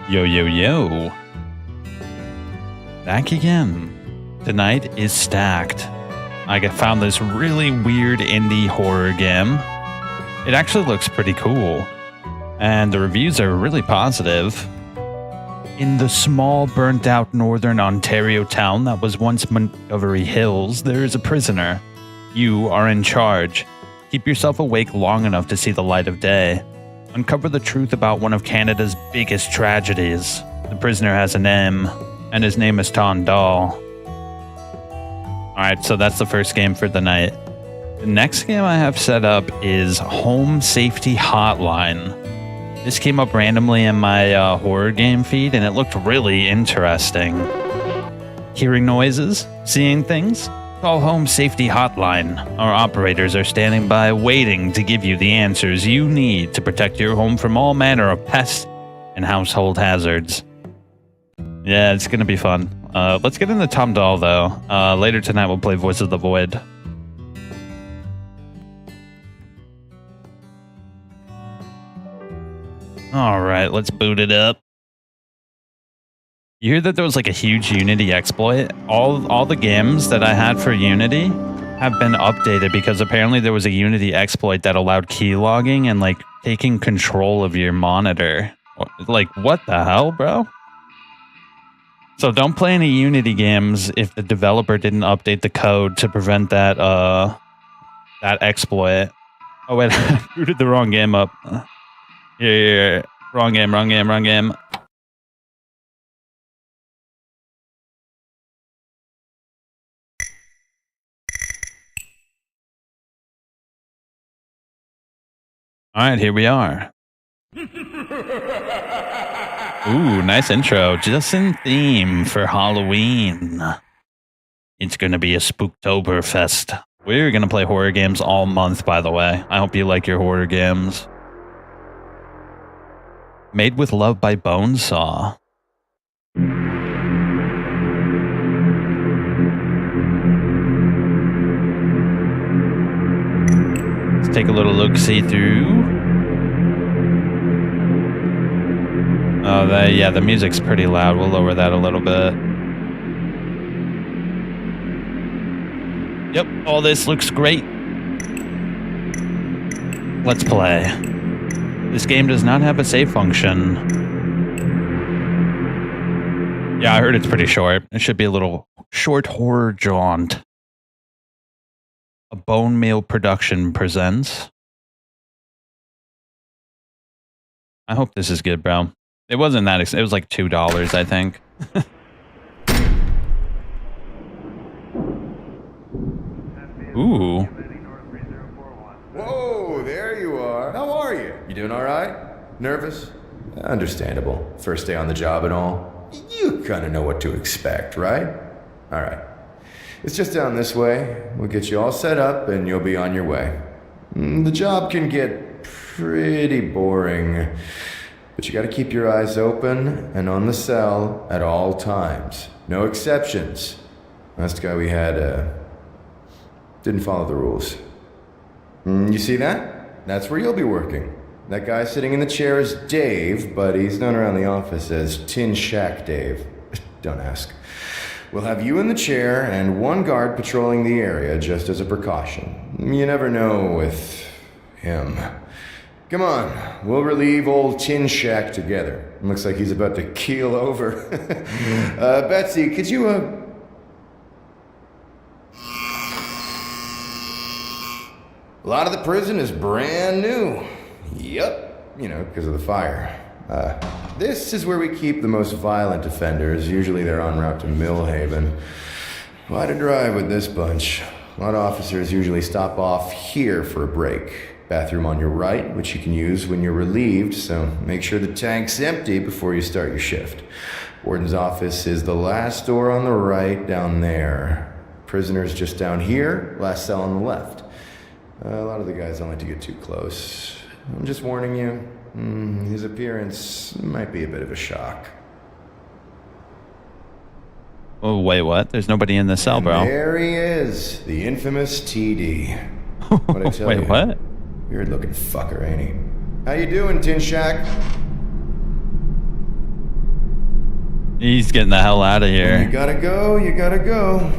Yo, yo, yo. Back again. Tonight is stacked. I found this really weird indie horror game. It actually looks pretty cool. And the reviews are really positive. In the small, burnt-out northern Ontario town that was once Montgomery Hills, there is a prisoner. You are in charge. Keep yourself awake long enough to see the light of day. Uncover the truth about one of Canada's biggest tragedies. The prisoner has a name, and his name is Dahl. Alright, so that's the first game for the night. The next game I have set up is Home Safety Hotline. This came up randomly in my horror game feed, and it looked really interesting. Hearing noises? Seeing things? Call Home Safety Hotline. Our operators are standing by waiting to give you the answers you need to protect your home from all manner of pests and household hazards. Yeah, it's going to be fun. Let's get into Dahl, though. Later tonight we'll play Voice of the Void. Alright, let's boot it up. You hear that there was like a huge Unity exploit? All the games that I had for Unity have been updated because apparently there was a Unity exploit that allowed keylogging and like taking control of your monitor. Like, what the hell, bro? So don't play any Unity games if the developer didn't update the code to prevent that that exploit. Oh wait, I booted the wrong game up. Here. Wrong game. Alright, here we are. Ooh, nice intro. Just in theme for Halloween. It's gonna be a Spooktoberfest. We're gonna play horror games all month, by the way. I hope you like your horror games. Made with Love by Bonesaw. Let's take a little look-see through. Oh, yeah, the music's pretty loud. We'll lower that a little bit. Yep, all this looks great. Let's play. This game does not have a save function. Yeah, I heard it's pretty short. It should be a little short horror jaunt. A Bone Meal Production presents. I hope this is good, bro. It wasn't that expensive. It was like $2, I think. Ooh. Whoa, there you are. How are you? You doing all right? Nervous? Understandable. First day on the job and all. You kind of know what to expect, right? All right. It's just down this way. We'll get you all set up and you'll be on your way. The job can get pretty boring, but you gotta keep your eyes open and on the cell at all times. No exceptions. Last guy we had, didn't follow the rules. You see that? That's where you'll be working. That guy sitting in the chair is Dave, but he's known around the office as Tin Shack Dave. Don't ask. We'll have you in the chair and one guard patrolling the area just as a precaution. You never know with him. Come on, we'll relieve old Tin Shack together. Looks like he's about to keel over. Betsy, could you, A lot of the prison is brand new. Yep, you know, because of the fire. This is where we keep the most violent offenders. Usually they're en route to Millhaven. Quite a drive with this bunch. A lot of officers usually stop off here for a break. Bathroom on your right, which you can use when you're relieved, so make sure the tank's empty before you start your shift. Warden's office is the last door on the right down there. Prisoners just down here, last cell on the left. A lot of the guys don't like to get too close. I'm just warning you, his appearance might be a bit of a shock. Oh, wait, what? There's nobody in the cell, bro. There he is, the infamous TD. What'd I tell you? Wait, what? Weird looking fucker, ain't he? How you doing, Tin Shack? He's getting the hell out of here. You gotta go, you gotta go.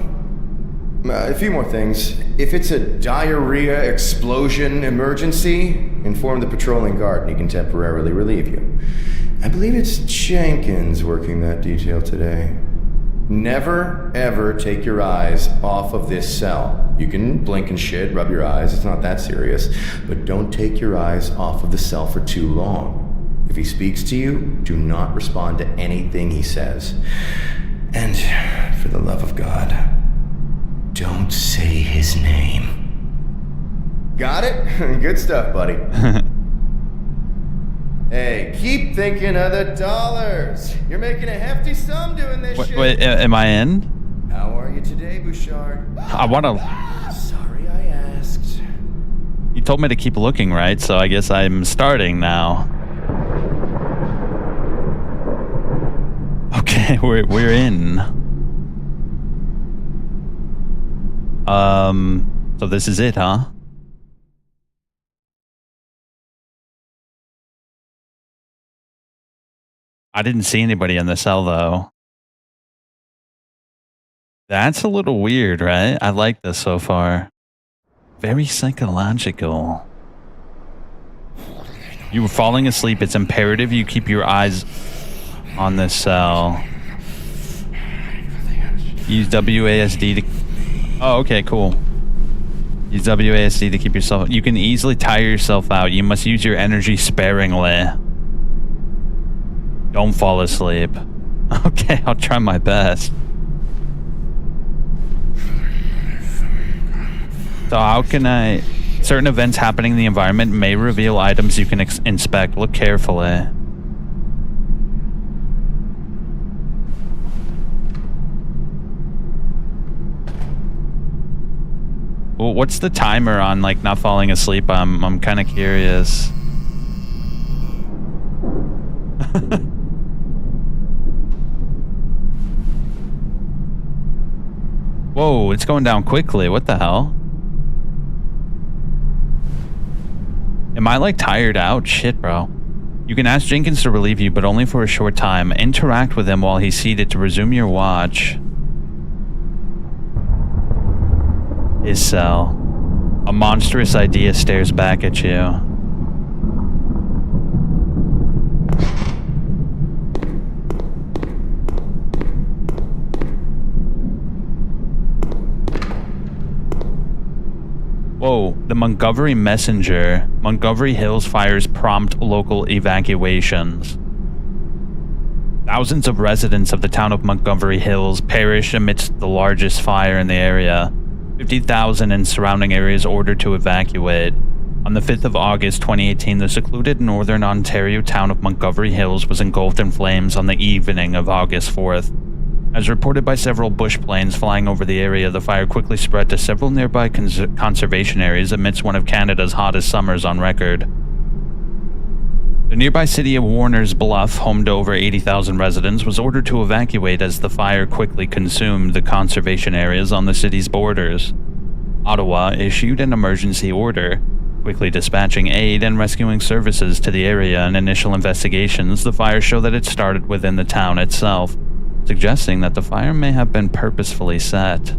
A few more things. If it's a diarrhea explosion emergency, inform the patrolling guard and he can temporarily relieve you. I believe it's Jenkins working that detail today. Never, ever take your eyes off of this cell. You can blink and shit, rub your eyes, it's not that serious. But don't take your eyes off of the cell for too long. If he speaks to you, do not respond to anything he says. And, for the love of God, don't say his name. Got it? Good stuff, buddy. Hey, keep thinking of the dollars. You're making a hefty sum doing this shit. Wait, am I in? How are you today, Bouchard? I want to... Sorry I asked. You told me to keep looking, right? So I guess I'm starting now. Okay, we're in. So this is it, huh? I didn't see anybody in the cell, though. That's a little weird, right? I like this so far. Very psychological. You were falling asleep. It's imperative you keep your eyes on this cell. Use WASD to... Oh, okay, cool. Use WASD to keep yourself... You can easily tire yourself out. You must use your energy sparingly. Don't fall asleep. Okay, I'll try my best. So how can I... Certain events happening in the environment may reveal items you can inspect. Look carefully. Well, what's the timer on, like, not falling asleep? I'm kind of curious. Whoa, it's going down quickly. What the hell? Am I, like, tired out? Shit, bro. You can ask Jenkins to relieve you, but only for a short time. Interact with him while he's seated to resume your watch. His cell. A monstrous idea stares back at you. Whoa, the Montgomery Messenger. Montgomery Hills fires prompt local evacuations. Thousands of residents of the town of Montgomery Hills perish amidst the largest fire in the area. 50,000 in surrounding areas ordered to evacuate. On the 5th of August 2018, the secluded northern Ontario town of Montgomery Hills was engulfed in flames on the evening of August 4th. As reported by several bush planes flying over the area, the fire quickly spread to several nearby conservation areas amidst one of Canada's hottest summers on record. The nearby city of Warner's Bluff, home to over 80,000 residents, was ordered to evacuate as the fire quickly consumed the conservation areas on the city's borders. Ottawa issued an emergency order, quickly dispatching aid and rescuing services to the area. In initial investigations, the fire show that it started within the town itself, suggesting that the fire may have been purposefully set.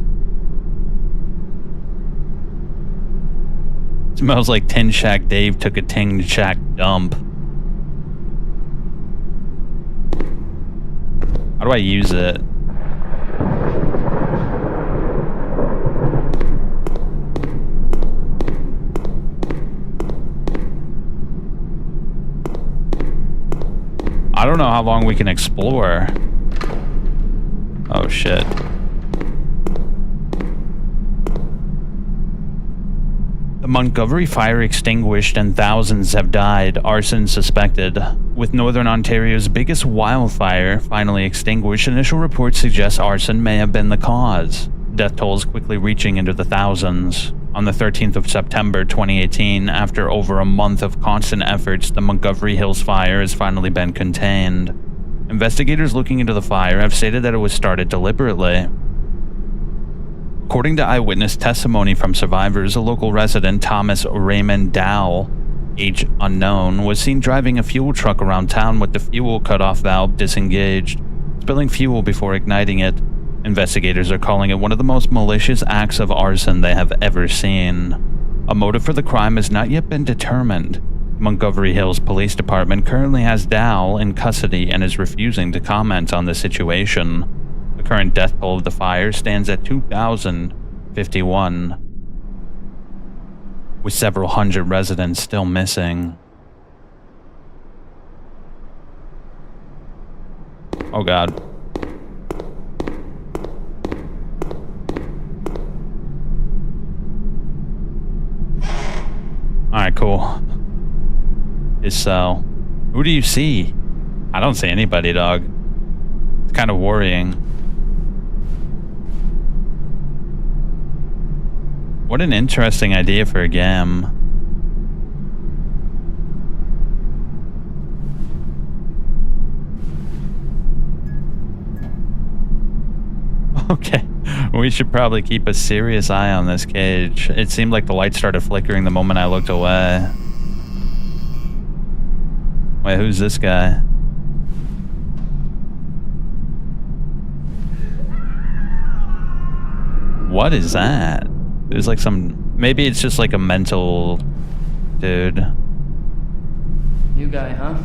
Smells like Tin Shack Dave took a Tin Shack dump. How do I use it? I don't know how long we can explore. Oh shit. The Montgomery fire extinguished and thousands have died, arson suspected. With Northern Ontario's biggest wildfire finally extinguished, initial reports suggest arson may have been the cause. Death tolls quickly reaching into the thousands. On the 13th of September 2018, after over a month of constant efforts, the Montgomery Hills fire has finally been contained. Investigators looking into the fire have stated that it was started deliberately. According to eyewitness testimony from survivors, a local resident, Thomas Raymond Dahl, age unknown, was seen driving a fuel truck around town with the fuel cutoff valve disengaged. spilling fuel before igniting it. Investigators are calling it one of the most malicious acts of arson they have ever seen. A motive for the crime has not yet been determined. Montgomery Hills Police Department currently has Dahl in custody and is refusing to comment on the situation. The current death toll of the fire stands at 2,051, with several hundred residents still missing. Oh God. Alright, cool. His cell. Who do you see? I don't see anybody, dog. It's kind of worrying. What an interesting idea for a game. Okay, we should probably keep a serious eye on this cage. It seemed like the light started flickering the moment I looked away. Wait, who's this guy? What is that? There's like some... Maybe it's just like a mental dude. New guy, huh?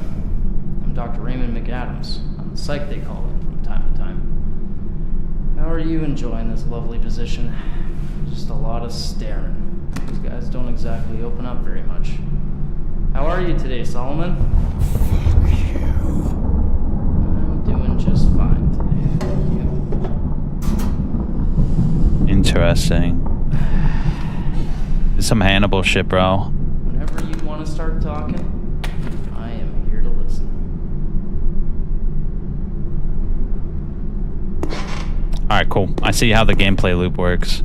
I'm Dr. Raymond McAdams. I'm the psych they call it from time to time. How are you enjoying this lovely position? Just a lot of staring. These guys don't exactly open up very much. How are you today, Solomon? Fuck you. I'm doing just fine today, thank you. Interesting. It's some Hannibal shit, bro. Whenever you want to start talking, I am here to listen. Alright, cool. I see how the gameplay loop works.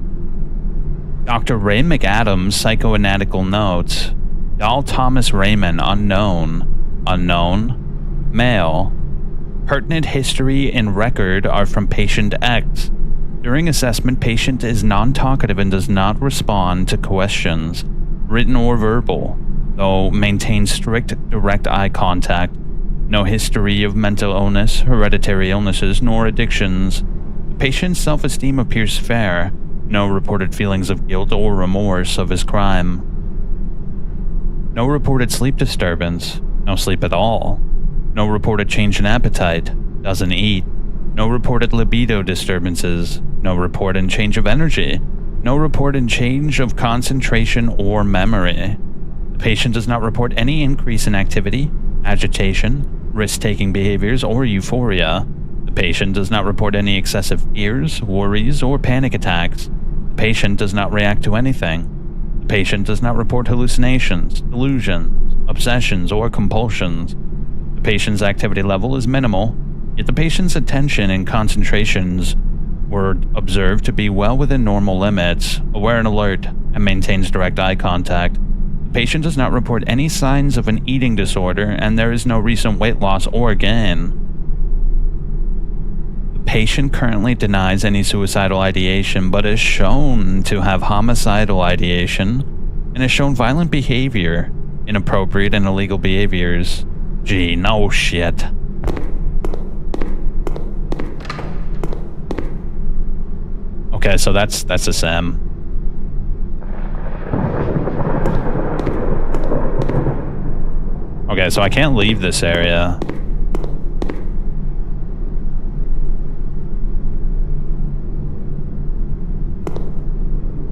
Dr. Ray McAdams' psychoanalytical notes. Dahl Thomas Raymond, unknown. Unknown. Male. Pertinent history and record are from patient X. During assessment, patient is non-talkative and does not respond to questions, written or verbal, though maintains strict direct eye contact. No history of mental illness, hereditary illnesses, nor addictions. The patient's self-esteem appears fair. No reported feelings of guilt or remorse of his crime. No reported sleep disturbance. No sleep at all. No reported change in appetite. Doesn't eat. No reported libido disturbances. No reported change of energy. No reported change of concentration or memory. The patient does not report any increase in activity, agitation, risk-taking behaviors, or euphoria. The patient does not report any excessive fears, worries, or panic attacks. The patient does not react to anything. The patient does not report hallucinations, delusions, obsessions, or compulsions. The patient's activity level is minimal, yet the patient's attention and concentrations were observed to be well within normal limits, aware and alert, and maintains direct eye contact. The patient does not report any signs of an eating disorder, and there is no recent weight loss or gain. The patient currently denies any suicidal ideation, but is shown to have homicidal ideation, and has shown violent behavior, inappropriate and illegal behaviors. Gee, no shit. Okay, so that's a sim. Okay, so I can't leave this area.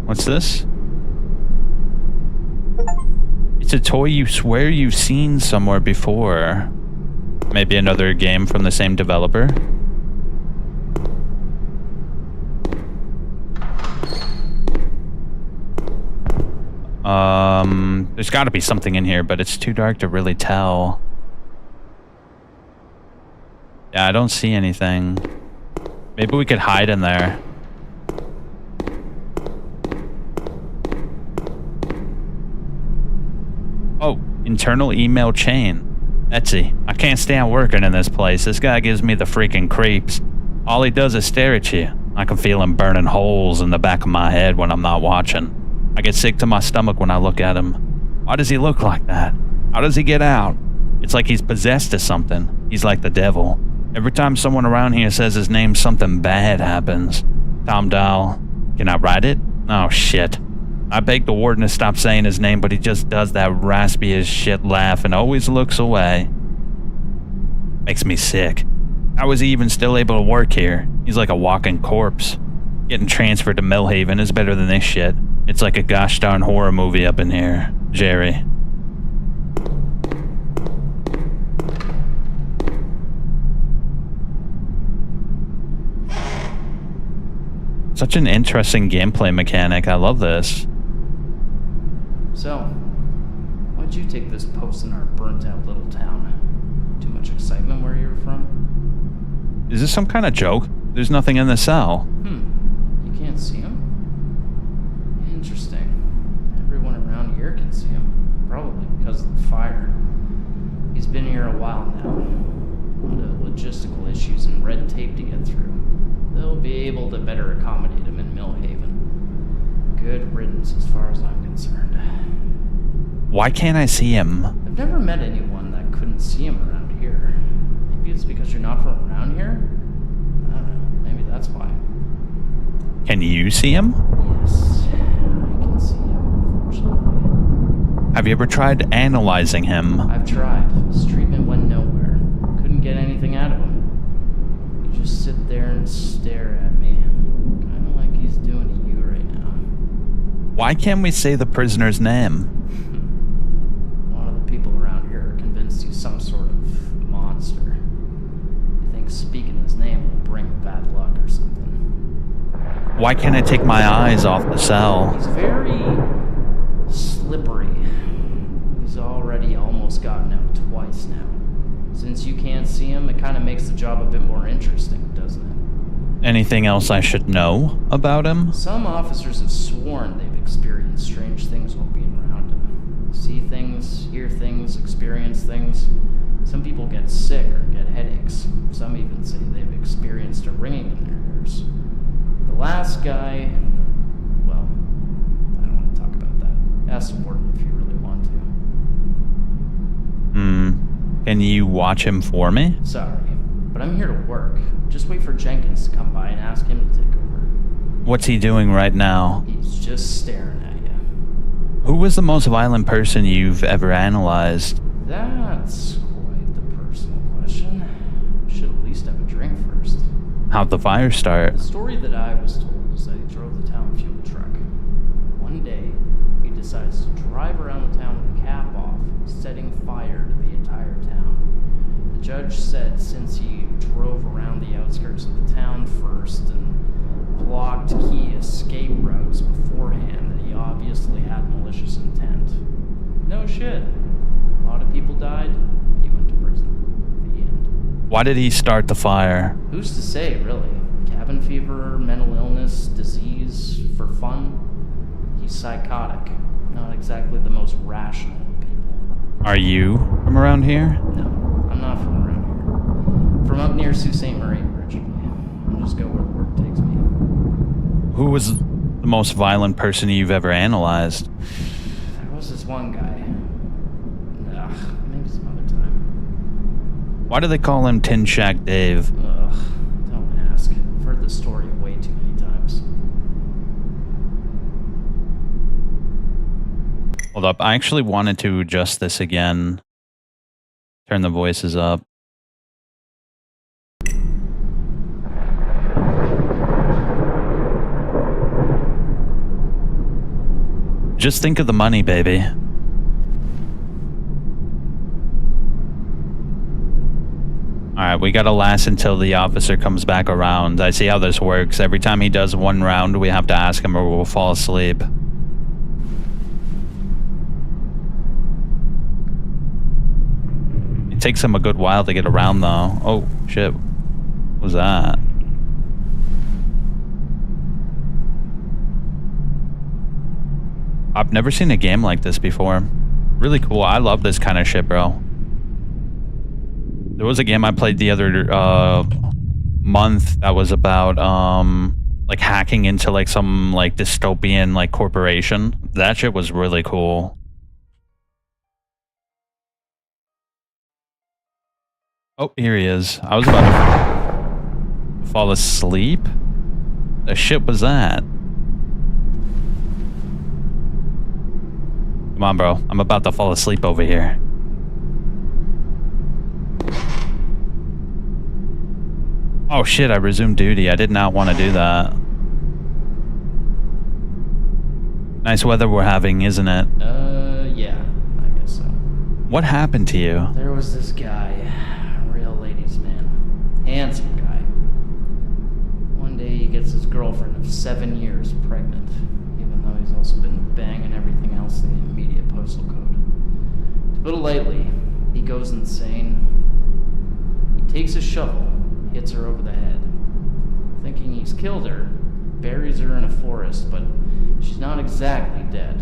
What's this? It's a toy you swear you've seen somewhere before. Maybe another game from the same developer. There's got to be something in here, but it's too dark to really tell. Yeah, I don't see anything. Maybe we could hide in there. Oh, internal email chain. Etsy, I can't stand working in this place. This guy gives me the freaking creeps. All he does is stare at you. I can feel him burning holes in the back of my head when I'm not watching. I get sick to my stomach when I look at him. Why does he look like that? How does he get out? It's like he's possessed to something. He's like the devil. Every time someone around here says his name, something bad happens. Tom Dahl. Can I write it? Oh, shit. I beg the warden to stop saying his name, but he just does that raspy as shit laugh and always looks away. Makes me sick. How is he even still able to work here? He's like a walking corpse. Getting transferred to Millhaven is better than this shit. It's like a gosh darn horror movie up in here. Jerry. Such an interesting gameplay mechanic. I love this. So, why'd you take this post in our burnt-out little town? Too much excitement where you're from? Is this some kind of joke? There's nothing in the cell. You can't see him? Interesting. Everyone around here can see him. Probably because of the fire. He's been here a while now. A lot of logistical issues and red tape to get through. They'll be able to better accommodate him in Millhaven. Good riddance as far as I'm concerned. Why can't I see him? I've never met anyone that couldn't see him around here. Maybe it's because you're not from around here? I don't know. Maybe that's why. Can you see him? Yes, I can see him, unfortunately. Have you ever tried analyzing him? I've tried. His treatment went nowhere. Couldn't get anything out of him. He just sit there and stare at me. Kinda like he's doing to you right now. Why can't we say the prisoner's name? A lot of the people around here are convinced he's some sort of monster. They think speaking his name will bring bad luck or something. Why can't I take my eyes off the cell? He's very slippery. He's already almost gotten out twice now. Since you can't see him, it kind of makes the job a bit more interesting, doesn't it? Anything else I should know about him? Some officers have sworn they've experienced strange things while being around him. See things, hear things, experience things. Some people get sick or get headaches. Some even say they've experienced a ringing in their ears. The last guy, well, I don't want to talk about that. Ask the warden if you really want to. Can you watch him for me? Sorry, but I'm here to work. Just wait for Jenkins to come by and ask him to take over. What's he doing right now? He's just staring at you. Who was the most violent person you've ever analyzed? That's quite the personal question. Should at least have a drink first. How'd the fire start? The story that I was told is that he drove the town fuel truck. One day, he decides to drive around the town with the cap off, setting fire to the entire town. The judge said since he drove around the outskirts of the town first and blocked key escape routes beforehand, that he obviously had malicious intent. No shit. A lot of people died. He went to prison. The end. Why did he start the fire? Who's to say, really? Cabin fever, mental illness, disease, for fun? He's psychotic. Not exactly the most rational of people. Are you from around here? No, I'm not from around here. From up near Sault Ste. Marie originally. I'll just go where the work takes me. Who was the most violent person you've ever analyzed? There was this one guy. Maybe some other time. Why do they call him Tin Shack Dave? Don't ask. I've heard this story way too many times. Hold up, I actually wanted to adjust this again. Turn the voices up. Just think of the money, baby. Alright, we gotta last until the officer comes back around. I see how this works. Every time he does one round, we have to ask him or we'll fall asleep. It takes him a good while to get around, though. Oh, shit. What was that? I've never seen a game like this before. Really cool. I love this kind of shit, bro. There was a game I played the other month that was about like hacking into like some like dystopian like corporation. That shit was really cool. Oh, here he is. I was about to fall asleep. The shit was that? Come on, bro. I'm about to fall asleep over here. Oh shit, I resumed duty. I did not want to do that. Nice weather we're having, isn't it? Yeah, I guess so. What happened to you? There was this guy, a real ladies' man. Handsome guy. One day he gets his girlfriend of 7 years pregnant, even though he's also been banging everything else in the immediate postal code. To put it lightly, he goes insane. He takes a shovel, hits her over the head. Thinking he's killed her, buries her in a forest, but she's not exactly dead.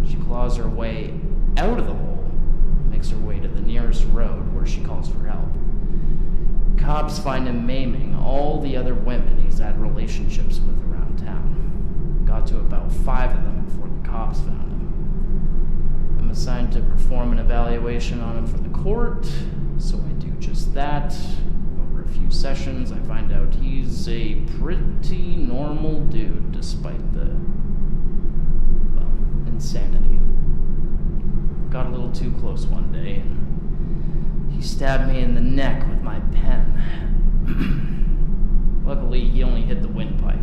She claws her way out of the hole, makes her way to the nearest road where she calls for help. Cops find him maiming all the other women he's had relationships with around town. Got to about 5 of them before the cops found him. I'm assigned to perform an evaluation on him for the court, so I do just that. Over a few sessions, I find out he's a pretty normal dude despite the, well, insanity. Got a little too close one day, and he stabbed me in the neck with my pen. Luckily, he only hit the windpipe.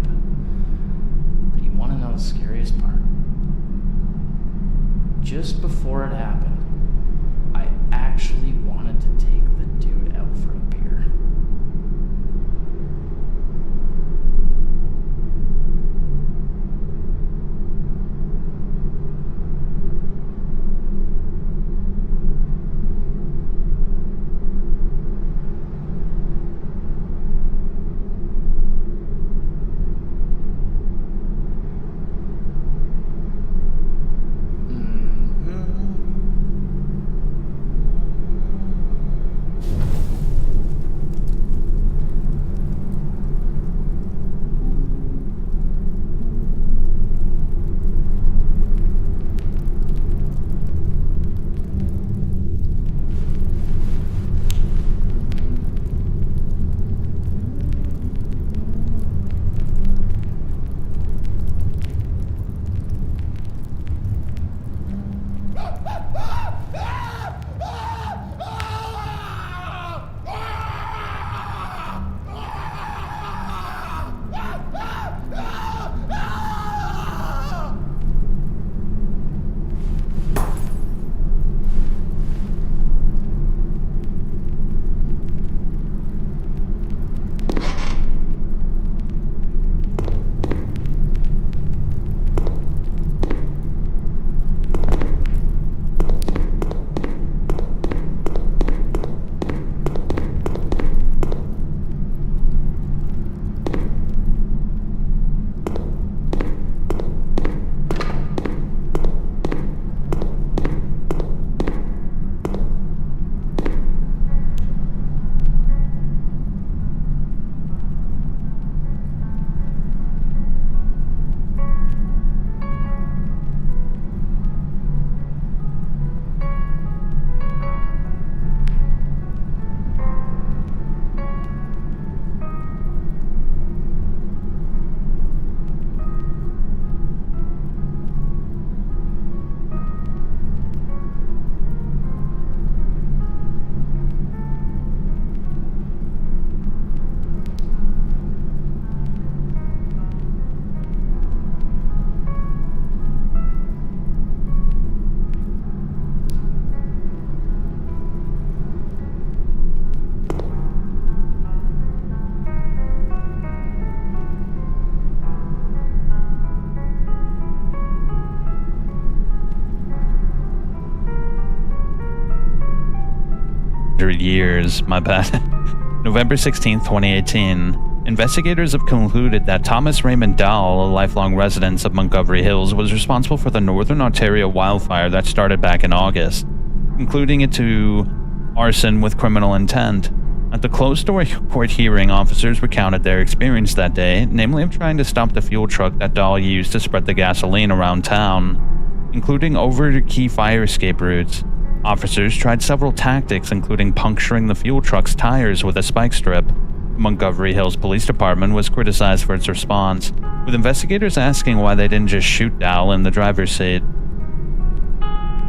But you want to know the scariest part? Just before it happened, I actually wanted to take the dude out for a beer. Years, my bad. November 16th, 2018. Investigators have concluded that Thomas Raymond Dahl, a lifelong resident of Montgomery Hills, was responsible for the Northern Ontario wildfire that started back in August, concluding it to arson with criminal intent. At the closed-door court hearing, officers recounted their experience that day, namely of trying to stop the fuel truck that Dahl used to spread the gasoline around town, including over key fire escape routes. Officers tried several tactics, including puncturing the fuel truck's tires with a spike strip. The Montgomery Hills Police Department was criticized for its response, with investigators asking why they didn't just shoot Dahl in the driver's seat.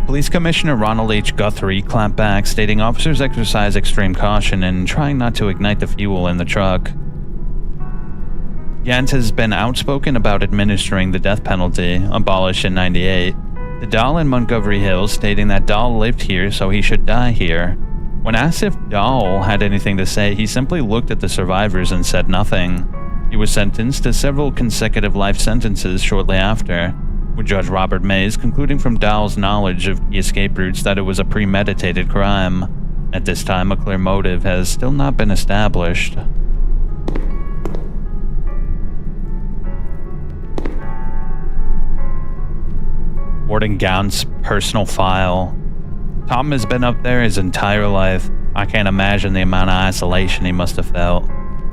Police Commissioner Ronald H. Guthrie clapped back, stating officers exercise extreme caution in trying not to ignite the fuel in the truck. Gant has been outspoken about administering the death penalty, abolished in '98. The Dahl in Montgomery Hills, stating that Dahl lived here so he should die here. When asked if Dahl had anything to say, he simply looked at the survivors and said nothing. He was sentenced to several consecutive life sentences shortly after, with Judge Robert Mays concluding from Dahl's knowledge of the escape routes that it was a premeditated crime. At this time, a clear motive has still not been established. Warden Gaunt's personal file. Tom has been up there his entire life. I can't imagine the amount of isolation he must have felt.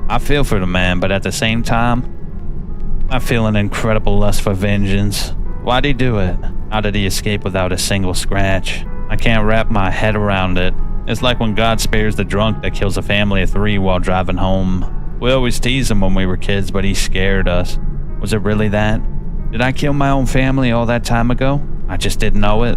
I feel for the man, but at the same time, I feel an incredible lust for vengeance. Why'd he do it? How did he escape without a single scratch? I can't wrap my head around it. It's like when God spares the drunk that kills a family of 3 while driving home. We always teased him when we were kids, but he scared us. Was it really that? Did I kill my own family all that time ago? I just didn't know it.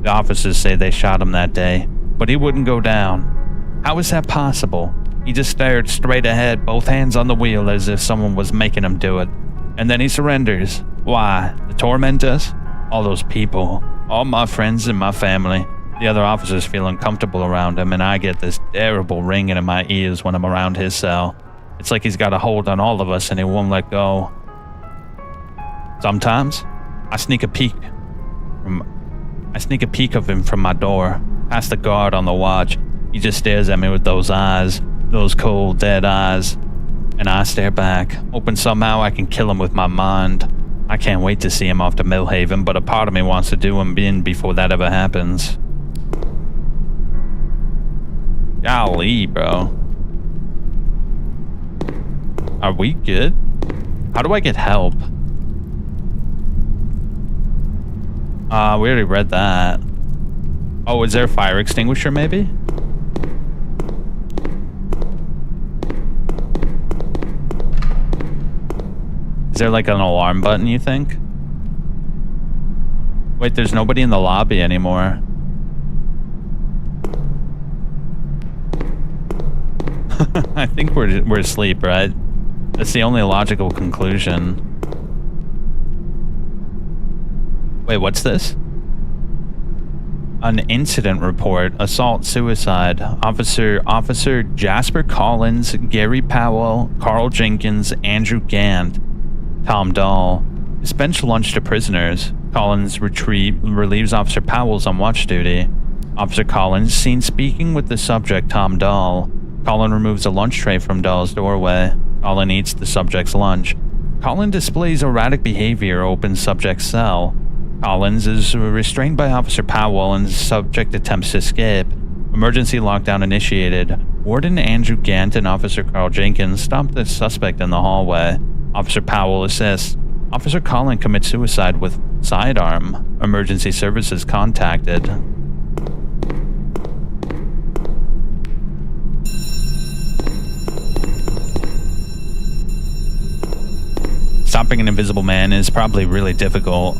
The officers say they shot him that day, but he wouldn't go down. How is that possible? He just stared straight ahead, both hands on the wheel, as if someone was making him do it. And then he surrenders. Why? To torment us? All those people. All my friends and my family. The other officers feel uncomfortable around him, and I get this terrible ringing in my ears when I'm around his cell. It's like he's got a hold on all of us and he won't let go. Sometimes, I sneak a peek of him from my door, past the guard on the watch. He just stares at me with those eyes, those cold, dead eyes. And I stare back, hoping somehow I can kill him with my mind. I can't wait to see him off to Millhaven, but a part of me wants to do him in before that ever happens. Golly, bro. Are we good? How do I get help? We already read that. Oh, is there a fire extinguisher maybe? Is there like an alarm button, you think? Wait, there's nobody in the lobby anymore. I think we're asleep, right? That's the only logical conclusion. Wait, what's this? An incident report, assault, suicide. Officer Jasper Collins, Gary Powell, Carl Jenkins, Andrew Gant, Tom Dahl. Dispense lunch to prisoners. Collins relieves Officer Powell's on watch duty. Officer Collins seen speaking with the subject Tom Dahl. Colin removes a lunch tray from Dahl's doorway. Colin eats the subject's lunch. Colin displays erratic behavior, opens subject's cell. Collins is restrained by Officer Powell and the subject attempts to escape. Emergency lockdown initiated. Warden Andrew Gant and Officer Carl Jenkins stop the suspect in the hallway. Officer Powell assists. Officer Colin commits suicide with sidearm. Emergency services contacted. Stopping an invisible man is probably really difficult.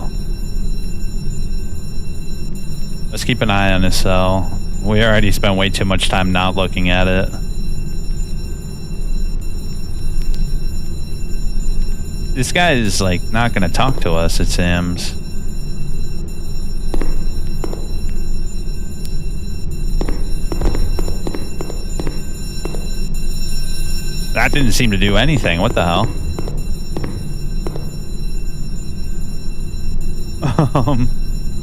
Let's keep an eye on his cell. We already spent way too much time not looking at it. This guy is like not gonna talk to us, it seems. That didn't seem to do anything. What the hell?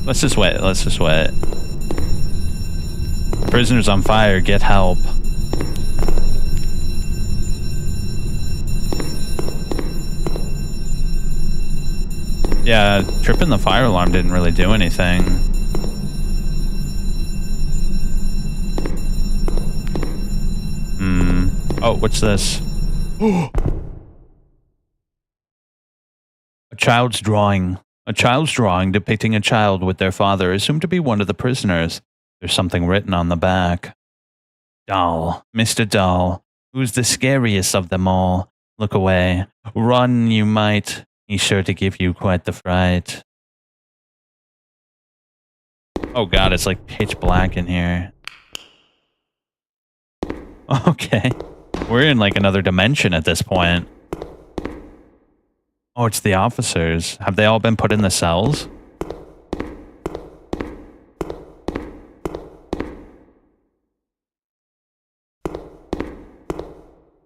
Let's just wait. Let's just wait. Prisoners on fire. Get help. Yeah, tripping the fire alarm didn't really do anything. Oh, what's this? A child's drawing. A child's drawing depicting a child with their father, assumed to be one of the prisoners. There's something written on the back. Dahl, Mr. Dahl, who's the scariest of them all? Look away. Run, you might. He's sure to give you quite the fright. Oh god, it's like pitch black in here. Okay. We're in like another dimension at this point. Oh, it's the officers. Have they all been put in the cells?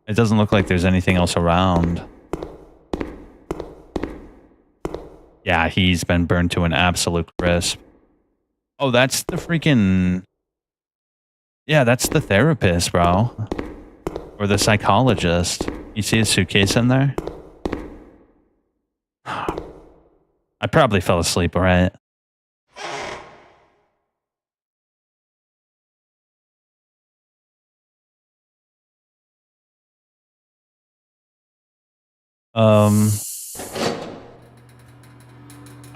It doesn't look like there's anything else around. Yeah, he's been burned to an absolute crisp. Oh, that's the freaking... Yeah, that's the therapist, bro. Or the psychologist. You see his suitcase in there? I probably fell asleep, right?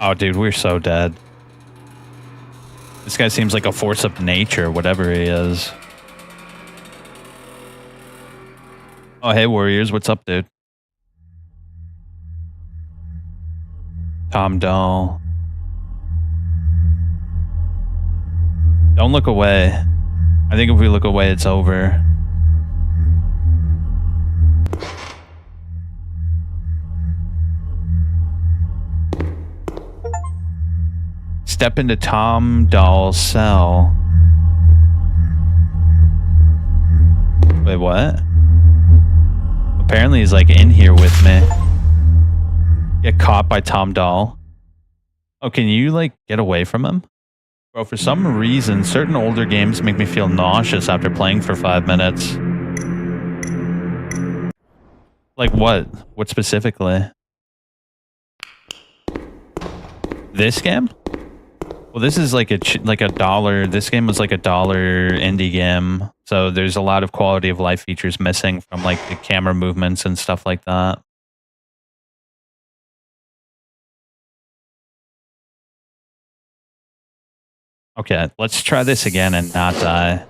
Oh, dude, we're so dead. This guy seems like a force of nature, whatever he is. Oh, hey, Warriors. What's up, dude? Tom Dahl. Don't look away. I think if we look away, it's over. Step into Tom Dahl's cell. Wait, what? Apparently he's like in here with me. Get caught by Tom Dahl. Oh, can you like get away from him? Bro, for some reason, certain older games make me feel nauseous after playing for 5 minutes. Like what? What specifically? This game? Well, this is like a dollar. This game was like $1 indie game. So there's a lot of quality of life features missing from like the camera movements and stuff like that. Okay, let's try this again and not die.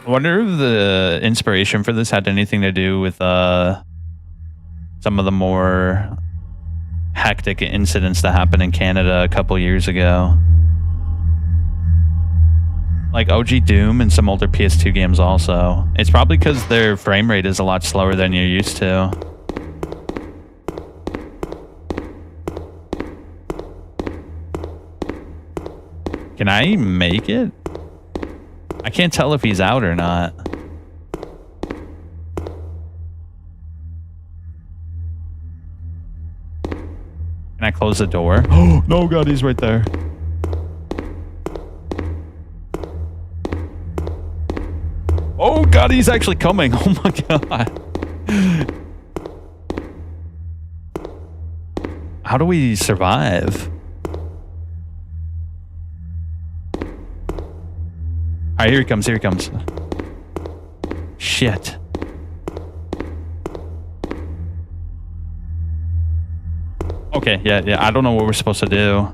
I wonder if the inspiration for this had anything to do with some of the more hectic incidents that happened in Canada a couple years ago. Like OG Doom and some older PS2 games also. It's probably because their frame rate is a lot slower than you're used to. Can I make it? I can't tell if he's out or not. Can I close the door? Oh, no, God, he's right there. Oh, God, he's actually coming. Oh, my God. How do we survive? All right, here he comes. Here he comes. Shit. Okay, yeah. I don't know what we're supposed to do.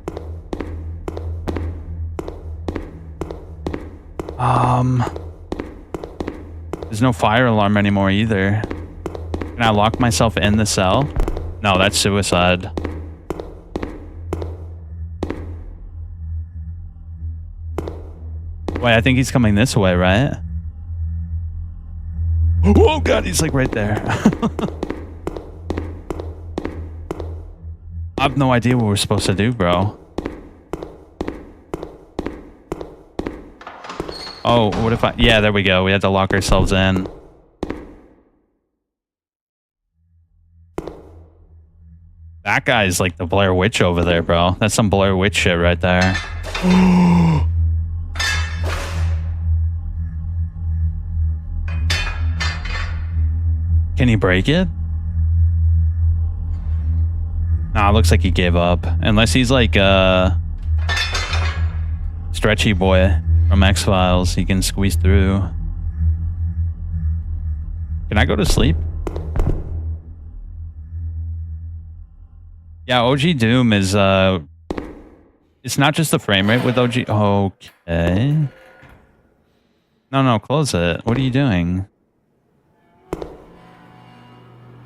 There's no fire alarm anymore either. Can I lock myself in the cell? No, that's suicide. Wait, I think he's coming this way, right? Oh, God, he's like right there. I have no idea what we're supposed to do, bro. Oh, what if I... Yeah, there we go. We had to lock ourselves in. That guy's like the Blair Witch over there, bro. That's some Blair Witch shit right there. Can he break it? Nah, looks like he gave up. Unless he's like Stretchy Boy from X-Files. He can squeeze through. Can I go to sleep? Yeah, OG Doom is it's not just the frame rate with OG. Okay. No, close it. What are you doing?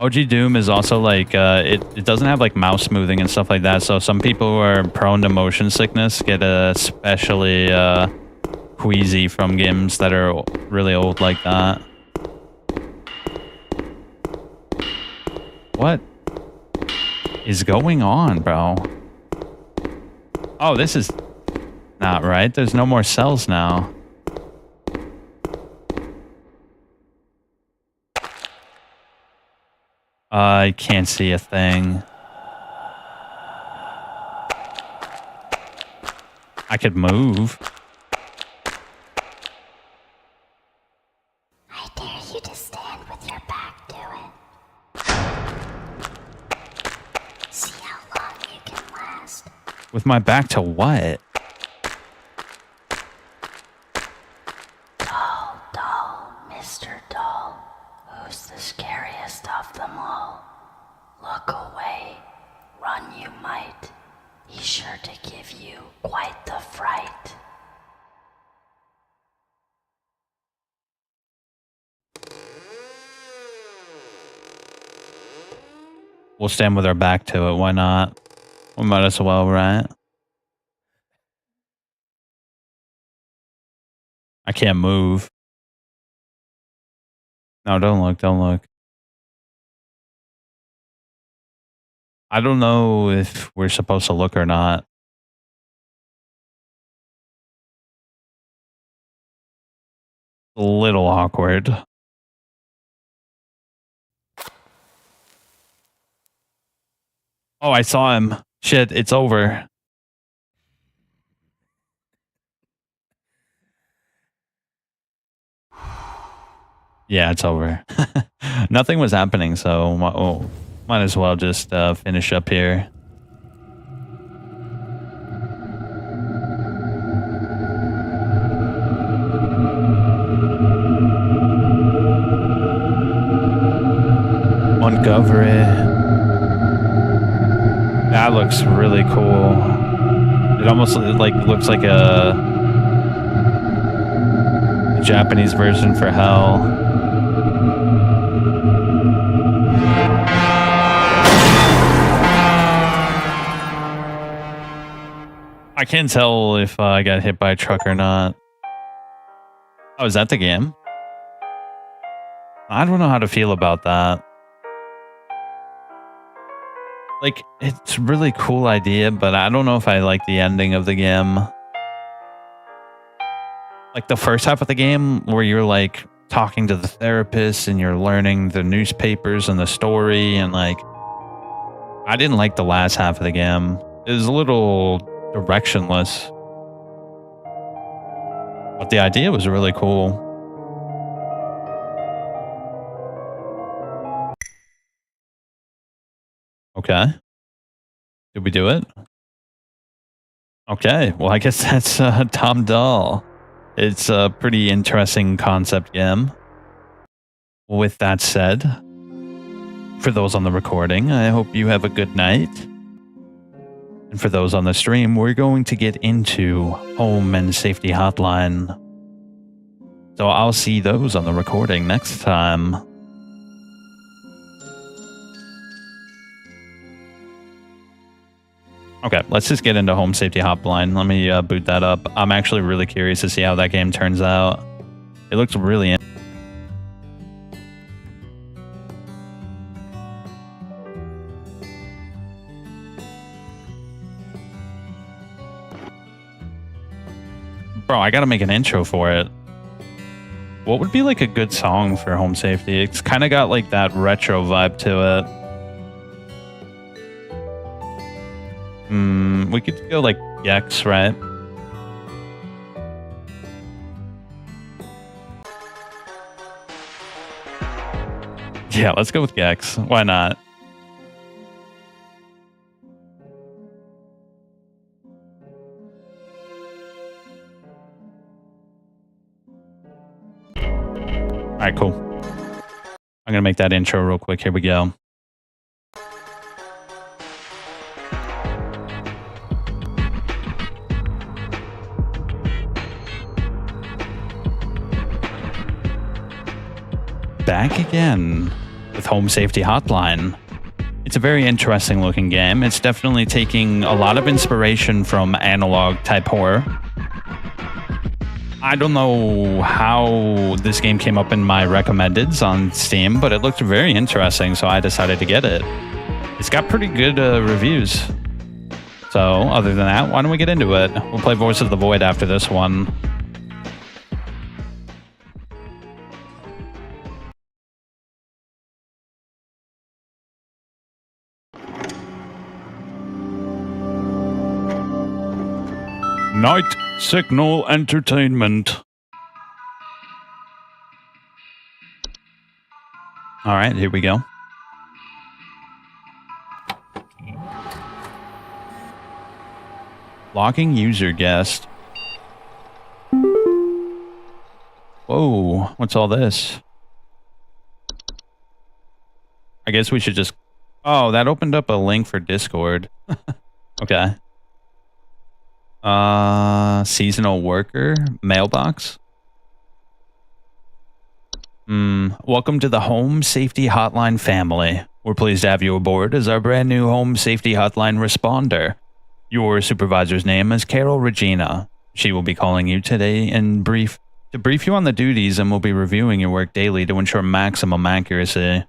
OG Doom is also like it doesn't have like mouse smoothing and stuff like that. So some people who are prone to motion sickness get especially queasy from games that are really old like that. What is going on, bro? Oh, this is not right. There's no more cells now. I can't see a thing. I could move. I dare you to stand with your back to it. See how long you can last. With my back to what? Dahl, Mr. Dahl, who's the scariest of them all. Look away, run you might. He's sure to give you quite the fright. We'll stand with our back to it. Why not? We might as well, right? I can't move. No, don't look. Don't look. I don't know if we're supposed to look or not. A little awkward. Oh, I saw him. Shit, it's over. Yeah, it's over. Nothing was happening, so might as well just finish up here. Montgomery. That looks really cool. It almost like looks like a Japanese version for Hell. I can't tell if I got hit by a truck or not. Oh, is that the game? I don't know how to feel about that. Like, it's a really cool idea, but I don't know if I like the ending of the game. Like the first half of the game where you're like talking to the therapist and you're learning the newspapers and the story and like, I didn't like the last half of the game. It was a little directionless. But the idea was really cool. Okay. Did we do it? Okay. Well, I guess that's Tom Dahl. It's a pretty interesting concept game. With that said, for those on the recording, I hope you have a good night. And for those on the stream, we're going to get into Home and Safety Hotline. So I'll see those on the recording next time. Okay, let's just get into Home Safety Hotline. Let me boot that up. I'm actually really curious to see how that game turns out. It looks really Bro, I gotta make an intro for it. What would be like a good song for Home Safety? It's kind of got like that retro vibe to it. We could go like Gex, right? Yeah, let's go with Gex. Why not? All right, cool. I'm going to make that intro real quick. Here we go. back again with Home Safety Hotline. It's a very interesting looking game. It's definitely taking a lot of inspiration from analog type horror. I don't know how this game came up in my recommendeds on Steam, but it looked very interesting, so I decided to get it. It's got pretty good reviews. So, other than that, why don't we get into it? We'll play Voice of the Void after this one. Night Signal Entertainment. All right, here we go. Logging user guest. Whoa, what's all this? I guess we should just... Oh, that opened up a link for Discord. Okay. Seasonal worker, mailbox. Welcome to the Home Safety Hotline family. We're pleased to have you aboard as our brand new Home Safety Hotline responder. Your supervisor's name is Carol Regina. She will be calling you today to brief you on the duties and will be reviewing your work daily to ensure maximum accuracy.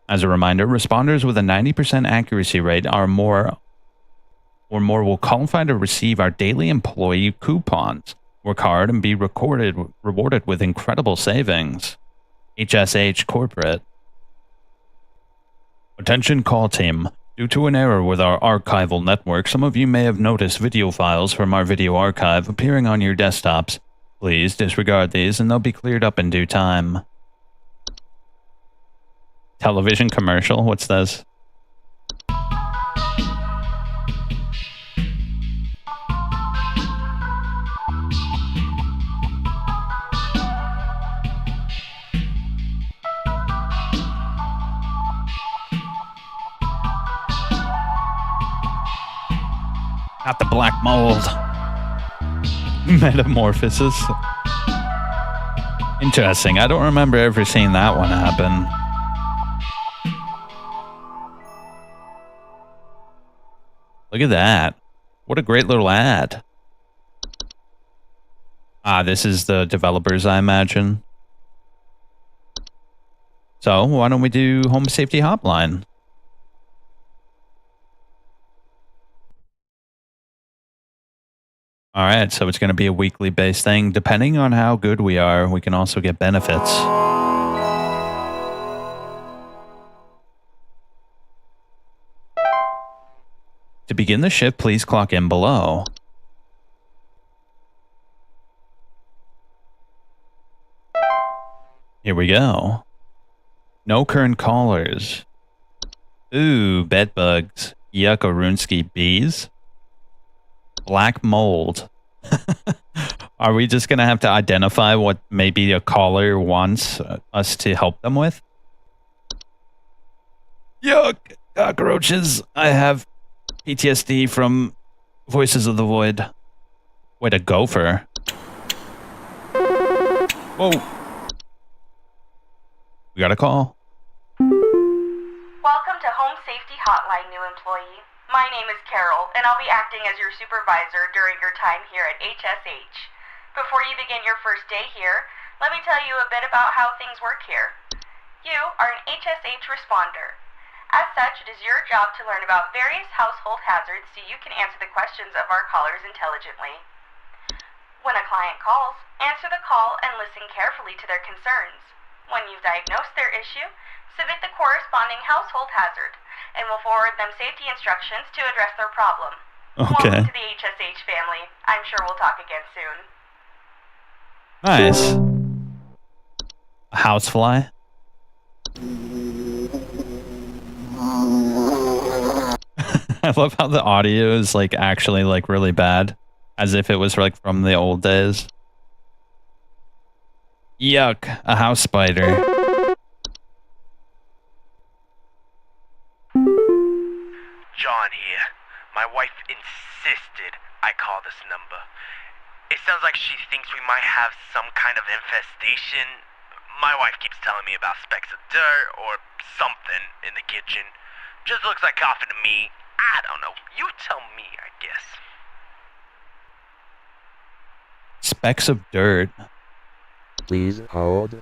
As a reminder, responders with a 90% accuracy rate or more will qualify to receive our daily employee coupons. Work hard and be rewarded with incredible savings. HSH Corporate. Attention call team. Due to an error with our archival network, some of you may have noticed video files from our video archive appearing on your desktops. Please disregard these and they'll be cleared up in due time. Television commercial? What's this? Not the black mold. Metamorphosis. Interesting. I don't remember ever seeing that one happen. Look at that. What a great little ad. Ah, this is the developers, I imagine. So, why don't we do Home Safety Hotline? All right, so it's going to be a weekly based thing. Depending on how good we are, we can also get benefits. To begin the shift, please clock in below. Here we go. No current callers. Ooh, bed bugs. Yuck, Orunski bees. Black mold. Are we just going to have to identify what maybe a caller wants us to help them with? Yuck, cockroaches. I have PTSD from Voices of the Void. Wait, a gopher. Whoa. We got a call. Welcome to Home Safety Hotline, new employee. My name is Carol, and I'll be acting as your supervisor during your time here at HSH. Before you begin your first day here, let me tell you a bit about how things work here. You are an HSH responder. As such, it is your job to learn about various household hazards so you can answer the questions of our callers intelligently. When a client calls, answer the call and listen carefully to their concerns. When you've diagnosed their issue, submit the corresponding household hazard, and we'll forward them safety instructions to address their problem. Okay. Welcome to the HSH family. I'm sure we'll talk again soon. Nice. A housefly. I love how the audio is like actually like really bad, as if it was like from the old days. Yuck, a house spider. John here. My wife insisted I call this number. It sounds like she thinks we might have some kind of infestation. My wife keeps telling me about specks of dirt or something in the kitchen. Just looks like coffee to me. I don't know. You tell me, I guess. Specks of dirt. Please hold.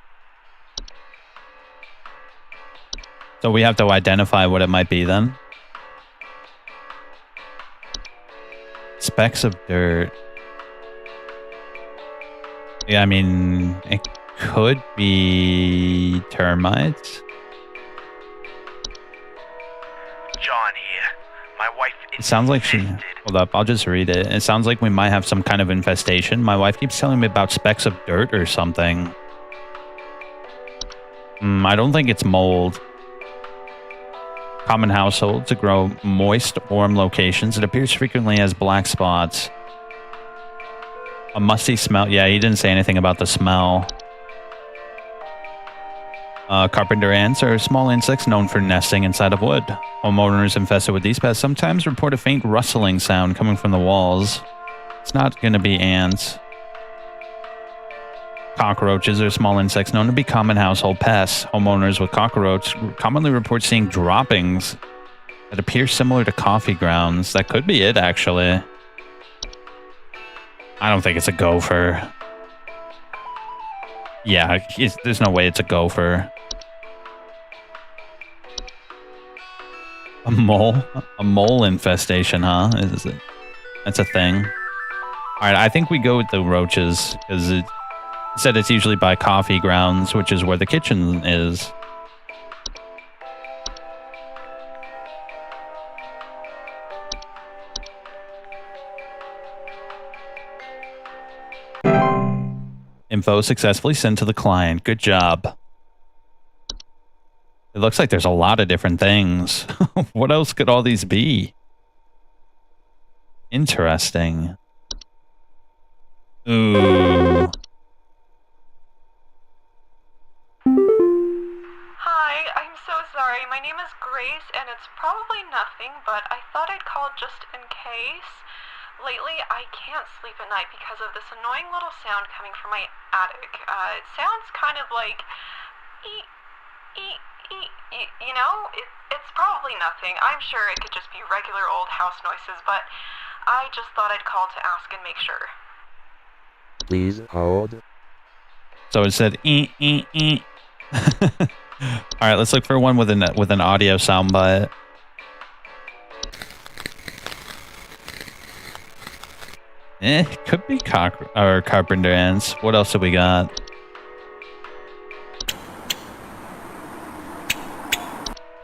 So we have to identify what it might be then. Specks of dirt. Yeah, I mean, it could be termites. John here. My wife It sounds like she... insisted. Hold up, I'll just read it. It sounds like we might have some kind of infestation. My wife keeps telling me about specks of dirt or something. I don't think it's mold. Common households to grow moist, warm locations. It appears frequently as black spots. A musty smell. Yeah, he didn't say anything about the smell. Carpenter ants are small insects known for nesting inside of wood. Homeowners infested with these pests sometimes report a faint rustling sound coming from the walls. It's not going to be ants. Cockroaches are small insects known to be common household pests. Homeowners with cockroach commonly report seeing droppings that appear similar to coffee grounds. That could be it, actually. I don't think it's a gopher. Yeah, there's no way it's a gopher. A mole? A mole infestation, huh? Is it? That's a thing. Alright, I think we go with the roaches, because it said it's usually by coffee grounds, which is where the kitchen is. Info successfully sent to the client. Good job. It looks like there's a lot of different things. What else could all these be? Interesting. Ooh. Hi, I'm so sorry. My name is Grace, and it's probably nothing, but I thought I'd call just in case. Lately, I can't sleep at night because of this annoying little sound coming from my attic. It sounds kind of like... You know? It's probably nothing. I'm sure it could just be regular old house noises, but I just thought I'd call to ask and make sure. Please hold. So it said All right, let's look for one with an audio soundbite. Could be carpenter ants. What else have we got?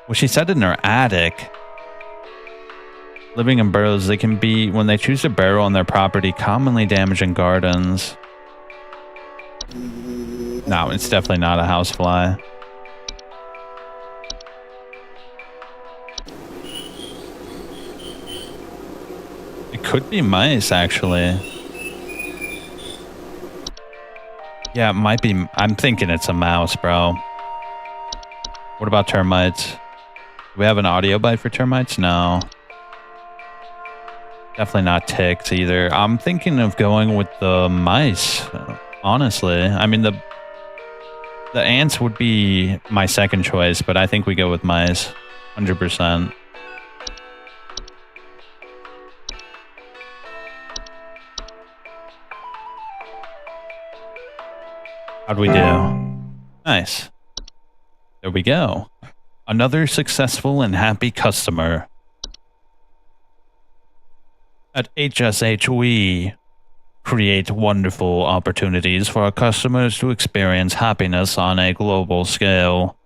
Well, she said in her attic. Living in burrows, they can be, when they choose to burrow on their property, commonly damaging gardens. No, it's definitely not a housefly. It could be mice, actually. Yeah, it might be. I'm thinking it's a mouse, bro. What about termites? Do we have an audio bite for termites? No. Definitely not ticks either. I'm thinking of going with the mice, honestly. I mean, the ants would be my second choice, but I think we go with mice. 100%. How'd we do? Nice. There we go. Another successful and happy customer. At HSH, we create wonderful opportunities for our customers to experience happiness on a global scale.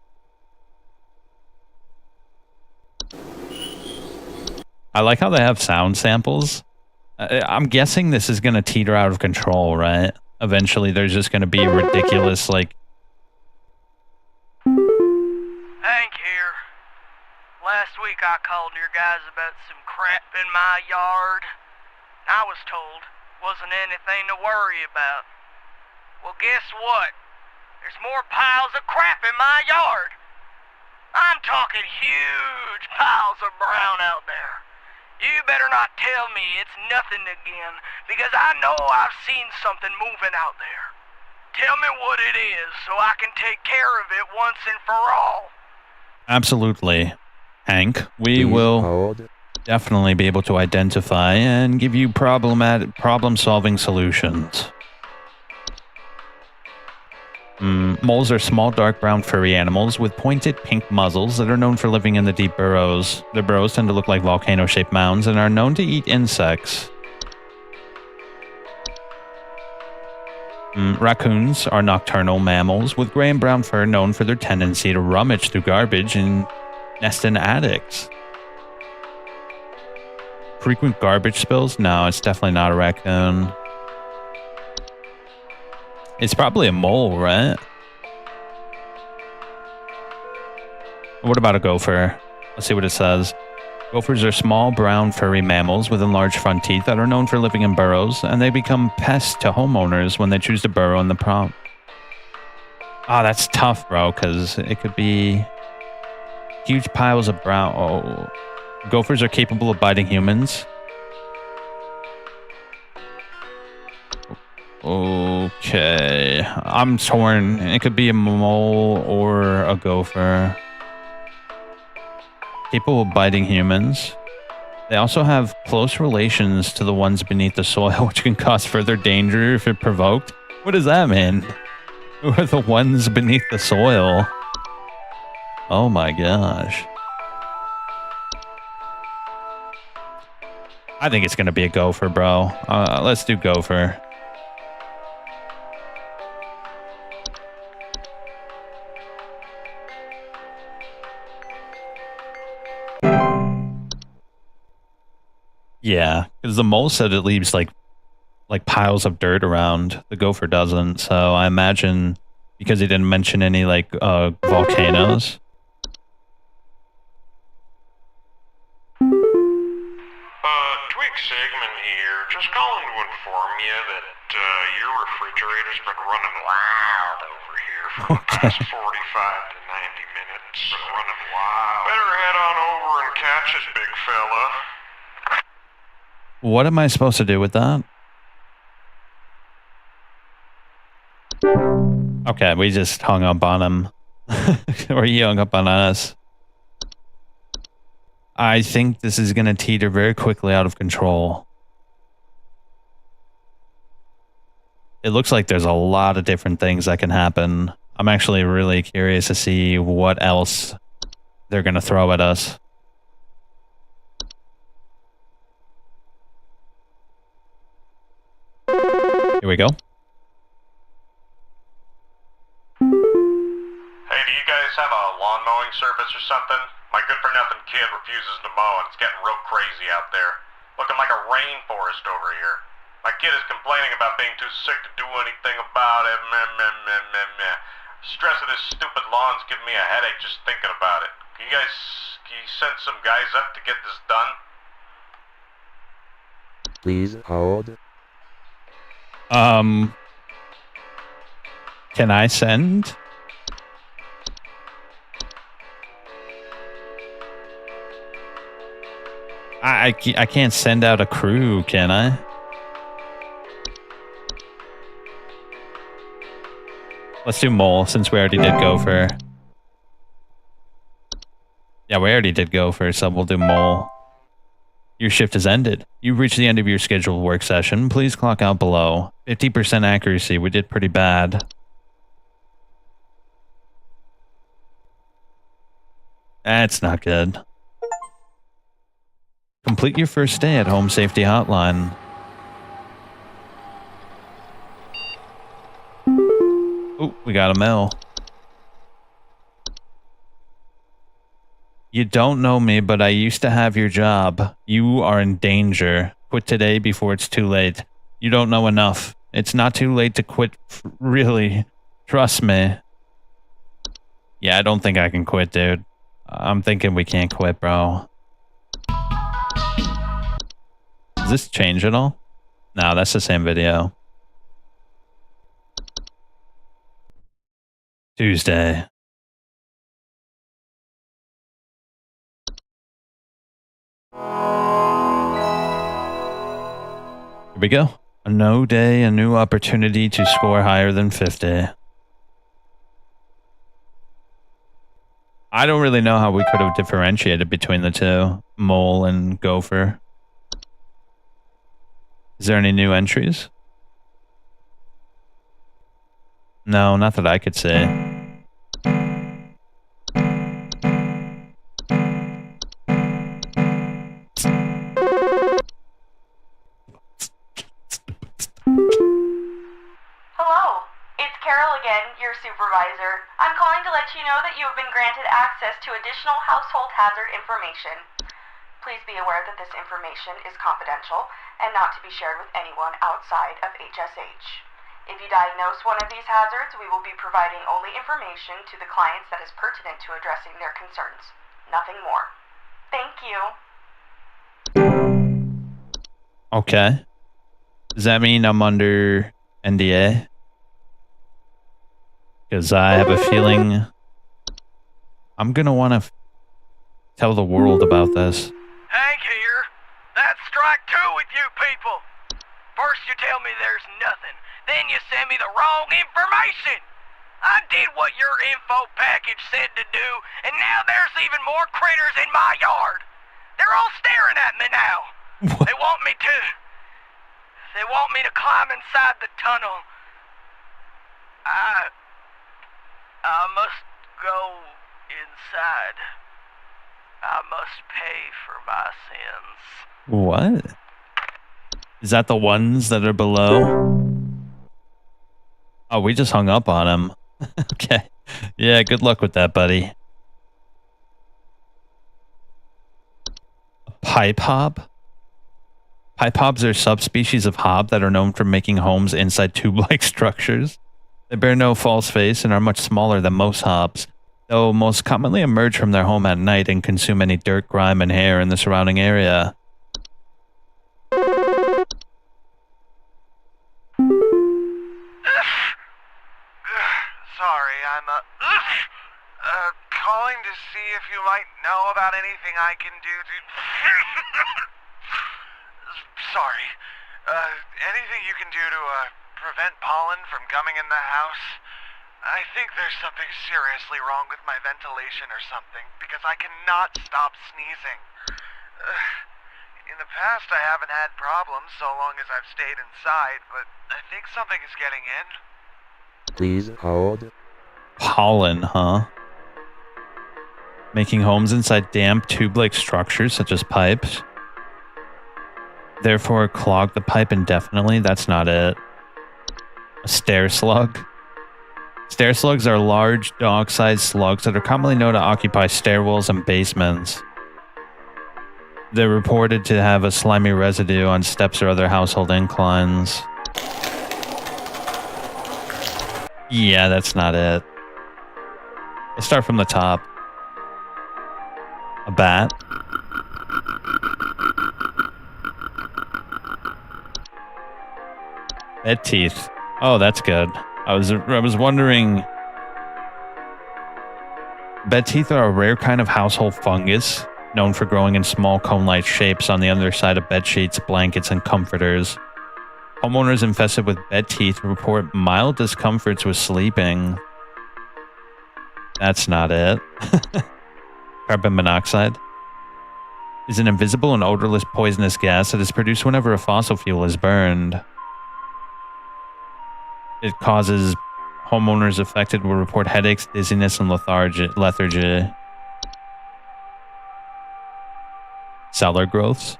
I like how they have sound samples. I'm guessing this is going to teeter out of control, right? Eventually, there's just going to be ridiculous, like... Hank here. Last week I called your guys about some crap in my yard. I was told wasn't anything to worry about. Well, guess what? There's more piles of crap in my yard. I'm talking huge piles of brown out there. You better not tell me it's nothing again, because I know I've seen something moving out there. Tell me what it is so I can take care of it once and for all. Absolutely, Hank. We Please will hold. definitely be able to identify and give you problem-solving solutions. Moles are small, dark brown, furry animals with pointed pink muzzles that are known for living in the deep burrows. Their burrows tend to look like volcano-shaped mounds and are known to eat insects. Raccoons are nocturnal mammals with gray and brown fur known for their tendency to rummage through garbage and nest in attics. Frequent garbage spills? No, it's definitely not a raccoon. It's probably a mole, right? What about a gopher? Let's see what it says. Gophers are small, brown, furry mammals with enlarged front teeth that are known for living in burrows, and they become pests to homeowners when they choose to burrow in the prompt. Ah, that's tough, bro, because it could be huge piles of brown. Oh. Gophers are capable of biting humans. Okay. I'm torn. It could be a mole or a gopher. Capable of biting humans. They also have close relations to the ones beneath the soil, which can cause further danger if it provoked. What does that mean? Who are the ones beneath the soil? Oh my gosh. I think it's going to be a gopher, bro. Let's do gopher. Yeah, because the mole said it leaves like piles of dirt around. The gopher doesn't, so I imagine because he didn't mention any like volcanoes. Twig Sigmund here. Just calling to inform you that your refrigerator's been running wild over here for the past 45 to 90 minutes. Been running wild. Better head on over and catch it, big fella. What am I supposed to do with that? Okay, we just hung up on him. Or he hung up on us. I think this is going to teeter very quickly out of control. It looks like there's a lot of different things that can happen. I'm actually really curious to see what else they're going to throw at us. Here we go. Hey, do you guys have a lawn mowing service or something? My good-for-nothing kid refuses to mow and it's getting real crazy out there. Looking like a rainforest over here. My kid is complaining about being too sick to do anything about it. Meh, meh, meh, meh, meh. Stress of this stupid lawn's giving me a headache just thinking about it. Can you send some guys up to get this done? Please hold. Can I send? I can't send out a crew, can I? Let's do mole since we already did gopher. Yeah, we already did gopher, so we'll do mole. Your shift has ended. You've reached the end of your scheduled work session. Please clock out below. 50% accuracy. We did pretty bad. That's not good. Complete your first day at Home Safety Hotline. Oh, we got a mail. You don't know me, but I used to have your job. You are in danger. Quit today before it's too late. You don't know enough. It's not too late to quit, really. Trust me. Yeah, I don't think I can quit, dude. I'm thinking we can't quit, bro. Does this change at all? No, that's the same video. Tuesday. Here we go. A no day, a new opportunity to score higher than 50. I don't really know how we could have differentiated between the two, mole and gopher. Is there any new entries? No, not that I could see. Hello, it's Carol again, your supervisor. I'm calling to let you know that you have been granted access to additional household hazard information. Please be aware that this information is confidential and not to be shared with anyone outside of HSH. If you diagnose one of these hazards, we will be providing only information to the clients that is pertinent to addressing their concerns. Nothing more. Thank you. Okay. Does that mean I'm under NDA? Because I have a feeling I'm going to want to tell the world about this. Hank here. That's strike two with you people. First you tell me there's nothing, then you send me the wrong information. I did what your info package said to do, and now there's even more critters in my yard. They're all staring at me now. They want me to climb inside the tunnel. I must go inside. I must pay for my sins. What? Is that the ones that are below? Oh, we just hung up on him. Okay. Yeah, good luck with that, buddy. A pipe hob? Pipe hobs are subspecies of hob that are known for making homes inside tube-like structures. They bear no false face and are much smaller than most hobs, though most commonly emerge from their home at night and consume any dirt, grime, and hair in the surrounding area. Sorry, I'm calling to see if you might know about anything I can do to... Sorry. Anything you can do to prevent pollen from coming in the house? I think there's something seriously wrong with my ventilation or something, because I cannot stop sneezing. In the past, I haven't had problems so long as I've stayed inside, but I think something is getting in. Please hold. Pollen, huh? Making homes inside damp tube-like structures such as pipes. Therefore, clog the pipe indefinitely. That's not it. A stair slug. Stair slugs are large, dog-sized slugs that are commonly known to occupy stairwells and basements. They're reported to have a slimy residue on steps or other household inclines. Yeah, that's not it. Let's start from the top. A bat. Bed teeth. Oh, that's good. I was wondering. Bed teeth are a rare kind of household fungus, known for growing in small cone-like shapes on the underside of bed sheets, blankets, and comforters. Homeowners infested with bed teeth report mild discomforts with sleeping. That's not it. Carbon monoxide is an invisible and odorless poisonous gas that is produced whenever a fossil fuel is burned. It causes homeowners affected will report headaches, dizziness, and lethargy. Cellar growths.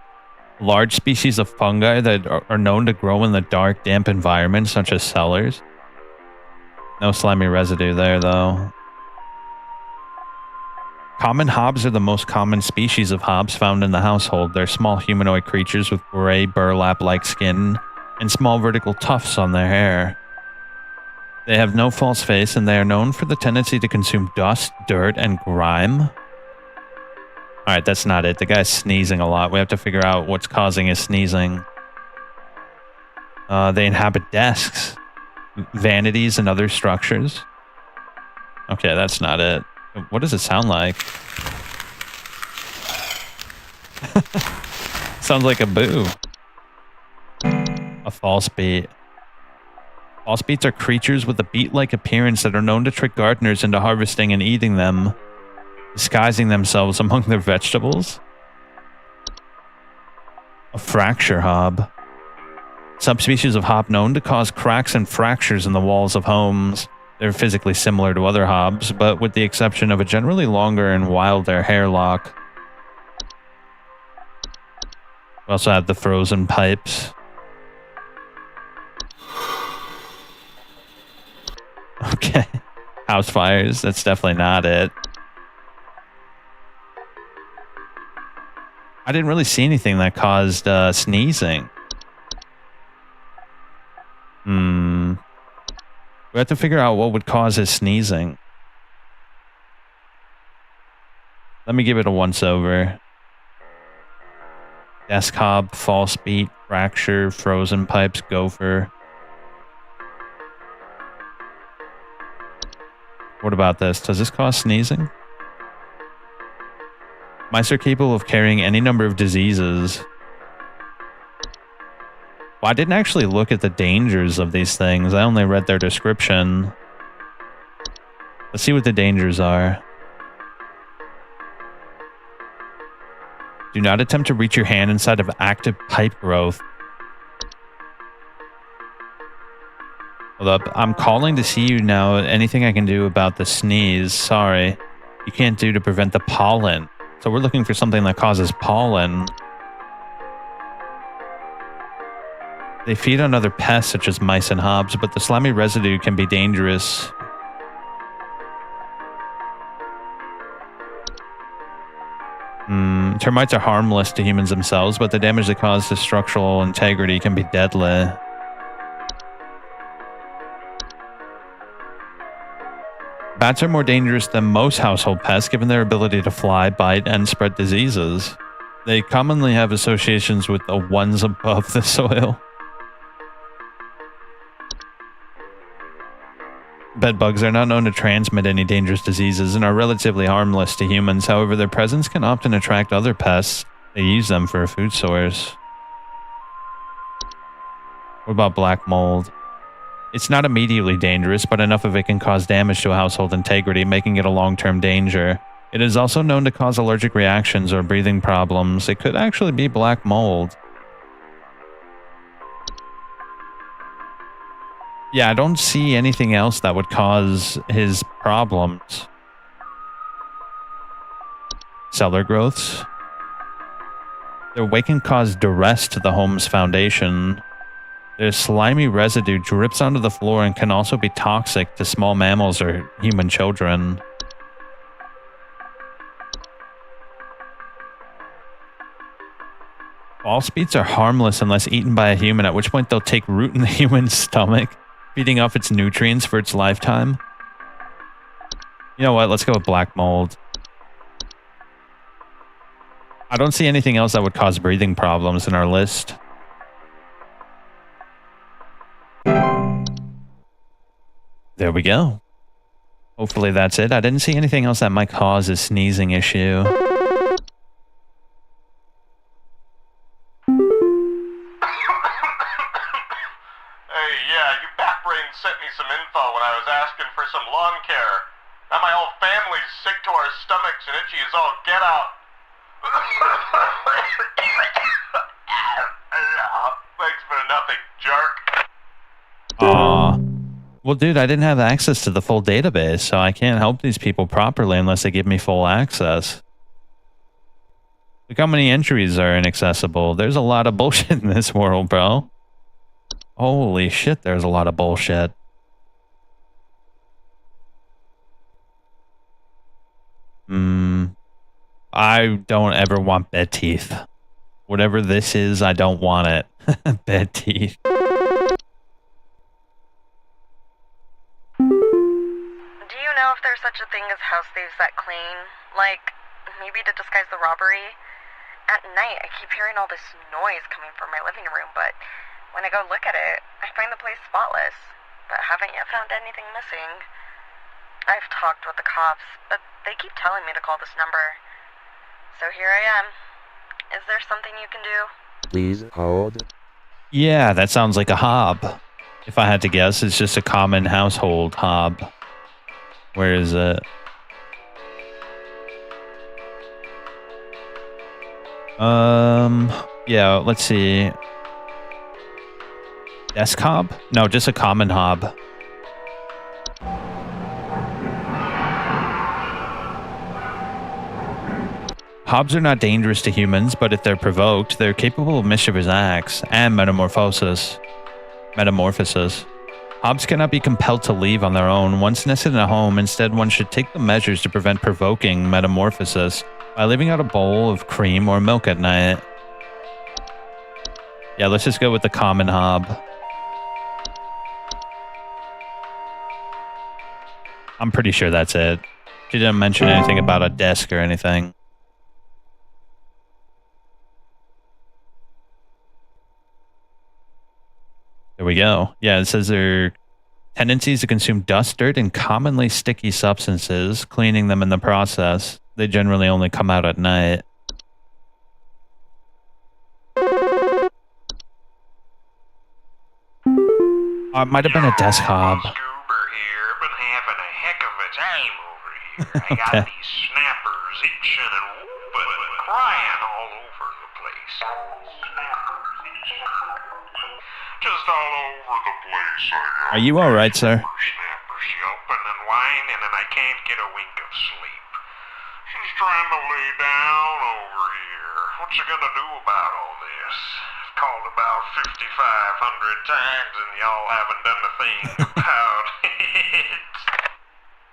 Large species of fungi that are known to grow in the dark, damp environments, such as cellars. No slimy residue there, though. Common hobs are the most common species of hobs found in the household. They're small humanoid creatures with gray, burlap-like skin and small vertical tufts on their hair. They have no false face, and they are known for the tendency to consume dust, dirt, and grime. Alright, that's not it. The guy's sneezing a lot. We have to figure out what's causing his sneezing. They inhabit desks, vanities, and other structures. Okay, that's not it. What does it sound like? Sounds like a boo. A false beat. False beets are creatures with a beet-like appearance that are known to trick gardeners into harvesting and eating them, disguising themselves among their vegetables. A fracture hob. Subspecies of hob known to cause cracks and fractures in the walls of homes. They're physically similar to other hobs, but with the exception of a generally longer and wilder hairlock. We also have the frozen pipes. Okay. House fires, that's definitely not it. I didn't really see anything that caused sneezing. We have to figure out what would cause his sneezing. Let me give it a once over. Desk hob, false beat, fracture, frozen pipes, gopher. What about this? Does this cause sneezing? Mice are capable of carrying any number of diseases. Well, I didn't actually look at the dangers of these things. I only read their description. Let's see what the dangers are. Do not attempt to reach your hand inside of active pipe growth. Hold up. I'm calling to see you now. Anything I can do about the sneeze? Sorry. You can't do to prevent the pollen. So we're looking for something that causes pollen. They feed on other pests such as mice and hobs, but the slimy residue can be dangerous. Termites are harmless to humans themselves, but the damage they cause to structural integrity can be deadly. Bats are more dangerous than most household pests given their ability to fly, bite, and spread diseases. They commonly have associations with the ones above the soil. Bedbugs are not known to transmit any dangerous diseases and are relatively harmless to humans. However, their presence can often attract other pests. They use them for a food source. What about black mold? It's not immediately dangerous, but enough of it can cause damage to household integrity, making it a long-term danger. It is also known to cause allergic reactions or breathing problems. It could actually be black mold. Yeah, I don't see anything else that would cause his problems. Cellar growths. Their weight can cause duress to the home's foundation. Their slimy residue drips onto the floor and can also be toxic to small mammals or human children. False beets are harmless unless eaten by a human, at which point they'll take root in the human's stomach, feeding off its nutrients for its lifetime. You know what? Let's go with black mold. I don't see anything else that would cause breathing problems in our list. There we go. Hopefully that's it. I didn't see anything else that might cause a sneezing issue. Hey, yeah, you backbrain sent me some info when I was asking for some lawn care. Now my whole family's sick to our stomachs and itchy as all get out. Thanks for nothing, jerk. Aw. Well, dude, I didn't have access to the full database, so I can't help these people properly unless they give me full access. Look how many entries are inaccessible. There's a lot of bullshit in this world, bro. Holy shit, there's a lot of bullshit. I don't ever want bed teeth. Whatever this is, I don't want it. Bed teeth. Do you know if there's such a thing as house thieves that clean? Like, maybe to disguise the robbery? At night, I keep hearing all this noise coming from my living room, but when I go look at it, I find the place spotless, but haven't yet found anything missing. I've talked with the cops, but they keep telling me to call this number. So here I am. Is there something you can do? Please hold. Yeah, that sounds like a hob. If I had to guess, it's just a common household hob. Where is it? Yeah, let's see. Desk hob? No, just a common hob. Hobs are not dangerous to humans, but if they're provoked, they're capable of mischievous acts and metamorphosis. Hobs cannot be compelled to leave on their own. Once nested in a home, instead one should take the measures to prevent provoking metamorphosis by leaving out a bowl of cream or milk at night. Yeah, let's just go with the common hob. I'm pretty sure that's it. She didn't mention anything about a desk or anything. There we go. Yeah, it says their tendencies to consume dust, dirt, and commonly sticky substances, cleaning them in the process. They generally only come out at night. Oh, it might have been a desk hob. Scuba here, been having a heck of a time over here. I got these snappers itching and whooping and crying all over the place. Just all over the place. Are you alright, sir? Snappers yelping and whining, and I can't get a wink of sleep. She's trying to lay down over here. What you gonna do about all this? I've called about 5,500 times, and y'all haven't done a thing about it.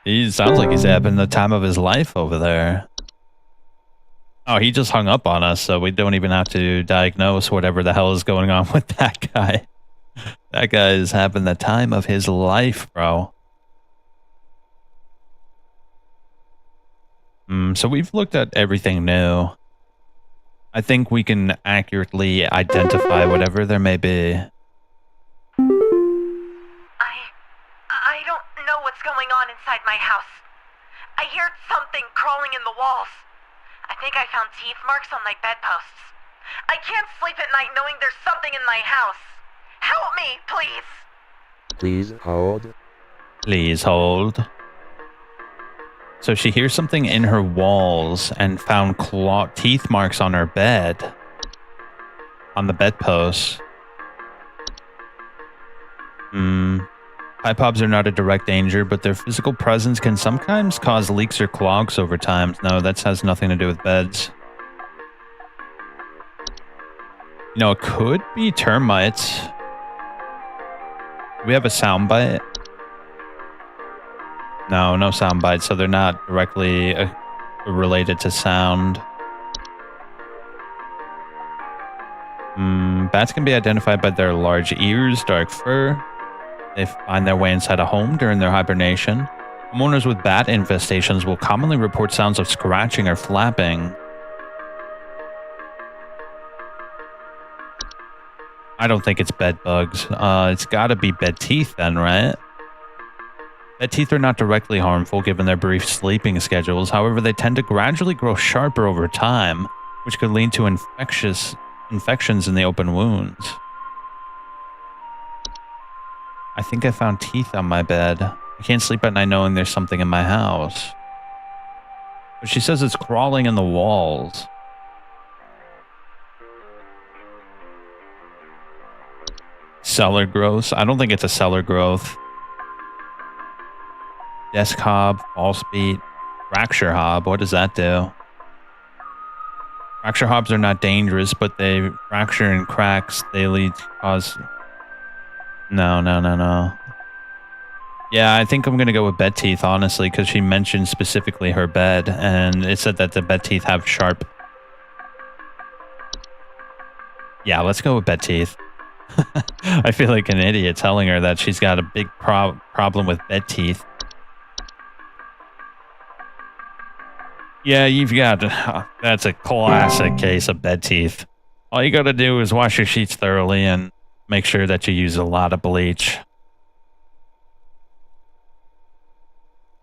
He sounds like he's having the time of his life over there. Oh, he just hung up on us, so we don't even have to diagnose whatever the hell is going on with that guy. That guy is having the time of his life, bro. So we've looked at everything new. I think we can accurately identify whatever there may be. I don't know what's going on inside my house. I heard something crawling in the walls. I think I found teeth marks on my bedposts. I can't sleep at night knowing there's something in my house. Help me, please. Please hold. Please hold. So she hears something in her walls and found teeth marks on her bed. On the bedpost. Pipe hobs are not a direct danger, but their physical presence can sometimes cause leaks or clogs over time. No, that has nothing to do with beds. You know, it could be termites. Do we have a soundbite? No, no soundbite, so they're not directly related to sound. Bats can be identified by their large ears, dark fur. They find their way inside a home during their hibernation. Homeowners with bat infestations will commonly report sounds of scratching or flapping. I don't think it's bed bugs. It's gotta be bed teeth then, right? Bed teeth are not directly harmful given their brief sleeping schedules. However, they tend to gradually grow sharper over time, which could lead to infections in the open wounds. I think I found teeth on my bed. I can't sleep at night knowing there's something in my house. But she says it's crawling in the walls. Cellar growth? I don't think it's a cellar growth. Desk hob, false beat, fracture hob. What does that do? Fracture hobs are not dangerous, but they fracture and cracks. They lead to cause... No. Yeah, I think I'm going to go with bed teeth, honestly, because she mentioned specifically her bed, and it said that the bed teeth have sharp... Yeah, let's go with bed teeth. I feel like an idiot telling her that she's got a big problem with bed teeth. Yeah, you've got... that's a classic case of bed teeth. All you got to do is wash your sheets thoroughly and make sure that you use a lot of bleach.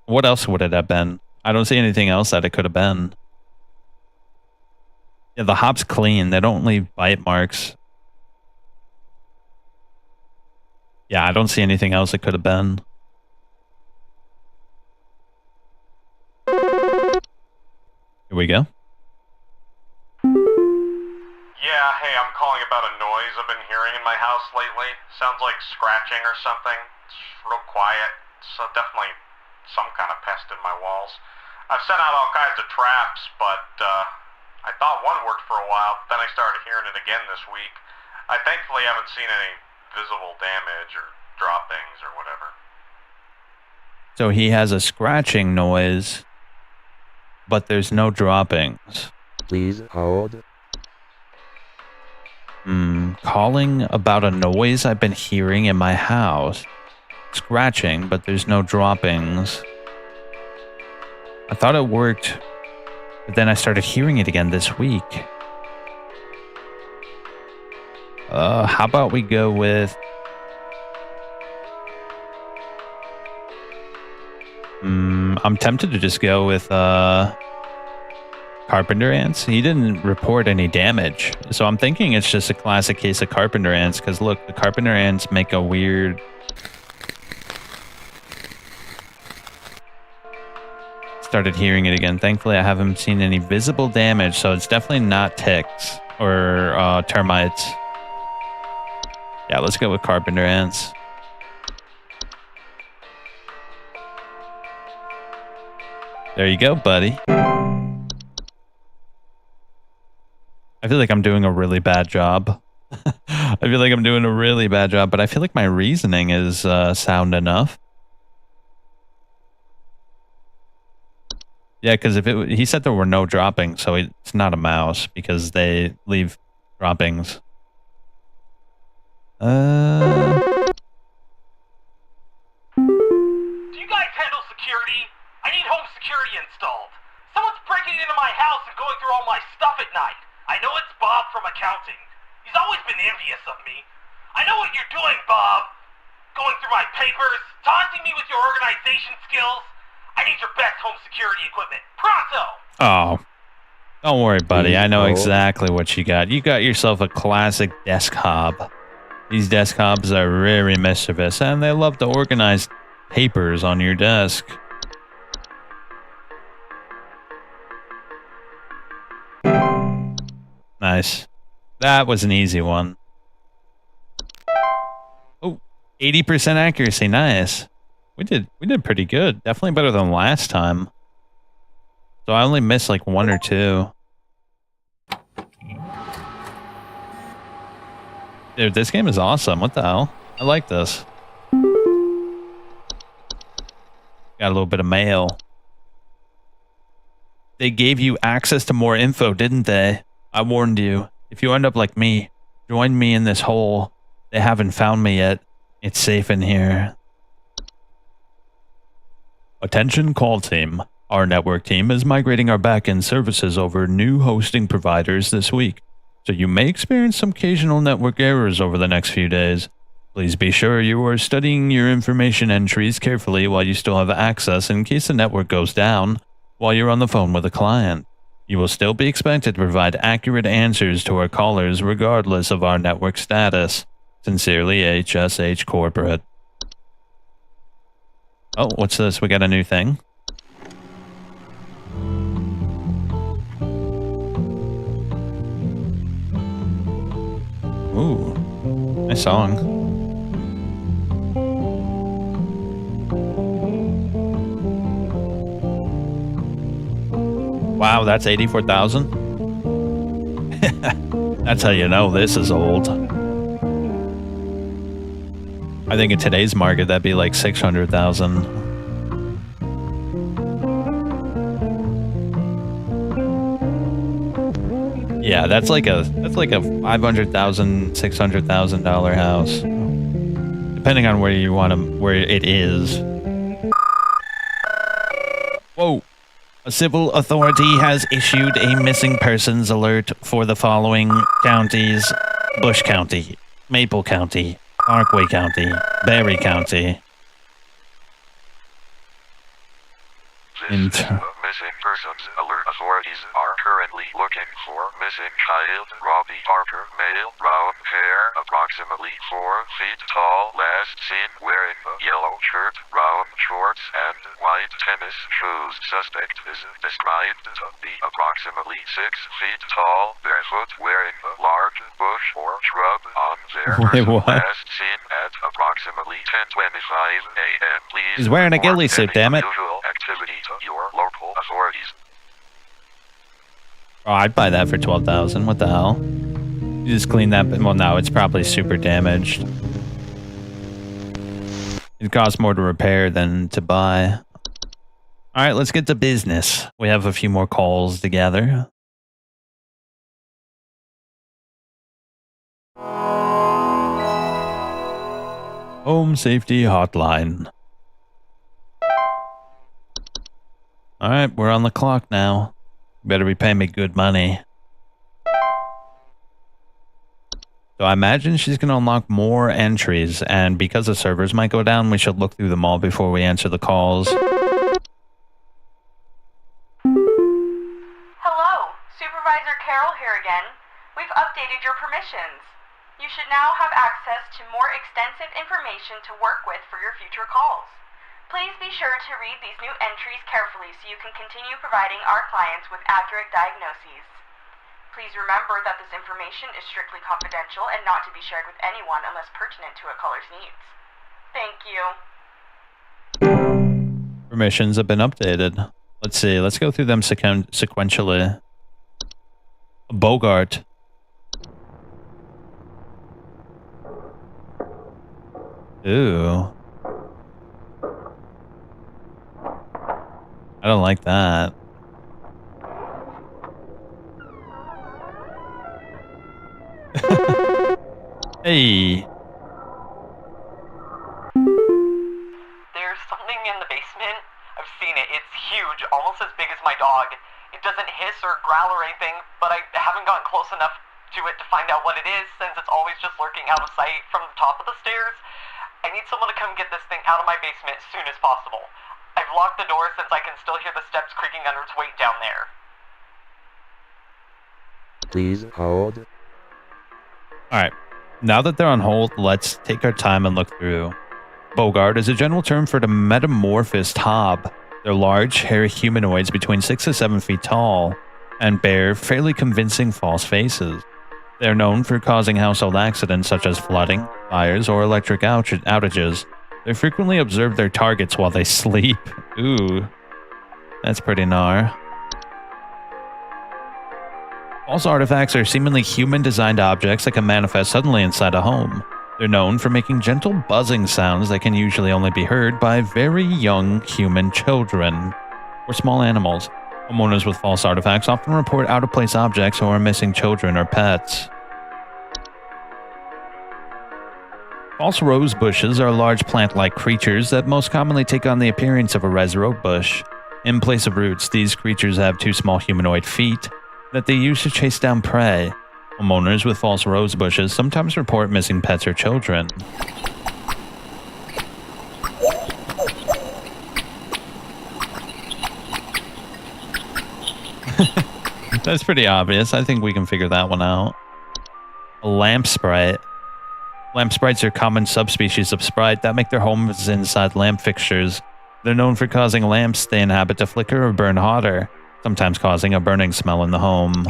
What else would it have been? I don't see anything else that it could have been. Yeah, the hob's clean. They don't leave bite marks. Yeah, I don't see anything else it could have been. Here we go. Yeah, hey, I'm calling about a noise I've been hearing in my house lately. Sounds like scratching or something. It's real quiet. So definitely some kind of pest in my walls. I've sent out all kinds of traps, but I thought one worked for a while. Then I started hearing it again this week. I thankfully haven't seen any visible damage or droppings or whatever. So he has a scratching noise, but there's no droppings. Please hold. Calling about a noise I've been hearing in my house. Scratching, but there's no droppings. I thought it worked, but then I started hearing it again this week. How about we go with... I'm tempted to just go with carpenter ants. He didn't report any damage, so I'm thinking it's just a classic case of carpenter ants, because look, the carpenter ants make a weird... Started hearing it again. Thankfully, I haven't seen any visible damage, so it's definitely not ticks or termites. Yeah, let's go with carpenter ants. There you go, buddy. I feel like I'm doing a really bad job. I feel like I'm doing a really bad job, but I feel like my reasoning is sound enough. Yeah, because he said there were no droppings, so it's not a mouse because they leave droppings. Do you guys handle security? I need home security installed. Someone's breaking into my house and going through all my stuff at night. I know it's Bob from accounting. He's always been envious of me. I know what you're doing, Bob. Going through my papers, taunting me with your organization skills. I need your best home security equipment. Pronto! Oh, don't worry, buddy. I know exactly what you got. You got yourself a classic desk hob. These desk hobs are very mischievous, and they love to organize papers on your desk. Nice. That was an easy one. Oh, 80% accuracy. Nice. We did pretty good. Definitely better than last time. So I only missed like one or two. Dude, this game is awesome. What the hell? I like this. Got a little bit of mail. They gave you access to more info, didn't they? I warned you. If you end up like me, join me in this hole. They haven't found me yet. It's safe in here. Attention call team. Our network team is migrating our backend services over new hosting providers this week, so you may experience some occasional network errors over the next few days. Please be sure you are studying your information entries carefully while you still have access in case the network goes down while you're on the phone with a client. You will still be expected to provide accurate answers to our callers regardless of our network status. Sincerely, HSH Corporate. Oh, what's this? We got a new thing. Ooh, nice song. Wow, that's 84,000? That's how you know this is old. I think in today's market, that'd be like 600,000. Yeah, that's like a $500,000, $600,000 house, depending on where you want them, where it is. Whoa! A civil authority has issued a missing persons alert for the following counties: Bush County, Maple County, Parkway County, Berry County. This is a missing persons alert. Authorities are currently looking for missing child Robbie Parker, male, brown hair, approximately 4 feet tall, last seen wearing a yellow shirt, brown shorts, and white tennis shoes. Suspect is described to be approximately 6 feet tall, barefoot, wearing a large bush or shrub on their Wait, person. what? Last seen at approximately 10:25 a.m. Please He's wearing a report ghillie suit, any damn it. unusual activity to your local authorities. Oh, I'd buy that for 12,000. What the hell? You just clean that. Well, no, it's probably super damaged. It costs more to repair than to buy. All right, let's get to business. We have a few more calls to gather. Home Safety Hotline. All right, we're on the clock now. You better be paying me good money. So I imagine she's going to unlock more entries, and because the servers might go down, we should look through them all before we answer the calls. Hello, Supervisor Carol here again. We've updated your permissions. You should now have access to more extensive information to work with for your future calls. Please be sure to read these new entries carefully so you can continue providing our clients with accurate diagnoses. Please remember that this information is strictly confidential and not to be shared with anyone unless pertinent to a caller's needs. Thank you. Permissions have been updated. Let's see. Let's go through them sequentially. Bogart. Ooh. I don't like that. Hey. There's something in the basement. I've seen it. It's huge, almost as big as my dog. It doesn't hiss or growl or anything, but I haven't gotten close enough to it to find out what it is since it's always just lurking out of sight from the top of the stairs. I need someone to come get this thing out of my basement as soon as possible. I've locked the door since I can still hear the steps creaking under its weight down there. Please hold. Alright. Now that they're on hold, let's take our time and look through. Bogart is a general term for the metamorphosed hob. They're large, hairy humanoids between 6 to 7 feet tall and bear fairly convincing false faces. They're known for causing household accidents such as flooding, fires, or electric outages. They frequently observe their targets while they sleep. Ooh, that's pretty gnar. False artifacts are seemingly human-designed objects that can manifest suddenly inside a home. They're known for making gentle buzzing sounds that can usually only be heard by very young human children or small animals. Homeowners with false artifacts often report out-of-place objects or missing children or pets. False rose bushes are large plant-like creatures that most commonly take on the appearance of a res road bush. In place of roots, these creatures have 2 small humanoid feet that they use to chase down prey. Homeowners with false rose bushes sometimes report missing pets or children. That's pretty obvious. I think we can figure that one out. A lamp sprite. Lamp sprites are common subspecies of sprite that make their homes inside lamp fixtures. They're known for causing lamps they inhabit to flicker or burn hotter, sometimes causing a burning smell in the home.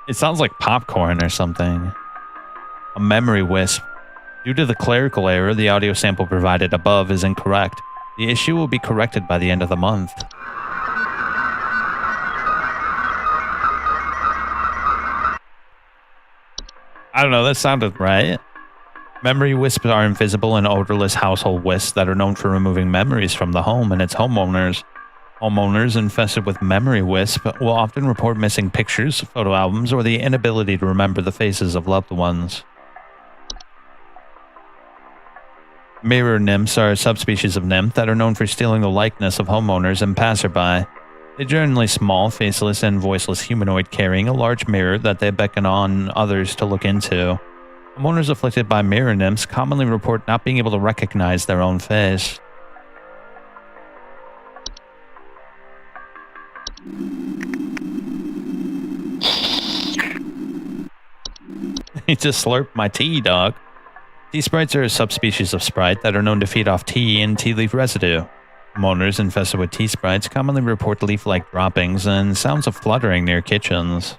It sounds like popcorn or something. A memory wisp. Due to the clerical error, the audio sample provided above is incorrect. The issue will be corrected by the end of the month. I don't know, that sounded right. Memory wisps are invisible and odorless household wisps that are known for removing memories from the home and its homeowners. Homeowners infested with memory wisp will often report missing pictures, photo albums, or the inability to remember the faces of loved ones. Mirror nymphs are a subspecies of nymph that are known for stealing the likeness of homeowners and passerby. They're generally small, faceless, and voiceless humanoid carrying a large mirror that they beckon on others to look into. Homeowners afflicted by mirror nymphs commonly report not being able to recognize their own face. He just slurped my tea, dog. Tea sprites are a subspecies of sprite that are known to feed off tea and tea leaf residue. Homeowners infested with tea sprites commonly report leaf-like droppings and sounds of fluttering near kitchens.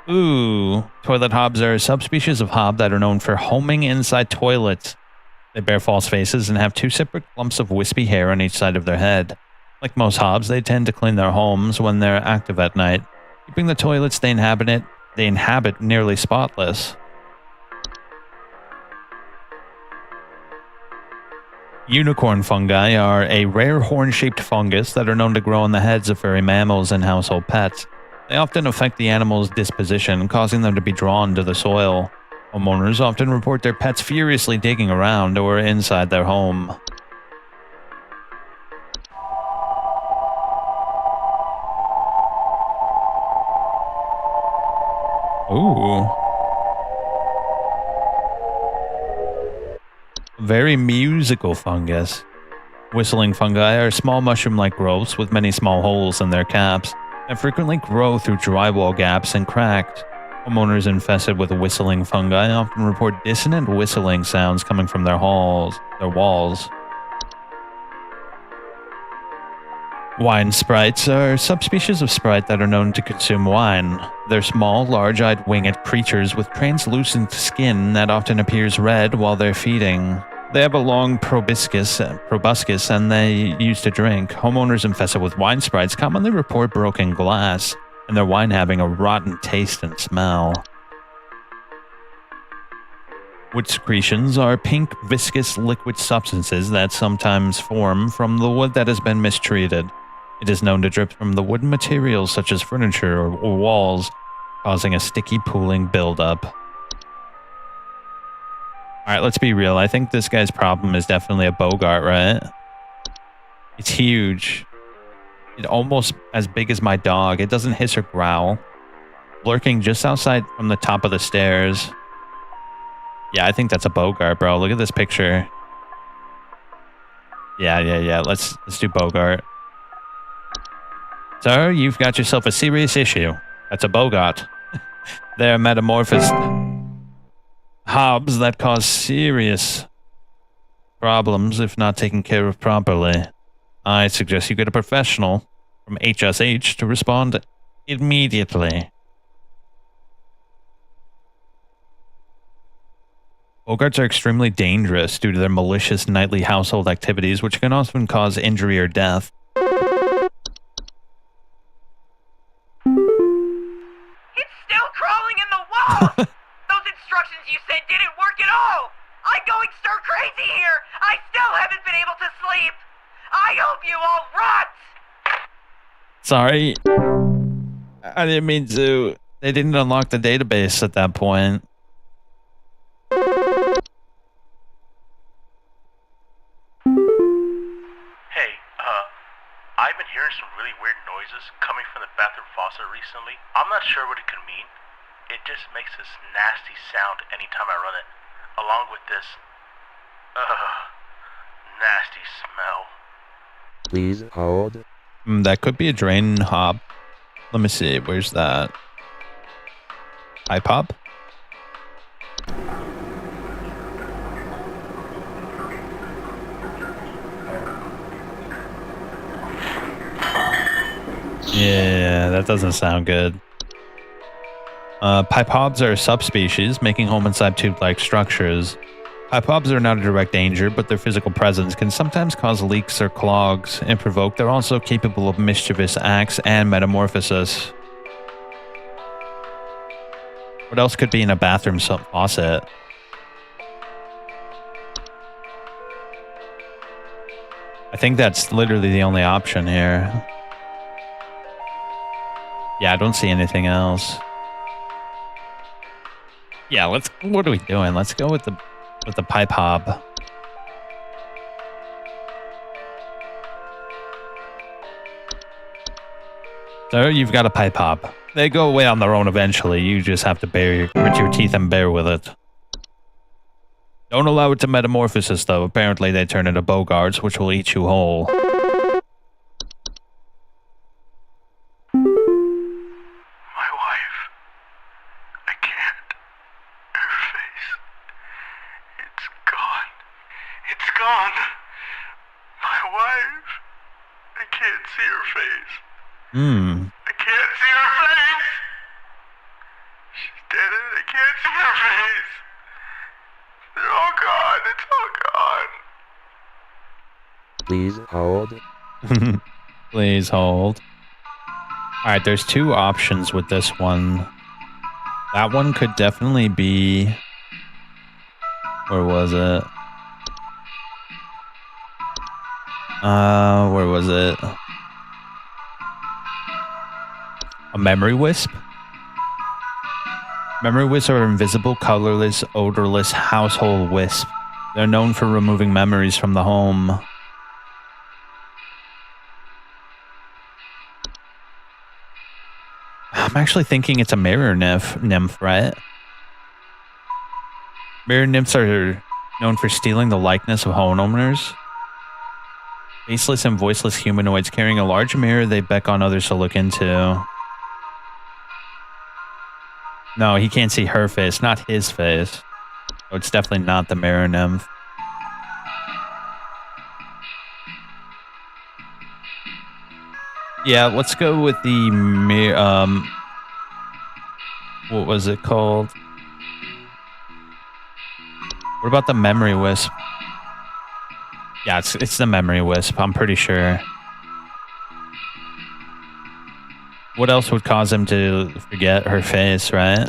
Ooh, toilet hobs are a subspecies of hob that are known for homing inside toilets. They bear false faces and have 2 separate clumps of wispy hair on each side of their head. Like most hobs, they tend to clean their homes when they're active at night, keeping the toilets they inhabit nearly spotless. Unicorn fungi are a rare horn-shaped fungus that are known to grow on the heads of furry mammals and household pets. They often affect the animal's disposition, causing them to be drawn to the soil. Homeowners often report their pets furiously digging around or inside their home. Ooh. Very musical fungus. Whistling fungi are small mushroom-like growths with many small holes in their caps that frequently grow through drywall gaps and cracks. Homeowners infested with whistling fungi often report dissonant whistling sounds coming from their walls. Wine sprites are subspecies of sprite that are known to consume wine. They're small, large-eyed winged creatures with translucent skin that often appears red while they're feeding. They have a long proboscis and they use to drink. Homeowners infested with wine sprites commonly report broken glass and their wine having a rotten taste and smell. Wood secretions are pink, viscous liquid substances that sometimes form from the wood that has been mistreated. It is known to drip from the wooden materials such as furniture or walls, causing a sticky pooling buildup. Alright, let's be real. I think this guy's problem is definitely a Bogart, right? It's huge. It's almost as big as my dog. It doesn't hiss or growl. Lurking just outside from the top of the stairs. Yeah, I think that's a Bogart, bro. Look at this picture. Yeah. Let's do Bogart. Sir, you've got yourself a serious issue. That's a Bogart. They're metamorphosed hobs that cause serious problems if not taken care of properly. I suggest you get a professional from HSH to respond immediately. Bogarts are extremely dangerous due to their malicious nightly household activities, which can often cause injury or death. It's still crawling in the wall! Those instructions you said didn't work at all! I'm going stir crazy here! I still haven't been able to sleep! I hope you all rot! Sorry. I didn't mean to. They didn't unlock the database at that point. Hey, I've been hearing some really weird noises coming from the bathroom faucet recently. I'm not sure what it could mean. It just makes this nasty sound anytime I run it, along with this, nasty smell. Please hold. That could be a drain hob. Let me see. Where's that? iPop? Yeah, that doesn't sound good. Pipe hobs are a subspecies, making home inside tube-like structures. Pipe hobs are not a direct danger, but their physical presence can sometimes cause leaks or clogs. If provoked, they're also capable of mischievous acts and metamorphosis. What else could be in a bathroom faucet? I think that's literally the only option here. Yeah, I don't see anything else. Yeah, what are we doing? Let's go with the pipe hob. So you've got a pipe hop. They go away on their own eventually. You just have to grit your teeth and bear with it. Don't allow it to metamorphosis, though. Apparently they turn into bogarts, which will eat you whole. My wife. I can't. Her face. It's gone. It's gone. My wife. I can't see her face. I can't see her face. She's dead and I can't see her face. They're all gone. It's all gone. Please hold. Please hold. Alright, there's two options with this one. That one could definitely be... Where was it? Where was it? A memory wisp? Memory wisps are invisible, colorless, odorless household wisp. They're known for removing memories from the home. I'm actually thinking it's a mirror nymph, right? Mirror nymphs are known for stealing the likeness of homeowners. Faceless and voiceless humanoids carrying a large mirror they beckon on others to look into. No, he can't see her face, not his face. So it's definitely not the mirror nymph. Yeah, let's go with the mirror. What was it called? What about the memory wisp? Yeah, it's the memory wisp, I'm pretty sure. What else would cause him to forget her face, right?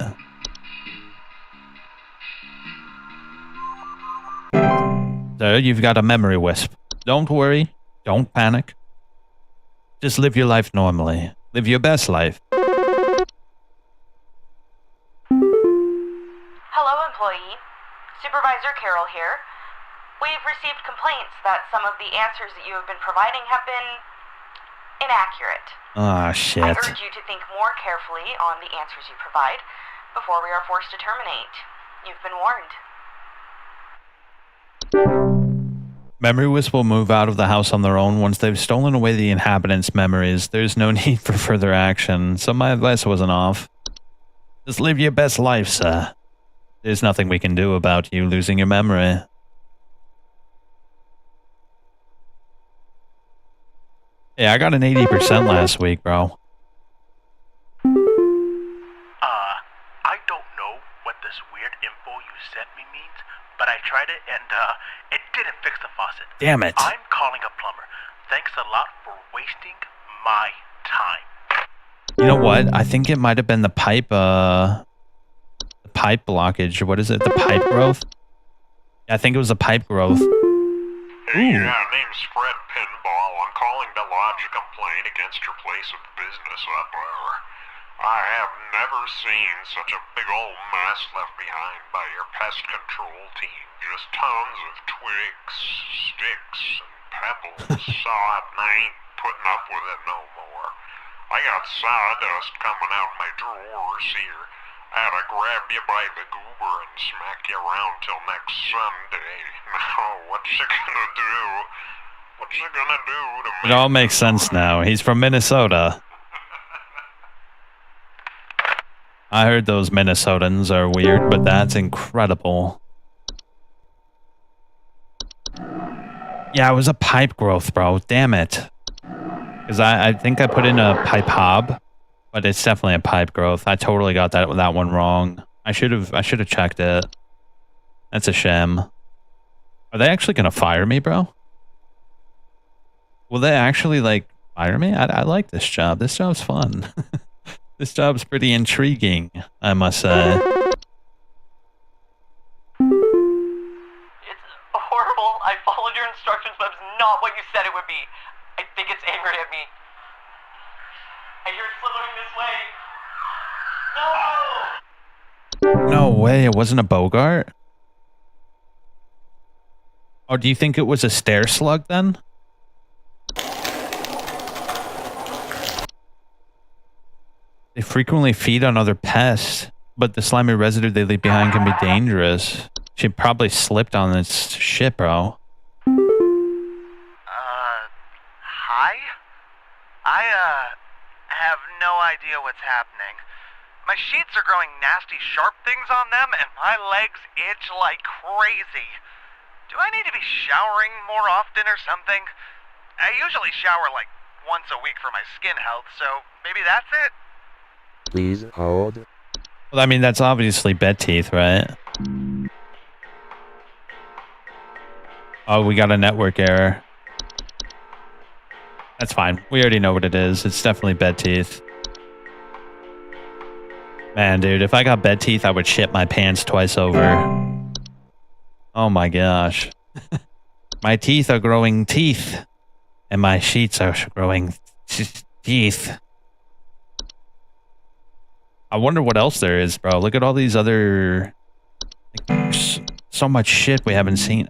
So you've got a memory wisp. Don't worry. Don't panic. Just live your life normally. Live your best life. Hello, employee. Supervisor Carol here. We've received complaints that some of the answers that you have been providing have been inaccurate. Ah, shit. I urge you to think more carefully on the answers you provide before we are forced to terminate. You've been warned. Memory wisps will move out of the house on their own once they've stolen away the inhabitants' memories. There's no need for further action, so my advice wasn't off. Just live your best life, sir. There's nothing we can do about you losing your memory. Yeah, I got an 80% last week, bro. I don't know what this weird info you sent me means, but I tried it and, it didn't fix the faucet. Damn it. I'm calling a plumber. Thanks a lot for wasting my time. You know what? I think it might have been the pipe blockage. What is it? The pipe growth? Yeah, I think it was the pipe growth. Hey, name's Fred Pinball. I'm calling to lodge a complaint against your place of business up there. I have never seen such a big old mess left behind by your pest control team. Just tons of twigs, sticks, and pebbles. I ain't putting up with it no more. I got sawdust coming out my drawers here. I had to grab you by the goober and smack you around till next Sunday. Now, what's you gonna do? What's you gonna do to me? It all makes sense now. He's from Minnesota. I heard those Minnesotans are weird, but that's incredible. Yeah, it was a pipe growth, bro. Damn it. Because I think I put in a pipe hob, but it's definitely a pipe growth. I totally got that one wrong. I should have checked it. That's a shame. Are they actually gonna fire me, bro? Will they actually like fire me? I like this job. This job's fun. This job's pretty intriguing, I must say. It's horrible. I followed your instructions, but it's not what you said it would be. I think it's angry at me. I hear it slithering this way. No! No way, it wasn't a Bogart? Oh, do you think it was a stair slug then? They frequently feed on other pests, but the slimy residue they leave behind can be dangerous. She probably slipped on this shit, bro. Hi? I, have no idea what's happening. My sheets are growing nasty sharp things on them, and my legs itch like crazy. Do I need to be showering more often or something? I usually shower like once a week for my skin health, so maybe that's it? Please hold. Well, I mean, that's obviously bed teeth, right? Oh, we got a network error. That's fine. We already know what it is. It's definitely bed teeth. Man, dude, if I got bed teeth, I would shit my pants twice over. Oh my gosh. My teeth are growing teeth. And my sheets are growing teeth. I wonder what else there is, bro. Look at all these other... Like, so much shit we haven't seen.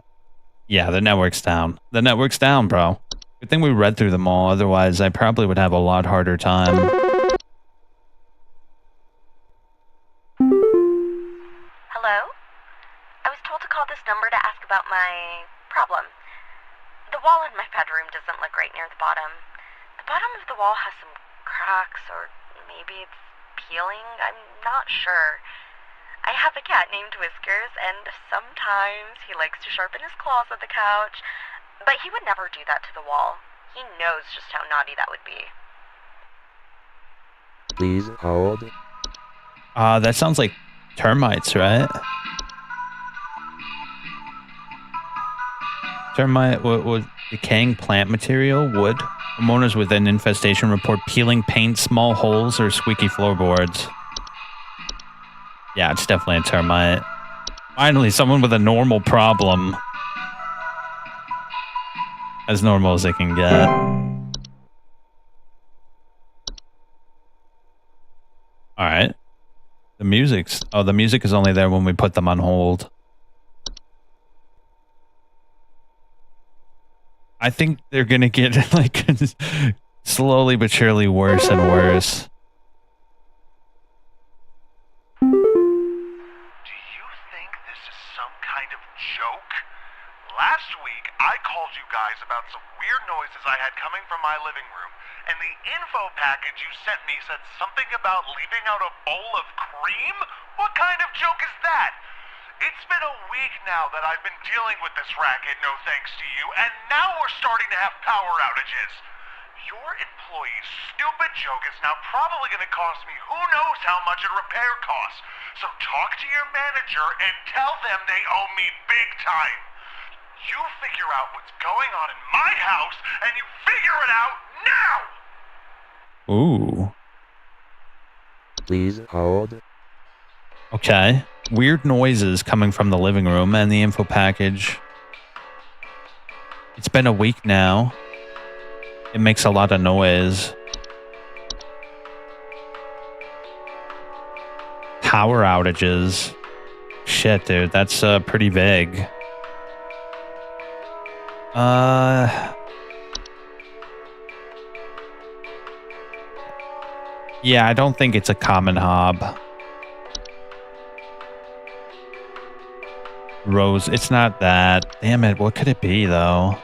Yeah, the network's down. The network's down, bro. Good thing we read through them all. Otherwise, I probably would have a lot harder time. Hello? I was told to call this number to ask about my problem. The wall in my bedroom doesn't look right near the bottom. The bottom of the wall has some cracks, or maybe it's peeling. I'm not sure. I have a cat named Whiskers, and sometimes he likes to sharpen his claws at the couch, but he would never do that to the wall. He knows just how naughty that would be. Please hold. That sounds like termites, right? Termite, what decaying plant material, wood. Homeowners with an infestation report peeling paint, small holes, or squeaky floorboards. Yeah, it's definitely a termite. Finally, someone with a normal problem. As normal as they can get. Alright. The music's... Oh, the music is only there when we put them on hold. I think they're gonna get, like, slowly but surely worse and worse. Last week, I called you guys about some weird noises I had coming from my living room, and the info package you sent me said something about leaving out a bowl of cream? What kind of joke is that? It's been a week now that I've been dealing with this racket, no thanks to you, and now we're starting to have power outages. Your employee's stupid joke is now probably going to cost me who knows how much in repair costs. So talk to your manager and tell them they owe me big time. You figure out what's going on in my house, and you figure it out now! Ooh. Please hold. Okay. Weird noises coming from the living room and the info package. It's been a week now. It makes a lot of noise. Power outages. Shit, dude. That's pretty vague. Yeah, I don't think it's a common hob. Rose, it's not that. Damn it, what could it be, though?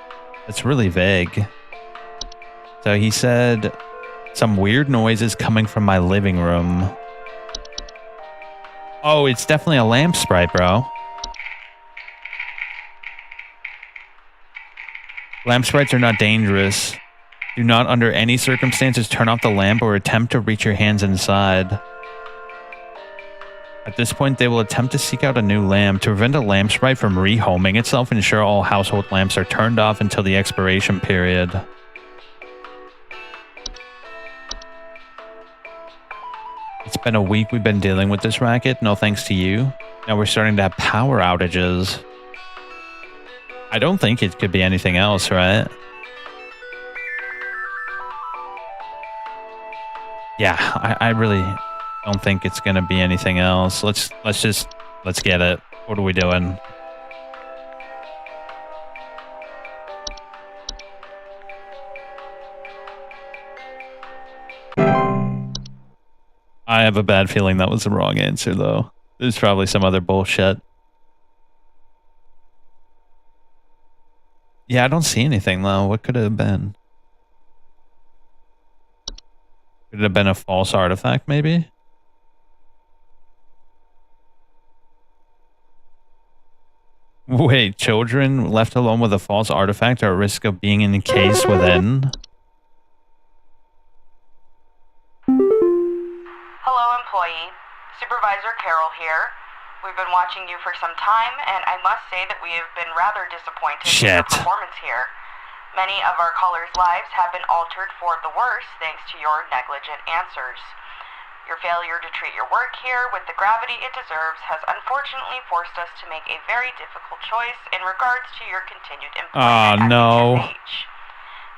It's really vague. So he said, some weird noises coming from my living room. Oh, it's definitely a lamp sprite, bro. Lamp sprites are not dangerous. Do not under any circumstances turn off the lamp or attempt to reach your hands inside. At this point, they will attempt to seek out a new lamp. To prevent a lamp sprite from rehoming itself, ensure all household lamps are turned off until the expiration period. It's been a week we've been dealing with this racket, no thanks to you. Now we're starting to have power outages. I don't think it could be anything else, right? Yeah, I really don't think it's gonna be anything else. Let's get it. What are we doing? I have a bad feeling that was the wrong answer, though. There's probably some other bullshit. Yeah, I don't see anything, though. What could it have been? Could it have been a false artifact, maybe? Wait, children left alone with a false artifact are at risk of being encased within? Hello, employee. Supervisor Carol here. We've been watching you for some time, and I must say that we have been rather disappointed with your performance here. Many of our callers' lives have been altered for the worse thanks to your negligent answers. Your failure to treat your work here with the gravity it deserves has unfortunately forced us to make a very difficult choice in regards to your continued employment at HSH.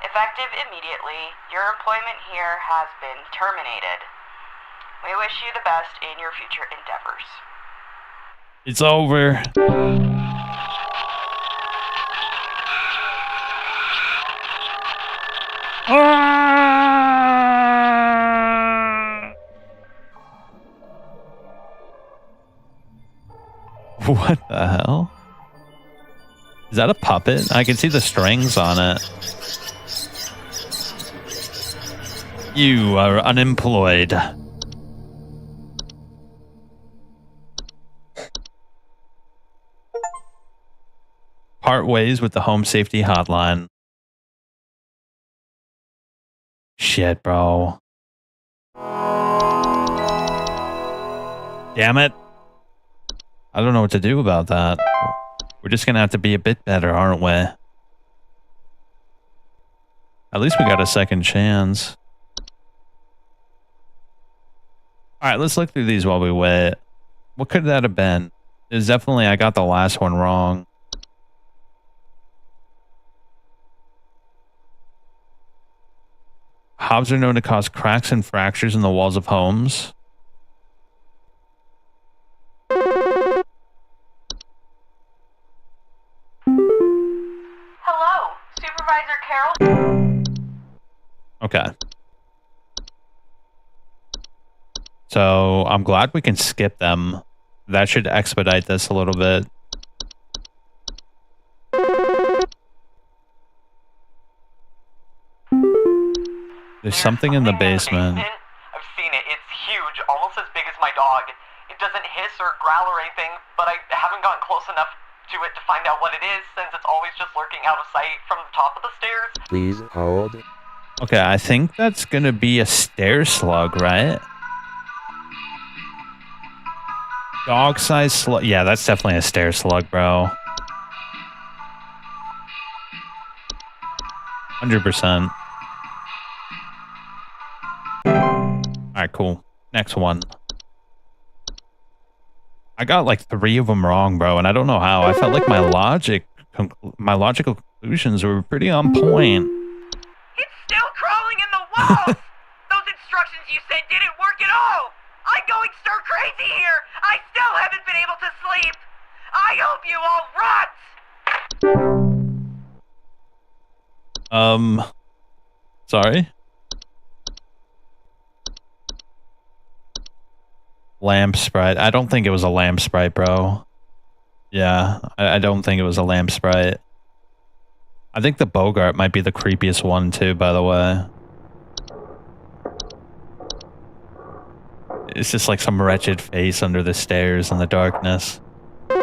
Effective immediately, your employment here has been terminated. We wish you the best in your future endeavors. It's over. What the hell? Is that a puppet? I can see the strings on it. You are unemployed. Part ways with the home safety hotline. Shit, bro. Damn it. I don't know what to do about that. We're just gonna have to be a bit better, aren't we? At least we got a second chance. Alright, let's look through these while we wait. What could that have been? There's definitely, I got the last one wrong. Hobbs are known to cause cracks and fractures in the walls of homes. Hello, Supervisor Carol? Okay. So I'm glad we can skip them. That should expedite this a little bit. There's something in the basement. I've seen it. It's huge, almost as big as my dog. It doesn't hiss or growl or anything, but I haven't gotten close enough to it to find out what it is, since it's always just lurking out of sight from the top of the stairs. Please hold. Okay, I think that's gonna be a stair slug, right? Dog-sized slug. Yeah, that's definitely a stair slug, bro. 100%. Alright, cool. Next one. I got like 3 of them wrong, bro, and I don't know how. I felt like my logical conclusions were pretty on point. It's still crawling in the walls! Those instructions you said didn't work at all! I'm going stir crazy here! I still haven't been able to sleep! I hope you all rot! Sorry? Lamp sprite. I don't think it was a lamp sprite, bro. Yeah, I don't think it was a lamp sprite. I think the Bogart might be the creepiest one too, by the way. It's just like some wretched face under the stairs in the darkness. Hey,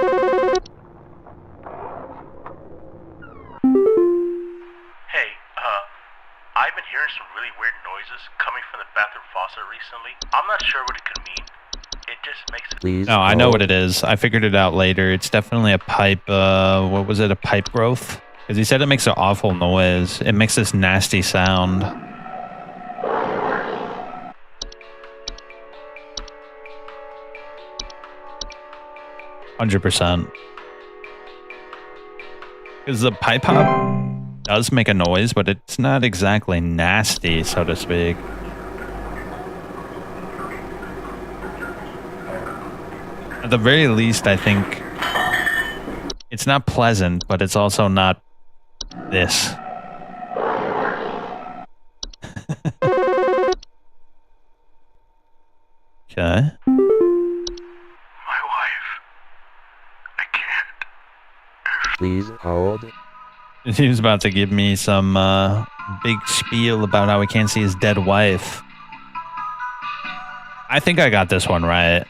I've been hearing some really weird noises coming from the bathroom faucet recently. I'm not sure what it could mean. It just makes it... Please No, I know what it is. I figured it out later. It's definitely a pipe, what was it? A pipe growth? Because he said it makes an awful noise. It makes this nasty sound. %. Because the pipe hop does make a noise, but it's not exactly nasty, so to speak. At the very least, I think it's not pleasant, but it's also not this. Okay. My wife. I can't. Please hold. He was about to give me some big spiel about how he can't see his dead wife. I think I got this one right.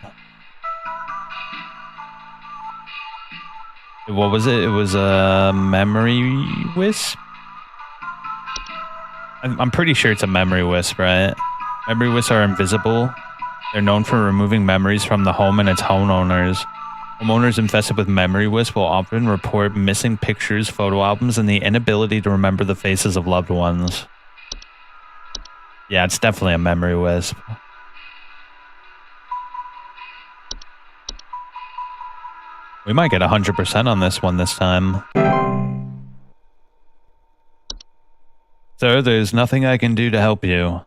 What was it? It was a memory wisp? I'm pretty sure it's a memory wisp, right? Memory wisps are invisible. They're known for removing memories from the home and its homeowners. Homeowners infested with memory wisps will often report missing pictures, photo albums, and the inability to remember the faces of loved ones. Yeah, it's definitely a memory wisp. We might get 100% on this one this time. Sir, there's nothing I can do to help you.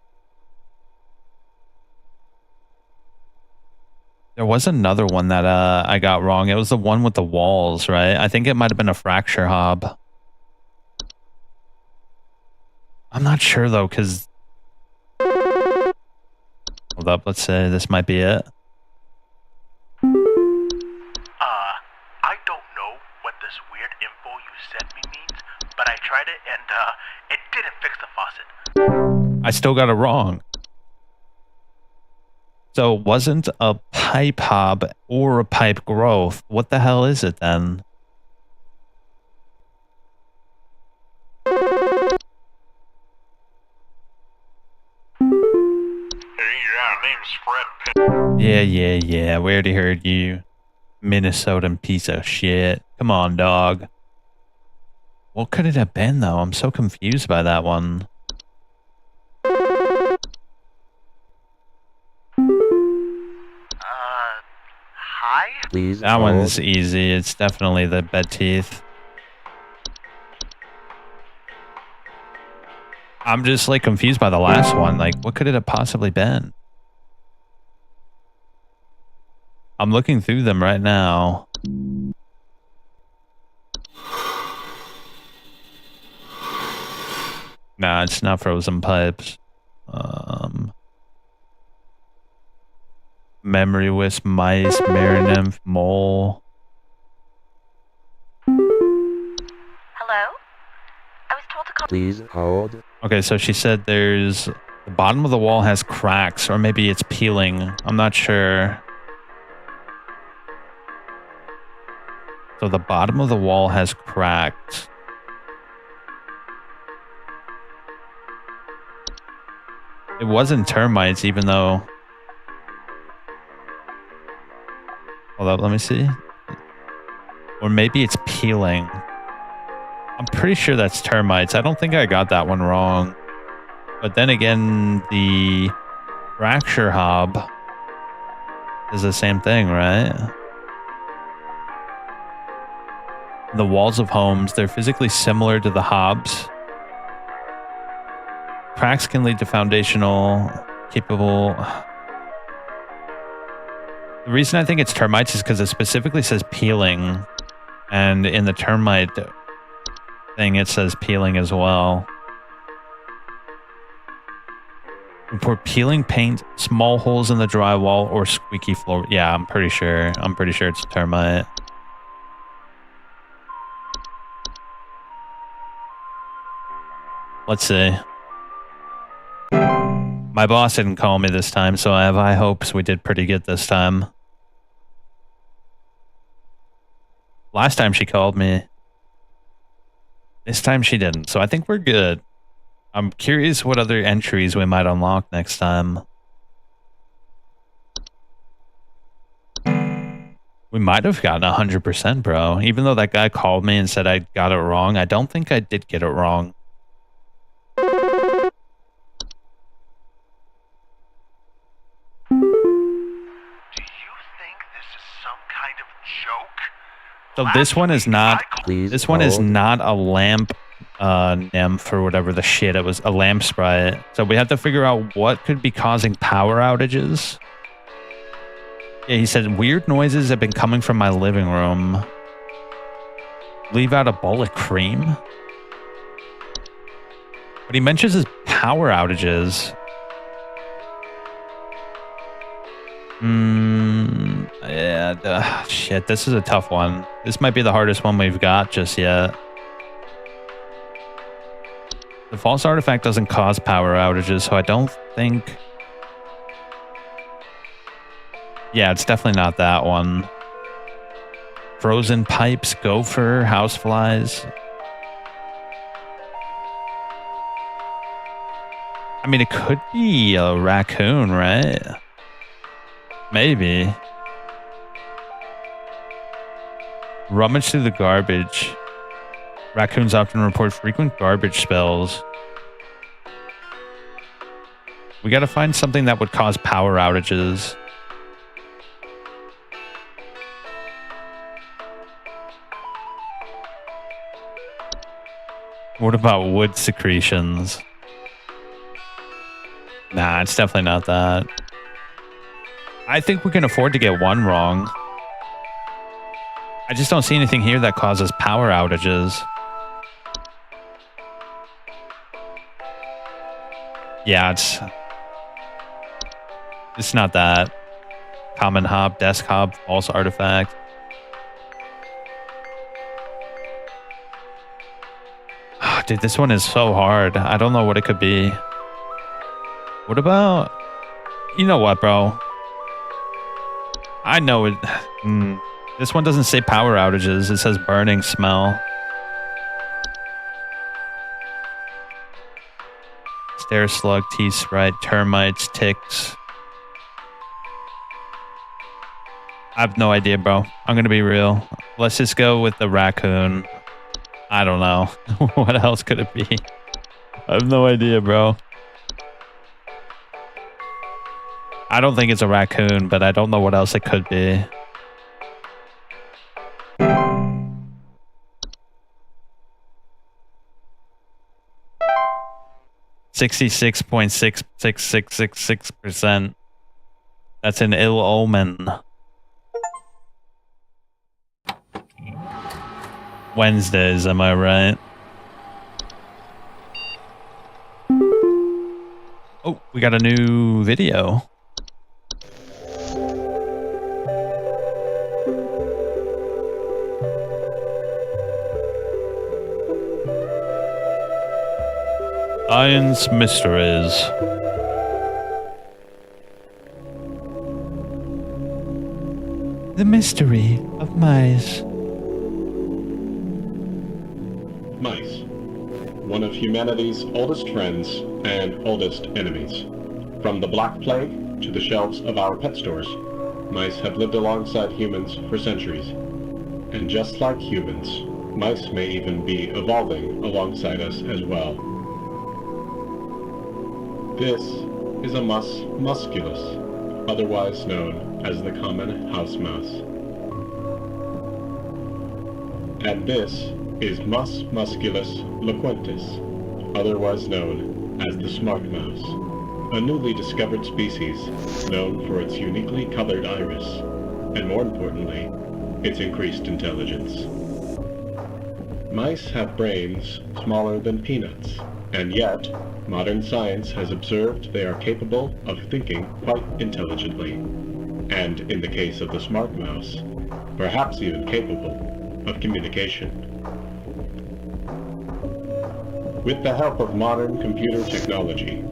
There was another one that I got wrong. It was the one with the walls, right? I think it might have been a fracture hob. I'm not sure though, because... Hold up, let's say this might be it. I don't know what this weird info you sent me means, but I tried it and it didn't fix the faucet. I still got it wrong. So it wasn't a pipe hob or a pipe growth. What the hell is it then? Name's Fred. Yeah. We already heard you. Minnesotan piece of shit. Come on, dog. What could it have been, though? I'm so confused by that one. Hi? Please That hold. one's easy. It's definitely the bed teeth. I'm just, like, confused by the last one. Like, what could it have possibly been? I'm looking through them right now. Nah, it's not frozen pipes. Memory wisp, mice, nymph, mole. Hello? I was told to call. Please hold. Okay, so she said there's... The bottom of the wall has cracks, or maybe it's peeling. I'm not sure. So the bottom of the wall has cracked. It wasn't termites, even though... Hold up, let me see. Or maybe it's peeling. I'm pretty sure that's termites. I don't think I got that one wrong. But then again, the fracture hob is the same thing, right? The walls of homes, they're physically similar to the hobs. Cracks can lead to foundational capable... The reason I think it's termites is because it specifically says peeling. And in the termite thing, it says peeling as well. For peeling paint, small holes in the drywall, or squeaky floor. Yeah, I'm pretty sure it's a termite. Let's see. My boss didn't call me this time, so I have high hopes we did pretty good this time. Last time she called me. This time she didn't, so I think we're good. I'm curious what other entries we might unlock next time. We might have gotten 100%, bro. Even though that guy called me and said I got it wrong, I don't think I did get it wrong. So this one is not. Please This one is hold. not a lamp nymph or whatever the shit. It was a lamp sprite. So we have to figure out what could be causing power outages. Yeah, he said weird noises have been coming from my living room. Leave out a bowl of cream. What he mentions is power outages. Yeah, shit, this is a tough one. This might be the hardest one we've got just yet. The false artifact doesn't cause power outages, so I don't think... Yeah, it's definitely not that one. Frozen pipes, gopher, houseflies. I mean, it could be a raccoon, right? Maybe. Rummage through the garbage. Raccoons often report frequent garbage spills. We gotta find something that would cause power outages. What about wood secretions? Nah, it's definitely not that. I think we can afford to get one wrong. I just don't see anything here that causes power outages. Yeah, it's not that. Common hop, desk hop, false artifact. Oh, dude, this one is so hard. I don't know what it could be. What about... You know what, bro? I know it... This one doesn't say power outages. It says burning smell. Stair slug, T-sprite, termites, ticks. I have no idea, bro. I'm gonna be real. Let's just go with the raccoon. I don't know. What else could it be? I have no idea, bro. I don't think it's a raccoon, but I don't know what else it could be. $66.66666%. That's an ill omen. Wednesdays, am I right? Oh, we got a new video. Science mysteries. The mystery of mice. Mice. One of humanity's oldest friends and oldest enemies. From the Black Plague to the shelves of our pet stores, mice have lived alongside humans for centuries. And just like humans, mice may even be evolving alongside us as well. This is a mus musculus, otherwise known as the common house mouse. And this is Mus musculus loquentis, otherwise known as the smart mouse, a newly discovered species known for its uniquely colored iris, and more importantly, its increased intelligence. Mice have brains smaller than peanuts, and yet, modern science has observed they are capable of thinking quite intelligently, and in the case of the smart mouse, perhaps even capable of communication. With the help of modern computer technology,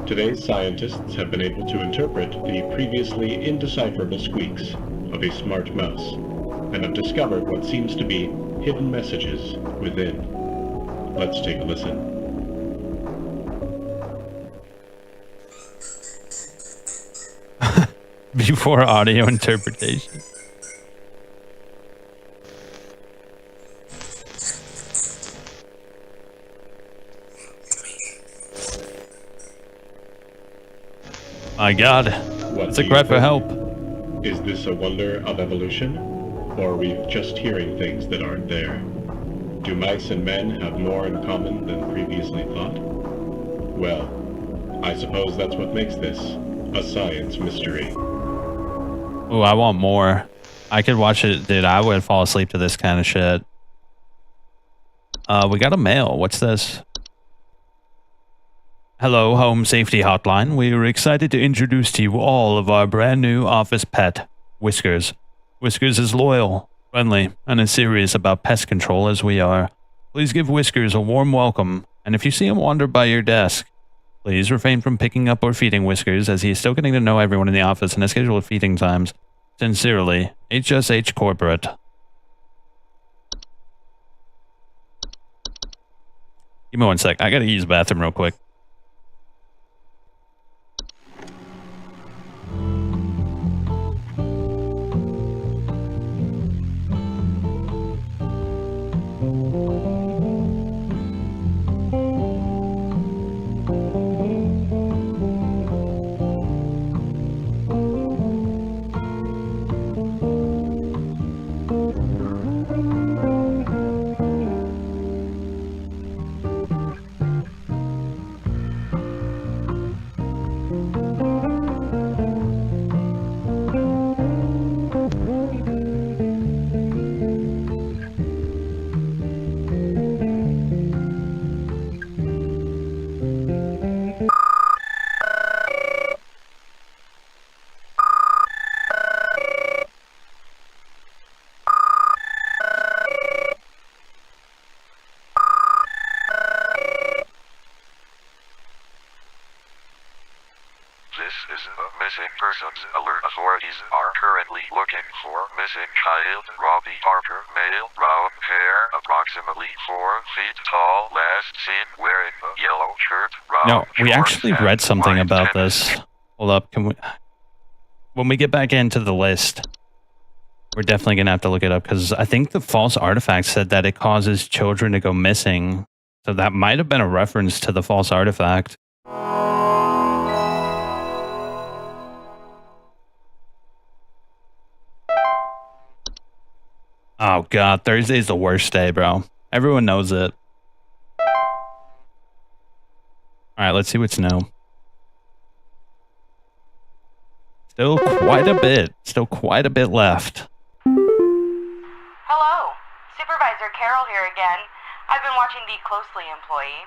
today's scientists have been able to interpret the previously indecipherable squeaks of a smart mouse, and have discovered what seems to be hidden messages within. Let's take a listen. Before audio interpretation. My God, it's a cry for help. Is this a wonder of evolution? Or are we just hearing things that aren't there? Do mice and men have more in common than previously thought? Well, I suppose that's what makes this a science mystery. Ooh, I want more. I could watch it, dude. I would fall asleep to this kind of shit. We got a mail. What's this? Hello, Home Safety Hotline. We are excited to introduce to you all of our brand new office pet, Whiskers. Whiskers is loyal, friendly, and as serious about pest control as we are. Please give Whiskers a warm welcome, and if you see him wander by your desk, please refrain from picking up or feeding Whiskers, as he is still getting to know everyone in the office and has scheduled feeding times. Sincerely, HSH Corporate. Give me one sec. I gotta use the bathroom real quick. This is a missing persons alert. Authorities are currently looking for missing child Robbie Parker, male, brown hair, approximately 4 feet tall, last seen wearing a yellow shirt, brown No, we shorts, actually and read something white about tennis. this. Hold up, can we... When we get back into the list, we're definitely going to have to look it up, because I think the false artifact said that it causes children to go missing. So that might have been a reference to the false artifact. Oh god, Thursday's the worst day, bro. Everyone knows it. Alright, let's see what's new. Still quite a bit left. Hello, Supervisor Carol here again. I've been watching thee closely, employee.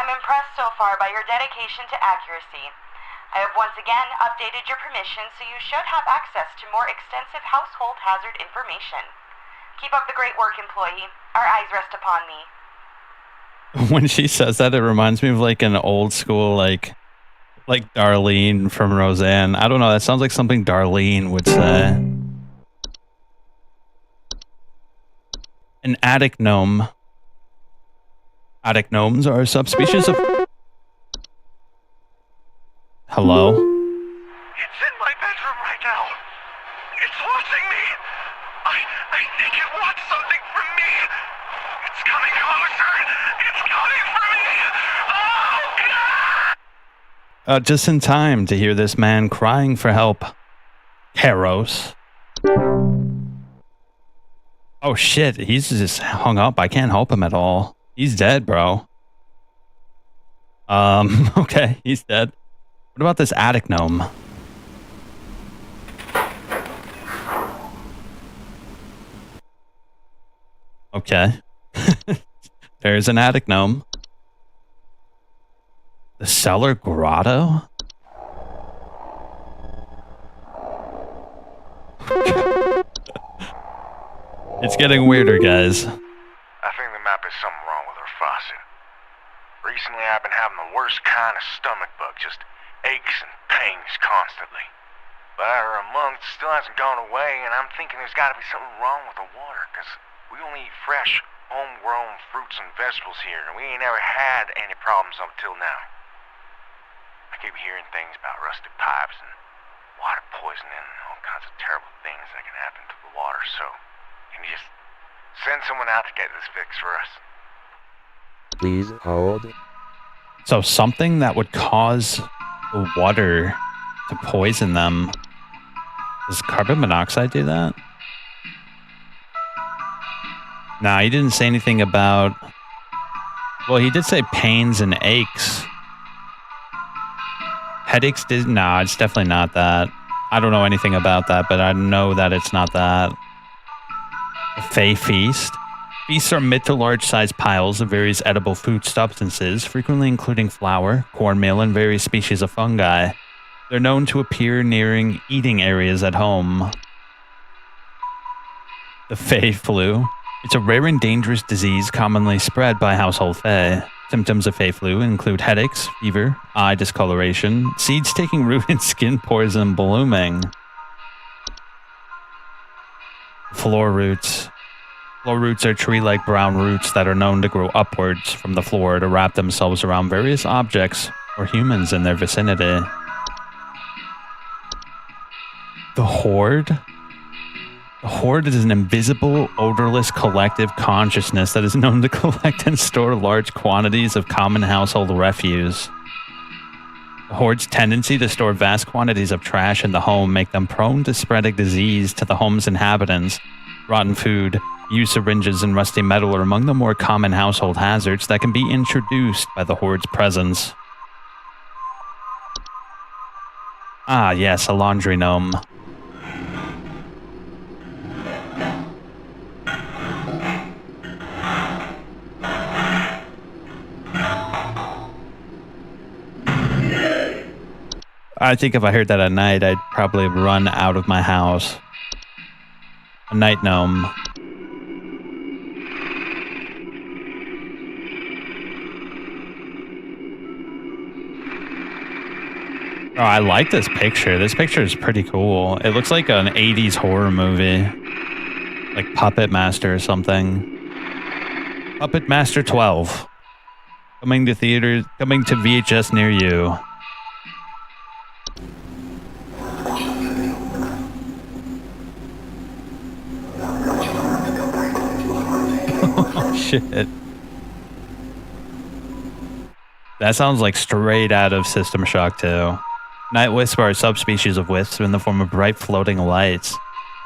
I'm impressed so far by your dedication to accuracy. I have once again updated your permission, so you should have access to more extensive household hazard information. Keep up the great work, employee. Our eyes rest upon thee. When she says that, it reminds me of like an old school, like Darlene from Roseanne. I don't know, that sounds like something Darlene would say. An attic gnome. Attic gnomes are a subspecies of... Hello? It's in my bedroom right now. It's watching me. I think it wants something from me. It's coming closer. It's coming for me. Oh, God! Just in time to hear this man crying for help. Karos. Oh shit, he's just hung up. I can't help him at all. He's dead, bro. Okay, he's dead. What about this attic gnome? Okay. There's an attic gnome. The cellar grotto? It's getting weirder, guys. I think there might be something wrong with her faucet. Recently, I've been having the worst kind of stomach bug, just aches and pains constantly. But after a month, it still hasn't gone away, and I'm thinking there's got to be something wrong with the water, because we only eat fresh, homegrown fruits and vegetables here, and we ain't ever had any problems up till now. I keep hearing things about rusted pipes and water poisoning and all kinds of terrible things that can happen to the water, so can you just send someone out to get this fixed for us? Please hold. So something that would cause the water to poison them. Does carbon monoxide do that? Nah, he didn't say anything about... Well, he did say pains and aches. Headaches did... Nah, it's definitely not that. I don't know anything about that, but I know that it's not that. The Fey Feast? Feasts are mid to large sized piles of various edible food substances, frequently including flour, cornmeal, and various species of fungi. They're known to appear nearing eating areas at home. The Fey flu. It's a rare and dangerous disease commonly spread by household Fey. Symptoms of Fey flu include headaches, fever, eye discoloration, seeds taking root in skin pores and blooming. Floor roots. Floor roots are tree-like brown roots that are known to grow upwards from the floor to wrap themselves around various objects or humans in their vicinity. The Horde? The Horde is an invisible, odorless collective consciousness that is known to collect and store large quantities of common household refuse. The Horde's tendency to store vast quantities of trash in the home make them prone to spreading disease to the home's inhabitants. Rotten food, used syringes, and rusty metal are among the more common household hazards that can be introduced by the Horde's presence. Ah, yes, a laundry gnome. I think if I heard that at night, I'd probably run out of my house. A night gnome. Oh, I like this picture. This picture is pretty cool. It looks like an 80s horror movie. Like Puppet Master or something. Puppet Master 12. Coming to theaters, coming to VHS near you. Oh, shit. That sounds like straight out of System Shock 2. Night wisps are a subspecies of wisps in the form of bright floating lights.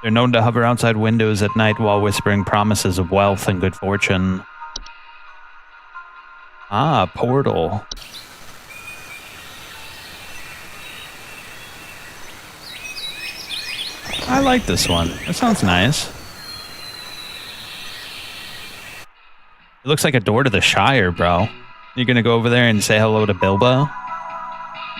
They're known to hover outside windows at night while whispering promises of wealth and good fortune. Ah, Portal. I like this one. That sounds nice. It looks like a door to the Shire, bro. You gonna go over there and say hello to Bilbo?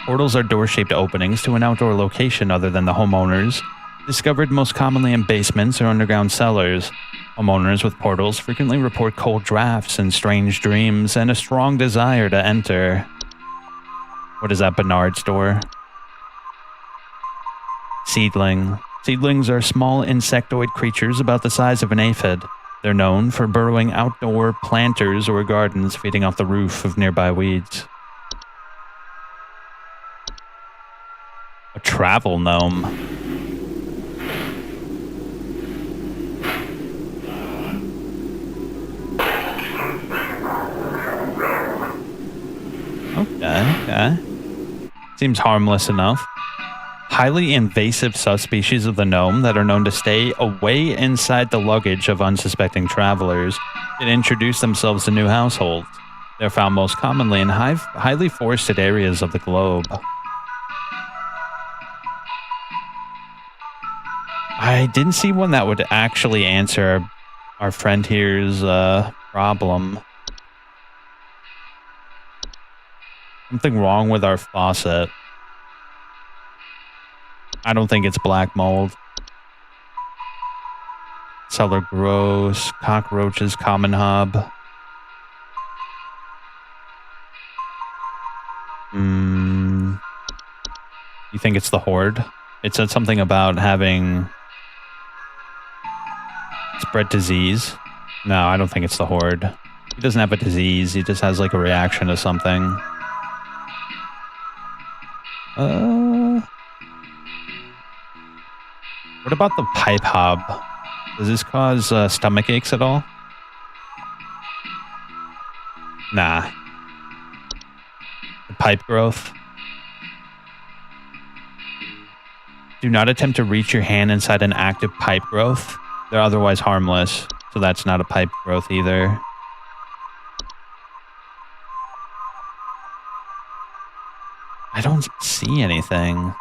Portals are door-shaped openings to an outdoor location other than the homeowners, discovered most commonly in basements or underground cellars. Homeowners with portals frequently report cold drafts and strange dreams and a strong desire to enter. What is that, Bernard's door? Seedling. Seedlings are small insectoid creatures about the size of an aphid. They're known for burrowing outdoor planters or gardens, feeding off the roof of nearby weeds. A travel gnome. Okay. Seems harmless enough. Highly invasive subspecies of the gnome that are known to stay away inside the luggage of unsuspecting travelers and introduce themselves to new households. They're found most commonly in highly forested areas of the globe. I didn't see one that would actually answer our friend here's problem. Something wrong with our faucet. I don't think it's black mold. Cellar gross. Cockroaches, common hub. You think it's the Horde? It said something about having spread disease. No, I don't think it's the Horde. He doesn't have a disease. He just has like a reaction to something. What about the pipe hob? Does this cause stomach aches at all? Nah. The pipe growth. Do not attempt to reach your hand inside an active pipe growth. They're otherwise harmless, so that's not a pipe growth either. I don't see anything.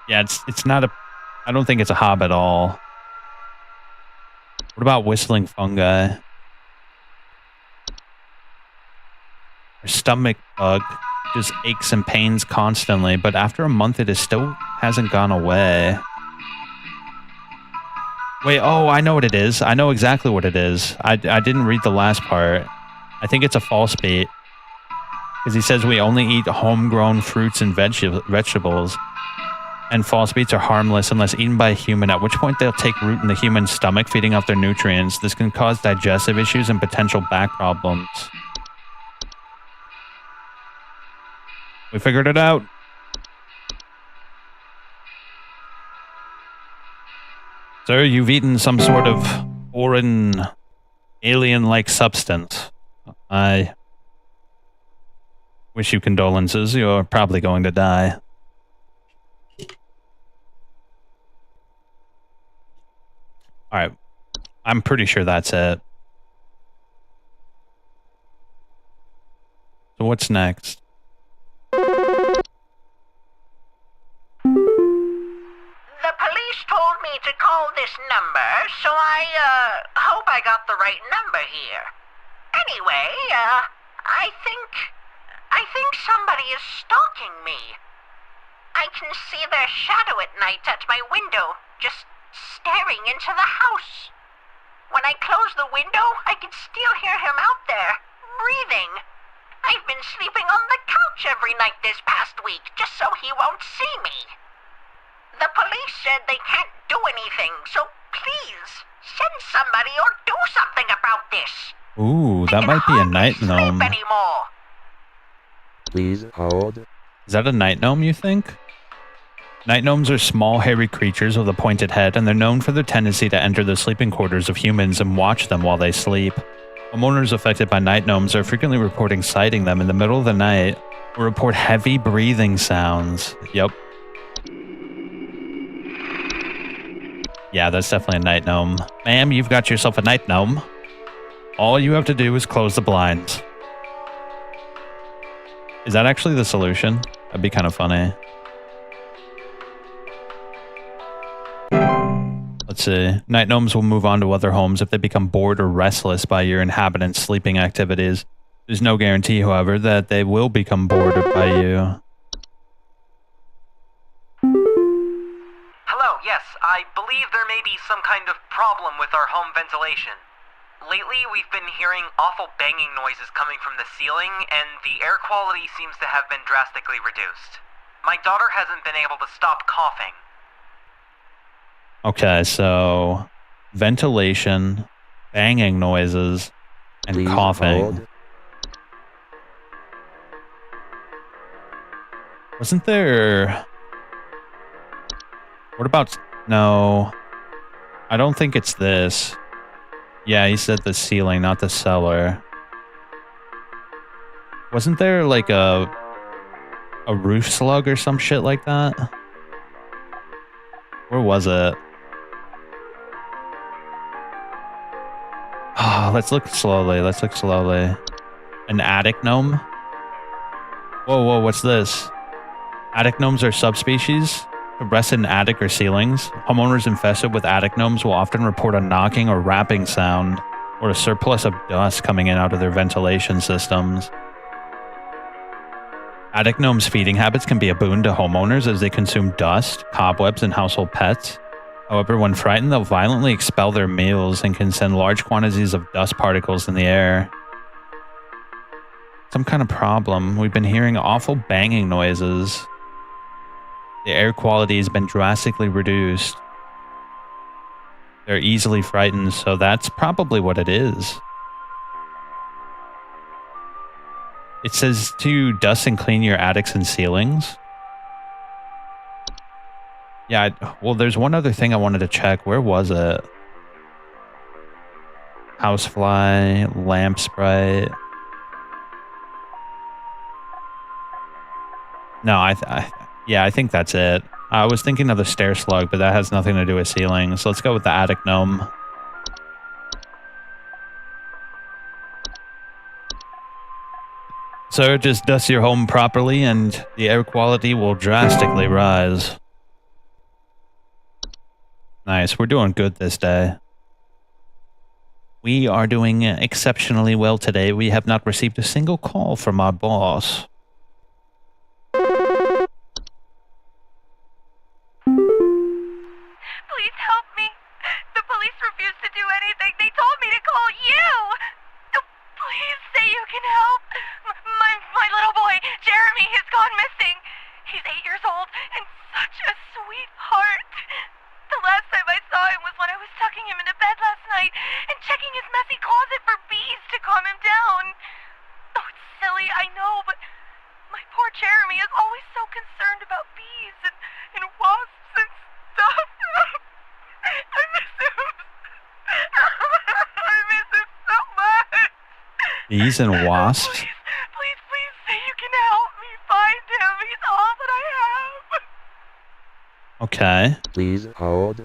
Yeah, it's not a... I don't think it's a hob at all. What What about whistling fungi? Her stomach bug just aches and pains constantly, but after a month it still hasn't gone away. Wait, oh, I know what it is. I know exactly what it is. I didn't read the last part. I think it's a false beat. Because he says we only eat homegrown fruits and vegetables. And false beats are harmless unless eaten by a human, at which point they'll take root in the human stomach, feeding off their nutrients. This can cause digestive issues and potential back problems. We figured it out. Sir, you've eaten some sort of foreign, alien-like substance. I wish you condolences. You're probably going to die. Alright. I'm pretty sure that's it. So what's next? The police told me to call this number, so I hope I got the right number here. Anyway, I think somebody is stalking me. I can see their shadow at night at my window, just staring into the house. When I close the window, I can still hear him out there, breathing. I've been sleeping on the couch every night this past week, just so he won't see me. The police said they can't do anything, so please, send somebody or do something about this. Ooh, that might be a night gnome. Anymore. Please hold. Is that a night gnome, you think? Night gnomes are small, hairy creatures with a pointed head, and they're known for their tendency to enter the sleeping quarters of humans and watch them while they sleep. Homeowners affected by night gnomes are frequently reporting sighting them in the middle of the night or report heavy breathing sounds. Yep. Yeah, that's definitely a night gnome. Ma'am, you've got yourself a night gnome. All you have to do is close the blinds. Is that actually the solution? That'd be kind of funny. Let's see. Night gnomes will move on to other homes if they become bored or restless by your inhabitants' sleeping activities. There's no guarantee, however, that they will become bored by you. Hello, yes, I believe there may be some kind of problem with our home ventilation. Lately, we've been hearing awful banging noises coming from the ceiling, and the air quality seems to have been drastically reduced. My daughter hasn't been able to stop coughing. Okay, so ventilation, banging noises, and Please coughing. hold. Wasn't there... What about... No. I don't think it's this. Yeah, he said the ceiling, not the cellar. Wasn't there like a roof slug or some shit like that? Where was it? Oh, let's look slowly. Let's look slowly. An attic gnome? Whoa, whoa, what's this? Attic gnomes are subspecies that rest in attic or ceilings. Homeowners infested with attic gnomes will often report a knocking or rapping sound, or a surplus of dust coming in out of their ventilation systems. Attic gnomes' feeding habits can be a boon to homeowners as they consume dust, cobwebs, and household pets. However, when frightened, they'll violently expel their meals and can send large quantities of dust particles in the air. Some kind of problem. We've been hearing awful banging noises. The air quality has been drastically reduced. They're easily frightened, so that's probably what it is. It says to dust and clean your attics and ceilings. Yeah, well, there's one other thing I wanted to check. Where was it? Housefly, lamp sprite. No, yeah, I think that's it. I was thinking of the stair slug, but that has nothing to do with ceilings. So let's go with the attic gnome. So just dust your home properly and the air quality will drastically rise. Nice, we're doing good this day. We are doing exceptionally well today. We have not received a single call from our boss. Please help me. The police refuse to do anything. They told me to call you. Please say you can help. My little boy, Jeremy, has gone missing. He's 8 years old and such a sweetheart. The last time I saw him was when I was tucking him into bed last night and checking his messy closet for bees to calm him down. Oh, it's silly, I know, but my poor Jeremy is always so concerned about bees and wasps and stuff. I miss him. I miss him so much. Bees and wasps? Please say you can help me find him. He's all that I have. Okay. Please hold.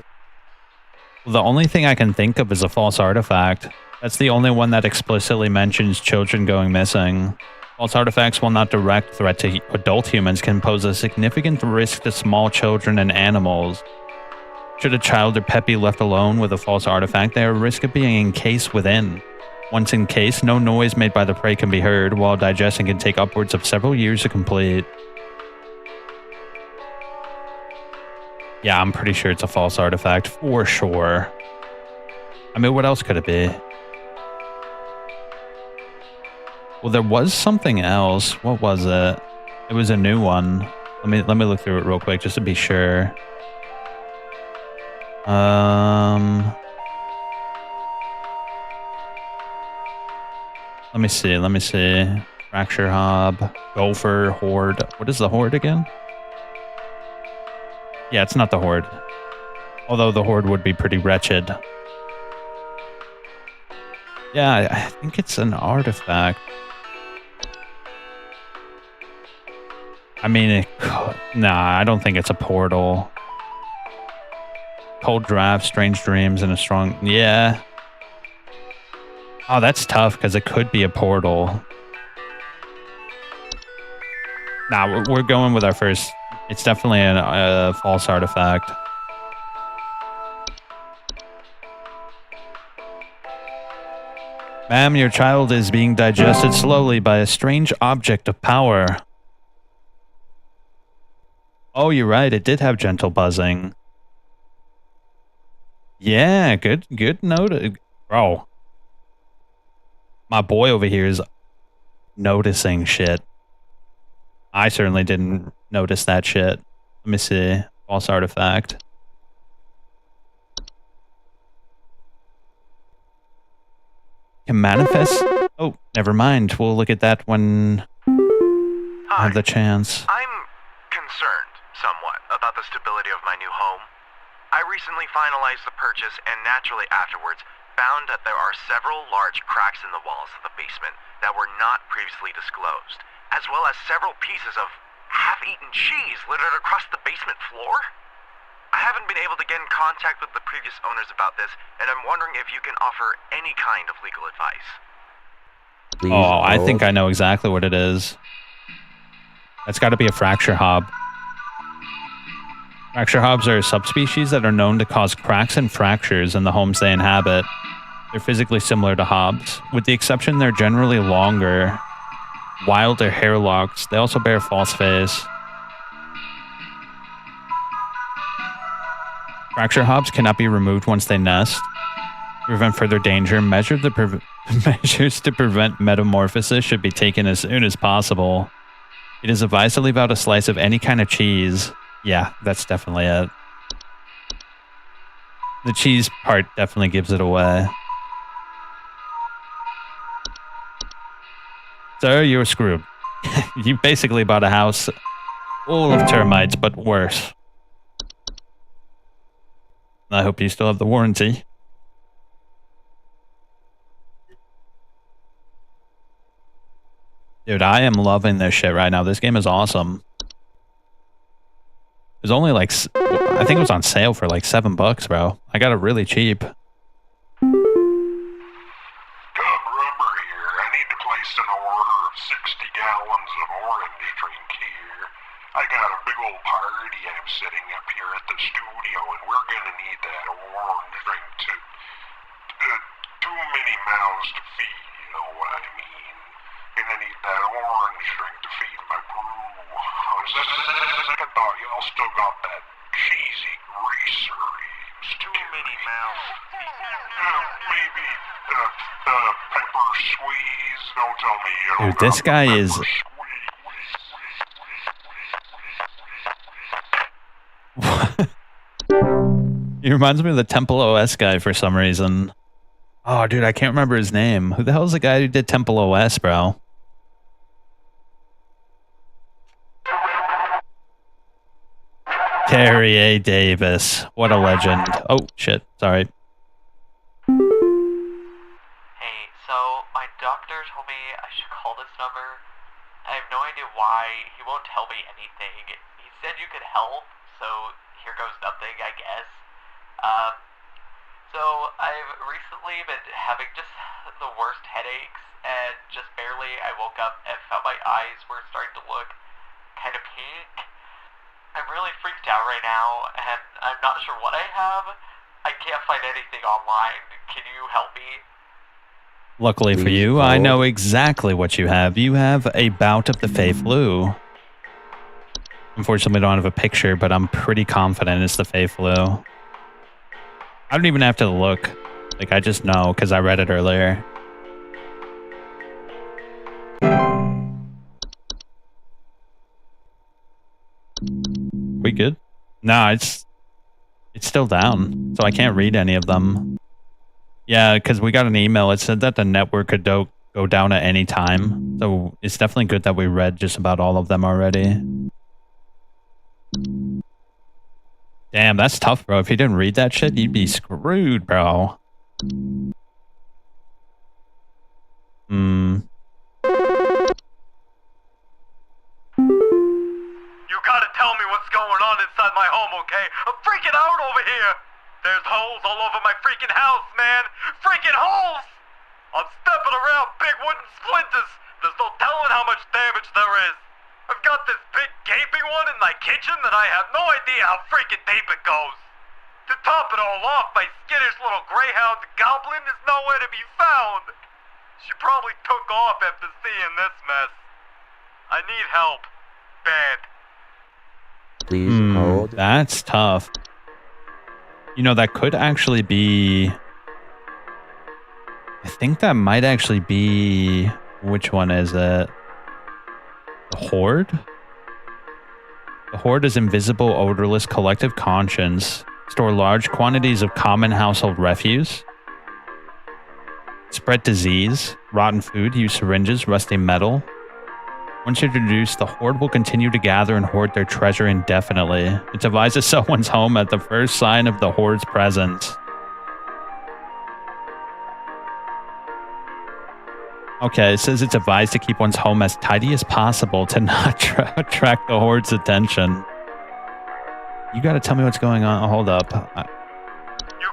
Well, the only thing I can think of is a false artifact. That's the only one that explicitly mentions children going missing. False artifacts, while not direct threat to adult humans, can pose a significant risk to small children and animals. Should a child or pet be left alone with a false artifact, they are at risk of being encased within. Once encased, no noise made by the prey can be heard, while digestion can take upwards of several years to complete. Yeah, I'm pretty sure it's a false artifact, for sure. I mean, what else could it be? Well, there was something else. What was it? It was a new one. Let me look through it real quick just to be sure. Let me see. Fracture Hob, Gopher, Horde. What is the Horde again? Yeah, it's not the Horde. Although the Horde would be pretty wretched. Yeah, I think it's an artifact. I mean, nah, I don't think it's a portal. Cold draft, strange dreams, and a strong... Yeah. Oh, that's tough, because it could be a portal. Nah, we're going with our first... It's definitely a false artifact. Ma'am, your child is being digested slowly by a strange object of power. Oh, you're right. It did have gentle buzzing. Yeah, good note. Bro. My boy over here is noticing shit. I certainly didn't notice that shit. Let me see. False artifact. Can manifest? Oh, never mind. We'll look at that when I have the chance. I'm concerned, somewhat, about the stability of my new home. I recently finalized the purchase and naturally afterwards found that there are several large cracks in the walls of the basement that were not previously disclosed, as well as several pieces of half-eaten cheese littered across the basement floor. I haven't been able to get in contact with the previous owners about this, and I'm wondering if you can offer any kind of legal advice. Oh, I think I know exactly what it is. That's got to be a fracture hob. Fracture hobs are subspecies that are known to cause cracks and fractures in the homes they inhabit. They're physically similar to hobs. With the exception they're generally longer, wild or hairlocked. They also bear a false face. Fracture hobs cannot be removed once they nest. To prevent further danger, measures to prevent metamorphosis should be taken as soon as possible. It is advised to leave out a slice of any kind of cheese. Yeah, that's definitely it. The cheese part definitely gives it away. Sir, you're screwed. You basically bought a house full of termites, but worse. I hope you still have the warranty. Dude, I am loving this shit right now. This game is awesome. It was only like, I think it was on sale for like $7, bro. I got it really cheap. Rubber here. I need to place an order of 60 gallons of orange drink here. I got a big old party I'm setting up here at the studio, and we're gonna need that orange drink to many mouths to feed, you know what I mean? And I need that orange drink to feed my brew. On second thought, y'all still got that cheesy greaser. Too many mouths. Maybe pepper squeeze. Don't tell me you don't Dude, this got guy pepper is... squeeze. He reminds me of the Temple OS guy for some reason. Oh, dude, I can't remember his name. Who the hell is the guy who did Temple OS, bro? Terry A. Davis. What a legend. Oh, shit. Sorry. Hey, so my doctor told me I should call this number. I have no idea why. He won't tell me anything. He said you could help, so here goes nothing, I guess. So I've recently been having just the worst headaches, and just barely I woke up and felt my eyes were starting to look kind of pink. I'm really freaked out right now, and I'm not sure what I have. I can't find anything online. Can you help me? Luckily for you, I know exactly what you have. You have a bout of the Fey flu. Unfortunately, I don't have a picture, but I'm pretty confident it's the Fey flu. I don't even have to look. Like, I just know because I read it earlier. We good? Nah, it's still down, so I can't read any of them. Yeah, because we got an email. It said that the network could go down at any time. So it's definitely good that we read just about all of them already. Damn, that's tough, bro. If you didn't read that shit, you'd be screwed, bro. You gotta tell me what's going on inside my home, okay? I'm freaking out over here! There's holes all over my freaking house, man! Freaking holes! I'm stepping around big wooden splinters! There's no telling how much damage there is! I've got this big gaping one in my kitchen that I have no idea how freaking deep it goes! To top it all off, my skittish little greyhound goblin is nowhere to be found! She probably took off after seeing this mess. I need help. Bad. Please hold. That's tough. You know, that could actually be... I think that might actually be... Which one is it? The Horde? The Horde is invisible, odorless, collective conscience. Store large quantities of common household refuse. Spread disease. Rotten food. Use syringes. Rusty metal. Once introduced, the Horde will continue to gather and hoard their treasure indefinitely. It's advised to sell one's home at the first sign of the Horde's presence. Okay, it says it's advised to keep one's home as tidy as possible to not attract the Horde's attention. You gotta tell me what's going on. Oh, hold up. You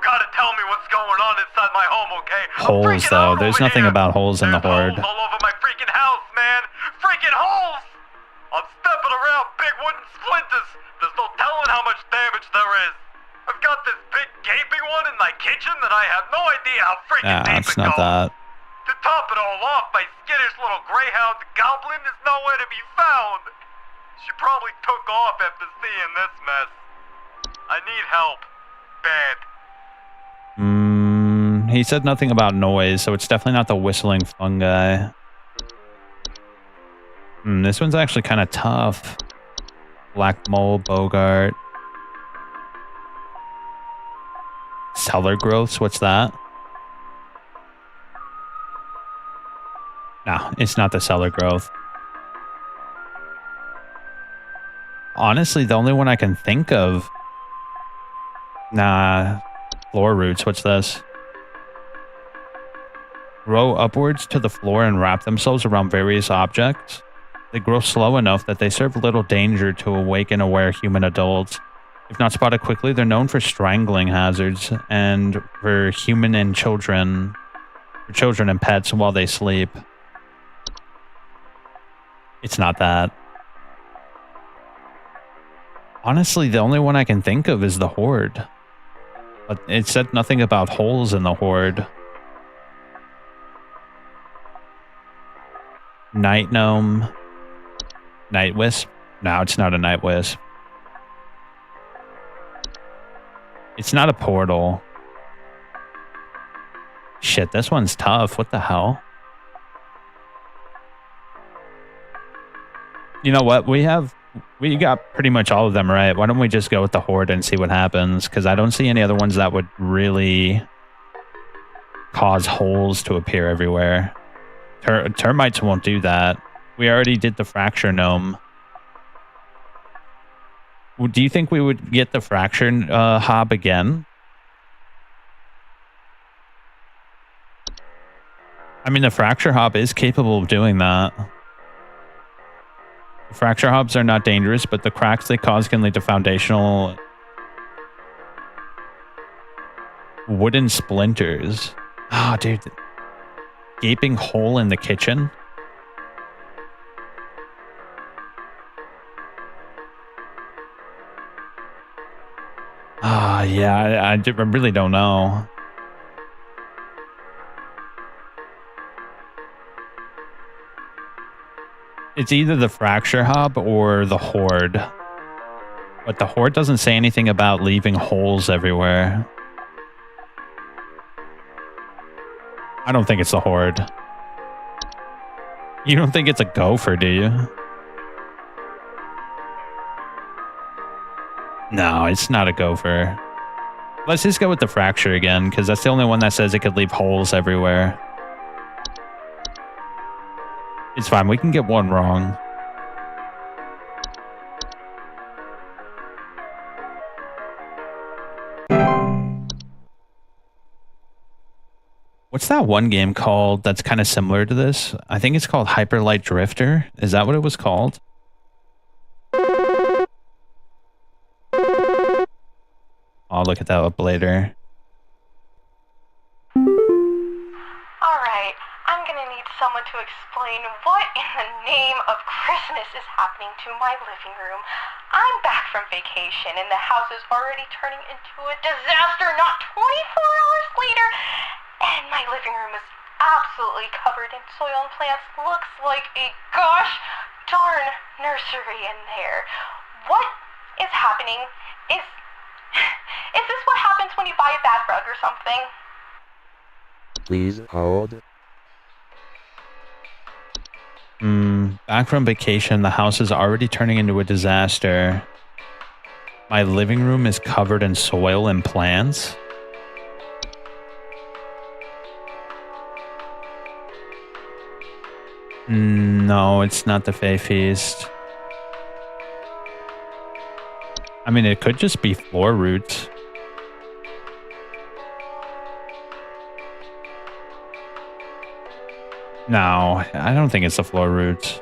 gotta tell me what's going on inside my home, okay? Holes, though. There's nothing about holes in the Horde. All over my freaking house, man! Freaking holes! I'm stepping around big wooden splinters! There's no telling how much damage there is! I've got this big gaping one in my kitchen that I have no idea how freaking deep it's it not goes! that. To top it all off, my skittish little greyhound goblin is nowhere to be found! She probably took off after seeing this mess. I need help. Bad. He said nothing about noise, so it's definitely not the whistling fungi. This one's actually kind of tough. Black Mole, Bogart. Cellar growths, what's that? No, it's not the cellar growth. Honestly, the only one I can think of... Nah, floor roots, what's this? Grow upwards to the floor and wrap themselves around various objects. They grow slow enough that they serve little danger to awaken aware human adults. If not spotted quickly, they're known for strangling hazards and for children and pets while they sleep. It's not that. Honestly, the only one I can think of is the Horde. But it said nothing about holes in the Horde. Night gnome. Night wisp. No, it's not a night wisp. It's not a portal. Shit, this one's tough. What the hell? You know what? We got pretty much all of them right. Why don't we just go with the horde and see what happens? Because I don't see any other ones that would really cause holes to appear everywhere. Termites won't do that. We already did the fracture gnome. Do you think we would get the fracture hob again? I mean, the fracture hob is capable of doing that. The fracture hobs are not dangerous, but the cracks they cause can lead to foundational wooden splinters. Oh, dude. Gaping hole in the kitchen. Ah, yeah, I really don't know. It's either the fracture hub or the horde. But the horde doesn't say anything about leaving holes everywhere. I don't think it's the horde. You don't think it's a gopher, do you? No, it's not a gopher. Let's just go with the fracture again, because that's the only one that says it could leave holes everywhere. It's fine, we can get one wrong. What's that one game called that's kind of similar to this? I think it's called Hyper Light Drifter. Is that what it was called? I'll look at that up later. Alright, I'm gonna need someone to explain what in the name of Christmas is happening to my living room. I'm back from vacation and the house is already turning into a disaster not 24 hours later. And my living room is absolutely covered in soil and plants. Looks like a gosh darn nursery in there. What is happening? Is this what happens when you buy a bad rug or something? Please hold. Back from vacation, the house is already turning into a disaster. My living room is covered in soil and plants. No, it's not the Fae Feast. I mean, it could just be floor roots. No, I don't think it's the floor roots.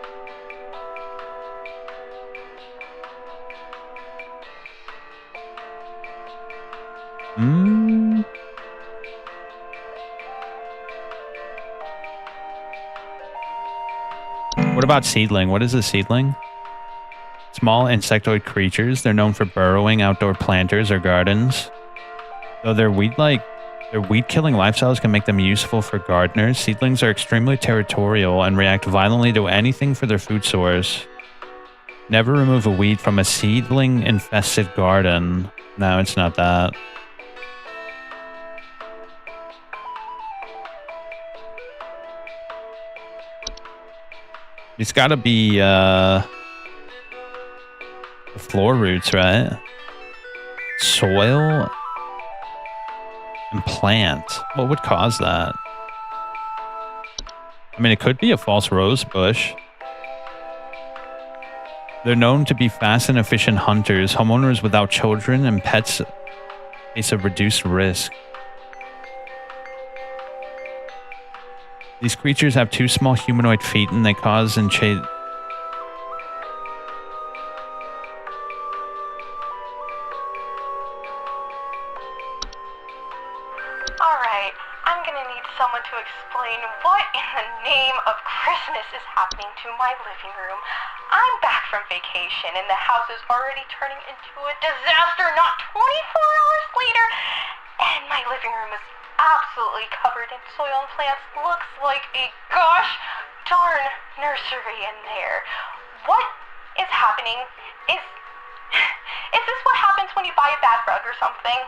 What about seedling? What is a seedling? Small insectoid creatures. They're known for burrowing outdoor planters or gardens. Though their weed-killing lifestyles can make them useful for gardeners, seedlings are extremely territorial and react violently to anything for their food source. Never remove a weed from a seedling-infested garden. No, it's not that. It's gotta be, the floor roots, right? Soil and plant. What would cause that? I mean, it could be a false rose bush. They're known to be fast and efficient hunters. Homeowners without children and pets face a reduced risk. These creatures have 2 small humanoid feet and they cause and chase... Alright, I'm gonna need someone to explain what in the name of Christmas is happening to my living room. I'm back from vacation and the house is already turning into a disaster not 24 hours later. And my living room is absolutely covered in soil and plants. Looks like a gosh darn nursery in there. What is happening? Is this what happens when you buy a bad rug or something?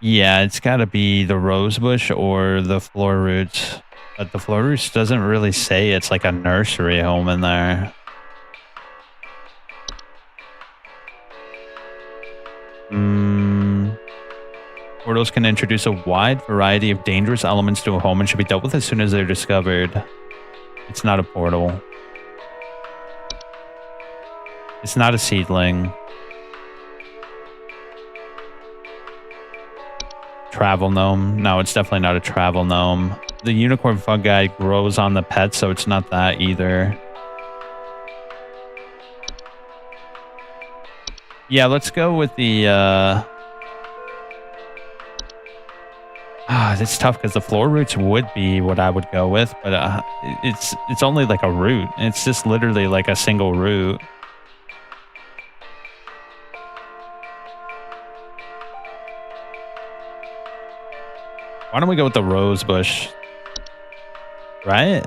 Yeah, it's got to be the rosebush or the floor roots. But the floor roots doesn't really say it's like a nursery home in there. Portals can introduce a wide variety of dangerous elements to a home and should be dealt with as soon as they're discovered. It's not a portal. It's not a seedling. Travel gnome. No, it's definitely not a travel gnome. The unicorn fungi grows on the pet, so it's not that either. Yeah, let's go with the... it's tough because the floor roots would be what I would go with, but it's only like a root. It's just literally like a single root. Why don't we go with the rose bush? Right?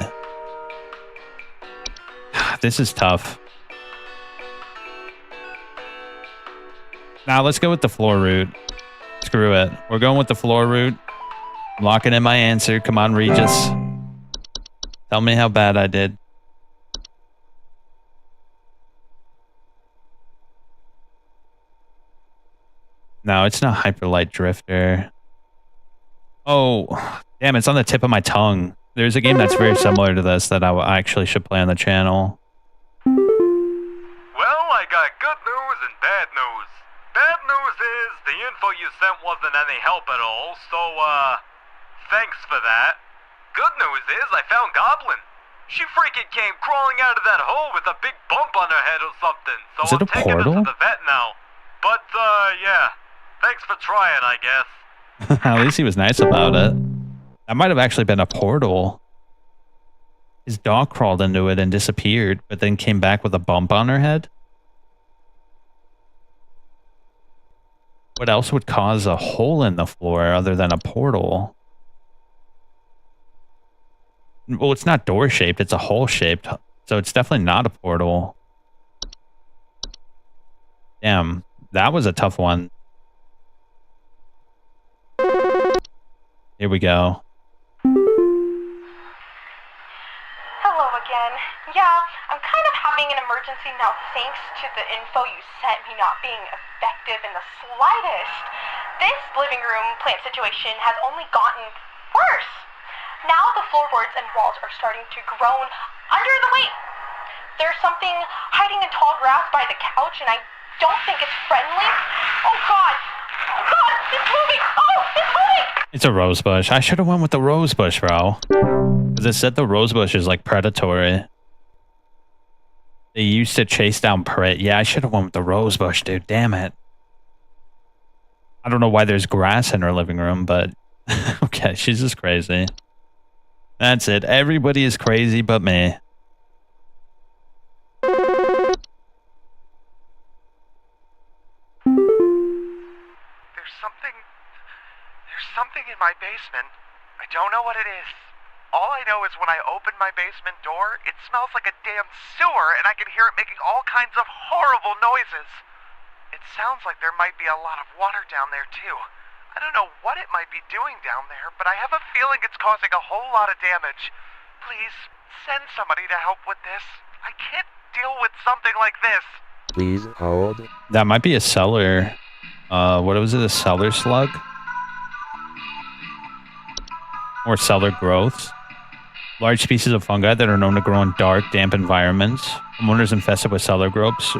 This is tough. Now let's go with the floor root. Screw it. We're going with the floor root. I'm locking in my answer. Come on, Regis. Tell me how bad I did. No, it's not Hyperlight Drifter. Oh, damn, it's on the tip of my tongue. There's a game that's very similar to this that I actually should play on the channel. Well, I got good news and bad news. Bad news is the info you sent wasn't any help at all, so, thanks for that. Good news is I found Goblin. She freaking came crawling out of that hole with a big bump on her head or something, so Is it I'm a taking her portal? to the vet now. But, yeah. Thanks for trying, I guess. At least he was nice about it. That might have actually been a portal. His dog crawled into it and disappeared, but then came back with a bump on her head. What else would cause a hole in the floor other than a portal? Well, it's not door-shaped, it's a hole-shaped, so it's definitely not a portal. Damn, that was a tough one. Here we go. Hello again. Yeah, I'm kind of having an emergency now thanks to the info you sent me not being effective in the slightest. This living room plant situation has only gotten worse. Now the floorboards and walls are starting to groan under the weight. There's something hiding in tall grass by the couch and I don't think it's friendly. Oh God! Oh God! It's moving! Oh! It's moving! It's a rosebush. I should have went with the rosebush, bro. Because it said the rosebush is like predatory. They used to chase down prey. Yeah, I should have went with the rosebush, dude. Damn it. I don't know why there's grass in her living room, but okay, she's just crazy. That's it. Everybody is crazy but me. There's something in my basement. I don't know what it is. All I know is when I open my basement door, it smells like a damn sewer and I can hear it making all kinds of horrible noises. It sounds like there might be a lot of water down there too. I don't know what it might be doing down there, but I have a feeling it's causing a whole lot of damage. Please, send somebody to help with this. I can't deal with something like this. Please hold. That might be a cellar. What was it? A cellar slug? Or cellar growths. Large species of fungi that are known to grow in dark, damp environments. Homeowners infested with cellar growths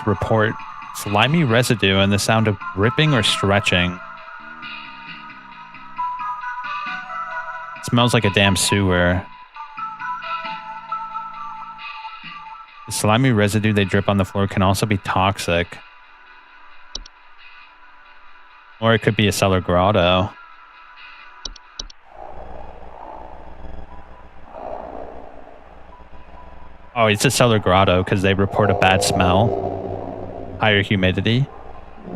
report slimy residue and the sound of ripping or stretching. It smells like a damn sewer. The slimy residue they drip on the floor can also be toxic. Or it could be a cellar grotto. Oh, it's a cellar grotto because they report a bad smell, higher humidity,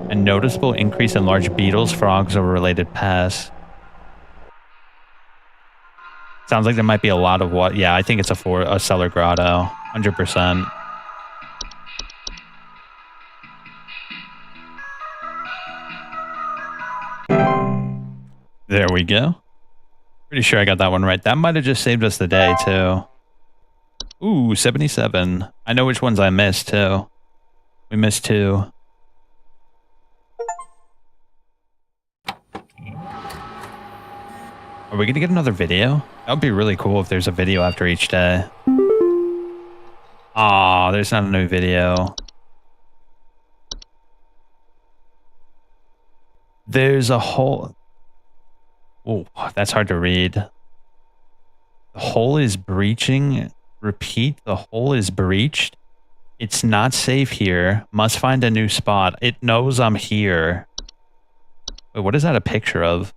and noticeable increase in large beetles, frogs, or related pests. Sounds like there might be a lot of what. Yeah, I think it's a cellar grotto. 100%. There we go. Pretty sure I got that one right. That might have just saved us the day, too. Ooh, 77. I know which ones I missed, too. We missed 2. Are we going to get another video? That would be really cool if there's a video after each day. Aw, there's not a new video. There's a hole. Oh, that's hard to read. The hole is breaching. Repeat, the hole is breached. It's not safe here. Must find a new spot. It knows I'm here. Wait, what is that a picture of?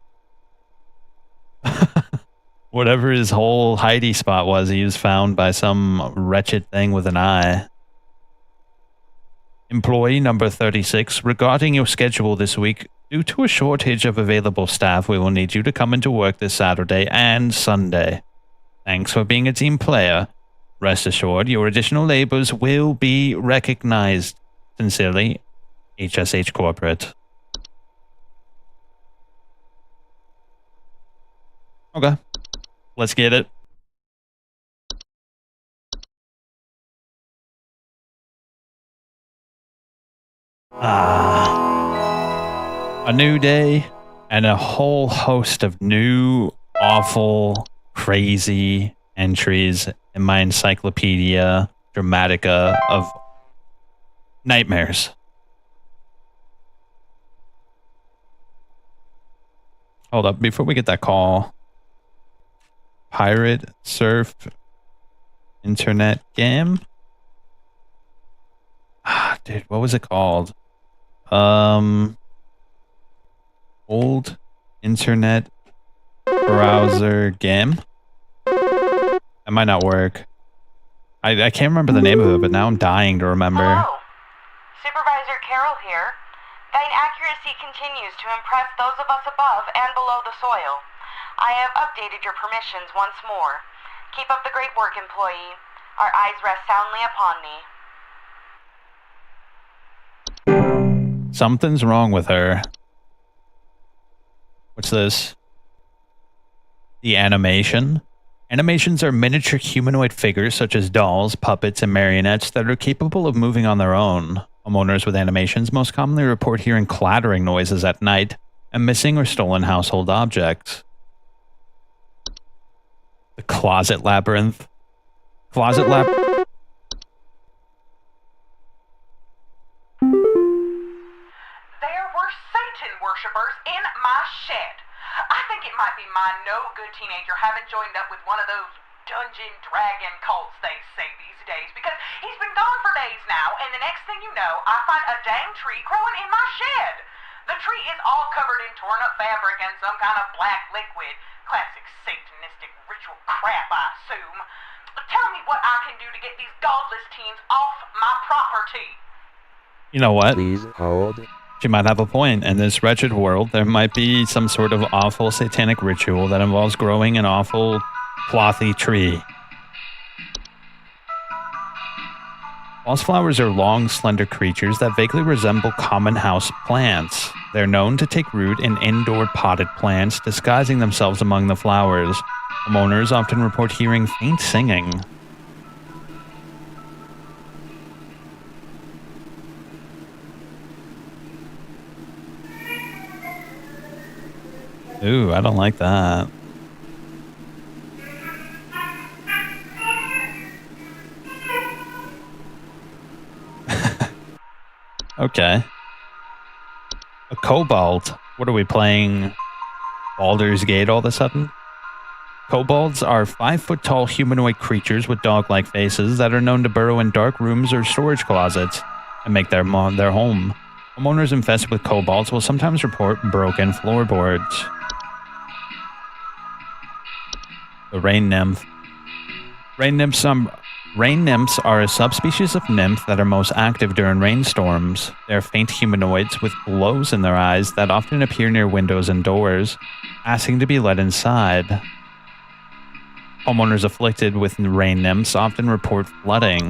Whatever his whole hidey spot was, he was found by some wretched thing with an eye. Employee number 36, regarding your schedule this week, due to a shortage of available staff, we will need you to come into work this Saturday and Sunday. Thanks for being a team player. Rest assured, your additional labors will be recognized. Sincerely, HSH Corporate. Okay. Let's get it. A new day and a whole host of new, awful, crazy entries in my Encyclopedia Dramatica of nightmares. Hold up, before we get that call. Pirate Surf Internet Game? Dude, what was it called? Old Internet Browser Game? That might not work. I can't remember the name of it, but now I'm dying to remember. Hello. Supervisor Carol here. Thine accuracy continues to impress those of us above and below the soil. I have updated your permissions once more. Keep up the great work, employee. Our eyes rest soundly upon thee. Something's wrong with her. What's this? The animation. Animations are miniature humanoid figures such as dolls, puppets, and marionettes that are capable of moving on their own. Homeowners with animations most commonly report hearing clattering noises at night and missing or stolen household objects. The Closet Labyrinth. Closet Lab... There were Satan worshippers in my shed. I think it might be my no-good teenager having joined up with one of those dungeon dragon cults they say these days, because he's been gone for days now, and the next thing you know, I find a dang tree growing in my shed. The tree is all covered in torn-up fabric and some kind of black liquid. Classic satanistic ritual crap, I assume. Tell me what I can do to get these godless teens off my property. You know what? Please hold. She might have a point. In this wretched world, there might be some sort of awful satanic ritual that involves growing an awful clothy tree. Wallflowers are long, slender creatures that vaguely resemble common house plants. They're known to take root in indoor potted plants, disguising themselves among the flowers. Homeowners often report hearing faint singing. Ooh, I don't like that. Okay. A kobold. What are we playing? Baldur's Gate all of a sudden? Kobolds are 5-foot-tall humanoid creatures with dog-like faces that are known to burrow in dark rooms or storage closets and make their home. Homeowners infested with kobolds will sometimes report broken floorboards. The rain nymph. Rain nymphs are a subspecies of nymph that are most active during rainstorms. They are faint humanoids with glows in their eyes that often appear near windows and doors, asking to be let inside. Homeowners afflicted with rain nymphs often report flooding.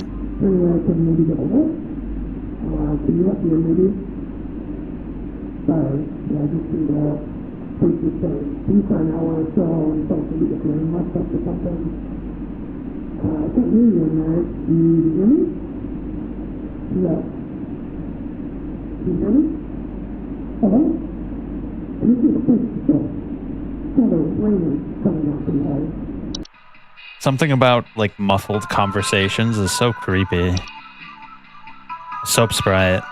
Something about like muffled conversations is so creepy. Soap sprite.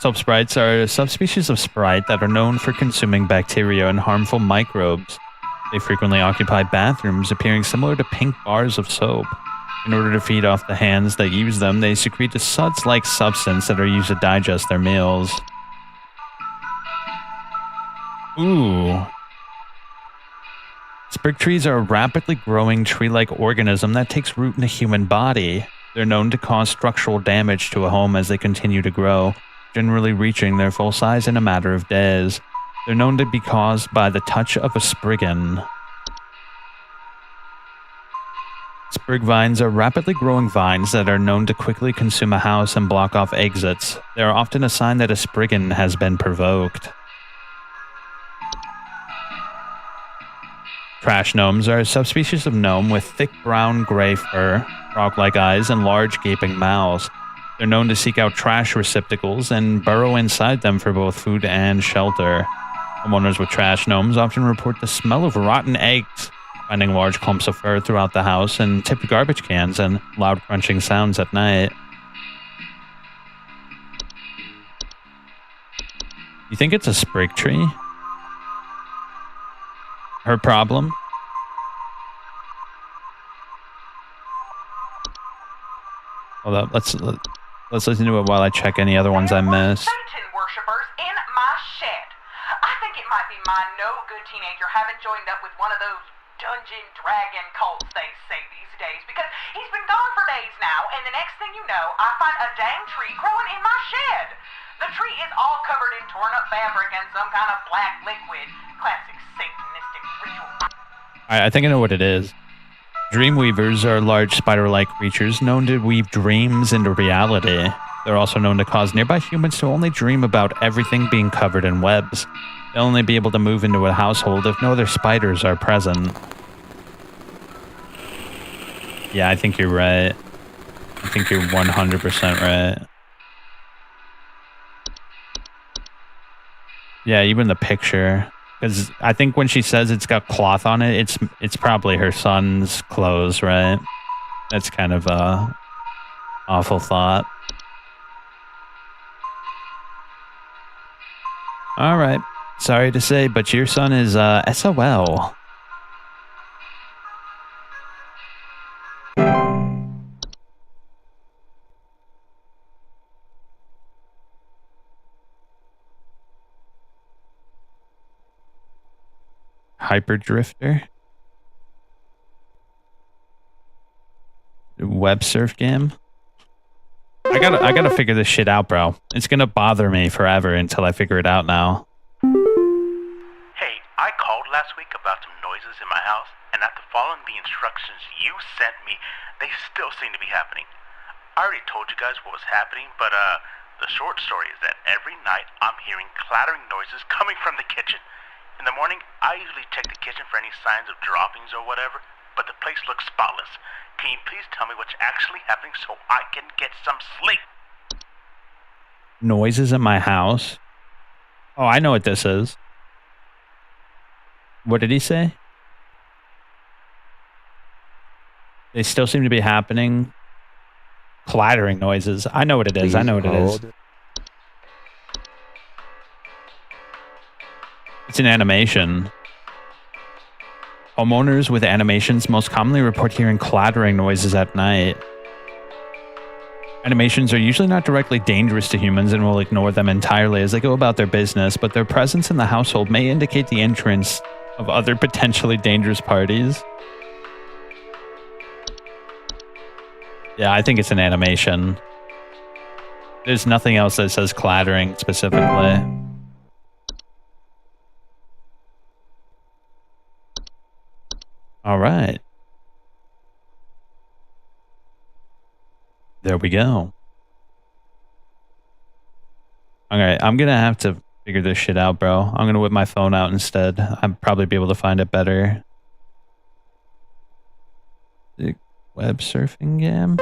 Soap sprites are a subspecies of sprite that are known for consuming bacteria and harmful microbes. They frequently occupy bathrooms, appearing similar to pink bars of soap. In order to feed off the hands that use them, they secrete a suds-like substance that are used to digest their meals. Ooh. Sprig trees are a rapidly growing tree-like organism that takes root in the human body. They're known to cause structural damage to a home as they continue to grow, generally reaching their full size in a matter of days. They're known to be caused by the touch of a spriggan. Sprig vines are rapidly growing vines that are known to quickly consume a house and block off exits. They are often a sign that a spriggan has been provoked. Trash gnomes are a subspecies of gnome with thick brown-gray fur, frog-like eyes, and large gaping mouths. They're known to seek out trash receptacles and burrow inside them for both food and shelter. Homeowners with trash gnomes often report the smell of rotten eggs, finding large clumps of fur throughout the house and tipped garbage cans and loud crunching sounds at night. You think it's a sprig tree? Her problem? Hold up, let's listen to it while I check any other ones I missed. Satan worshippers in my shed. I think it might be my no-good teenager having joined up with one of those dungeon dragon cults they say these days, because he's been gone for days now, and the next thing you know, I find a dang tree growing in my shed. The tree is all covered in torn-up fabric and some kind of black liquid. Classic satanistic ritual. I think I know what it is. Dreamweavers are large spider-like creatures known to weave dreams into reality. They're also known to cause nearby humans to only dream about everything being covered in webs. They'll only be able to move into a household if no other spiders are present. Yeah, I think you're right. I think you're 100% right. Yeah, even the picture. Because I think when she says it's got cloth on it, it's probably her son's clothes, right? That's kind of a awful thought. All right. Sorry to say, but your son is SOL. Hyperdrifter. Web surf game. I gotta figure this shit out, bro. It's gonna bother me forever until I figure it out now. Hey, I called last week about some noises in my house, and after following the instructions you sent me, they still seem to be happening. I already told you guys what was happening, but the short story is that every night I'm hearing clattering noises coming from the kitchen. In the morning, I usually check the kitchen for any signs of droppings or whatever, but the place looks spotless. Can you please tell me what's actually happening so I can get some sleep? Noises in my house? Oh, I know what this is. What did he say? They still seem to be happening. Clattering noises. I know what it is. I know what it is. It's an animation. Homeowners with animations most commonly report hearing clattering noises at night. Animations are usually not directly dangerous to humans and will ignore them entirely as they go about their business, but their presence in the household may indicate the entrance of other potentially dangerous parties. Yeah, I think it's an animation. There's nothing else that says clattering specifically. All right. There we go. Alright, I'm gonna have to figure this shit out, bro. I'm gonna whip my phone out instead. I'd probably be able to find it better. The web surfing game?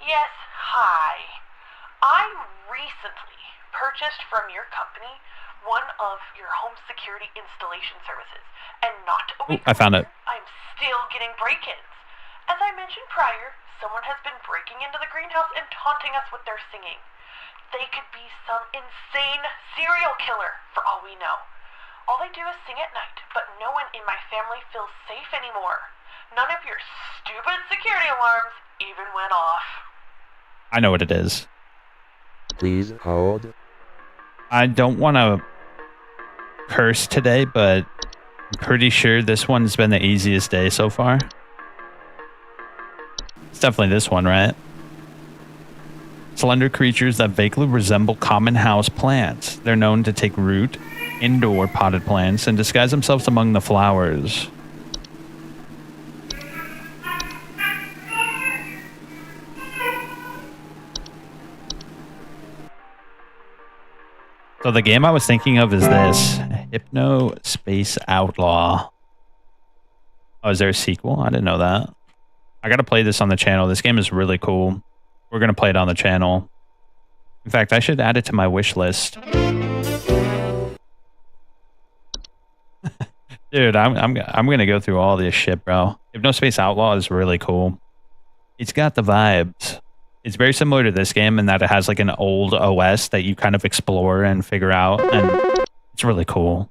Yes, hi. I recently purchased from your company one of your home security installation services, and not a week I found it. I'm still getting break-ins. As I mentioned prior, someone has been breaking into the greenhouse and taunting us with their singing. They could be some insane serial killer, for all we know. All they do is sing at night, but no one in my family feels safe anymore. None of your stupid security alarms even went off. I know what it is. Please hold. I don't want to curse today, but I'm pretty sure this one's been the easiest day so far. It's definitely this one, right? Slender creatures that vaguely resemble common house plants. They're known to take root, indoor potted plants, and disguise themselves among the flowers. So the game I was thinking of is this. Hypno Space Outlaw. Oh, is there a sequel? I didn't know that. I gotta play this on the channel. This game is really cool. We're gonna play it on the channel. In fact, I should add it to my wish list. Dude, I'm gonna go through all this shit, bro. Hypno Space Outlaw is really cool. It's got the vibes. It's very similar to this game in that it has like an old OS that you kind of explore and figure out, and it's really cool.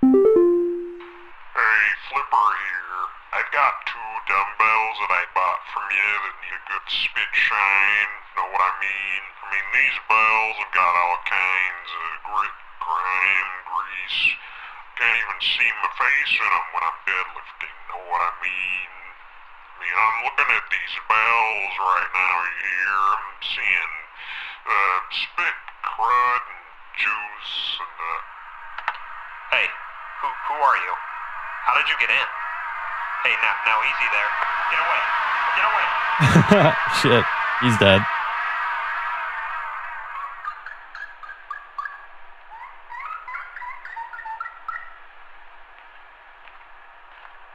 Hey, Flipper here. I've got 2 dumbbells that I bought from you that need a good spit shine. Know what I mean? These bells have got all kinds of grit, grime, grease. Can't even see my face in them when I'm deadlifting. Know what I mean? I'm looking at these bells right now here. I'm seeing spit, crud, and juice, and Hey, who are you? How did you get in? Hey, now easy there. Get away. Get away. Shit, he's dead.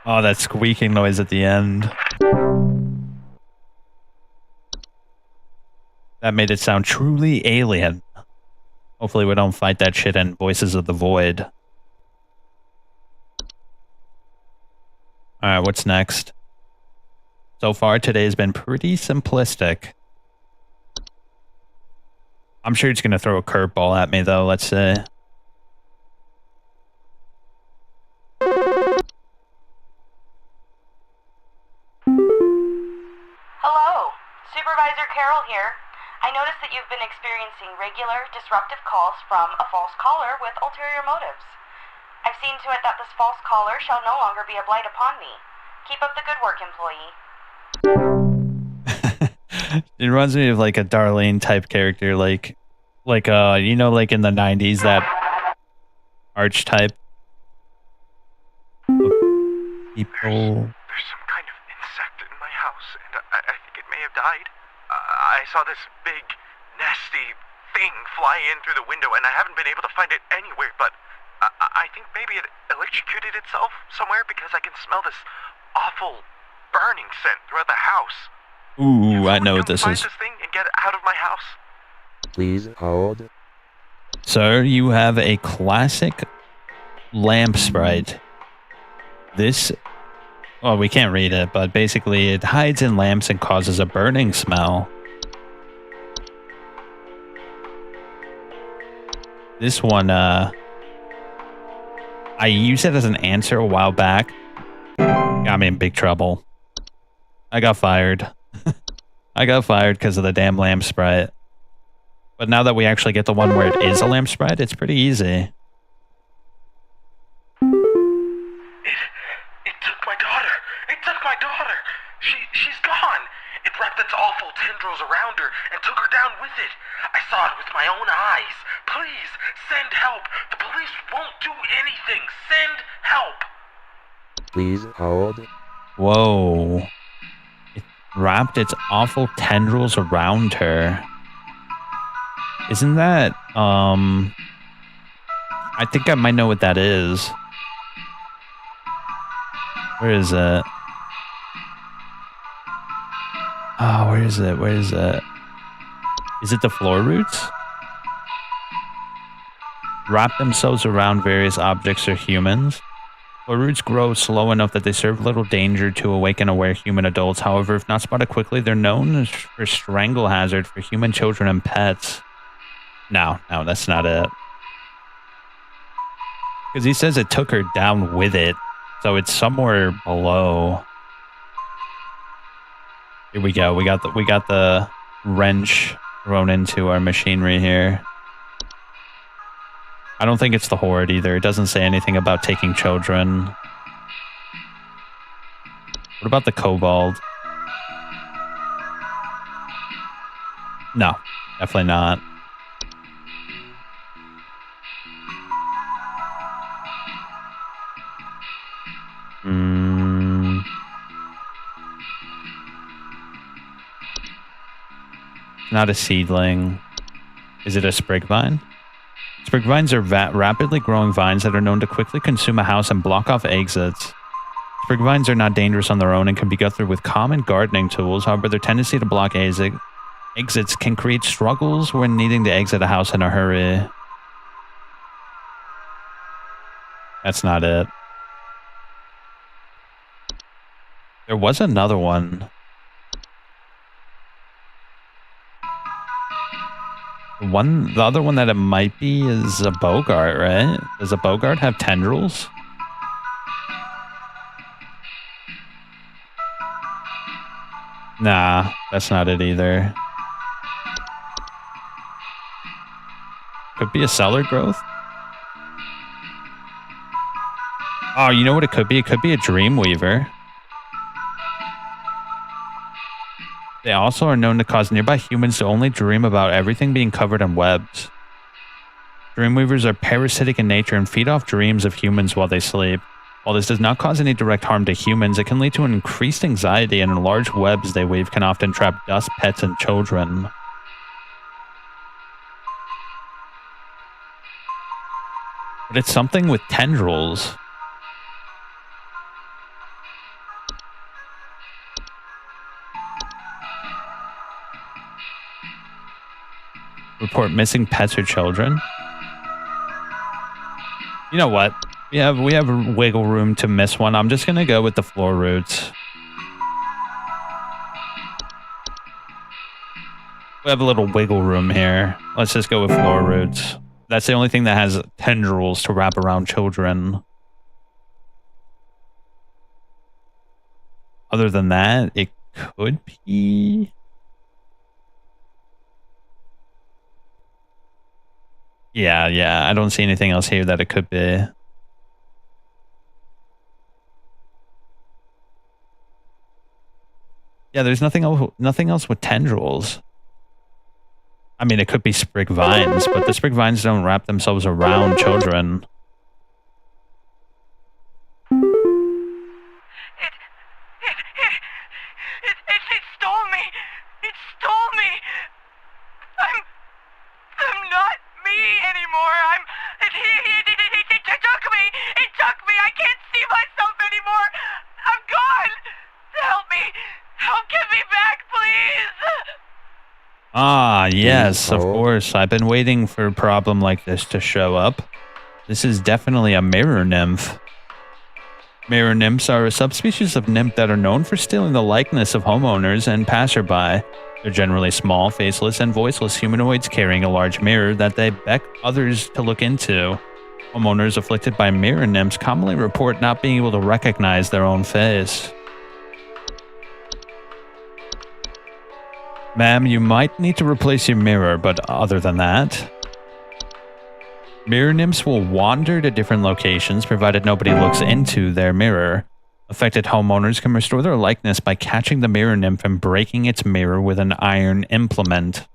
Oh, that squeaking noise at the end. That made it sound truly alien. Hopefully we don't fight that shit in Voices of the Void. Alright, what's next? So far, today has been pretty simplistic. I'm sure it's going to throw a curveball at me, though, let's see. Hello, Supervisor Carol here. I noticed that you've been experiencing regular, disruptive calls from a false caller with ulterior motives. I've seen to it that this false caller shall no longer be a blight upon me. Keep up the good work, employee. It reminds me of like a Darlene type character, like you know, like in the 90s, that archetype. People. There's some kind of insect in my house, and I think it may have died. I saw this big, nasty thing fly in through the window, and I haven't been able to find it anywhere, but I think maybe it electrocuted itself somewhere because I can smell this awful burning scent throughout the house. Ooh, I know what this find is. this thing and get it out of my house. Please hold. Sir, you have a classic lamp sprite. This, well, we can't read it, but basically it hides in lamps and causes a burning smell. This one, I used it as an answer a while back. Got me in big trouble. I got fired. I got fired because of the damn lamp sprite. But now that we actually get the one where it is a lamp sprite, it's pretty easy. It took my daughter. It took my daughter. She's gone. It wrapped its awful tendrils around her and took her down with it. I saw it with my own eyes. Please, send help. The police won't do anything. Send help. Please hold. Whoa. It wrapped its awful tendrils around her. Isn't that, I think I might know what that is. Where is it? Oh, where is it? Where is it? Is it the floor roots? Wrap themselves around various objects or humans. Floor roots grow slow enough that they serve little danger to awake and aware human adults. However, if not spotted quickly, they're known for strangle hazard for human children and pets. No, that's not it. Because he says it took her down with it. So it's somewhere below. Here we go. We got the wrench thrown into our machinery here. I don't think it's the horde either. It doesn't say anything about taking children. What about the kobold? No, definitely not. Not a seedling. Is it a sprig vine? Sprig vines are rapidly growing vines that are known to quickly consume a house and block off exits. Sprig vines are not dangerous on their own and can be got through with common gardening tools. However, their tendency to block exits can create struggles when needing to exit a house in a hurry. That's not it. There was another one. The other one that it might be is a Bogart, right? Does a Bogart have tendrils? Nah, that's not it either. Could be a cellar growth. Oh, you know what it could be? It could be a Dreamweaver. They also are known to cause nearby humans to only dream about everything being covered in webs. Dreamweavers are parasitic in nature and feed off dreams of humans while they sleep. While this does not cause any direct harm to humans, it can lead to an increased anxiety, and large webs they weave can often trap dust, pets, and children. But it's something with tendrils. Report missing pets or children. You know what? We have wiggle room to miss one. I'm just gonna go with the floor roots. We have a little wiggle room here. Let's just go with floor roots. That's the only thing that has tendrils to wrap around children. Other than that, it could be... Yeah, I don't see anything else here that it could be. Yeah, there's nothing else with tendrils. I mean, it could be sprig vines, but the sprig vines don't wrap themselves around children. It stole me! It stole me! I'm not me anymore. It took me. It took me. I can't see myself anymore. I'm gone. Help me. Get me back, please. Ah, yes, of course. I've been waiting for a problem like this to show up. This is definitely a mirror nymph. Mirror nymphs are a subspecies of nymph that are known for stealing the likeness of homeowners and passerby. They're generally small, faceless, and voiceless humanoids carrying a large mirror that they beck others to look into. Homeowners afflicted by mirror nymphs commonly report not being able to recognize their own face. Ma'am, you might need to replace your mirror, but other than that... Mirror nymphs will wander to different locations, provided nobody looks into their mirror. Affected homeowners can restore their likeness by catching the mirror nymph and breaking its mirror with an iron implement.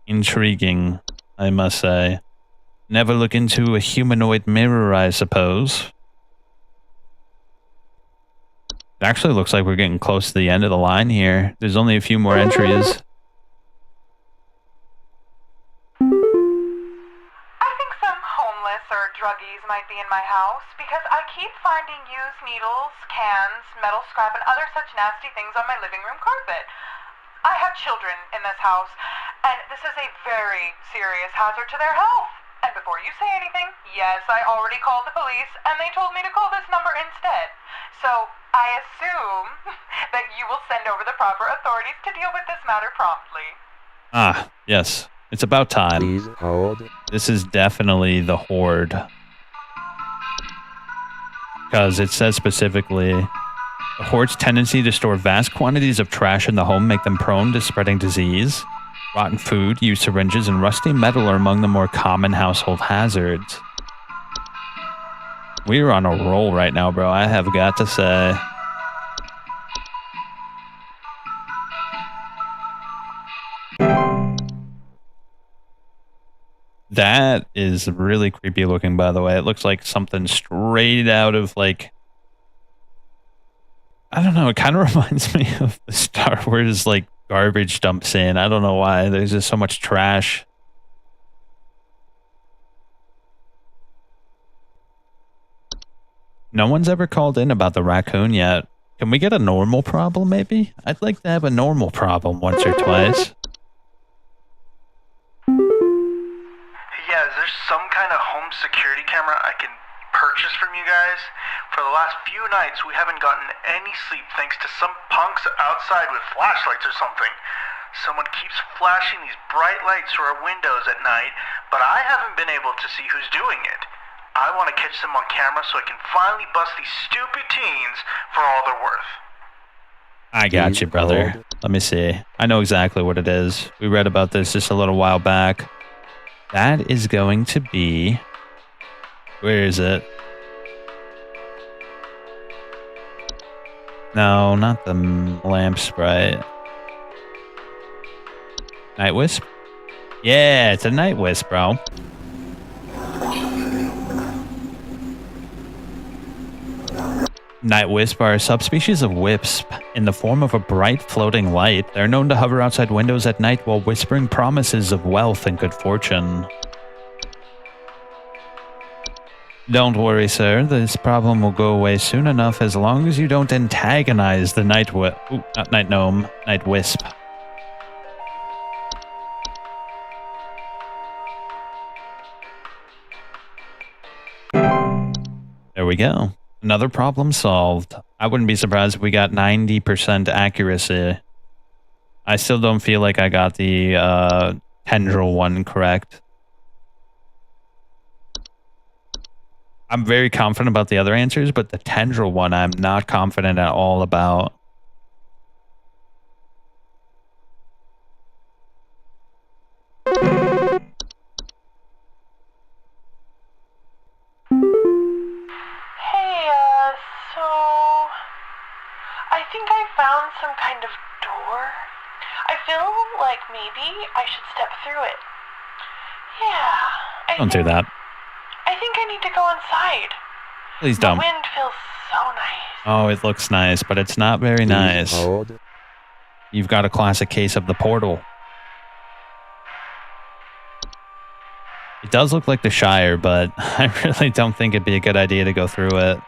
Intriguing, I must say. Never look into a humanoid mirror, I suppose. It actually looks like we're getting close to the end of the line here. There's only a few more entries. I think some homeless or druggies might be in my house because I keep finding used needles, cans, metal scrap, and other such nasty things on my living room carpet. I have children in this house, and this is a very serious hazard to their health. And before you say anything, yes, I already called the police, and they told me to call this number instead. So I assume that you will send over the proper authorities to deal with this matter promptly. Ah, yes. It's about time. Please hold. This is definitely the Horde. Because it says specifically, the Horde's tendency to store vast quantities of trash in the home make them prone to spreading disease. Rotten food, used syringes, and rusty metal are among the more common household hazards. We're on a roll right now, bro. I have got to say. That is really creepy looking, by the way. It looks like something straight out of, like... I don't know. It kind of reminds me of the Star Wars, like, garbage dump scene. I don't know why. There's just so much trash. No one's ever called in about the raccoon yet. Can we get a normal problem, maybe? I'd like to have a normal problem once or twice. Yeah, is there some kind of home security camera I can purchase from you guys? For the last few nights, we haven't gotten any sleep thanks to some punks outside with flashlights or something. Someone keeps flashing these bright lights through our windows at night, but I haven't been able to see who's doing it. I want to catch them on camera so I can finally bust these stupid teens for all they're worth. I got you, brother. Let me see. I know exactly what it is. We read about this just a little while back. That is going to be... Where is it? No, not the lamp sprite. Night Wisp? Yeah, it's a Night Wisp, bro. Night Wisp are a subspecies of wisp in the form of a bright floating light. They're known to hover outside windows at night while whispering promises of wealth and good fortune. Don't worry, sir. This problem will go away soon enough as long as you don't antagonize the Night Gnome, Night Wisp. There we go. Another problem solved. I wouldn't be surprised if we got 90% accuracy. I still don't feel like I got the tendril one correct. I'm very confident about the other answers, but the tendril one I'm not confident at all about. I think I found some kind of door. I feel like maybe I should step through it. Yeah. Don't do that. I think I need to go inside. Please don't. The wind feels so nice. Oh, it looks nice, but it's not very nice. Hold. You've got a classic case of the portal. It does look like the Shire, but I really don't think it'd be a good idea to go through it.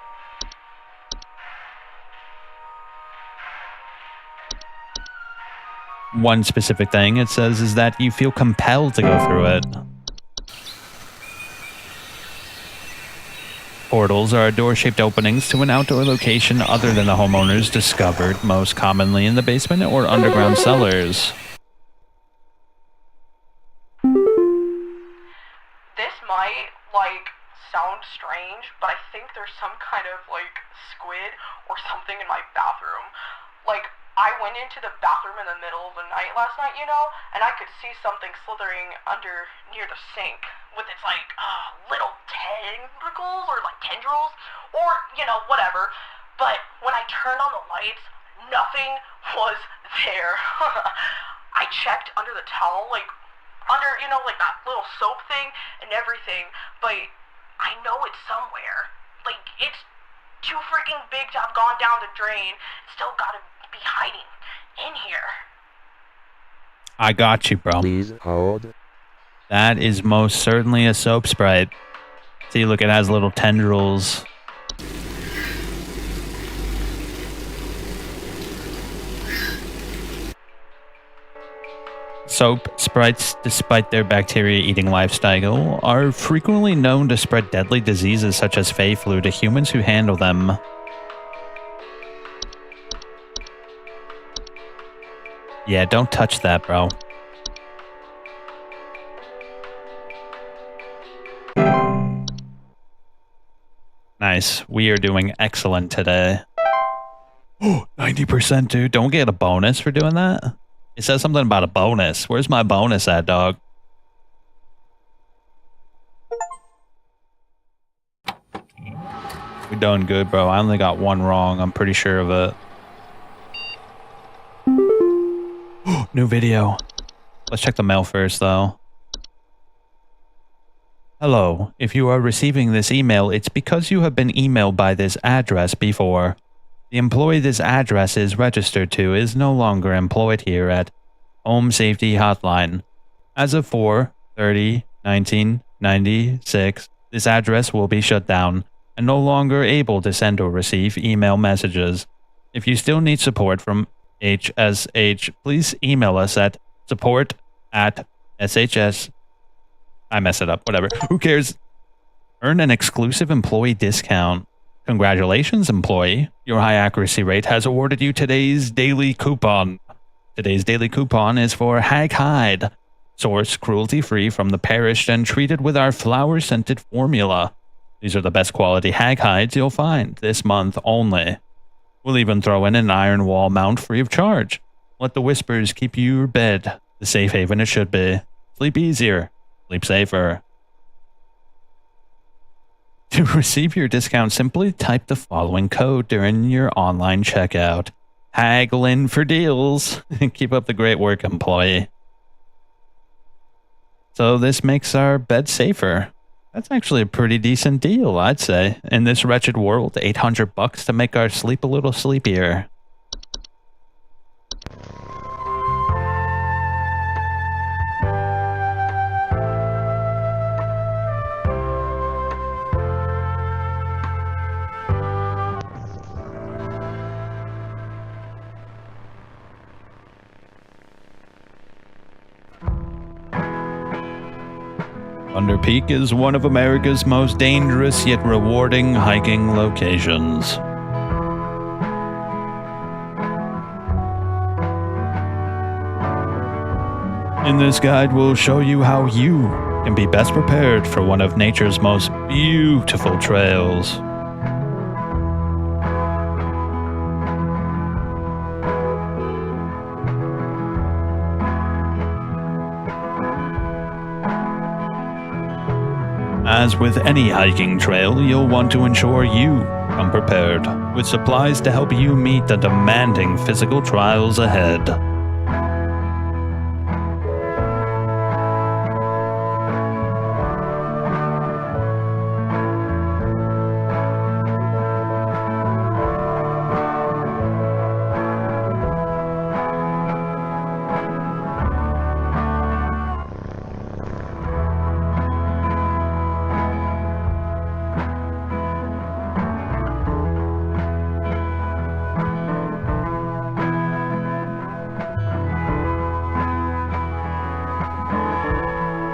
One specific thing it says is that you feel compelled to go through it. Portals are door-shaped openings to an outdoor location other than the homeowners discovered, most commonly in the basement or underground cellars. This might, sound strange, but I think there's some kind of, squid or something in my bathroom. I went into the bathroom in the middle of the night last night, and I could see something slithering under near the sink with its, little tentacles or, tendrils or, whatever. But when I turned on the lights, nothing was there. I checked under the towel, under, that little soap thing and everything, but I know it's somewhere. It's too freaking big to have gone down the drain. Still gotta be hiding in here. I got you, bro. Please hold. That is most certainly a soap sprite. See, look, it has little tendrils. Soap sprites, despite their bacteria-eating lifestyle, are frequently known to spread deadly diseases such as Fey flu to humans who handle them. Yeah, don't touch that, bro. Nice. We are doing excellent today. Oh, 90%, dude. Don't get a bonus for doing that. It says something about a bonus. Where's my bonus at, dog? We're doing good, bro. I only got one wrong. I'm pretty sure of it. New video. Let's check the mail first, though. Hello. If you are receiving this email, it's because you have been emailed by this address before. The employee this address is registered to is no longer employed here at Home Safety Hotline. As of 4/30/1996, this address will be shut down and no longer able to send or receive email messages. If you still need support from HSH, please email us at support@shs. I mess it up, whatever. Who cares? Earn an exclusive employee discount. Congratulations, employee. Your high accuracy rate has awarded you today's daily coupon. Today's daily coupon is for Hag Hide. Source cruelty-free from the perished and treated with our flower-scented formula. These are the best quality Hag Hides you'll find this month only. We'll even throw in an iron wall mount free of charge. Let the whispers keep your bed the safe haven it should be. Sleep easier. Sleep safer. To receive your discount, simply type the following code during your online checkout. Haggling for deals. Keep up the great work, employee. So this makes our bed safer. That's actually a pretty decent deal, I'd say. In this wretched world, $800 to make our sleep a little sleepier. Thunder Peak is one of America's most dangerous yet rewarding hiking locations. In this guide, we'll show you how you can be best prepared for one of nature's most beautiful trails. As with any hiking trail, you'll want to ensure you come prepared, with supplies to help you meet the demanding physical trials ahead.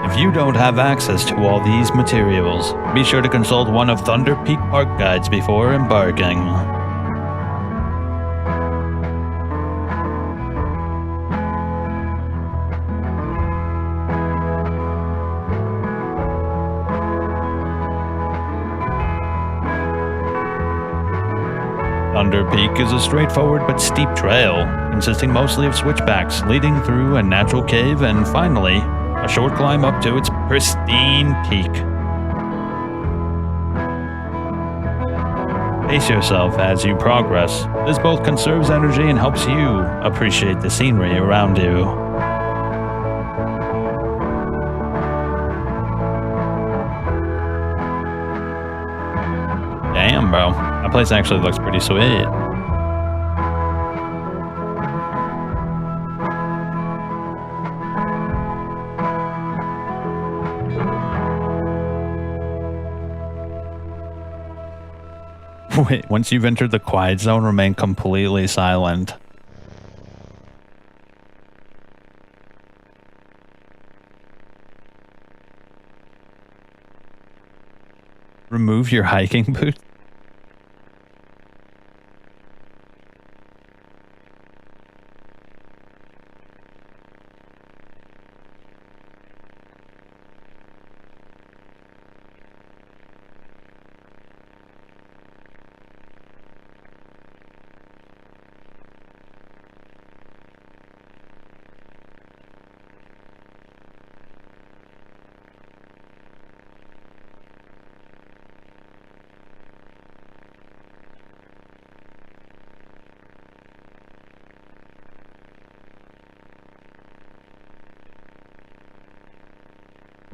If you don't have access to all these materials, be sure to consult one of Thunder Peak Park guides before embarking. Thunder Peak is a straightforward but steep trail, consisting mostly of switchbacks leading through a natural cave and finally, a short climb up to its pristine peak. Pace yourself as you progress. This both conserves energy and helps you appreciate the scenery around you. Damn, bro. I place actually looks pretty sweet. Wait, once you've entered the quiet zone, remain completely silent. Remove your hiking boots.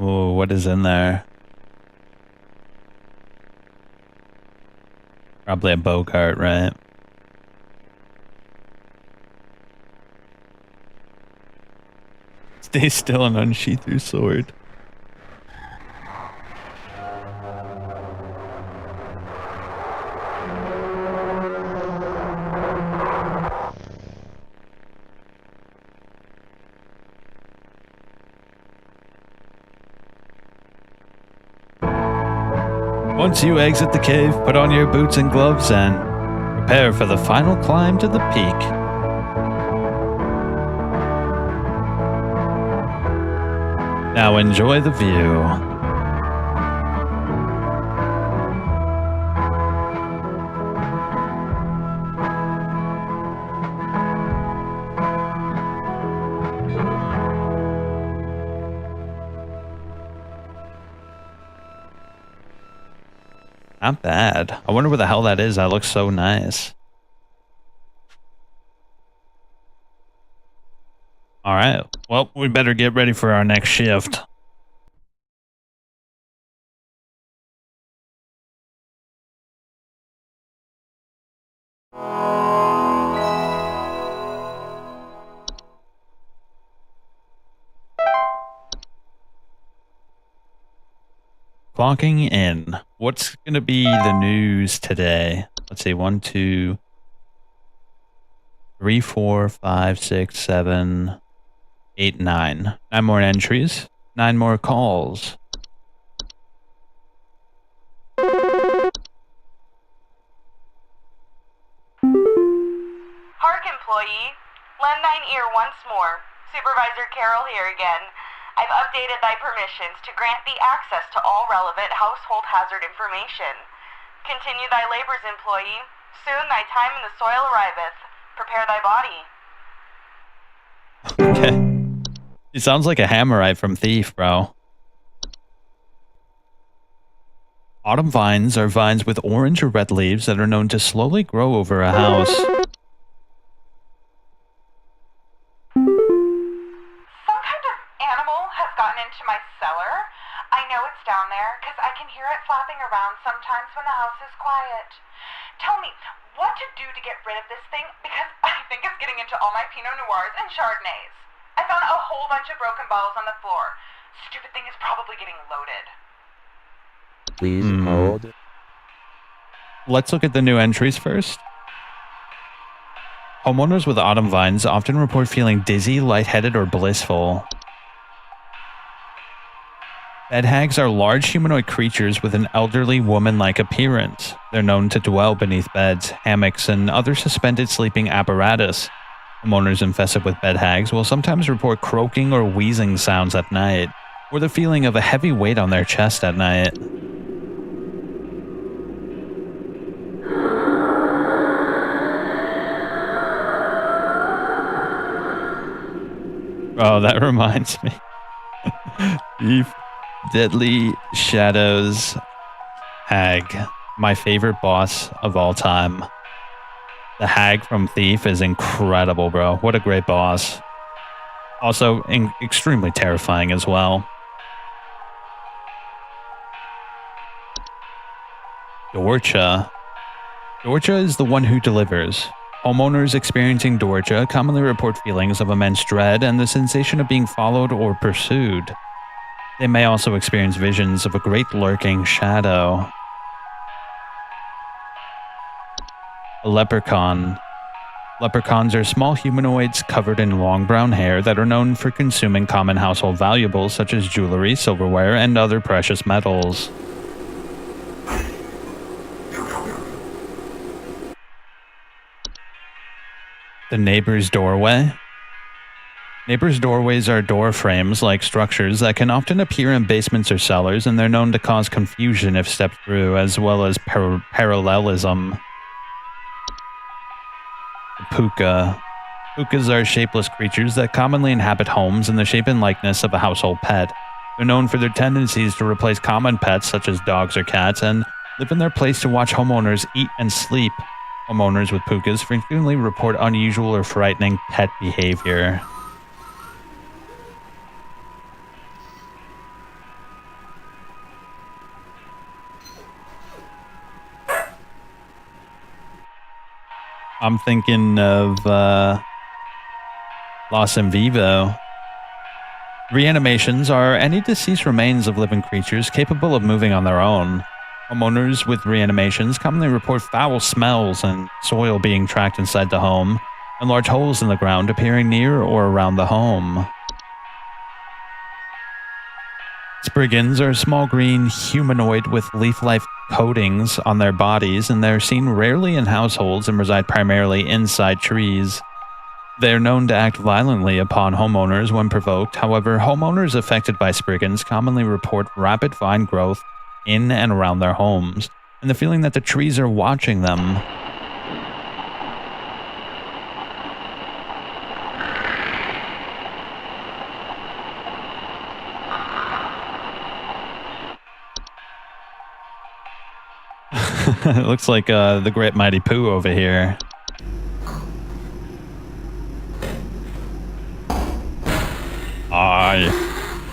Oh, what is in there? Probably a bow cart, right? Stay still and unsheath your sword. Once you exit the cave, put on your boots and gloves and prepare for the final climb to the peak. Now enjoy the view. Not bad. I wonder where the hell that is. That looks so nice. All right. Well, we better get ready for our next shift. Clocking in. What's going to be the news today? Let's see. 1, 2, 3, 4, 5, 6, 7, 8, 9. 9 more entries. 9 more calls. Park employee, lend thine ear once more. Supervisor Carol here again. I've updated thy permissions to grant thee access to all relevant household hazard information. Continue thy labors, employee. Soon thy time in the soil arriveth. Prepare thy body. Okay. He sounds like a Hammerite from Thief, bro. Autumn vines are vines with orange or red leaves that are known to slowly grow over a house. Some kind of animal has gotten into my cellar. I know it's down there because I can hear it flapping around sometimes when the house is quiet. Tell me, what to do to get rid of this thing, because I think it's getting into all my Pinot Noirs and Chardonnays. I found a whole bunch of broken bottles on the floor. Stupid thing is probably getting loaded. Please hold. Let's look at the new entries first. Homeowners with autumn vines often report feeling dizzy, lightheaded, or blissful. Bed hags are large humanoid creatures with an elderly woman-like appearance. They're known to dwell beneath beds, hammocks, and other suspended sleeping apparatus. Homeowners infested with bed hags will sometimes report croaking or wheezing sounds at night, or the feeling of a heavy weight on their chest at night. Oh, that reminds me. Thief. Deadly Shadows Hag. My favorite boss of all time. The Hag from Thief is incredible, bro. What a great boss. Also, extremely terrifying as well. Dorcha. Dorcha is the one who delivers. Homeowners experiencing Dorcha commonly report feelings of immense dread and the sensation of being followed or pursued. They may also experience visions of a great lurking shadow. A leprechaun. Leprechauns are small humanoids covered in long brown hair that are known for consuming common household valuables such as jewelry, silverware, and other precious metals. The neighbor's doorway. Neighbors' doorways are door frames-like structures that can often appear in basements or cellars, and they're known to cause confusion if stepped through, as well as parallelism. The puka. Pukas are shapeless creatures that commonly inhabit homes in the shape and likeness of a household pet. They're known for their tendencies to replace common pets such as dogs or cats, and live in their place to watch homeowners eat and sleep. Homeowners with pukas frequently report unusual or frightening pet behavior. I'm thinking of Los en Vivo. Reanimations are any deceased remains of living creatures capable of moving on their own. Homeowners with reanimations commonly report foul smells and soil being tracked inside the home, and large holes in the ground appearing near or around the home. Spriggans are a small green humanoid with leaf-like coatings on their bodies, and they're seen rarely in households and reside primarily inside trees. They're known to act violently upon homeowners when provoked. However, homeowners affected by Spriggans commonly report rapid vine growth in and around their homes, and the feeling that the trees are watching them. It looks like the Great Mighty Pooh over here. I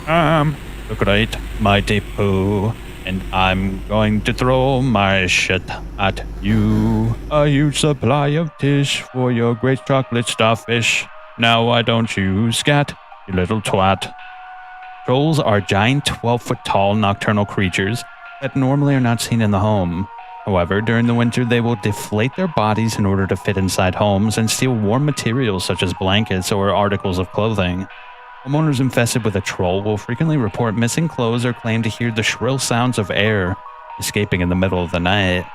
am the Great Mighty Pooh, and I'm going to throw my shit at you. A huge supply of tish for your great chocolate starfish. Now why don't you scat, you little twat? Trolls are giant 12-foot-tall nocturnal creatures that normally are not seen in the home. However, during the winter, they will deflate their bodies in order to fit inside homes and steal warm materials such as blankets or articles of clothing. Homeowners infested with a troll will frequently report missing clothes or claim to hear the shrill sounds of air escaping in the middle of the night.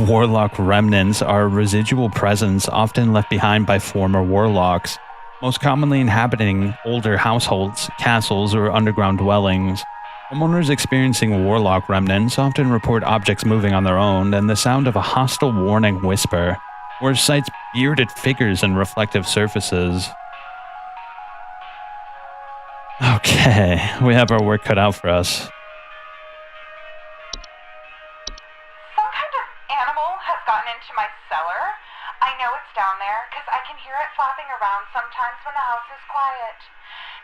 Warlock remnants are residual presence often left behind by former warlocks, most commonly inhabiting older households, castles, or underground dwellings. Homeowners experiencing warlock remnants often report objects moving on their own and the sound of a hostile warning whisper, or sights bearded figures and reflective surfaces. Okay, we have our work cut out for us. Some kind of animal has gotten into my cellar. I know it's down there because I can hear it flapping around sometimes when the house is quiet.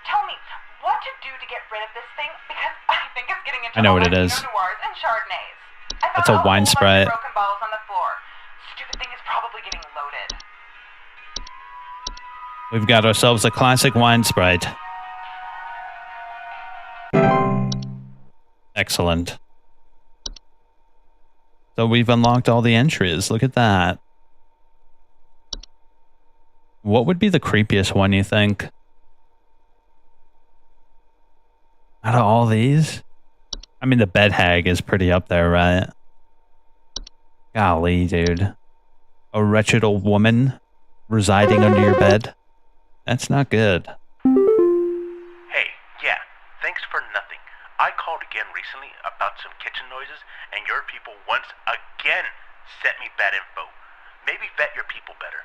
Tell me what to do to get rid of this thing, because I think it's getting into I know all what it my is. Pinot Noirs and Chardonnays. I found That's a wine whole bunch sprite. of broken bottles on the floor. Stupid thing is probably getting loaded. We've got ourselves a classic wine sprite. Excellent. So we've unlocked all the entries. Look at that. What would be the creepiest one, you think? Out of all these? I mean, the bed hag is pretty up there, right? Golly, dude. A wretched old woman residing under your bed? That's not good. Hey, yeah, thanks for nothing. I called again recently about some kitchen noises, and your people once again sent me bad info. Maybe vet your people better.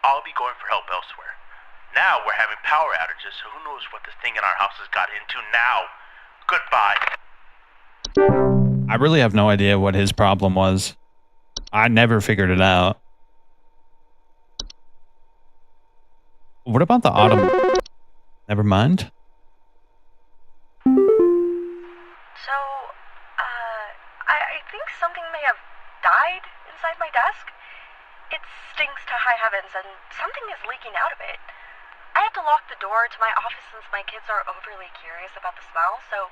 I'll be going for help elsewhere. Now we're having power outages, so who knows what this thing in our house has got into now. Goodbye. I really have no idea what his problem was. I never figured it out. What about the autumn? Never mind. So, I think something inside my desk. It stinks to high heavens, and something is leaking out of it. I have to lock the door to my office since my kids are overly curious about the smell, so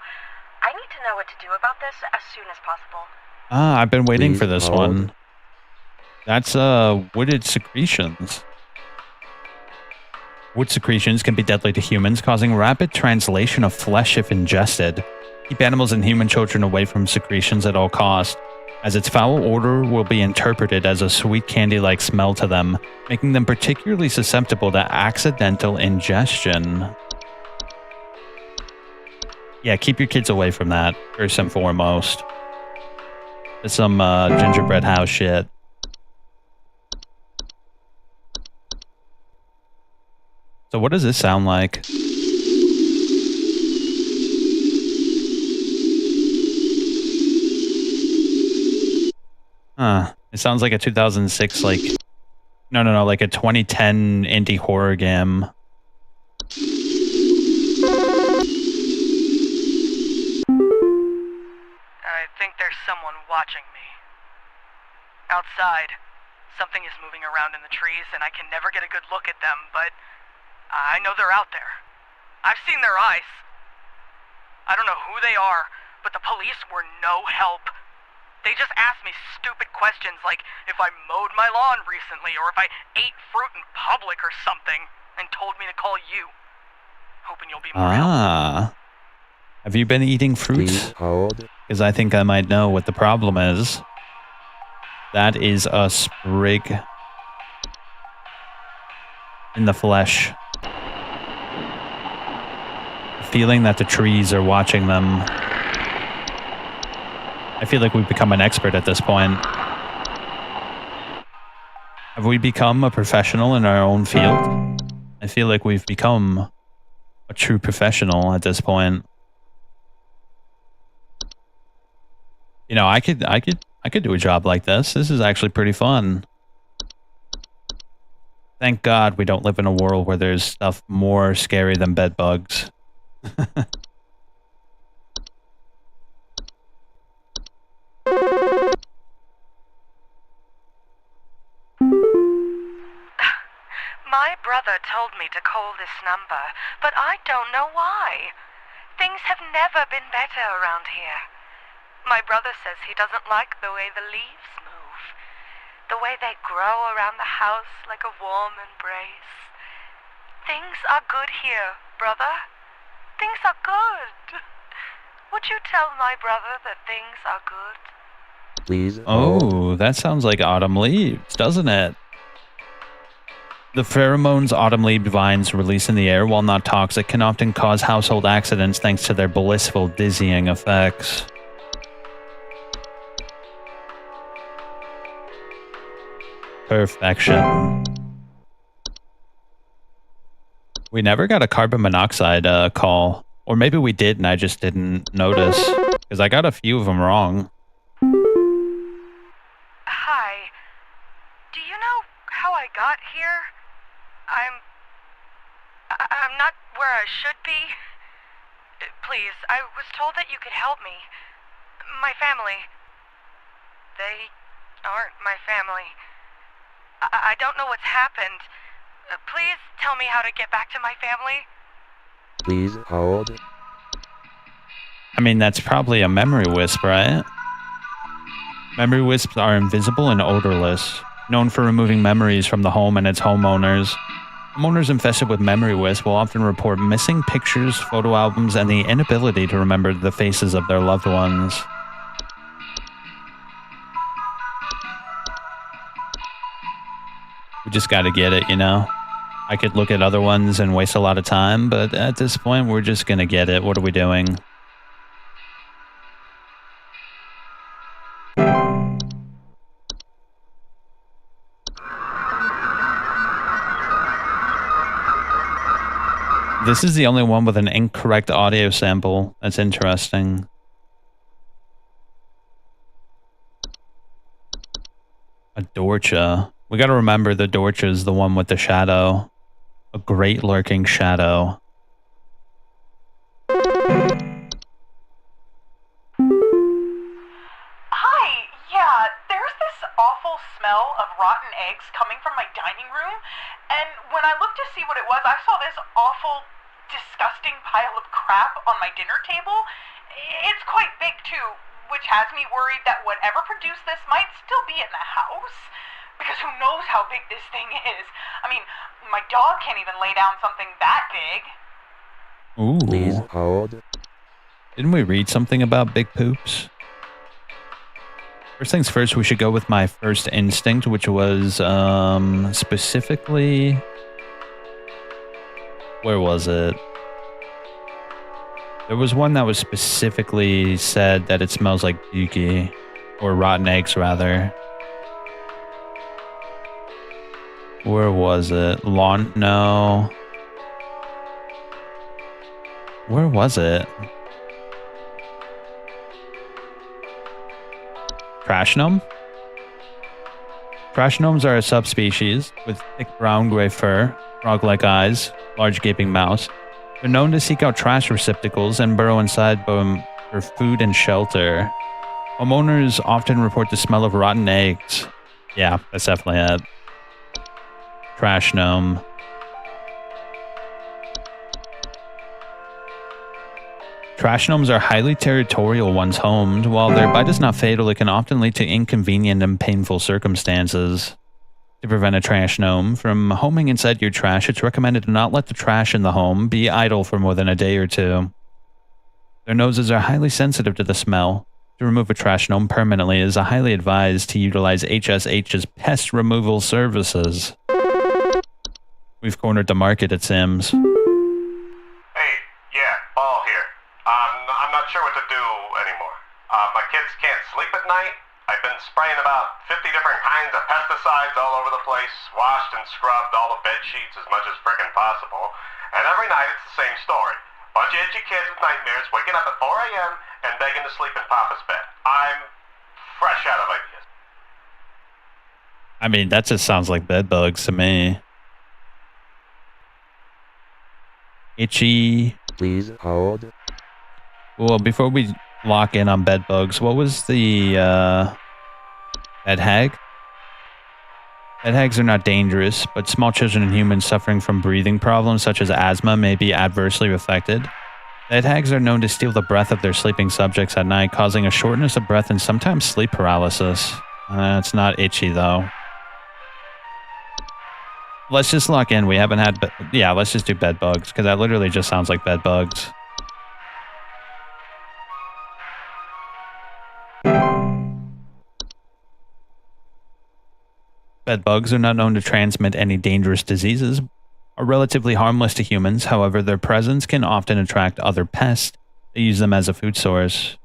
I need to know what to do about this as soon as possible. Ah, I've been waiting Please for this hold. one. That's wooded secretions. Wood secretions can be deadly to humans, causing rapid translation of flesh if ingested. Keep animals and human children away from secretions at all costs, as its foul odor will be interpreted as a sweet candy-like smell to them, making them particularly susceptible to accidental ingestion. Yeah, keep your kids away from that, first and foremost. It's some gingerbread house shit. So what does this sound like? Huh. It sounds like a 2006, like... No, like a 2010 indie horror game. I think there's someone watching me. Outside, something is moving around in the trees, and I can never get a good look at them, but I know they're out there. I've seen their eyes. I don't know who they are, but the police were no help. They just asked me stupid questions like if I mowed my lawn recently or if I ate fruit in public or something, and told me to call you. Hoping you'll be more helpful. Have you been eating fruits? Because I think I might know what the problem is. That is a sprig in the flesh. Feeling that the trees are watching them. I feel like we've become an expert at this point. Have we become a professional in our own field? I feel like we've become a true professional at this point. You know, I could do a job like this. This is actually pretty fun. Thank God we don't live in a world where there's stuff more scary than bed bugs. My brother told me to call this number, but I don't know why. Things have never been better around here. My brother says he doesn't like the way the leaves move, the way they grow around the house like a warm embrace. Things are good here, brother. Things are good. Would you tell my brother that things are good? Please. Oh, that sounds like autumn leaves, doesn't it? The pheromones autumn leaf vines release in the air, while not toxic, can often cause household accidents thanks to their blissful, dizzying effects. Perfection. We never got a carbon monoxide call. Or maybe we did and I just didn't notice. Because I got a few of them wrong. Hi. Do you know how I got here? I'm not where I should be. Please, I was told that you could help me. My family. They aren't my family. I don't know what's happened. Please tell me how to get back to my family. Please hold. I mean, that's probably a memory wisp, right? Memory wisps are invisible and odorless, known for removing memories from the home and its homeowners. Homeowners infested with memory wisp will often report missing pictures, photo albums, and the inability to remember the faces of their loved ones. We just gotta get it, you know? I could look at other ones and waste a lot of time, but at this point, we're just gonna get it. What are we doing? This is the only one with an incorrect audio sample. That's interesting. A Dorcha. We gotta remember the Dorcha is the one with the shadow. A great lurking shadow. Hi, yeah, there's this awful smell of rotten eggs coming from my dining room, and when I looked to see what it was, I saw this awful, disgusting pile of crap on my dinner table. It's quite big too, which has me worried that whatever produced this might still be in the house. Because who knows how big this thing is? I mean, my dog can't even lay down something that big. Ooh. Please hold. Didn't we read something about big poops? First things first, we should go with my first instinct, which was specifically... Where was it? There was one that was specifically said that it smells like dookie. Or rotten eggs, rather. Where was it? No. Where was it? Trash gnome? Trash gnomes are a subspecies with thick brown-gray fur, frog-like eyes, large gaping mouths. They're known to seek out trash receptacles and burrow inside them for food and shelter. Homeowners often report the smell of rotten eggs. Yeah, that's definitely it. Trash gnome. Trash gnomes are highly territorial once homed. While their bite is not fatal, it can often lead to inconvenient and painful circumstances. To prevent a trash gnome from homing inside your trash, it's recommended to not let the trash in the home be idle for more than a day or two. Their noses are highly sensitive to the smell. To remove a trash gnome permanently, it is highly advised to utilize HSH's pest removal services. We've cornered the market, it seems. Hey, yeah, Ball here. I'm not sure what to do anymore. My kids can't sleep at night. I've been spraying about 50 different kinds of pesticides all over the place, washed and scrubbed all the bed sheets as much as frickin' possible, and every night it's the same story. Bunch of itchy kids with nightmares waking up at 4 a.m. and begging to sleep in Papa's bed. I'm fresh out of ideas. I mean, that just sounds like bed bugs to me. Itchy. Please hold. Well, before we lock in on bed bugs, what was the bed hag? Bed hags are not dangerous, but small children and humans suffering from breathing problems such as asthma may be adversely affected. Bed hags are known to steal the breath of their sleeping subjects at night, causing a shortness of breath and sometimes sleep paralysis. It's not itchy though. Let's just lock in. We haven't had... Yeah, let's just do bed bugs, because that literally just sounds like bed bugs. Bed bugs are not known to transmit any dangerous diseases, are relatively harmless to humans. However, their presence can often attract other pests that use them as a food source.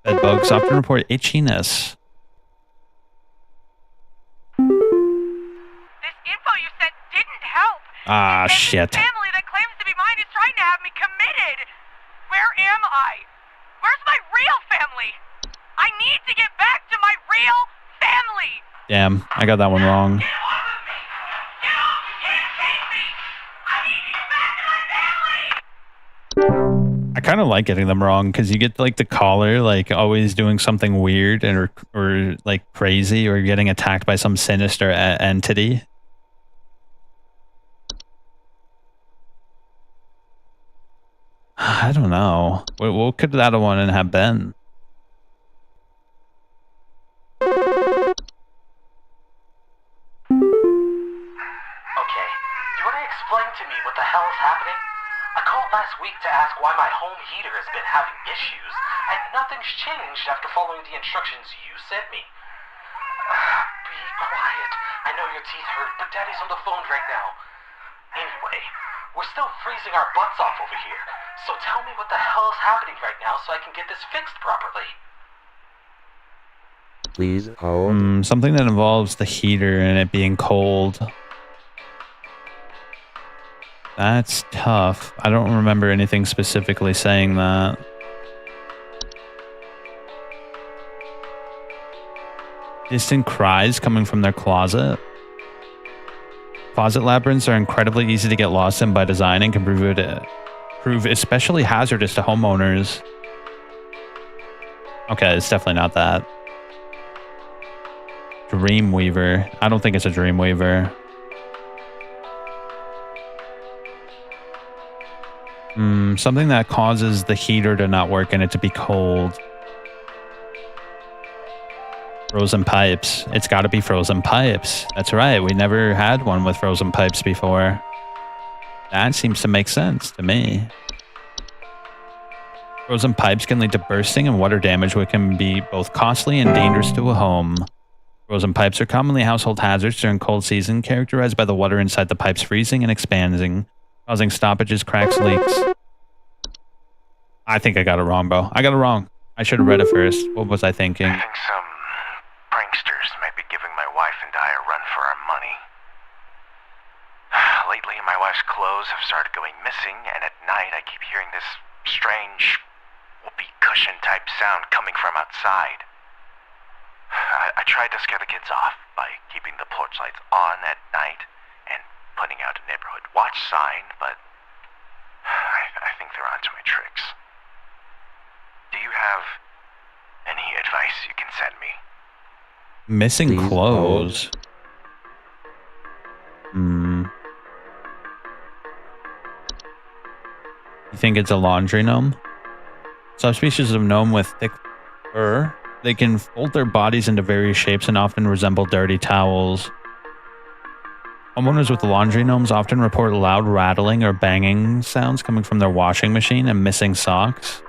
Bed bugs often report itchiness. Info you sent didn't help. Ah, shit. The family that claims to be mine is trying to have me committed. Where am I? Where's my real family? I need to get back to my real family. Damn, I got that one wrong. Get off of me! Get off! You can't take me! I need to get back to my family! I kind of like getting them wrong because you get like the caller like always doing something weird and or like crazy or getting attacked by some sinister entity. I don't know. What could that one have been? Okay, you want to explain to me what the hell is happening? I called last week to ask why my home heater has been having issues, and nothing's changed after following the instructions you sent me. Be quiet. I know your teeth hurt, but Daddy's on the phone right now. Anyway, we're still freezing our butts off over here, so tell me what the hell is happening right now so I can get this fixed properly. Please hold. Something that involves the heater and it being cold. That's tough. I don't remember anything specifically saying that. Distant cries coming from their closet. Closet labyrinths are incredibly easy to get lost in by design and can prove especially hazardous to homeowners. Okay, it's definitely not that. Dreamweaver. I don't think it's a Dreamweaver. Something that causes the heater to not work and it to be cold. Frozen pipes. It's got to be frozen pipes. That's right. We never had one with frozen pipes before. That seems to make sense to me. Frozen pipes can lead to bursting and water damage, which can be both costly and dangerous to a home. Frozen pipes are commonly household hazards during cold season, characterized by the water inside the pipes freezing and expanding, causing stoppages, cracks, leaks. I think I got it wrong, bro. I got it wrong. I should have read it first. What was I thinking? I think some pranksters might be giving my wife and I a run for our money. Lately, my wife's clothes have started going missing, and at night I keep hearing this strange whoopee cushion type sound coming from outside. I tried to scare the kids off by keeping the porch lights on at night and putting out a neighborhood watch sign, but I think they're onto my tricks. Do you have any advice you can send me? Missing clothes. You think it's a laundry gnome? Subspecies of gnome with thick fur. They can fold their bodies into various shapes and often resemble dirty towels. Homeowners with laundry gnomes often report loud rattling or banging sounds coming from their washing machine and missing socks.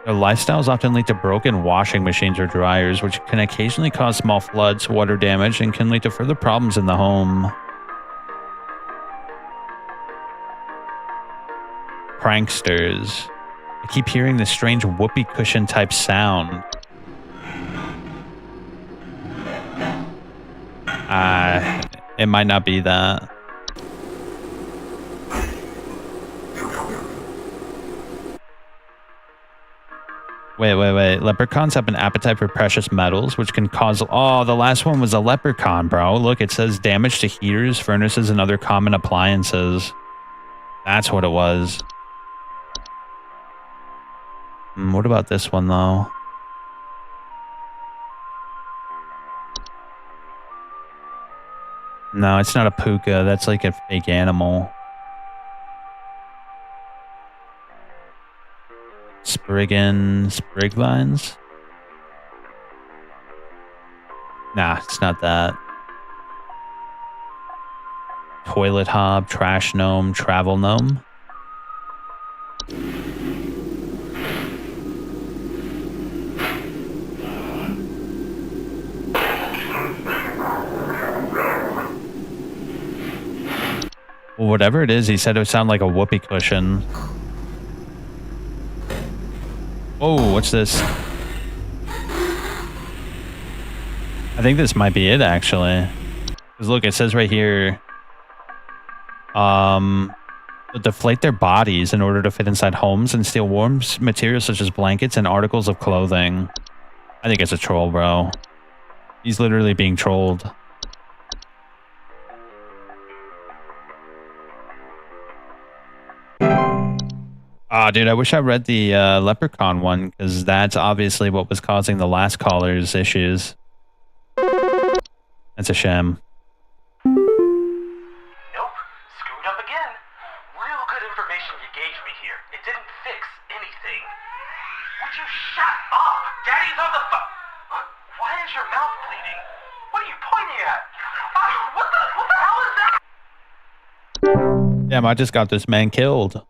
Their lifestyles often lead to broken washing machines or dryers, which can occasionally cause small floods, water damage, and can lead to further problems in the home. Pranksters. I keep hearing this strange whoopee cushion type sound. It might not be that. Wait. Leprechauns have an appetite for precious metals, which can cause... Oh, the last one was a leprechaun, bro. Look, it says damage to heaters, furnaces, and other common appliances. That's what it was. What about this one, though? No, it's not a puka. That's like a fake animal. Sprigvines? Nah, it's not that. Toilet hob, trash gnome, travel gnome. Well, whatever it is, he said it would sound like a whoopee cushion. Oh, what's this? I think this might be it, actually. Because look, it says right here, deflate their bodies in order to fit inside homes and steal warm materials such as blankets and articles of clothing. I think it's a troll, bro. He's literally being trolled. Ah, dude, I wish I read the leprechaun one, because that's obviously what was causing the last caller's issues. That's a shame. Nope, screwed up again. Real good information you gave me here. It didn't fix anything. Would you shut up? Daddy's on the phone. Why is your mouth bleeding? What are you pointing at? What the hell is that? Damn, I just got this man killed.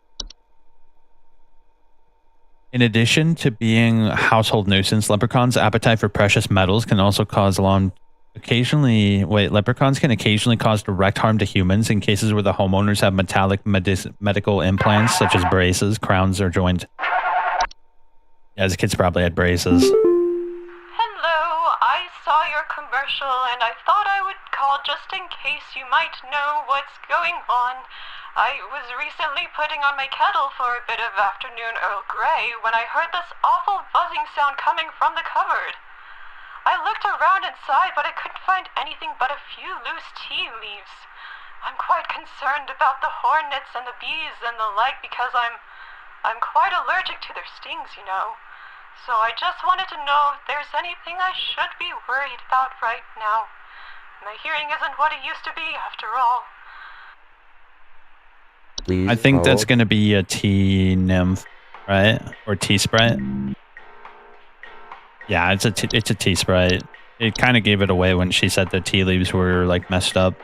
In addition to being a household nuisance, leprechauns' appetite for precious metals can also cause leprechauns can occasionally cause direct harm to humans in cases where the homeowners have metallic medical implants such as braces, crowns, or joint. Yeah, his kids probably had braces. Hello, I saw your commercial and I thought I would call just in case you might know what's going on. I was recently putting on my kettle for a bit of afternoon Earl Grey when I heard this awful buzzing sound coming from the cupboard. I looked around inside, but I couldn't find anything but a few loose tea leaves. I'm quite concerned about the hornets and the bees and the like because I'm quite allergic to their stings, you know. So I just wanted to know if there's anything I should be worried about right now. My hearing isn't what it used to be, after all. Please I think that's hold. going to be a tea nymph, right? Or tea sprite. Yeah, it's a tea sprite. It kind of gave it away when she said the tea leaves were like messed up.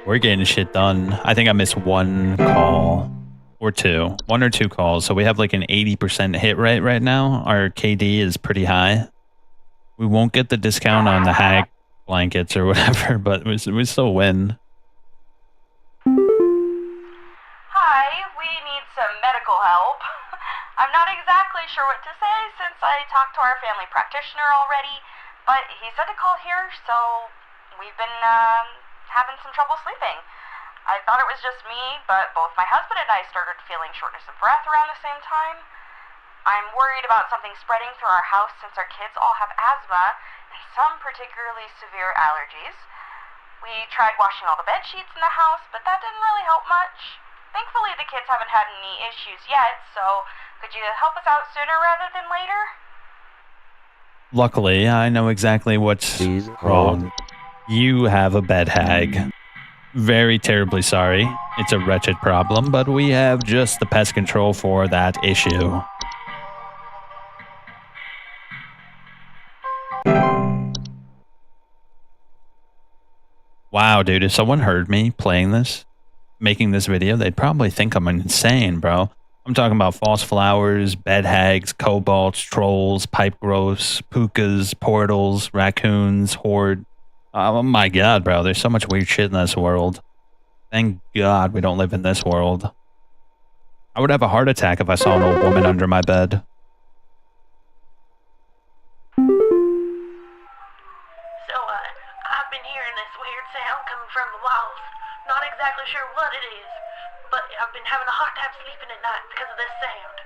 We're getting shit done. I think I missed one call or two. One or two calls. So we have like an 80% hit rate right now. Our KD is pretty high. We won't get the discount on the hag blankets or whatever, but we still win. Hi, we need some medical help. I'm not exactly sure what to say since I talked to our family practitioner already, but he said to call here, so we've been having some trouble sleeping. I thought it was just me, but both my husband and I started feeling shortness of breath around the same time. I'm worried about something spreading through our house since our kids all have asthma and some particularly severe allergies. We tried washing all the bed sheets in the house, but that didn't really help much. Thankfully, the kids haven't had any issues yet, so could you help us out sooner rather than later? Luckily, I know exactly what's wrong. You have a bed hag. Very terribly sorry. It's a wretched problem, but we have just the pest control for that issue. Wow, dude, if someone heard me playing this, making this video, they'd probably think I'm insane, bro. I'm talking about false flowers, bed hags, kobolds, trolls, pipe growths, pukas, portals, raccoons, horde. Oh my god, bro, there's so much weird shit in this world. Thank God we don't live in this world. I would have a heart attack if I saw an old woman under my bed. So, I've been hearing this weird sound coming from the walls. Not exactly sure what it is, but I've been having a hard time sleeping at night because of this sound.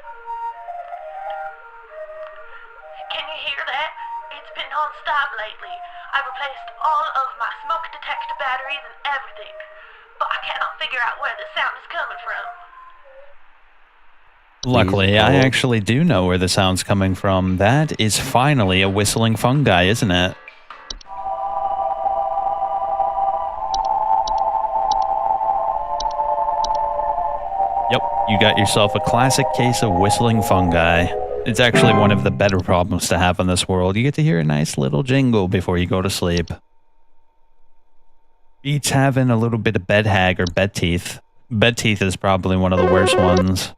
Can you hear that? It's been non-stop lately. I've replaced all of my smoke detector batteries and everything, but I cannot figure out where the sound is coming from. Luckily, I actually do know where the sound's coming from. That is finally a whistling fungi, isn't it? Yep, you got yourself a classic case of whistling fungi. It's actually one of the better problems to have in this world. You get to hear a nice little jingle before you go to sleep. Beats having a little bit of bed hag or bed teeth. Bed teeth is probably one of the worst ones.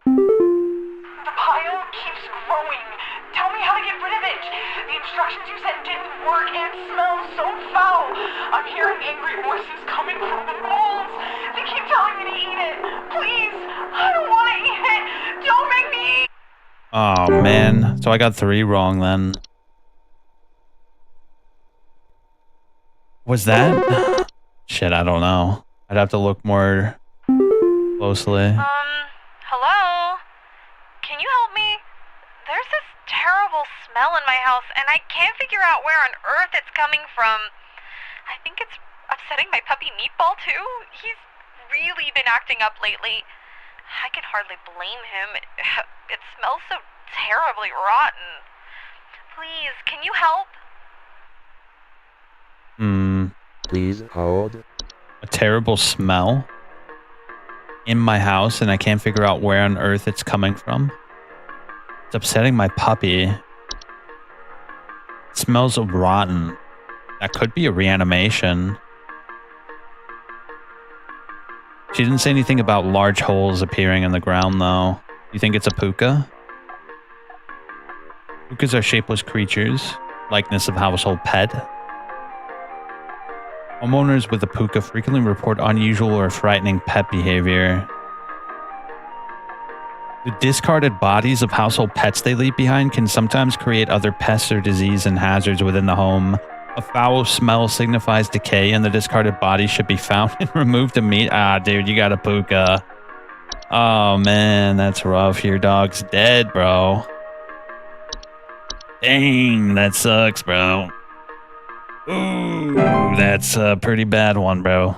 The pile keeps growing. Tell me how to get rid of it. The instructions you sent didn't work and smells so foul. I'm hearing angry voices coming from the walls. They keep telling me to eat it. Please, I don't want to eat it. Don't make me eat. Oh man, so I got 3 wrong then. Was that? Shit, I don't know. I'd have to look more closely. Hello? Can you help me? There's this terrible smell in my house, and I can't figure out where on earth it's coming from. I think it's upsetting my puppy Meatball, too. He's really been acting up lately. I can hardly blame him. It smells so terribly rotten. Please, can you help? Please hold. A terrible smell in my house, and I can't figure out where on earth it's coming from. It's upsetting my puppy. It smells rotten. That could be a reanimation. She didn't say anything about large holes appearing in the ground, though. You think it's a puka? Pukas are shapeless creatures, likeness of household pet. Homeowners with a puka frequently report unusual or frightening pet behavior. The discarded bodies of household pets they leave behind can sometimes create other pests or disease and hazards within the home. A foul smell signifies decay, and the discarded body should be found and removed immediately. Ah, dude, you got a puka. Oh, man, that's rough. Your dog's dead, bro. Dang, that sucks, bro. Ooh, that's a pretty bad one, bro.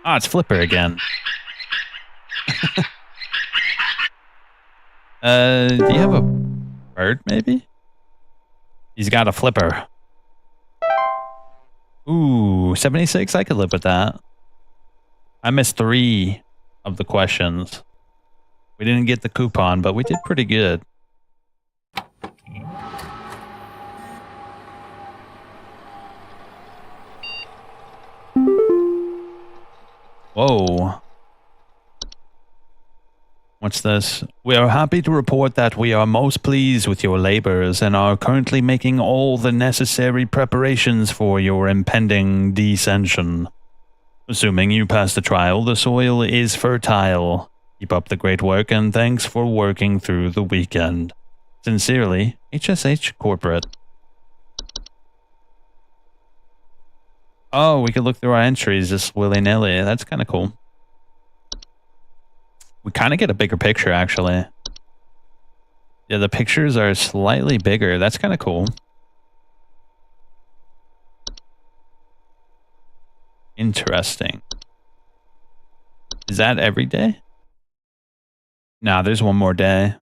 Ah, it's Flipper again. Do you have a bird, maybe? He's got a flipper. Ooh, 76? I could live with that. I missed 3 of the questions. We didn't get the coupon, but we did pretty good. Whoa. What's this? We are happy to report that we are most pleased with your labors and are currently making all the necessary preparations for your impending descension. Assuming you pass the trial, the soil is fertile. Keep up the great work and thanks for working through the weekend. Sincerely, HSH Corporate. Oh, we could look through our entries just willy-nilly. That's kind of cool. We kind of get a bigger picture, actually. Yeah, the pictures are slightly bigger. That's kind of cool. Interesting. Is that every day? Nah, there's one more day.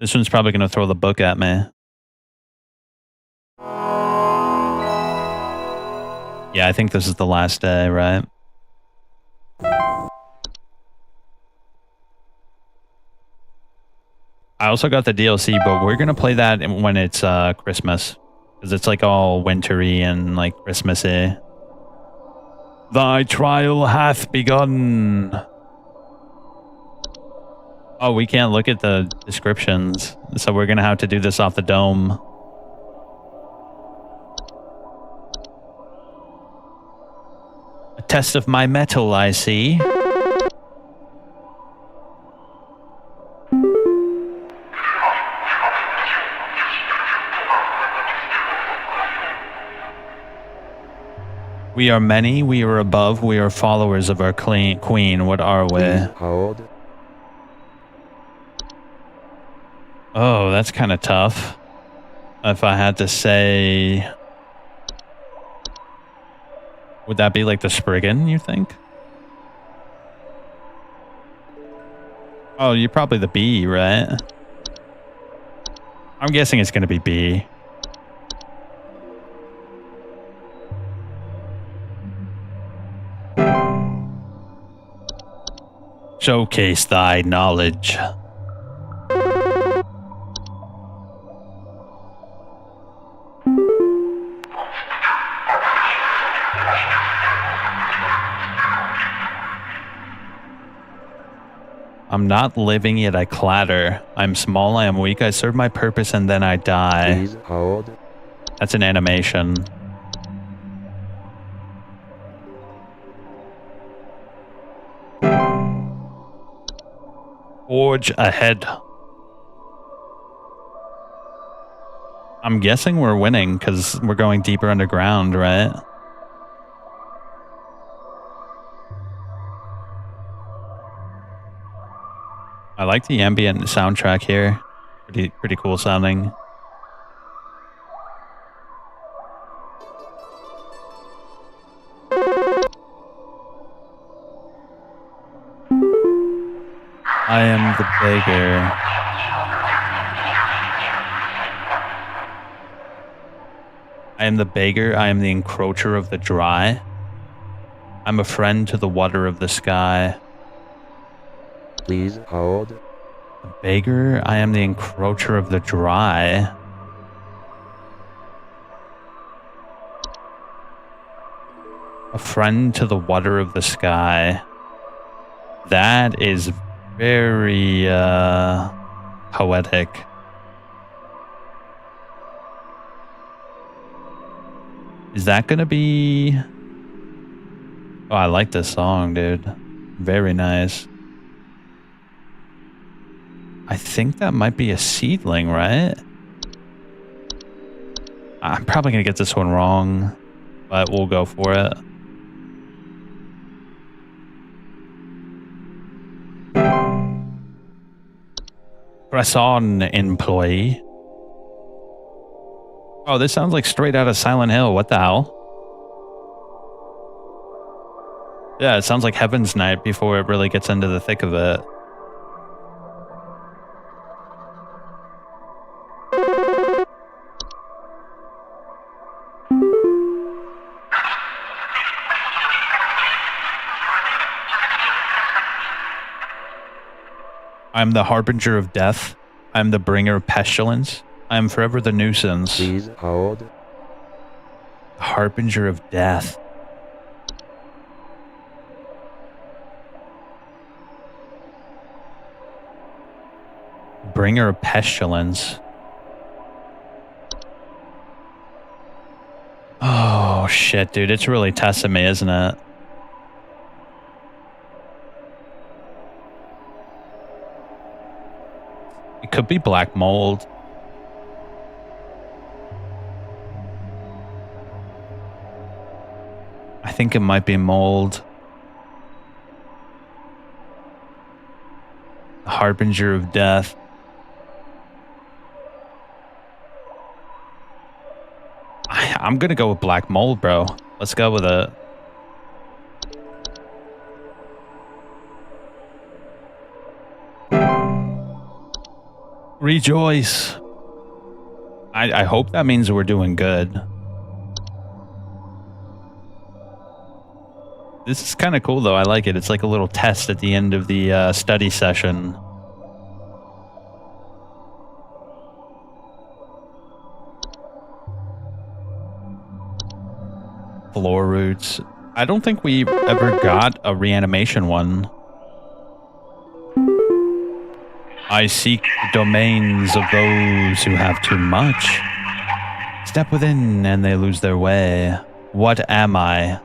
This one's probably going to throw the book at me. Yeah, I think this is the last day, right? I also got the DLC, but we're going to play that when it's Christmas. Because it's like all wintry and like Christmassy. Thy trial hath begun. Oh, we can't look at the descriptions. So we're going to have to do this off the dome. A test of my metal, I see. We are many, we are above, we are followers of our queen. What are we? Hold. Oh, that's kind of tough. If I had to say... Would that be like the Spriggan, you think? Oh, you're probably the B, right? I'm guessing it's going to be B. Showcase thy knowledge. I'm not living yet I clatter. I'm small, I am weak, I serve my purpose and then I die. Please hold. That's an animation. Forge ahead. I'm guessing we're winning because we're going deeper underground, right? I like the ambient soundtrack here. Pretty cool sounding. I am the beggar. I am the beggar. I am the encroacher of the dry. I'm a friend to the water of the sky. Please hold. The beggar. I am the encroacher of the dry. A friend to the water of the sky. That is very poetic. Is that gonna be... Oh, I like this song, dude. Very nice. I think that might be a seedling, right? I'm probably gonna get this one wrong, but we'll go for it. Press on, employee. Oh, this sounds like straight out of Silent Hill. What the hell? Yeah, it sounds like Heaven's Night before it really gets into the thick of it. I am the harbinger of death. I am the bringer of pestilence. I am forever the nuisance. Please hold. Harbinger of death. Bringer of pestilence. Oh, shit, dude. It's really testing me, isn't it? It could be black mold. I think it might be mold. The harbinger of death. I'm gonna go with black mold, bro. Let's go with it. Rejoice. I hope that means we're doing good. This is kind of cool, though. I like it. It's like a little test at the end of the study session. Floor roots. I don't think we ever got a reanimation one. I seek the domains of those who have too much. Step within and they lose their way. What am I?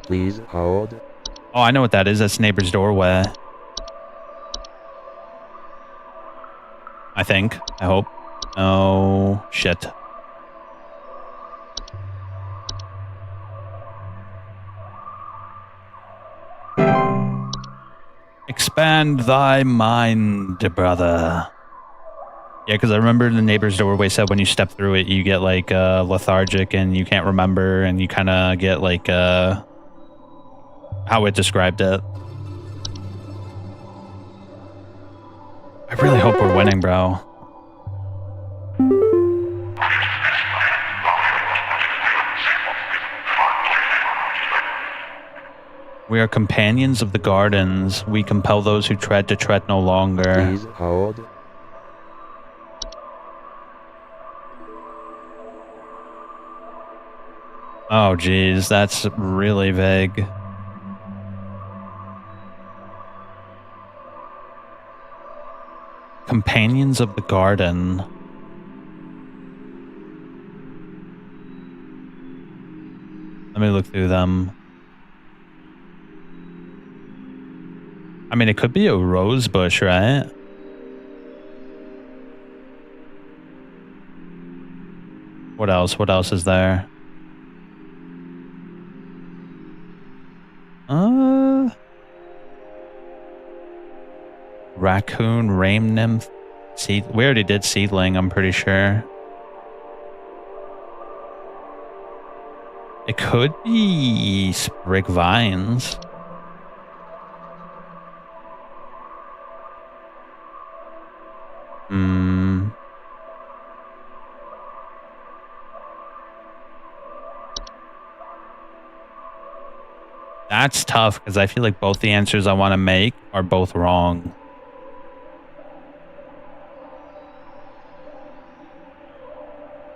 Please hold. Oh, I know what that is. That's neighbor's doorway. I think. I hope. Oh, shit. Expand thy mind, brother. Yeah, because I remember the neighbor's doorway said when you step through it, you get like lethargic and you can't remember, and you kind of get like how it described it. I really hope we're winning, bro. We are companions of the gardens. We compel those who tread to tread no longer. Please hold. Oh, geez, that's really vague. Companions of the garden. Let me look through them. I mean, it could be a rose bush, right? What else? What else is there? Raccoon, rain nymph, seed. We already did seedling, I'm pretty sure. It could be sprig vines. That's tough because I feel like both the answers I want to make are both wrong.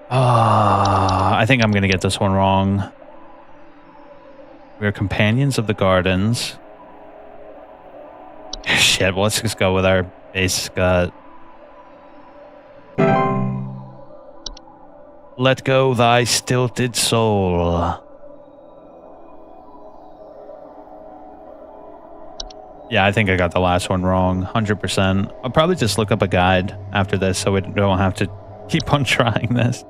I think I'm going to get this one wrong. We are companions of the gardens. Shit, well, let's just go with our base gut. Let go thy stilted soul. Yeah, I think I got the last one wrong, 100%. I'll probably just look up a guide after this so we don't have to keep on trying this.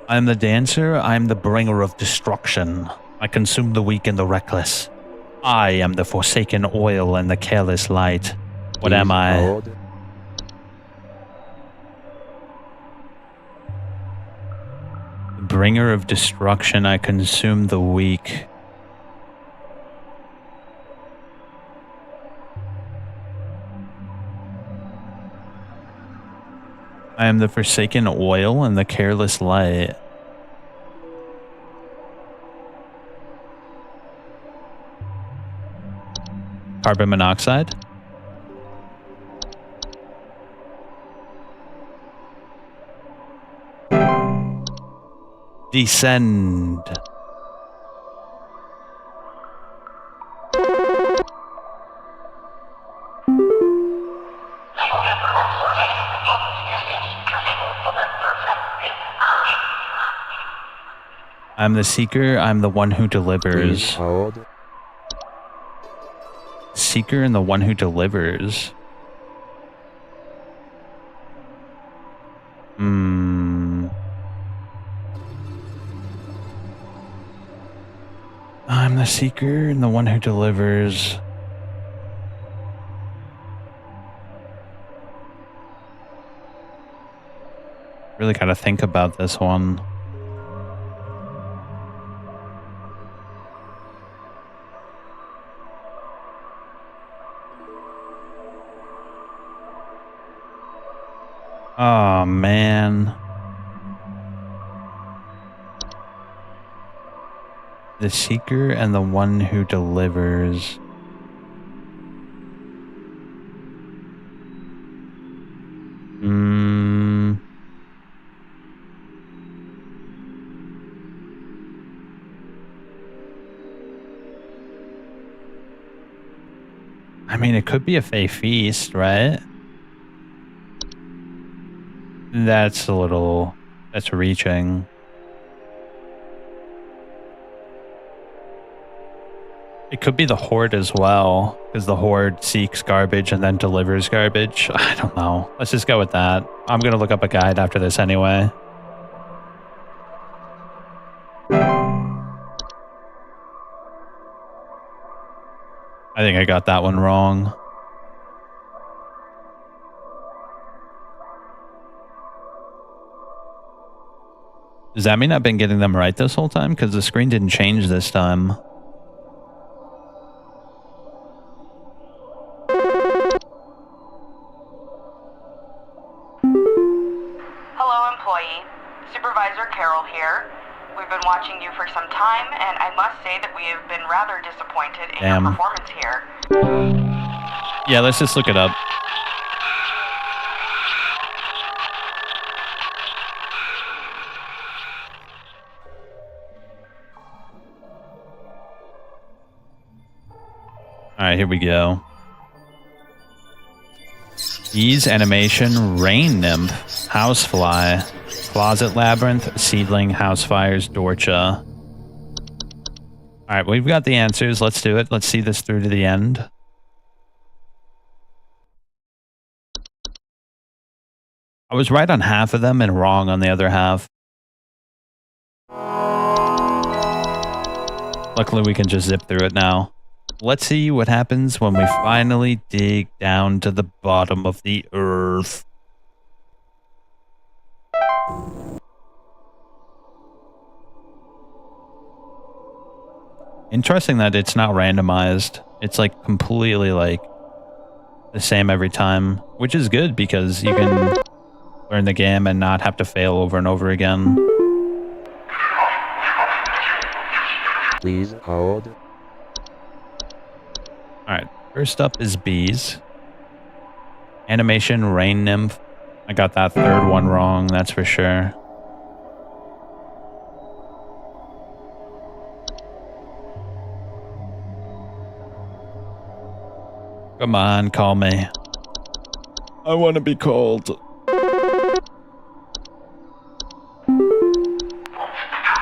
I'm the dancer, I'm the bringer of destruction. I consume the weak and the reckless. I am the forsaken oil and the careless light. What am I? Hold. The bringer of destruction, I consume the weak. I am the forsaken oil and the careless light. Carbon monoxide? Descend. I'm the seeker, I'm the one who delivers. Please hold. Seeker and the one who delivers. I'm the seeker and the one who delivers. Really gotta think about this one. Oh, man. The seeker and the one who delivers. I mean, it could be a fey feast, right? That's reaching. It could be the Horde as well, because the Horde seeks garbage and then delivers garbage. I don't know. Let's just go with that. I'm going to look up a guide after this anyway. I think I got that one wrong. Does that mean I've been getting them right this whole time? Because the screen didn't change this time. Hello, employee. Supervisor Carol here. We've been watching you for some time, and I must say that we have been rather disappointed in your performance here. Yeah, let's just look it up. Alright, here we go. Ease, animation, rain nymph, housefly, closet labyrinth, seedling, house fires, dorcha. Alright, we've got the answers. Let's do it. Let's see this through to the end. I was right on half of them and wrong on the other half. Luckily, we can just zip through it now. Let's see what happens when we finally dig down to the bottom of the earth. Interesting that it's not randomized. It's like completely like the same every time, which is good because you can learn the game and not have to fail over and over again. Please hold. Alright, first up is bees. Animation, rain nymph. I got that third one wrong, that's for sure. Come on, call me. I want to be called.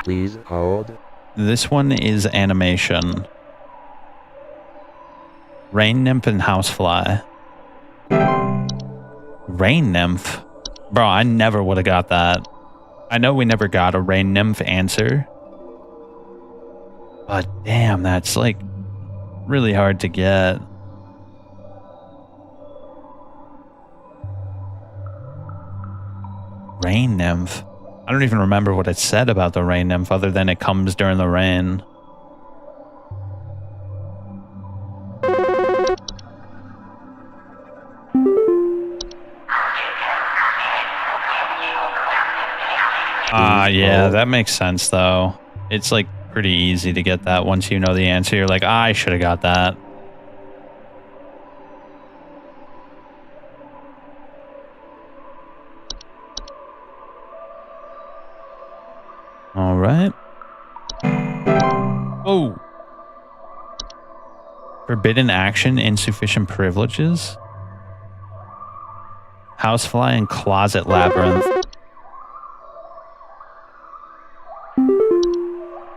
Please hold. This one is animation. Rain nymph and housefly. Rain nymph? Bro, I never would have got that. I know we never got a rain nymph answer. But damn, that's like really hard to get. Rain nymph? I don't even remember what it said about the rain nymph other than it comes during the rain. Yeah, that makes sense though. It's like pretty easy to get that once you know the answer. You're like, I should have got that. All right. Oh. Forbidden action, insufficient privileges. Housefly and closet labyrinth.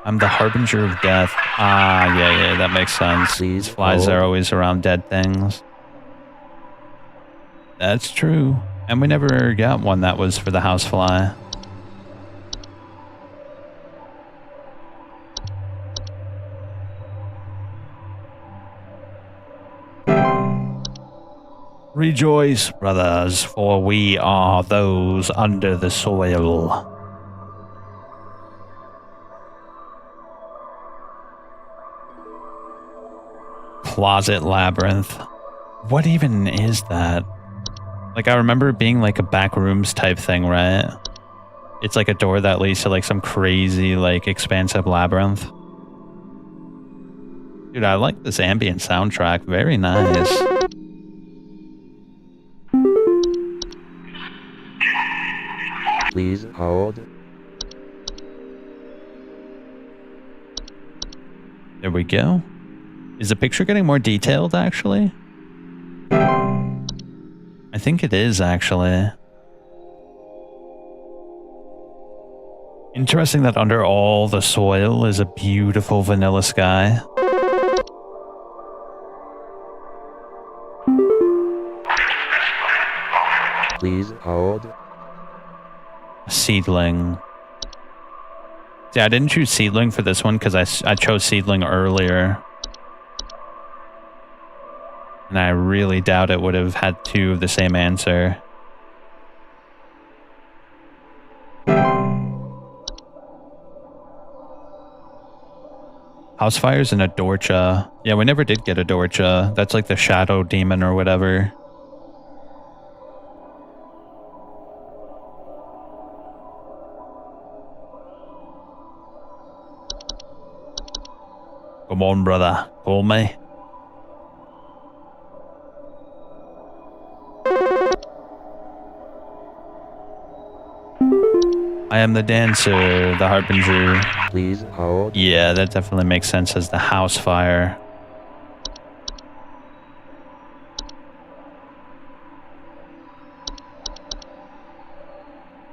I'm the harbinger of death. Yeah, that makes sense. These flies are always around dead things. That's true. And we never got one that was for the housefly. Rejoice, brothers, for we are those under the soil. Closet labyrinth. What even is that? Like, I remember it being like a back rooms type thing, right? It's like a door that leads to like some crazy, like, expansive labyrinth. Dude, I like this ambient soundtrack. Very nice. Please hold. There we go. Is the picture getting more detailed, actually? I think it is, actually. Interesting that under all the soil is a beautiful vanilla sky. Please hold. Seedling. Yeah, I didn't choose seedling for this one because I chose seedling earlier. And I really doubt it would have had two of the same answer. Housefires and a Dorcha. Yeah, we never did get a Dorcha. That's like the shadow demon or whatever. Come on, brother. Call me. I am the dancer, the harbinger. Please hold. Yeah, that definitely makes sense as the house fire.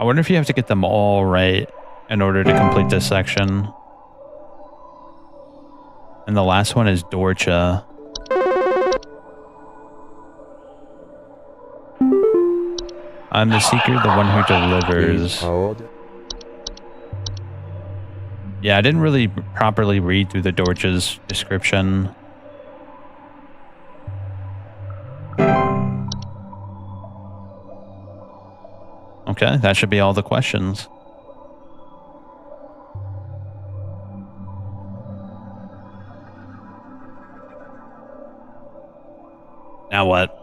I wonder if you have to get them all right in order to complete this section. And the last one is Dorcha. I'm the seeker, the one who delivers. Please hold. Yeah, I didn't really properly read through the Dorcha's description. Okay, that should be all the questions. Now what?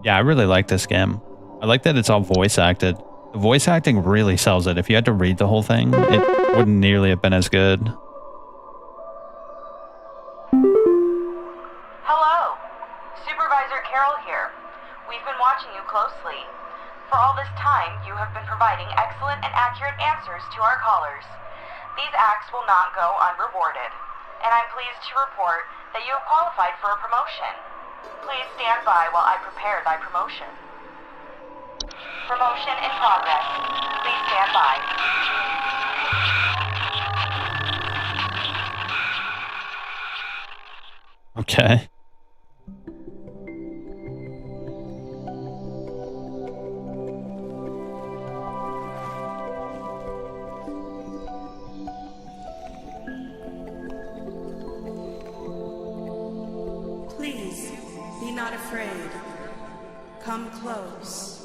Yeah, I really like this game. I like that it's all voice acted. The voice acting really sells it. If you had to read the whole thing, it wouldn't nearly have been as good. Hello, Supervisor Carol here. We've been watching you closely. For all this time, you have been providing excellent and accurate answers to our callers. These acts will not go unrewarded, and I'm pleased to report that you have qualified for a promotion. Please stand by while I prepare thy promotion. Promotion in progress. Please stand by. Okay. afraid. Come close.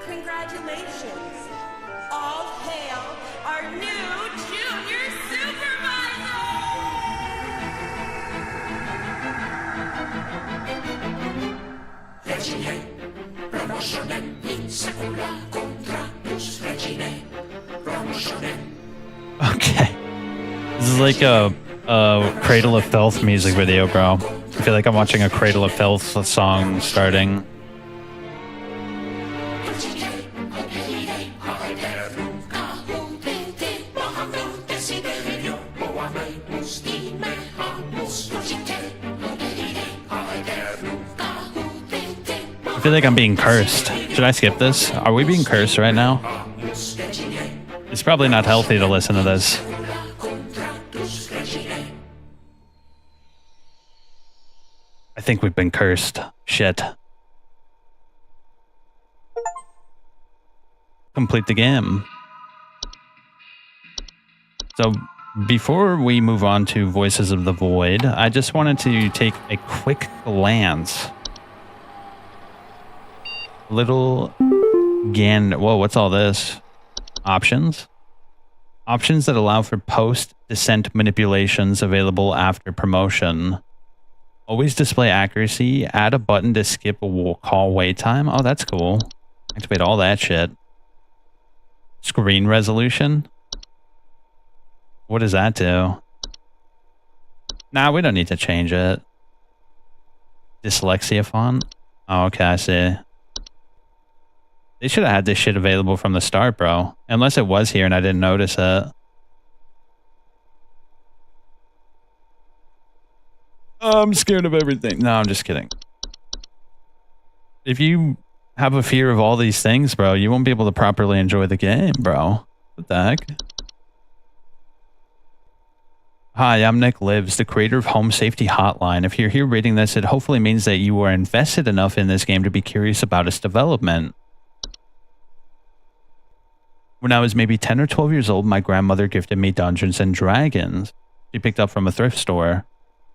Congratulations! All hail our new junior supervisor! Regine, promotionen in secula contractus regine, promotionen. Okay. This is like a Cradle of Filth music video, bro. I feel like I'm watching a Cradle of Filth song starting. I feel like I'm being cursed. Should I skip this? Are we being cursed right now? It's probably not healthy to listen to this. I think we've been cursed. Shit. Complete the game. So, before we move on to Voices of the Void, I just wanted to take a quick glance. Whoa, what's all this? Options? Options that allow for post-descent manipulations available after promotion. Always display accuracy. Add a button to skip a call wait time. Oh, that's cool. Activate all that shit. Screen resolution. What does that do? Nah, we don't need to change it. Dyslexia font. Oh, okay, I see. They should have had this shit available from the start, bro. Unless it was here and I didn't notice it. Oh, I'm scared of everything. No, I'm just kidding. If you have a fear of all these things, bro, you won't be able to properly enjoy the game, bro. What the heck? Hi, I'm Nick Lives, the creator of Home Safety Hotline. If you're here reading this, it hopefully means that you are invested enough in this game to be curious about its development. When I was maybe 10 or 12 years old, my grandmother gifted me Dungeons and Dragons. She picked up from a thrift store.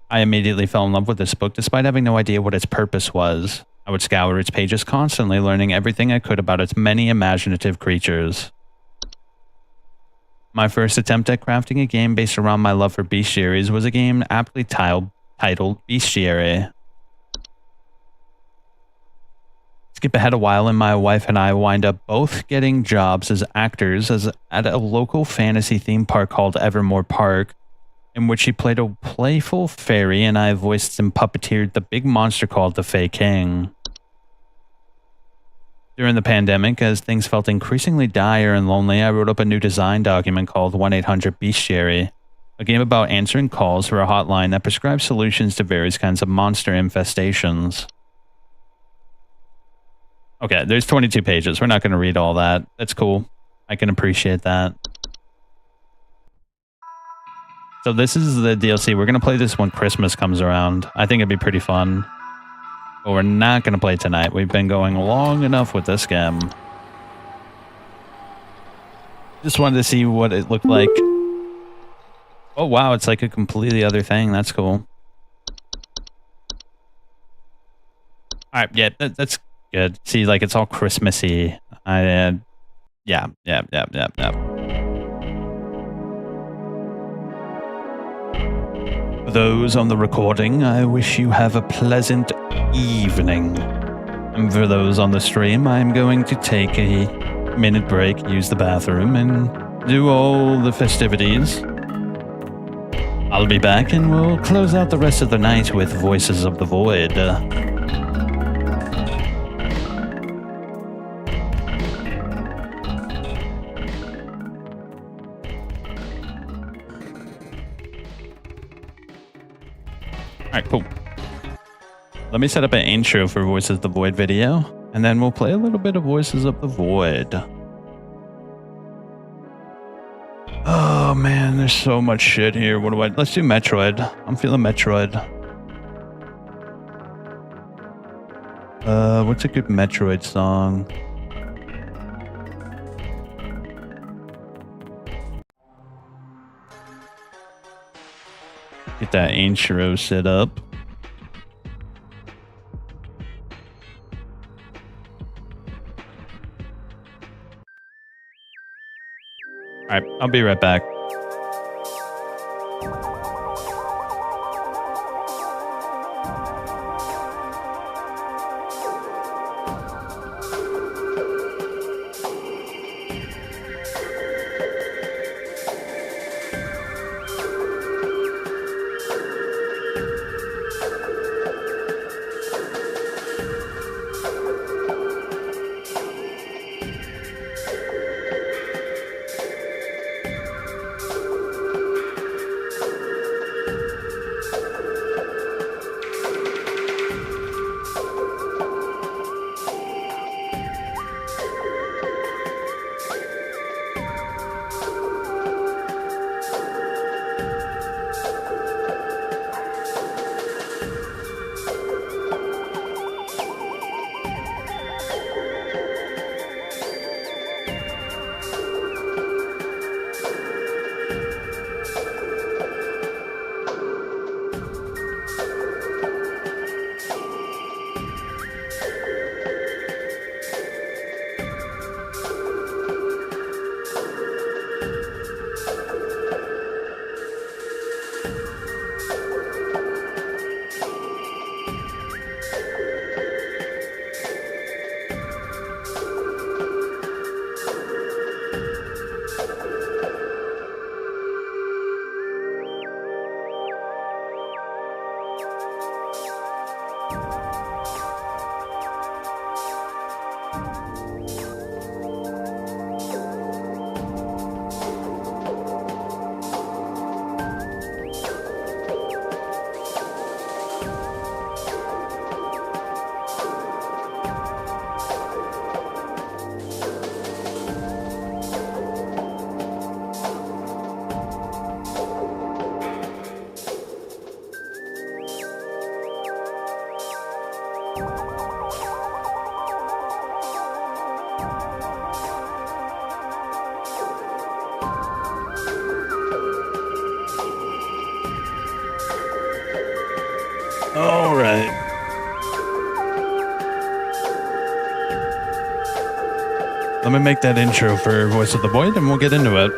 I immediately fell in love with this book despite having no idea what its purpose was. I would scour its pages constantly, learning everything I could about its many imaginative creatures. My first attempt at crafting a game based around my love for bestiaries was a game aptly titled Bestiary. Skip ahead a while and my wife and I wind up both getting jobs as actors at a local fantasy theme park called Evermore Park, in which she played a playful fairy and I voiced and puppeteered the big monster called the Fey King. During the pandemic, as things felt increasingly dire and lonely, I wrote up a new design document called 1-800-Bestiary, a game about answering calls for a hotline that prescribes solutions to various kinds of monster infestations. Okay, there's 22 pages. We're not going to read all that. That's cool. I can appreciate that. So this is the DLC. We're going to play this when Christmas comes around. I think it'd be pretty fun. But we're not going to play tonight. We've been going long enough with this game. Just wanted to see what it looked like. Oh, wow. It's like a completely other thing. That's cool. All right. Yeah, that's good. See, like, it's all Christmassy. Yeah. For those on the recording, I wish you have a pleasant evening. And for those on the stream, I'm going to take a minute break, use the bathroom, and do all the festivities. I'll be back and we'll close out the rest of the night with Voices of the Void. Alright, cool. Cool. Let me set up an intro for Voices of the Void video, and then we'll play a little bit of Voices of the Void. Oh man, there's so much shit here. What do I... Let's do Metroid. I'm feeling Metroid. What's a good Metroid song? Get that intro set up. Alright, I'll be right back. All right. Let me make that intro for Voice of the Void and we'll get into it.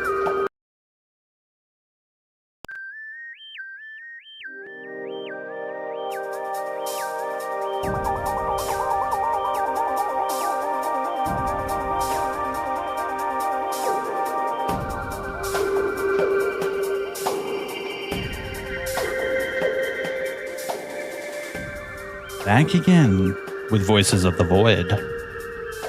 Back again with Voices of the Void.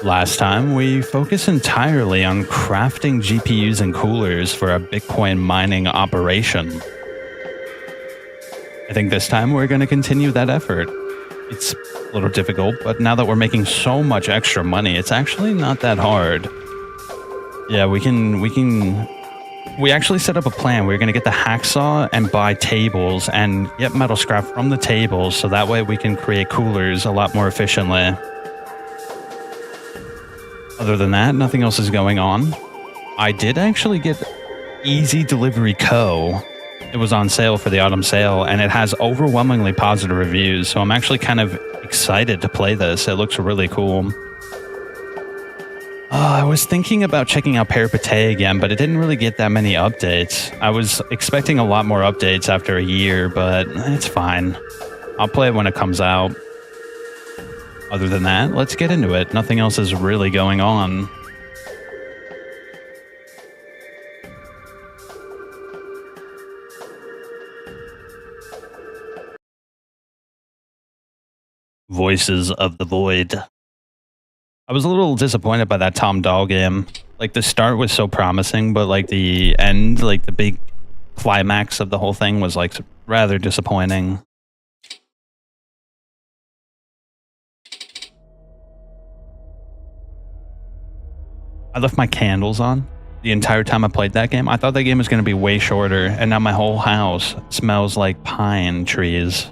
Last time, we focused entirely on crafting GPUs and coolers for a Bitcoin mining operation. I think this time we're going to continue that effort. It's a little difficult, but now that we're making so much extra money, it's actually not that hard. Yeah, we actually set up a plan. We're going to get the hacksaw and buy tables and get metal scrap from the tables so that way we can create coolers a lot more efficiently. Other than that, nothing else is going on. I did actually get Easy Delivery Co. It was on sale for the autumn sale and it has overwhelmingly positive reviews, so I'm actually kind of excited to play this. It looks really cool. I was thinking about checking out Peripete again, but it didn't really get that many updates. I was expecting a lot more updates after a year, but it's fine. I'll play it when it comes out. Other than that, let's get into it. Nothing else is really going on. Voices of the Void. I was a little disappointed by that Dahl game. Like, the start was so promising, but like the end, like the big climax of the whole thing was like rather disappointing. I left my candles on the entire time I played that game. I thought that game was going to be way shorter, and now my whole house smells like pine trees.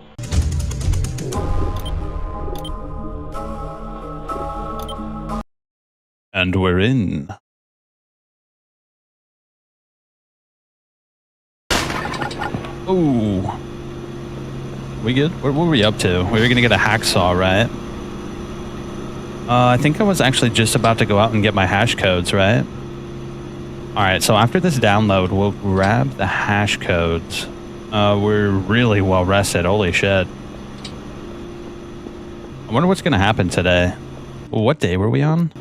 And we're in. Oh. We good? What were we up to? We were going to get a hacksaw, right? I think I was actually just about to go out and get my hash codes, right? Alright, so after this download, we'll grab the hash codes. We're really well rested. Holy shit. I wonder what's going to happen today. What day were we on?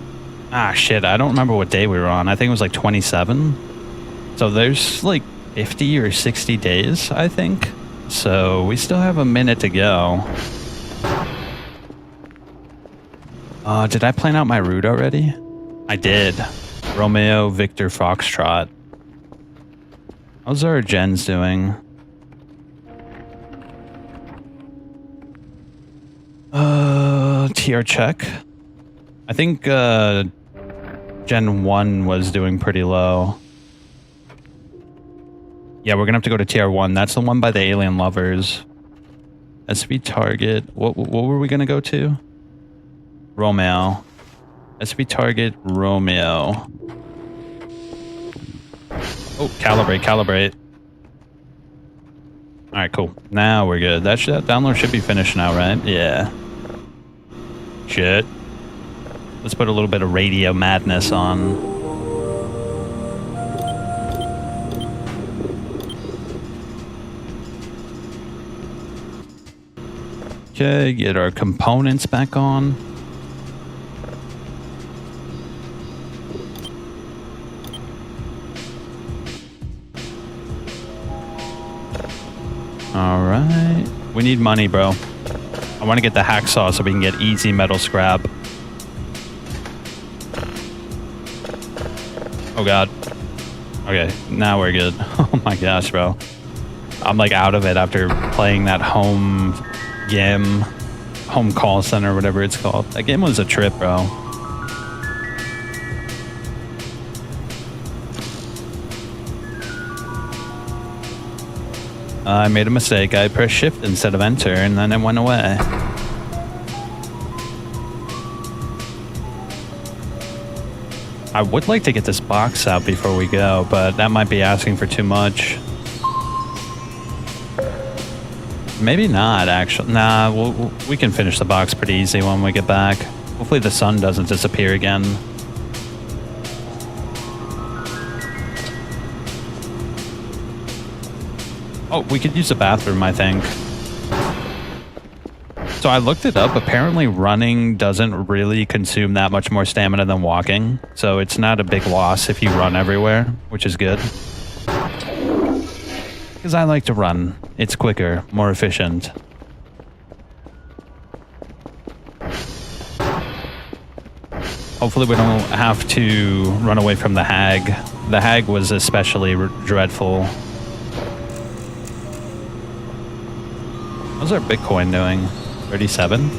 Ah, shit. I don't remember what day we were on. I think it was like 27. So there's like 50 or 60 days, I think. So we still have a minute to go. Did I plan out my route already? I did. Romeo, Victor, Foxtrot. How's our gens doing? TR check. I think Gen 1 was doing pretty low. Yeah, we're gonna have to go to TR 1. That's the one by the alien lovers. SV target. What were we gonna go to? Romeo. SV target Romeo. Oh, calibrate. Alright, cool. Now we're good. That download should be finished now, right? Yeah. Shit. Let's put a little bit of radio madness on. Okay, get our components back on. Alright. We need money, bro. I want to get the hacksaw so we can get easy metal scrap. Oh god. Okay, now we're good. Oh my gosh, bro. I'm like out of it after playing that home game. Home call center, whatever it's called. That game was a trip, bro. I made a mistake. I pressed shift instead of enter and then it went away. I would like to get this box out before we go, but that might be asking for too much. Maybe not, actually. Nah, we can finish the box pretty easy when we get back. Hopefully the sun doesn't disappear again. Oh, we could use the bathroom, I think. So I looked it up. Apparently running doesn't really consume that much more stamina than walking. So it's not a big loss if you run everywhere, which is good. Because I like to run. It's quicker, more efficient. Hopefully we don't have to run away from the hag. The hag was especially dreadful. How's our Bitcoin doing? 37?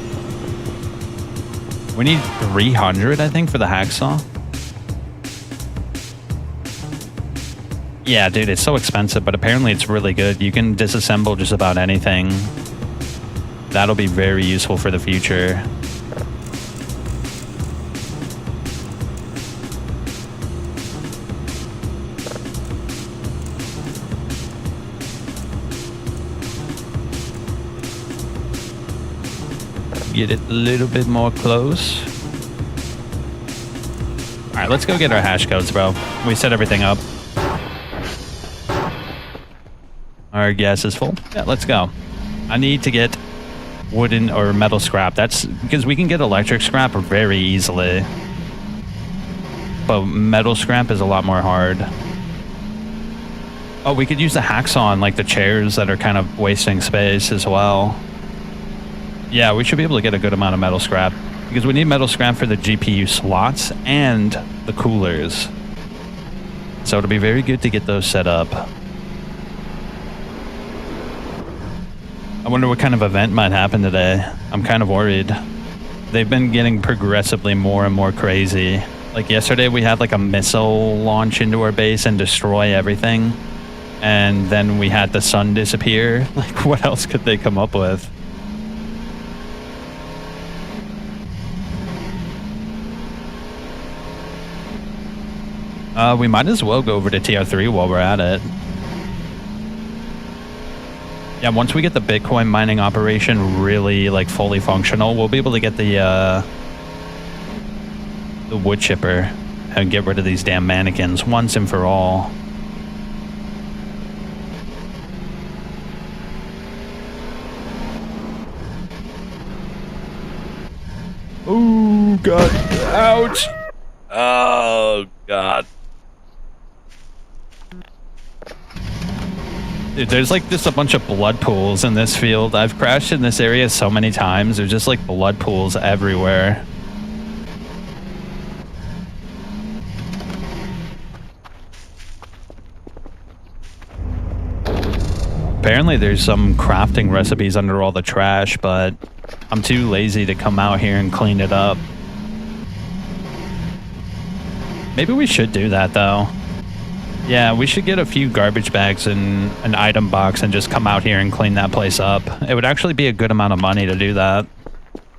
We need 300, I think, for the hacksaw. Yeah, dude, it's so expensive, but apparently it's really good. You can disassemble just about anything. That'll be very useful for the future. Get it a little bit more close. All right, let's go get our hash codes, bro. We set everything up. Our gas is full. Yeah, let's go. I need to get wooden or metal scrap. That's because we can get electric scrap very easily. But metal scrap is a lot more hard. Oh, we could use the hacksaw on like the chairs that are kind of wasting space as well. Yeah, we should be able to get a good amount of metal scrap because we need metal scrap for the GPU slots and the coolers. So it'll be very good to get those set up. I wonder what kind of event might happen today. I'm kind of worried. They've been getting progressively more and more crazy. Like yesterday we had like a missile launch into our base and destroy everything. And then we had the sun disappear. Like, what else could they come up with? We might as well go over to TR3 while we're at it. Yeah, once we get the Bitcoin mining operation really, like, fully functional, we'll be able to get the wood chipper and get rid of these damn mannequins once and for all. Oh, God. Ouch. Oh, God. Dude, there's like just a bunch of blood pools in this field. I've crashed in this area so many times. There's just like blood pools everywhere. Apparently there's some crafting recipes under all the trash, but I'm too lazy to come out here and clean it up. Maybe we should do that though. Yeah, we should get a few garbage bags and an item box and just come out here and clean that place up. It would actually be a good amount of money to do that.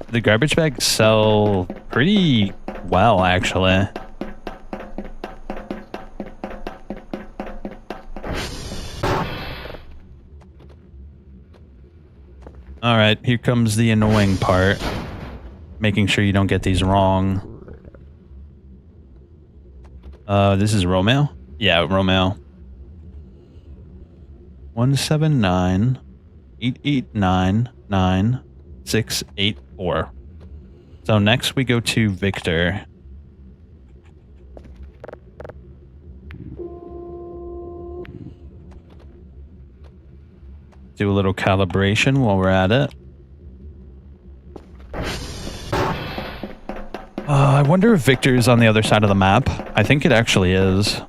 The garbage bags sell pretty well, actually. Alright, here comes the annoying part. Making sure you don't get these wrong. This is Romeo? Yeah, Romeo. 179-889-9684. So next we go to Victor. Do a little calibration while we're at it. I wonder if Victor is on the other side of the map. I think it actually is.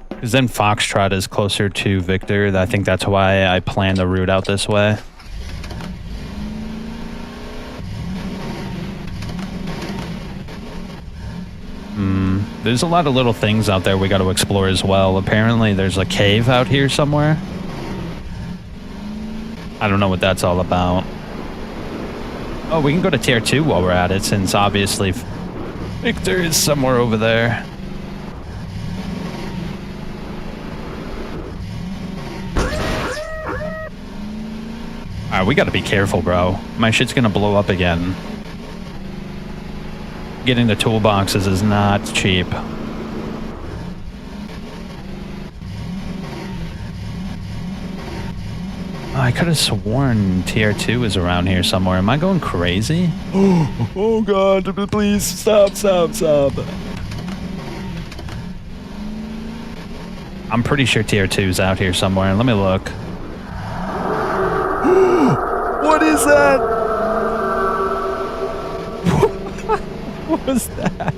Because then Foxtrot is closer to Victor. I think that's why I planned the route out this way. There's a lot of little things out there we got to explore as well. Apparently there's a cave out here somewhere. I don't know what that's all about. Oh, we can go to tier 2 while we're at it, since obviously Victor is somewhere over there. Alright, we gotta be careful, bro. My shit's gonna blow up again. Getting the toolboxes is not cheap. I could have sworn tier 2 is around here somewhere. Am I going crazy? Oh god, please stop. I'm pretty sure tier 2 is out here somewhere. Let me look. What is that? What was that?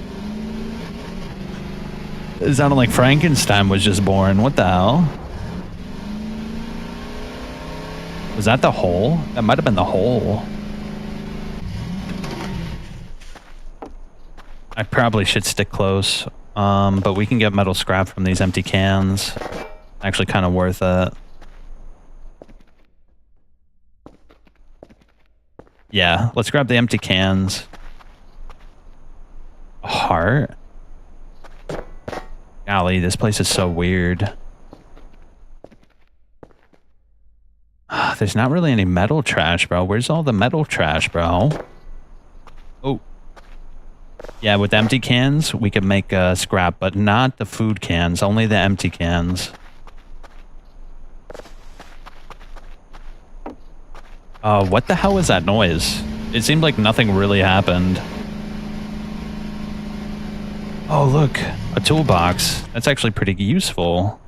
It sounded like Frankenstein was just born. What the hell? Was that the hole? That might have been the hole. I probably should stick close. But we can get metal scrap from these empty cans. Actually kind of worth it. Yeah, let's grab the empty cans. A heart? Golly, this place is so weird. There's not really any metal trash, bro. Where's all the metal trash, bro? Oh. Yeah, with empty cans, we can make scrap, but not the food cans. Only the empty cans. What the hell was that noise? It seemed like nothing really happened. Oh, look. A toolbox. That's actually pretty useful.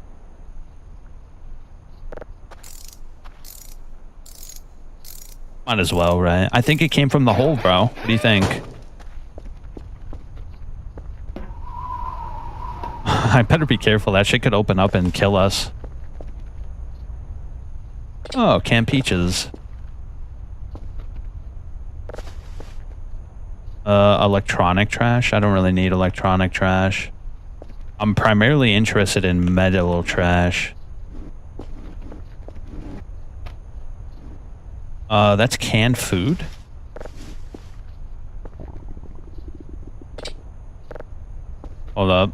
Might as well, right? I think it came from the hole, bro. What do you think? I better be careful. That shit could open up and kill us. Oh, canned peaches. Electronic trash. I don't really need electronic trash. I'm primarily interested in metal trash. That's canned food. Hold up.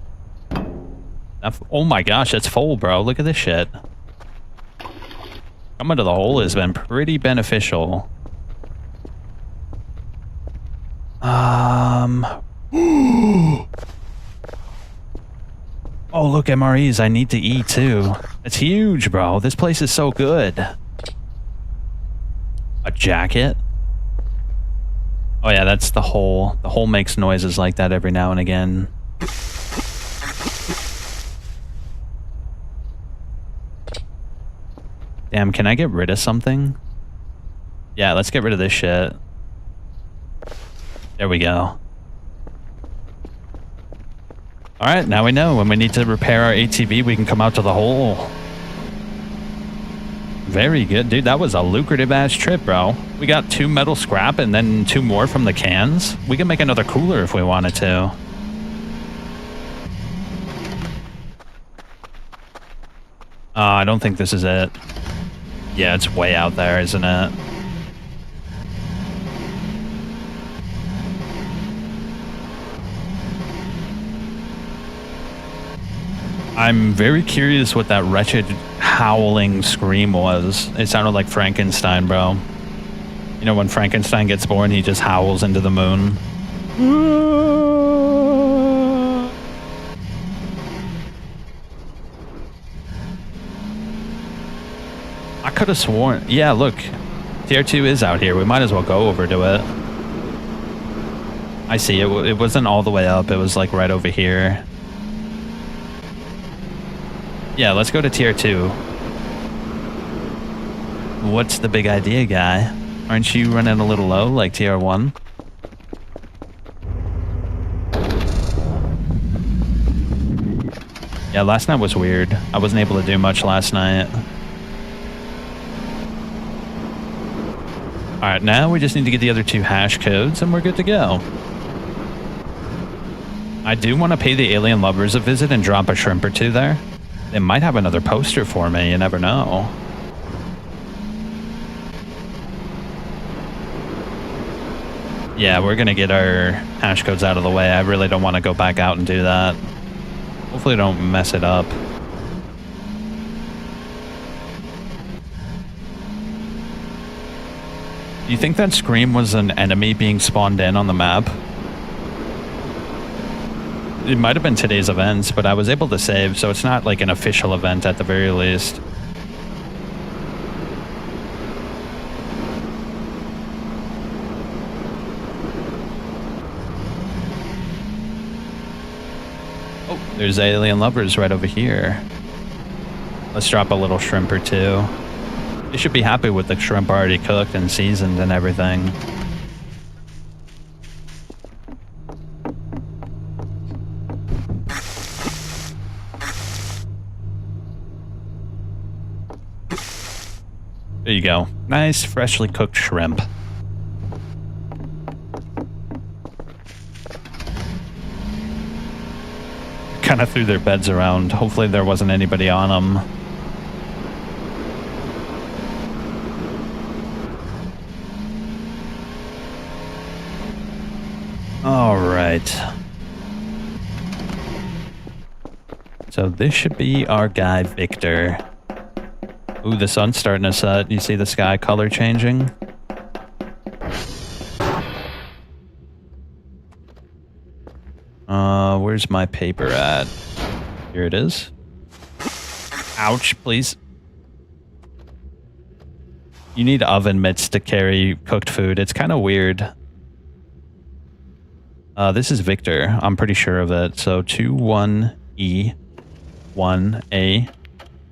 Oh my gosh, that's full, bro. Look at this shit. Coming to the hole has been pretty beneficial. Oh, look, MREs. I need to eat, too. It's huge, bro. This place is so good. A jacket? Oh, yeah, that's the hole. The hole makes noises like that every now and again. Damn, can I get rid of something? Yeah, let's get rid of this shit. There we go. Alright, now we know when we need to repair our ATV, we can come out to the hole. Very good, dude. That was a lucrative ass trip, bro. We got 2 metal scrap and then 2 more from the cans. We can make another cooler if we wanted to. I don't think this is it. Yeah, it's way out there, isn't it? I'm very curious what that wretched howling scream was. It sounded like Frankenstein, bro. You know when Frankenstein gets born, he just howls into the moon. I could have sworn... Yeah, look. Tier 2 is out here. We might as well go over to it. I see. It wasn't all the way up. It was like right over here. Yeah, let's go to Tier 2. What's the big idea, guy? Aren't you running a little low like Tier 1? Yeah, last night was weird. I wasn't able to do much last night. Alright, now we just need to get the other 2 hash codes and we're good to go. I do want to pay the alien lovers a visit and drop a shrimp or 2 there. They might have another poster for me, you never know. Yeah, we're gonna get our hash codes out of the way. I really don't want to go back out and do that. Hopefully don't mess it up. Do you think that scream was an enemy being spawned in on the map? It might have been today's events, but I was able to save, so it's not like an official event at the very least. Oh, there's alien lovers right over here. Let's drop a little shrimp or 2. You should be happy with the shrimp already cooked and seasoned and everything. There you go. Nice, freshly cooked shrimp. Kind of threw their beds around. Hopefully there wasn't anybody on them. All right. So this should be our guy, Victor. Ooh, the sun's starting to set. You see the sky color changing? Where's my paper at? Here it is. Ouch, please. You need oven mitts to carry cooked food. It's kind of weird. This is Victor. I'm pretty sure of it. So 21E 1A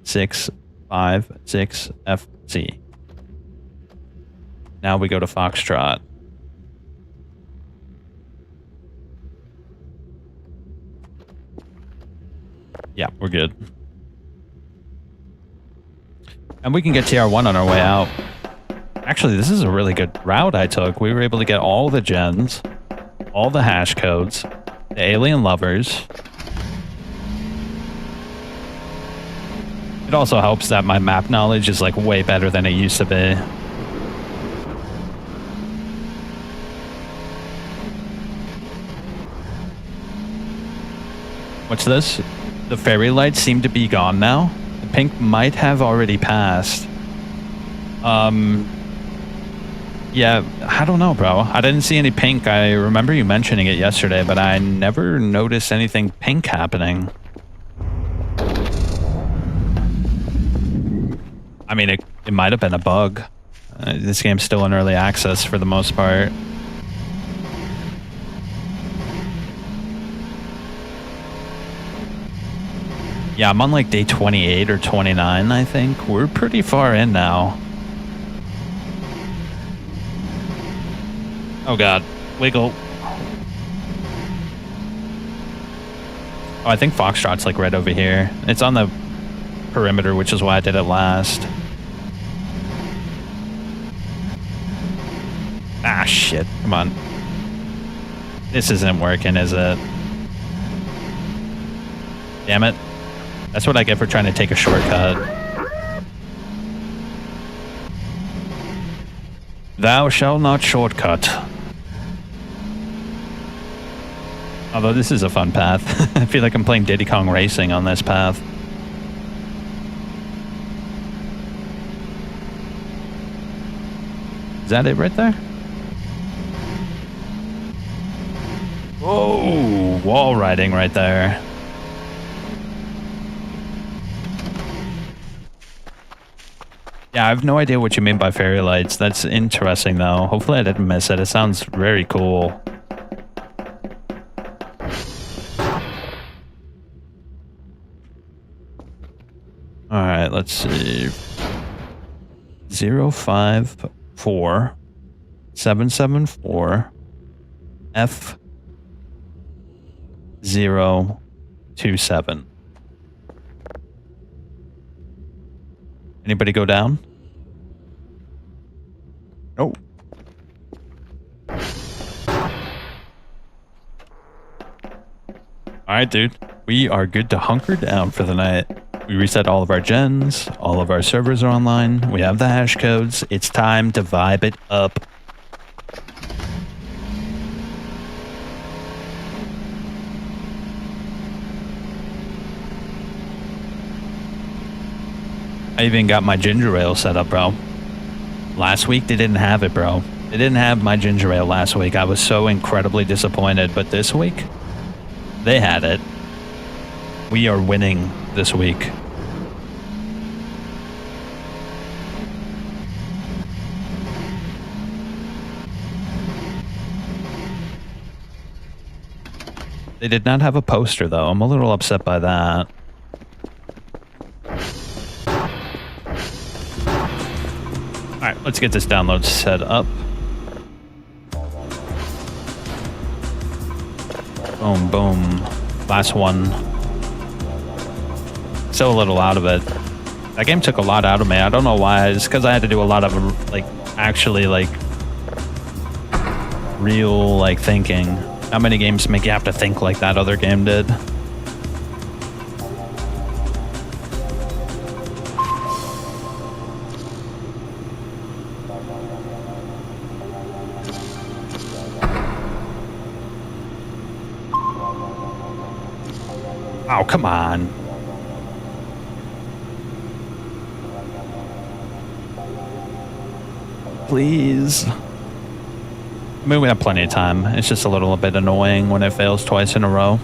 656FC. Now we go to Foxtrot. Yeah, we're good. And we can get TR1 on our way out. Actually, this is a really good route I took. We were able to get all the gens. all the hash codes, the alien lovers. It also helps that my map knowledge is like way better than it used to be. What's this? The fairy lights seem to be gone now. The pink might have already passed. Yeah, I don't know, bro. I didn't see any pink. I remember you mentioning it yesterday, but I never noticed anything pink happening. I mean, it might have been a bug. This game's still in early access for the most part. Yeah, I'm on like day 28 or 29, I think. We're pretty far in now. Oh god, wiggle. Oh, I think Foxtrot's like right over here. It's on the perimeter, which is why I did it last. Ah, shit. Come on. This isn't working, is it? Damn it. That's what I get for trying to take a shortcut. Thou shalt not shortcut. Although this is a fun path. I feel like I'm playing Diddy Kong Racing on this path. Is that it right there? Whoa, wall riding right there. Yeah, I have no idea what you mean by fairy lights. That's interesting, though. Hopefully I didn't miss it. It sounds very cool. Alright, let's see. 054 774 F027. Anybody go down? Nope. Alright, dude. We are good to hunker down for the night. We reset all of our gens. All of our servers are online. We have the hash codes. It's time to vibe it up. I even got my ginger ale set up, bro. Last week, they didn't have it, bro. They didn't have my ginger ale last week. I was so incredibly disappointed. But this week, they had it. We are winning this week. They did not have a poster, though. I'm a little upset by that. Alright, let's get this download set up. Boom, boom. Last one. Still a little out of it. That game took a lot out of me. I don't know why. It's because I had to do a lot of, like, actually, like, real, like, thinking. How many games make you have to think like that other game did? Oh, come on. Please. I mean, we have plenty of time. It's just a little bit annoying when it fails twice in a row.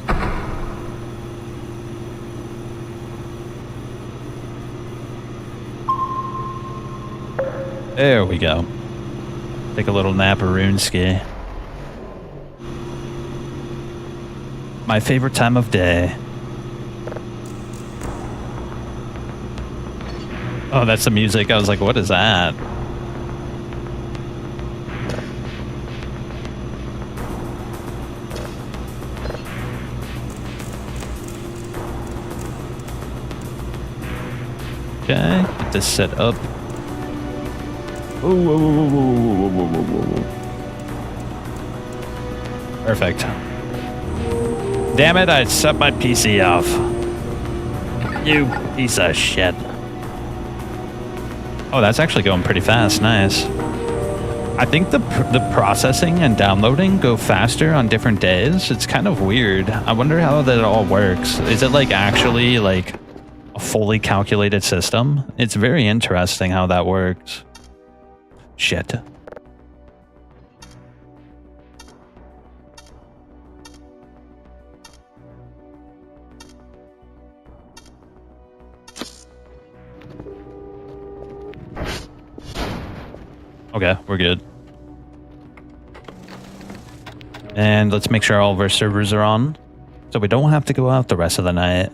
There we go. Take a little nap-a-roonski. My favorite time of day. Oh, that's the music. I was like, what is that? Okay, get this set up. Whoa, whoa, whoa, whoa, whoa, whoa, whoa, whoa, whoa. Perfect. Damn it, I set my PC off. You piece of shit. Oh, that's actually going pretty fast. Nice. I think the processing and downloading go faster on different days. It's kind of weird. I wonder how that all works. Is it like actually like a fully calculated system? It's very interesting how that works. Shit. Okay, we're good. And let's make sure all of our servers are on, so we don't have to go out the rest of the night.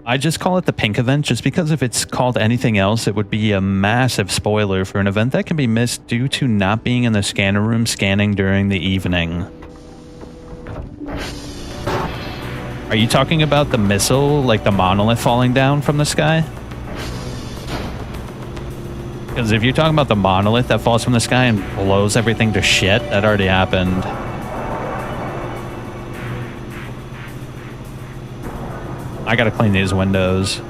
I just call it the pink event just because if it's called anything else, it would be a massive spoiler for an event that can be missed due to not being in the scanner room scanning during the evening. Are you talking about the missile, like the monolith falling down from the sky? Because if you're talking about the monolith that falls from the sky and blows everything to shit, that already happened. I gotta clean these windows.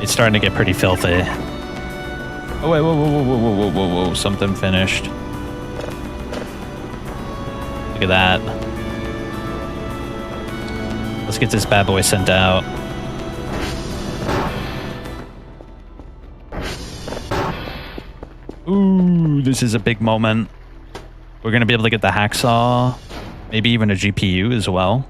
It's starting to get pretty filthy. Oh wait, whoa, something finished. Look at that. Let's get this bad boy sent out. Ooh, this is a big moment. We're gonna be able to get the hacksaw, maybe even a GPU as well.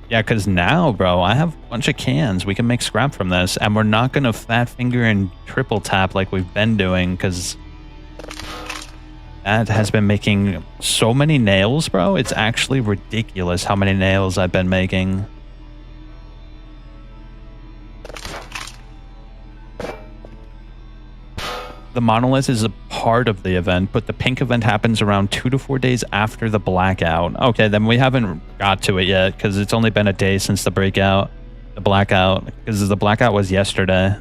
Yeah, because now, bro, I have a bunch of cans. We can make scrap from this, and we're not gonna fat finger and triple tap like we've been doing, because that has been making so many nails, bro. It's actually ridiculous how many nails I've been making. The monolith is a part of the event, but the pink event happens around 2 to 4 days after the blackout. Okay, then we haven't got to it yet because it's only been a day since the blackout, because the blackout was yesterday.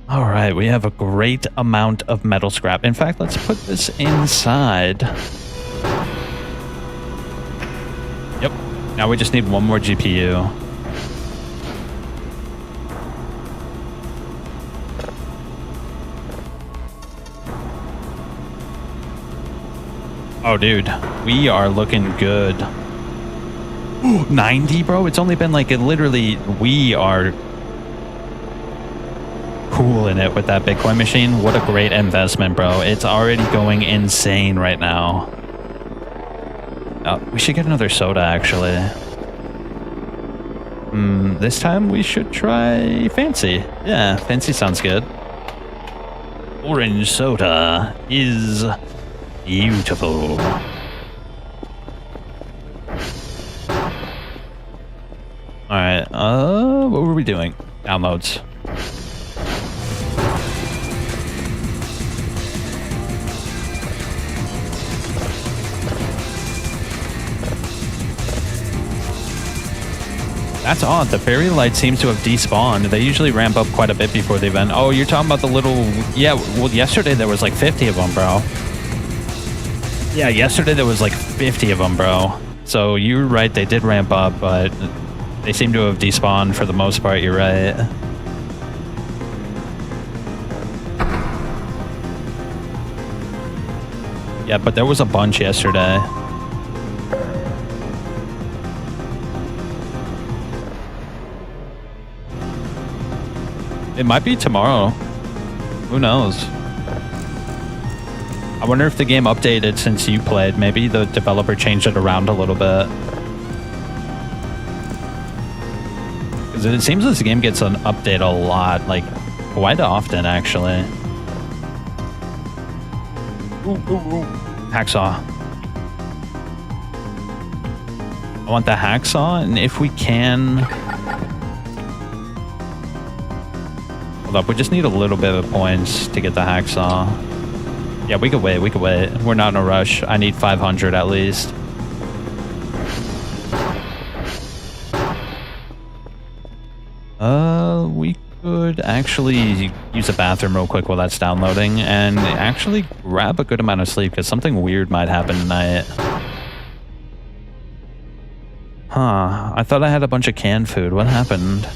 All right, we have a great amount of metal scrap. In fact, let's put this inside. Yep, now we just need one more GPU. Oh, dude, we are looking good. Ooh, 90, bro? It's only been like, literally, we are cooling it with that Bitcoin machine. What a great investment, bro. It's already going insane right now. We should get another soda, actually. This time we should try fancy. Yeah, fancy sounds good. Orange soda is beautiful. Alright, what were we doing? Downloads. That's odd. The fairy light seems to have despawned. They usually ramp up quite a bit before the event. Oh, you're talking about the little... Yeah, well, yesterday there was like 50 of them, bro. Yeah, yesterday there was like 50 of them, bro. So you're right, they did ramp up, but they seem to have despawned for the most part. You're right. Yeah, but there was a bunch yesterday. It might be tomorrow. Who knows? I wonder if the game updated since you played. Maybe the developer changed it around a little bit. Because it seems this game gets an update a lot, like quite often actually. Hacksaw. I want the hacksaw, and if we can... Hold up, we just need a little bit of points to get the hacksaw. Yeah, we could wait, We're not in a rush. I need 500 at least. We could actually use a bathroom real quick while that's downloading and actually grab a good amount of sleep because something weird might happen tonight. Huh, I thought I had a bunch of canned food. What happened?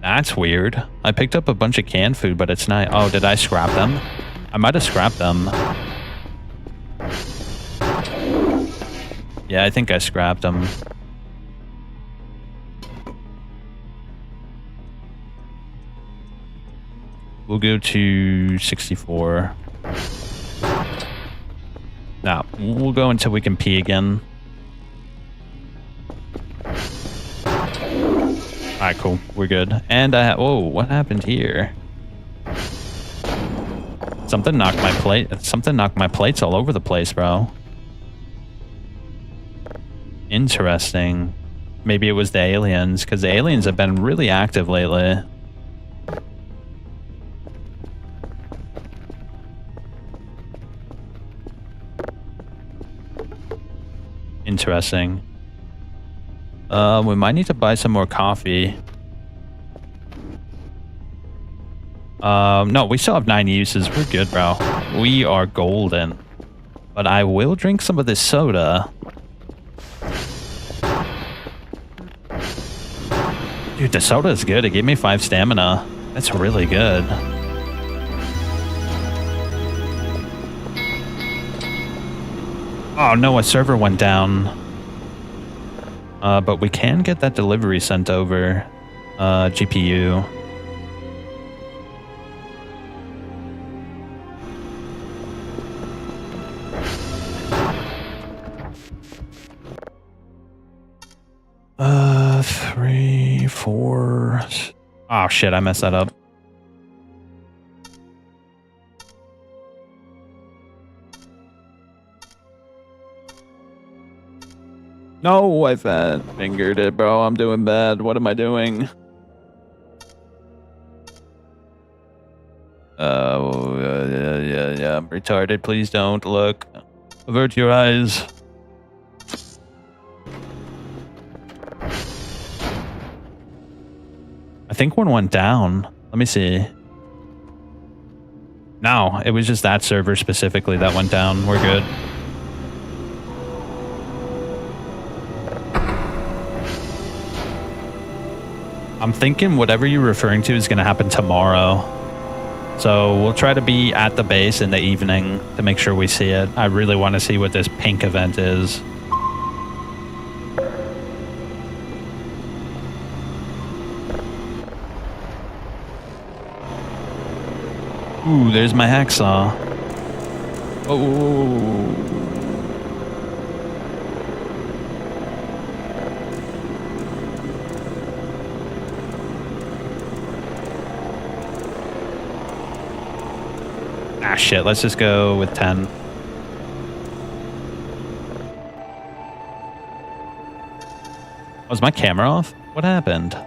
That's weird. I picked up a bunch of canned food, but it's not... Oh, did I scrap them? I might have scrapped them. Yeah, I think I scrapped them. We'll go to 64. Nah, we'll go until we can pee again. Alright, cool. We're good. And I have... Whoa, what happened here? Something knocked my plate. Something knocked my plates all over the place, bro. Interesting. Maybe it was the aliens, because the aliens have been really active lately. Interesting. We might need to buy some more coffee. No, we still have 9 uses. We're good, bro. We are golden. But I will drink some of this soda. Dude, the soda is good. It gave me 5 stamina. That's really good. Oh no, a server went down. But we can get that delivery sent over. GPU. Three, 4. Oh shit, I messed that up. No, I fat fingered it, bro. I'm doing bad. What am I doing? Oh, yeah. I'm retarded. Please don't look. Avert your eyes. I think one went down. Let me see. No, it was just that server specifically that went down. We're good. I'm thinking whatever you're referring to is going to happen tomorrow. So we'll try to be at the base in the evening to make sure we see it. I really want to see what this pink event is. Ooh, there's my hacksaw. Oh. Ah, shit. Let's just go with 10. Was my camera off? What happened?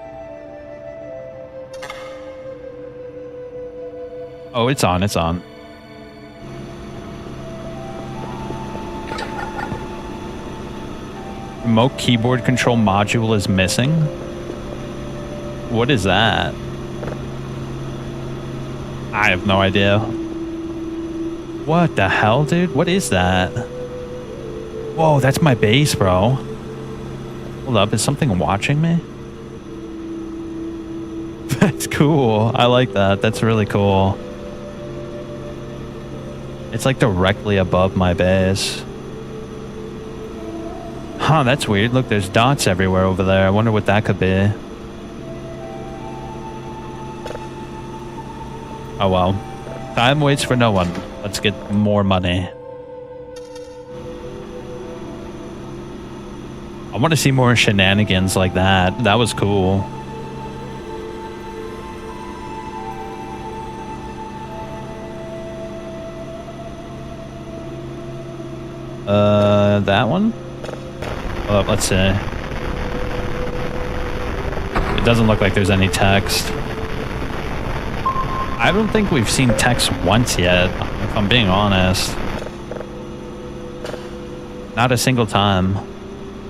Oh, it's on. It's on. Remote keyboard control module is missing? What is that? I have no idea. What the hell, dude? What is that? Whoa, that's my base, bro. Hold up, is something watching me? That's cool. I like that. That's really cool. It's like directly above my base. Huh, that's weird. Look, there's dots everywhere over there. I wonder what that could be. Oh well. Time waits for no one. Let's get more money. I want to see more shenanigans like that. That was cool. That one? Oh, let's see. It doesn't look like there's any text. I don't think we've seen text once yet, if I'm being honest. Not a single time.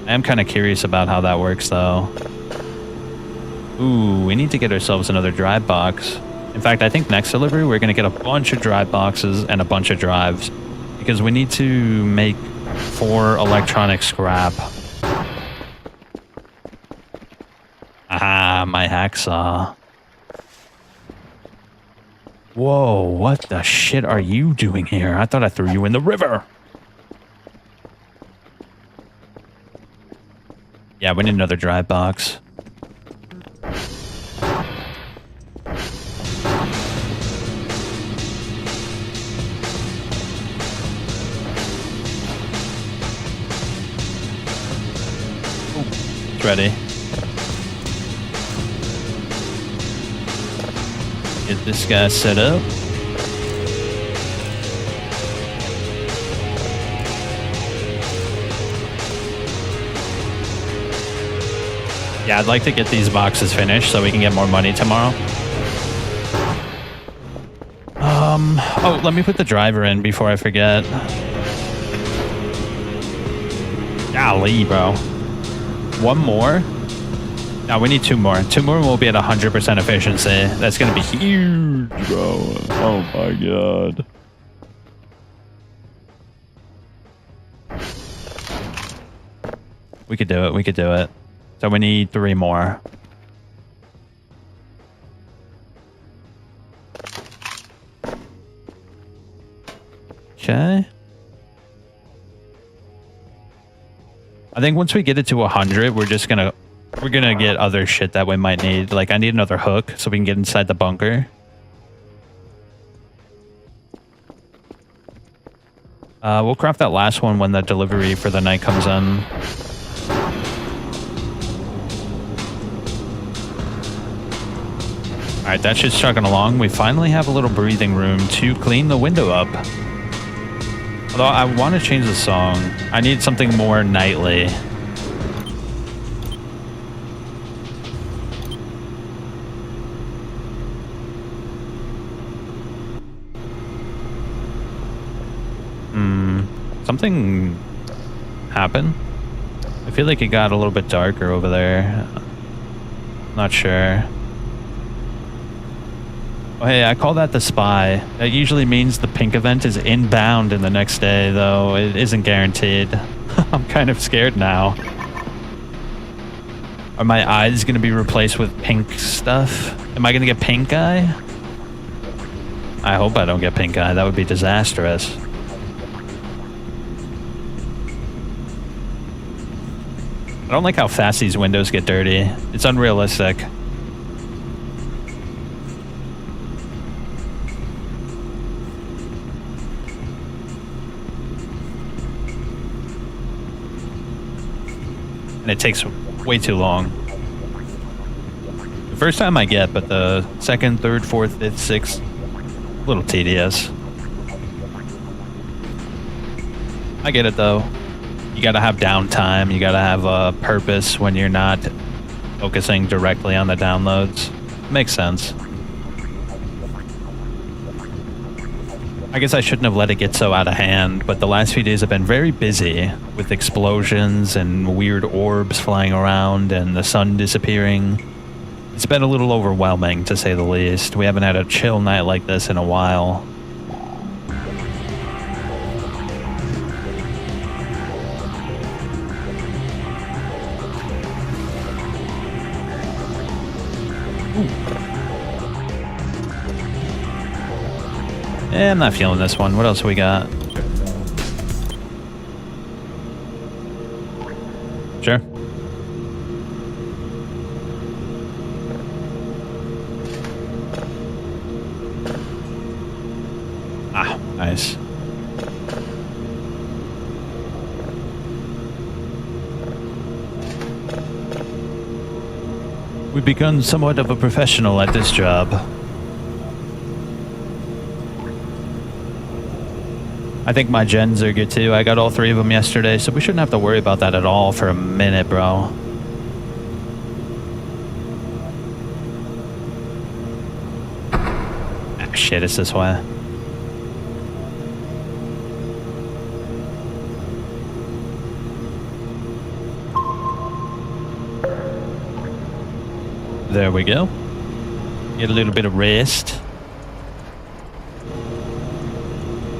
I am kind of curious about how that works, though. Ooh, we need to get ourselves another drive box. In fact, I think next delivery we're going to get a bunch of drive boxes and a bunch of drives. Because we need to make 4 electronic scrap. Ah, my hacksaw. Whoa, what the shit are you doing here? I thought I threw you in the river. Yeah, we need another drive box. It's ready. Get this guy set up. Yeah, I'd like to get these boxes finished so we can get more money tomorrow. Oh, let me put the driver in before I forget. Golly, bro. One more? No, we need 2 more. 2 more and we'll be at 100% efficiency. That's going to be huge, bro. Oh my god. We could do it. We could do it. So we need 3 more. Okay. I think once we get it to 100, we're gonna get other shit that we might need. Like I need another hook so we can get inside the bunker. We'll craft that last one when the delivery for the night comes in. Alright, that's just chugging along. We finally have a little breathing room to clean the window up. Although I want to change the song. I need something more nightly. Something happened? I feel like it got a little bit darker over there. Not sure. Oh, hey, I call that the spy. That usually means the pink event is inbound in the next day, though it isn't guaranteed. I'm kind of scared now. Are my eyes going to be replaced with pink stuff? Am I going to get pink eye? I hope I don't get pink eye. That would be disastrous. I don't like how fast these windows get dirty. It's unrealistic. And it takes way too long. The first time I get, but the second, third, fourth, fifth, sixth, a little tedious. I get it though. You gotta have downtime, you gotta have a purpose when you're not focusing directly on the downloads. Makes sense. I guess I shouldn't have let it get so out of hand, but the last few days have been very busy with explosions and weird orbs flying around and the sun disappearing. It's been a little overwhelming, to say the least. We haven't had a chill night like this in a while. I'm not feeling this one. What else we got? Sure. Ah, nice. We've become somewhat of a professional at this job. I think my gens are good too. I got all 3 of them yesterday, so we shouldn't have to worry about that at all for a minute, bro. Ah, shit, it's this way. There we go. Get a little bit of rest.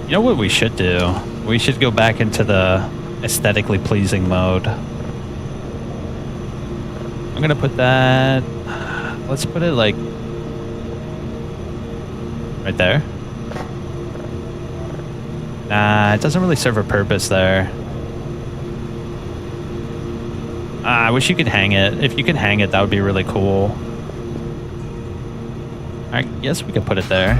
You know what we should do? We should go back into the aesthetically pleasing mode. I'm gonna put that... Let's put it like... right there. Nah, it doesn't really serve a purpose there. I wish you could hang it. If you could hang it, that would be really cool. I guess we could put it there.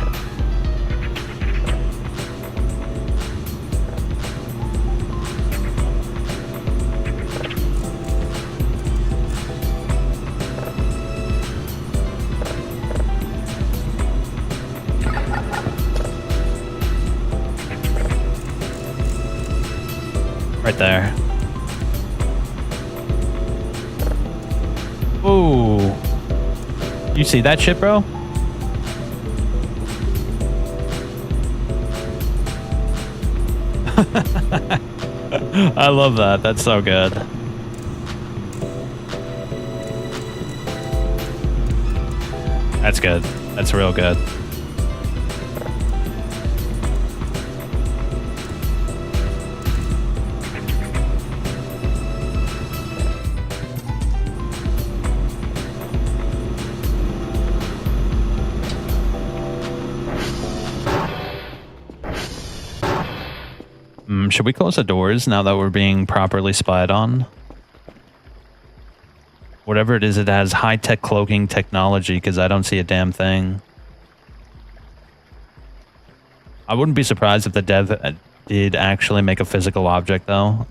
Right there. Ooh. You see that shit, bro? I love that. That's so good. That's good. That's real good. Should we close the doors now that we're being properly spied on? Whatever it is, it has high-tech cloaking technology because I don't see a damn thing. I wouldn't be surprised if the dev did actually make a physical object, though.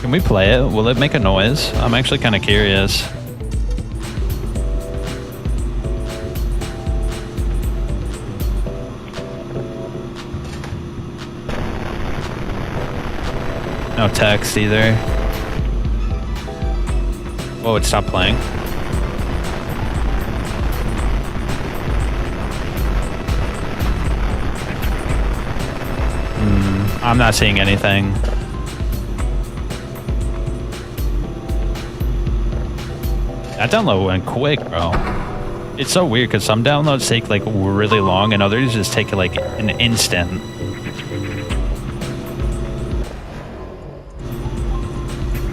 Can we play it? Will it make a noise? I'm actually kind of curious. No text either. Whoa, it stopped playing. I'm not seeing anything. That download went quick, bro. It's so weird because some downloads take like really long and others just take like an instant.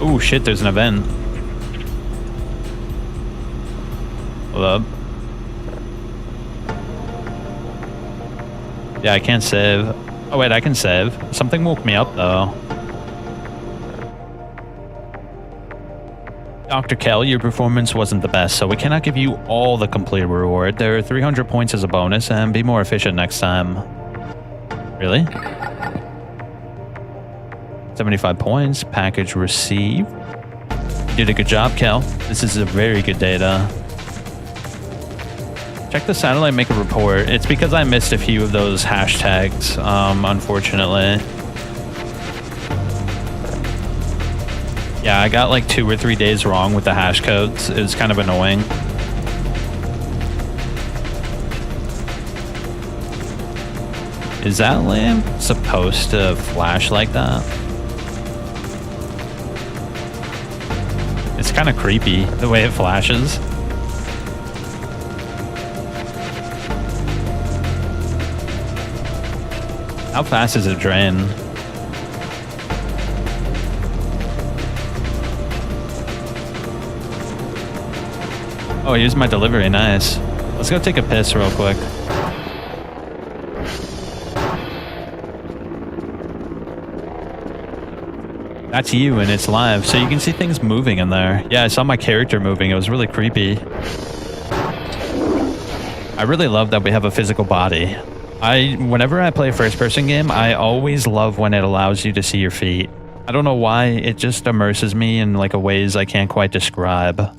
Oh shit, there's an event. Hold up. Yeah, I can't save. Oh wait, I can save. Something woke me up though. Dr. Kell, your performance wasn't the best, so we cannot give you all the complete reward. There are 300 points as a bonus, and be more efficient next time. Really? 75 points. Package received. You did a good job, Kell. This is a very good data. Check the satellite, make a report. It's because I missed a few of those hashtags, unfortunately. Yeah, I got like 2 or 3 days wrong with the hash codes. It was kind of annoying. Is that lamp supposed to flash like that? It's kind of creepy the way it flashes. How fast is it drain? Oh, here's my delivery. Nice. Let's go take a piss real quick. That's you, and it's live, so you can see things moving in there. Yeah, I saw my character moving. It was really creepy. I really love that we have a physical body. Whenever I play a first-person game, I always love when it allows you to see your feet. I don't know why, it just immerses me in like a ways I can't quite describe.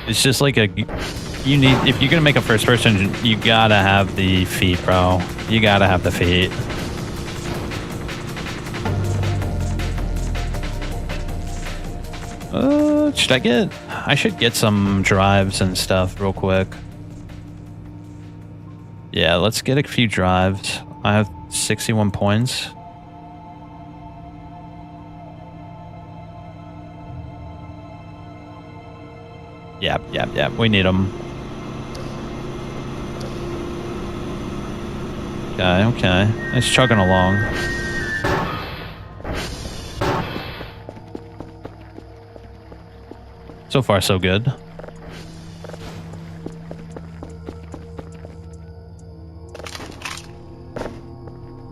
It's just like if you're gonna make a first person, you gotta have the feet, bro. You gotta have the feet. I should get some drives and stuff real quick. Yeah, let's get a few drives. I have 61 points. Yep. We need them. Okay. It's chugging along. So far, so good.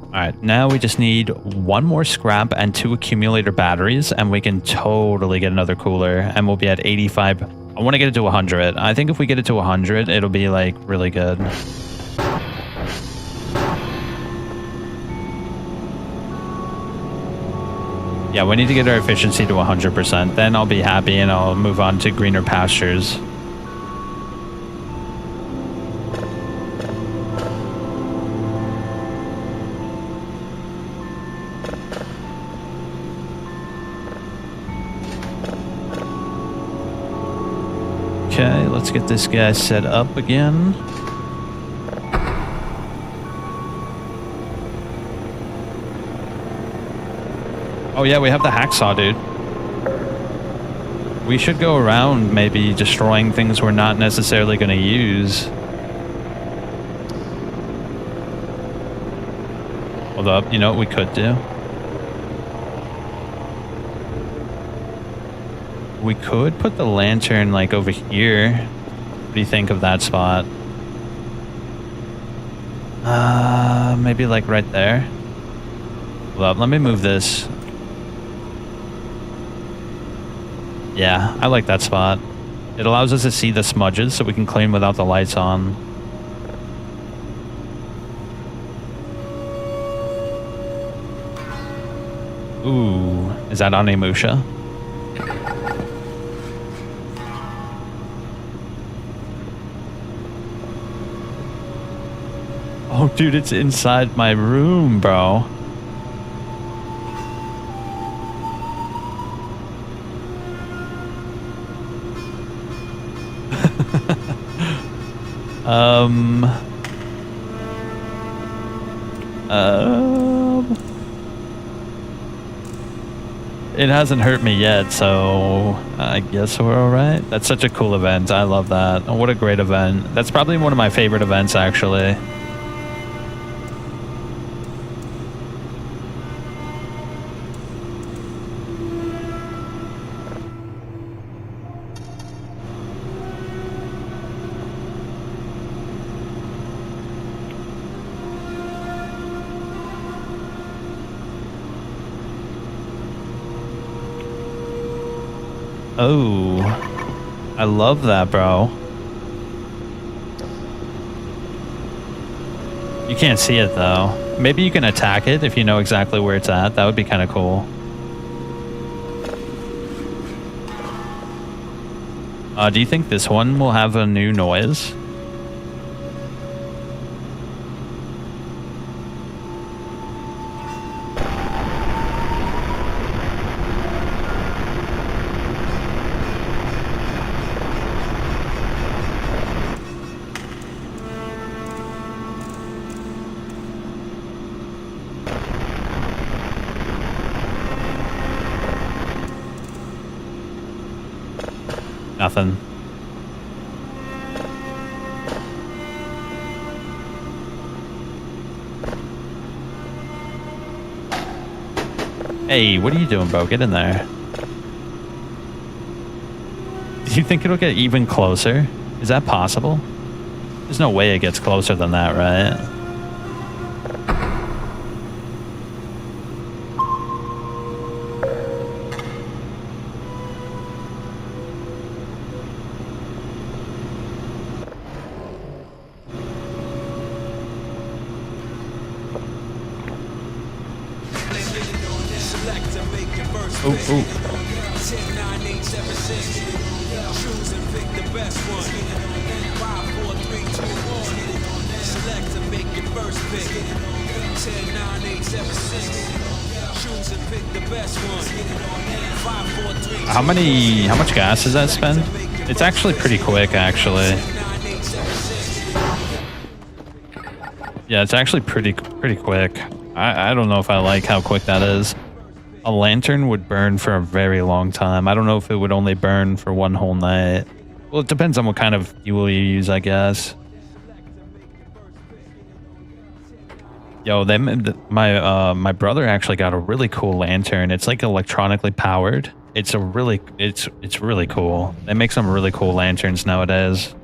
Alright, now we just need one more scrap and 2 accumulator batteries, and we can totally get another cooler, and we'll be at 85. I want to get it to 100. I think if we get it to 100, it'll be, like, really good. Yeah, we need to get our efficiency to 100%. Then I'll be happy and I'll move on to greener pastures. Okay, let's get this guy set up again. Oh yeah, we have the hacksaw, dude. We should go around maybe destroying things we're not necessarily going to use. Hold up, you know what we could do? We could put the lantern like over here. What do you think of that spot? Maybe like right there. Hold up, let me move this. Yeah, I like that spot. It allows us to see the smudges so we can clean without the lights on. Ooh, is that Onimusha? Oh, dude, it's inside my room, bro. It hasn't hurt me yet, so I guess we're alright. That's such a cool event. I love that. Oh, what a great event. That's probably one of my favorite events, actually. Oh, I love that, bro. You can't see it, though. Maybe you can attack it if you know exactly where it's at. That would be kind of cool. Do you think this one will have a new noise? Nothing. Hey, what are you doing, bro? Get in there. Do you think it'll get even closer? Is that possible? There's no way it gets closer than that, right? Ooh. Choose and pick the best one. 5, 4, 3, 2, 1. Select and make your first pick. 10, 9, 8, 7, 6. Choose and pick the best one. 5, How much gas does that spend? It's actually pretty quick, actually. Yeah, it's actually pretty quick. I don't know if I like how quick that is. A lantern would burn for a very long time. I don't know if it would only burn for one whole night. Well, it depends on what kind of fuel you use, I guess. Yo, my brother actually got a really cool lantern. It's like electronically powered. It's really cool. They make some really cool lanterns nowadays.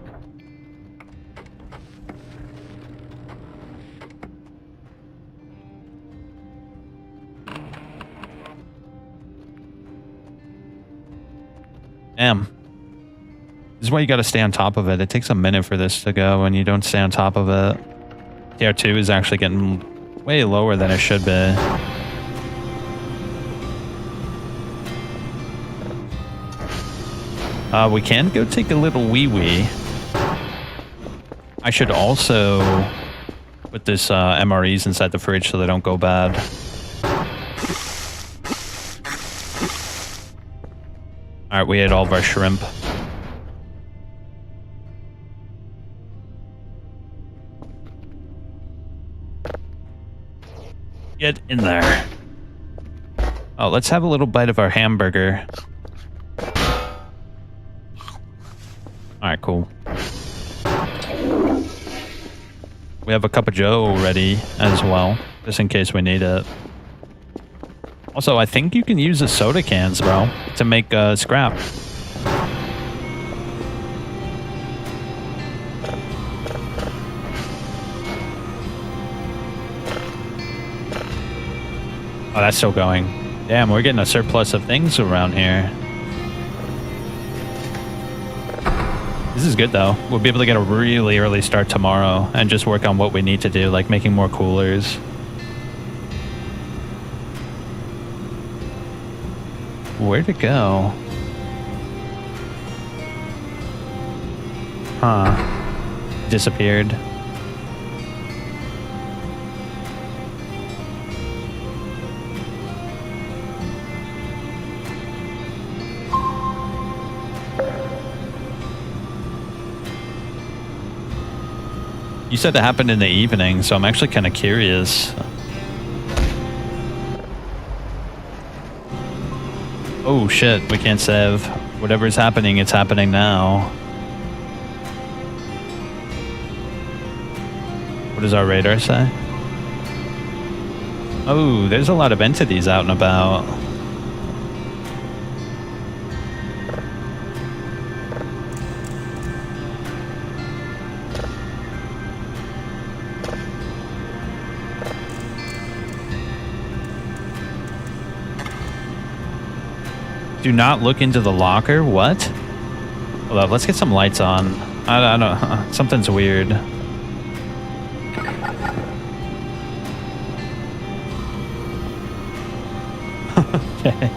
Damn. This is why you gotta stay on top of it. It takes a minute for this to go and you don't stay on top of it. TR2 is actually getting way lower than it should be. We can go take a little wee-wee. I should also put this MREs inside the fridge so they don't go bad. Alright, we ate all of our shrimp. Get in there. Oh, let's have a little bite of our hamburger. Alright, cool. We have a cup of joe ready as well, just in case we need it. Also, I think you can use the soda cans, bro, to make scrap. Oh, that's still going. Damn, we're getting a surplus of things around here. This is good, though. We'll be able to get a really early start tomorrow and just work on what we need to do, like making more coolers. Where'd it go? Huh. Disappeared. You said it happened in the evening, so I'm actually kind of curious. Oh shit, we can't save. Whatever's happening, it's happening now. What does our radar say? Oh, there's a lot of entities out and about. Do not look into the locker? What? Hold up, let's get some lights on. I don't know. Something's weird. Okay.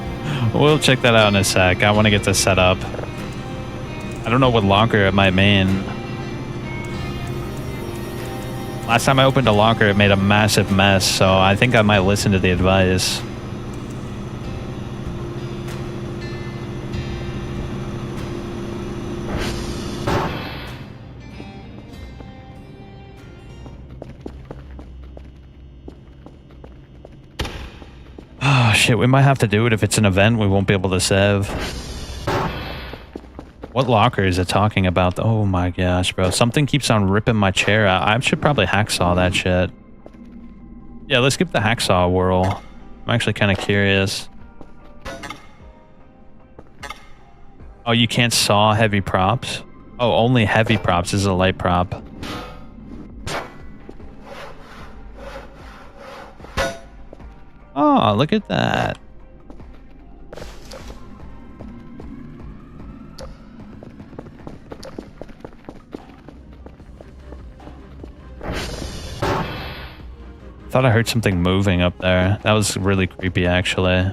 We'll check that out in a sec. I want to get this set up. I don't know what locker it might mean. Last time I opened a locker, it made a massive mess, so I think I might listen to the advice. Oh shit, we might have to do it if it's an event we won't be able to save. What locker is it talking about? Oh my gosh, bro. Something keeps on ripping my chair out. I should probably hacksaw that shit. Yeah, let's give the hacksaw a whirl. I'm actually kind of curious. Oh, you can't saw heavy props? Oh, only heavy props. This is a light prop. Oh, look at that. Thought I heard something moving up there. That was really creepy, actually.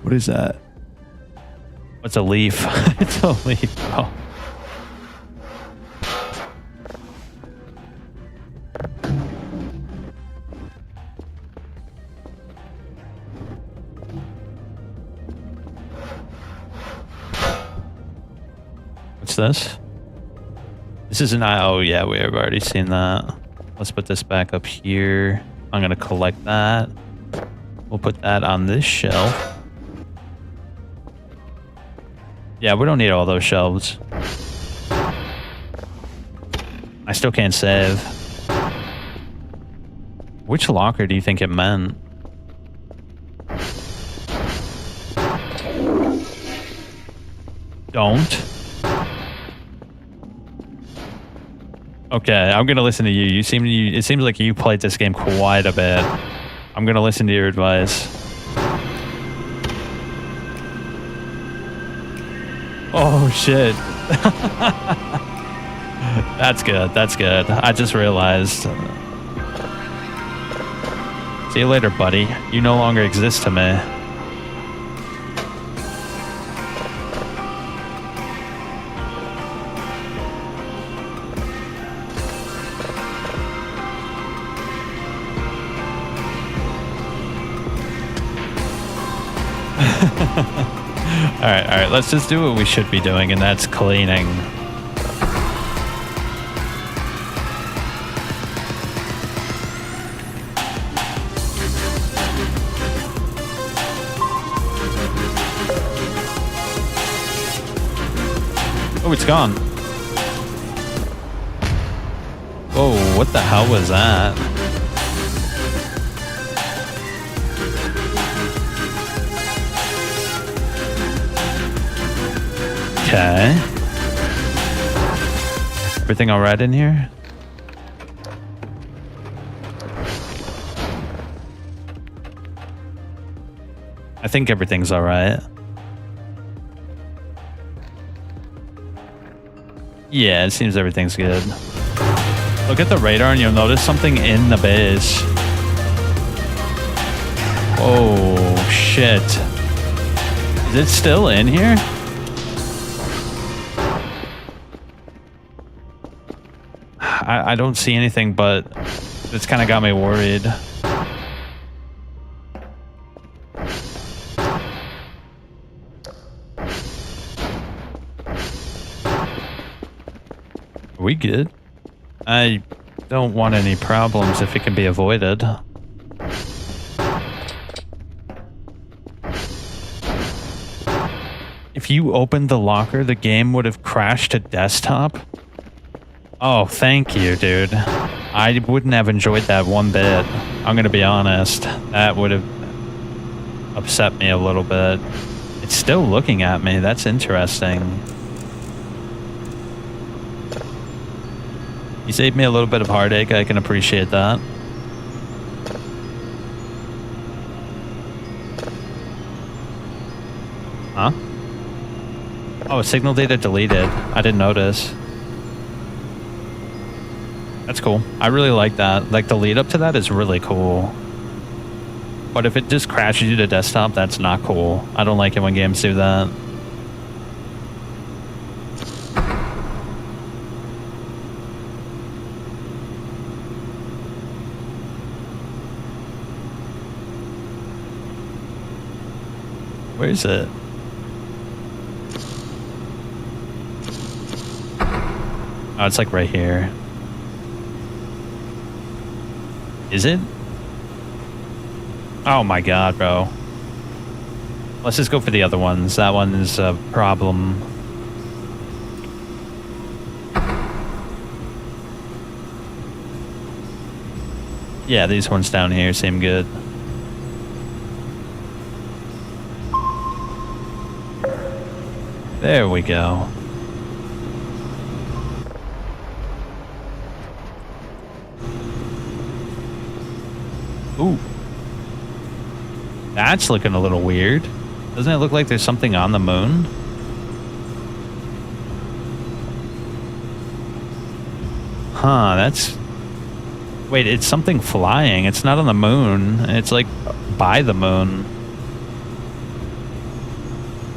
What is that? What's a leaf? It's a leaf. Oh. What's this? This is an oh yeah, we have already seen that. Let's put this back up here. I'm gonna collect that. We'll put that on this shelf. Yeah, we don't need all those shelves. I still can't save. Which locker do you think it meant? Don't. Okay, I'm gonna listen to you. It seems like you played this game quite a bit. I'm gonna listen to your advice. Oh shit. That's good. That's good. I just realized. See you later, buddy. You no longer exist to me. Alright, let's just do what we should be doing, and that's cleaning. Oh, it's gone. Whoa, what the hell was that? Okay. Everything all right in here? I think everything's all right. Yeah, it seems everything's good. Look at the radar and you'll notice something in the base. Oh, shit. Is it still in here? I don't see anything, but it's kind of got me worried. Are we good? I don't want any problems if it can be avoided. If you opened the locker, the game would have crashed to desktop? Oh, thank you, dude. I wouldn't have enjoyed that one bit. I'm gonna be honest. That would have upset me a little bit. It's still looking at me. That's interesting. You saved me a little bit of heartache. I can appreciate that. Huh? Oh, signal data deleted. I didn't notice. That's cool. I really like that. Like, the lead up to that is really cool. But if it just crashes you to desktop, that's not cool. I don't like it when games do that. Where is it? Oh, it's like right here. Is it? Oh my god, bro. Let's just go for the other ones. That one is a problem. Yeah, these ones down here seem good. There we go. Ooh. That's looking a little weird. Doesn't it look like there's something on the moon? Huh, that's... Wait, it's something flying. It's not on the moon. It's like by the moon.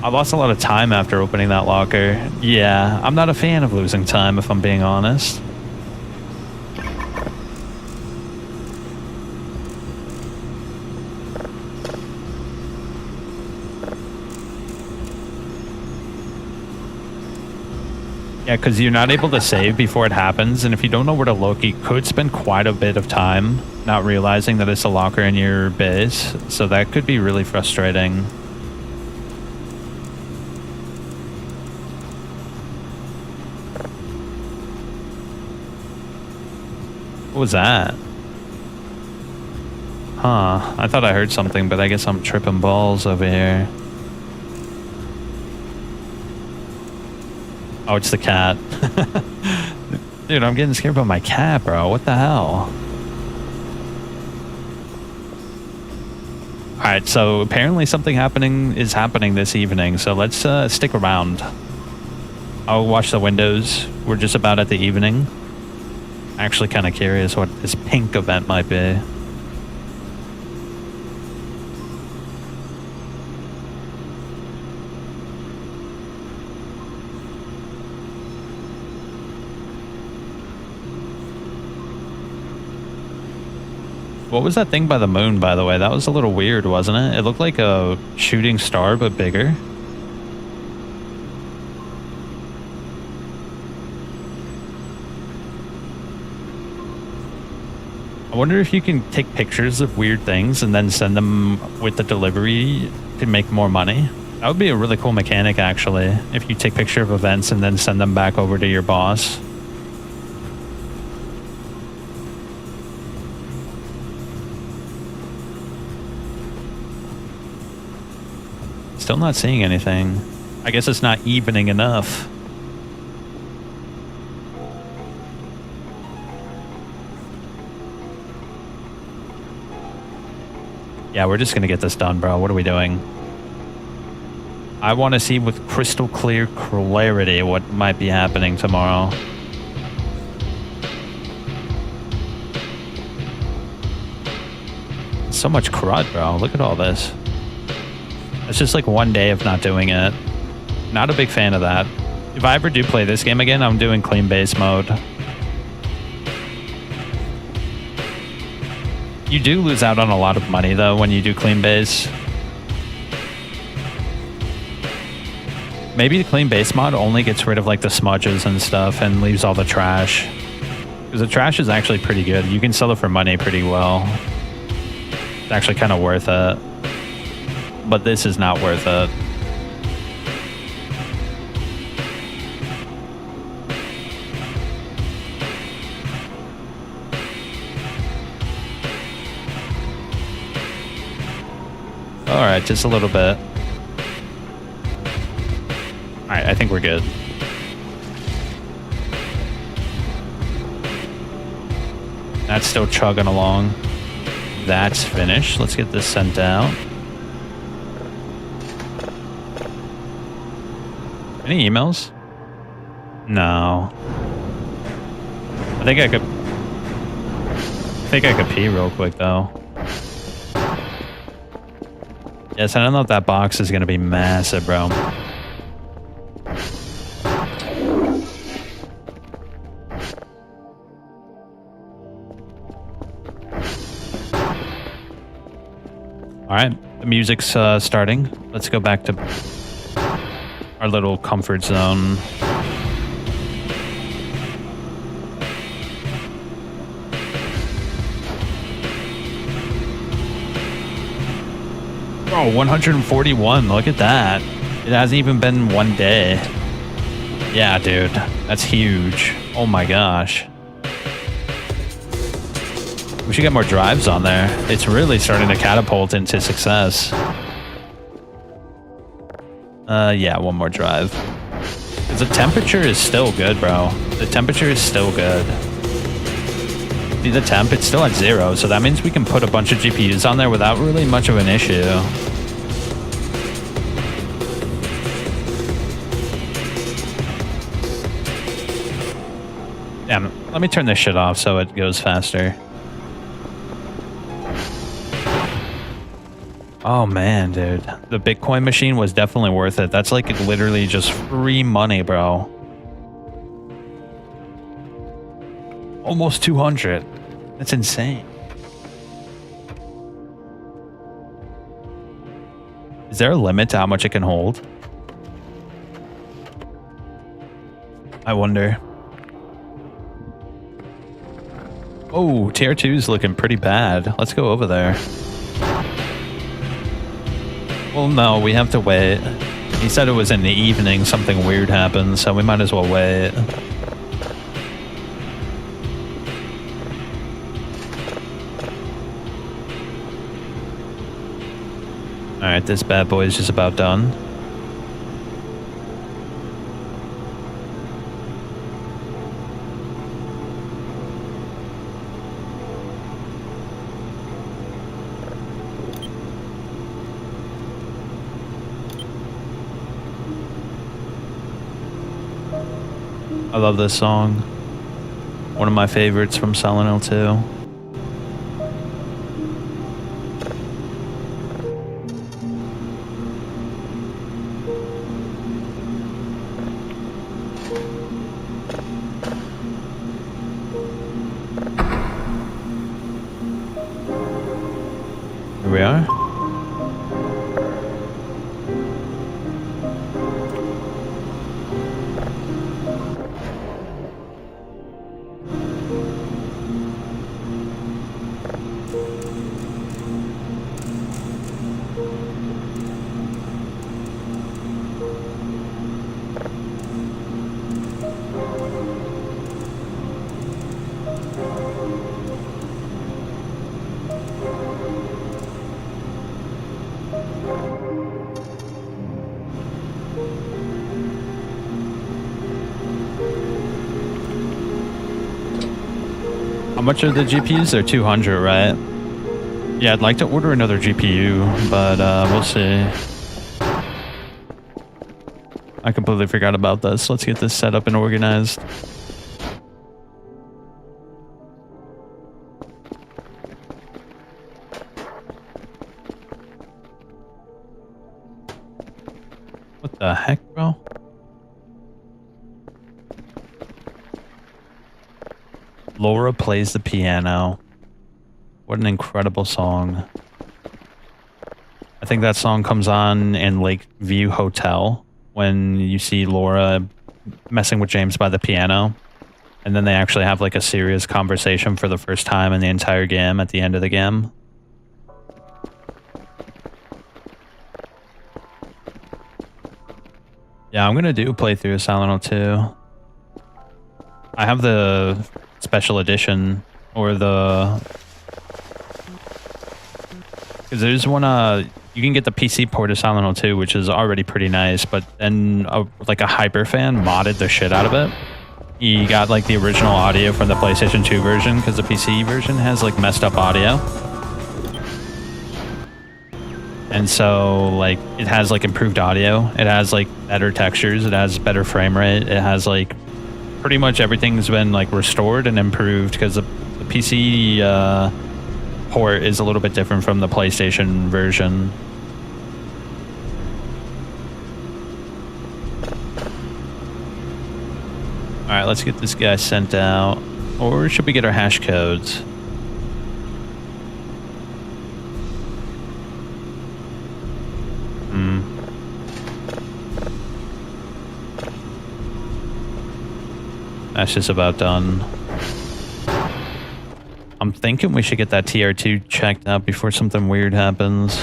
I lost a lot of time after opening that locker. Yeah, I'm not a fan of losing time, if I'm being honest. Yeah, because you're not able to save before it happens, and if you don't know where to look, you could spend quite a bit of time not realizing that it's a locker in your base, so that could be really frustrating. What was that? Huh, I thought I heard something, but I guess I'm tripping balls over here. Oh, it's the cat. Dude, I'm getting scared by my cat, bro. What the hell? Alright, so apparently something is happening this evening, so let's stick around. I'll watch the windows. We're just about at the evening. Actually kind of curious what this pink event might be. What was that thing by the moon, by the way? That was a little weird, wasn't it? It looked like a shooting star, but bigger. I wonder if you can take pictures of weird things and then send them with the delivery to make more money. That would be a really cool mechanic, actually, if you take picture of events and then send them back over to your boss. Still not seeing anything. I guess it's not evening enough. Yeah, we're just gonna get this done, bro. What are we doing? I want to see with crystal clear clarity what might be happening tomorrow. So much crud, bro. Look at all this. It's just like one day of not doing it. Not a big fan of that. If I ever do play this game again, I'm doing clean base mode. You do lose out on a lot of money though when you do clean base. Maybe the clean base mod only gets rid of like the smudges and stuff and leaves all the trash. Because the trash is actually pretty good. You can sell it for money pretty well. It's actually kind of worth it. But this is not worth it. Alright, just a little bit. Alright, I think we're good. That's still chugging along. That's finished. Let's get this sent out. Any emails? No. I think I could pee real quick though. Yes, I don't know if that box is gonna be massive, bro. Alright, the music's starting. Let's go back to our little comfort zone. Oh, 141. Look at that. It hasn't even been one day. Yeah, dude. That's huge. Oh my gosh. We should get more drives on there. It's really starting to catapult into success. Yeah, one more drive. 'Cause the temperature is still good, bro. The temperature is still good. See the temp? It's still at 0, so that means we can put a bunch of GPUs on there without really much of an issue. Damn, let me turn this shit off so it goes faster. Oh man, dude. The Bitcoin machine was definitely worth it. That's like literally just free money, bro. Almost 200. That's insane. Is there a limit to how much it can hold? I wonder. Oh, tier 2 is looking pretty bad. Let's go over there. Well, no, we have to wait. He said it was in the evening, something weird happened, so we might as well wait. Alright, this bad boy is just about done. I love this song. One of my favorites from Silent Hill 2. Here we are. How much are the GPUs? They're 200, right? Yeah, I'd like to order another GPU, but we'll see. I completely forgot about this. Let's get this set up and organized. What the heck, bro? Laura plays the piano. What an incredible song. I think that song comes on in Lakeview Hotel when you see Laura messing with James by the piano. And then they actually have like a serious conversation for the first time in the entire game at the end of the game. Yeah, I'm gonna do a playthrough of Silent Hill 2. I have the special edition, or the... Because there's one, you can get the PC port of Silent Hill 2, which is already pretty nice, but then like a hyperfan modded the shit out of it. He got like the original audio from the PlayStation 2 version, because the PC version has like messed up audio. And so like it has like improved audio, it has like better textures, it has better frame rate, it has like pretty much everything's been like restored and improved, because the PC port is a little bit different from the PlayStation version. Alright, let's get this guy sent out. Or should we get our hash codes? That's just about done. I'm thinking we should get that TR2 checked out before something weird happens.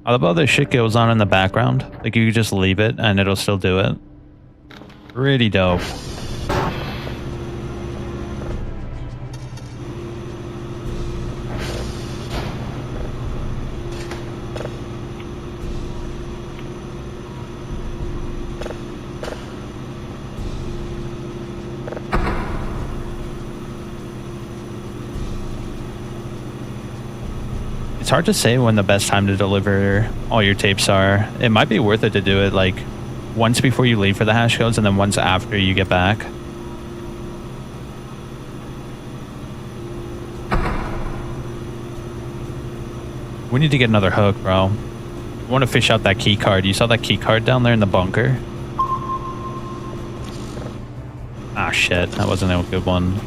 I love how this shit goes on in the background. Like you could just leave it and it'll still do it. Pretty dope. It's hard to say when the best time to deliver all your tapes are. It might be worth it to do it like once before you leave for the hash codes and then once after you get back. We need to get another hook, bro. I want to fish out that key card. You saw that key card down there in the bunker? Ah, shit. That wasn't a good one.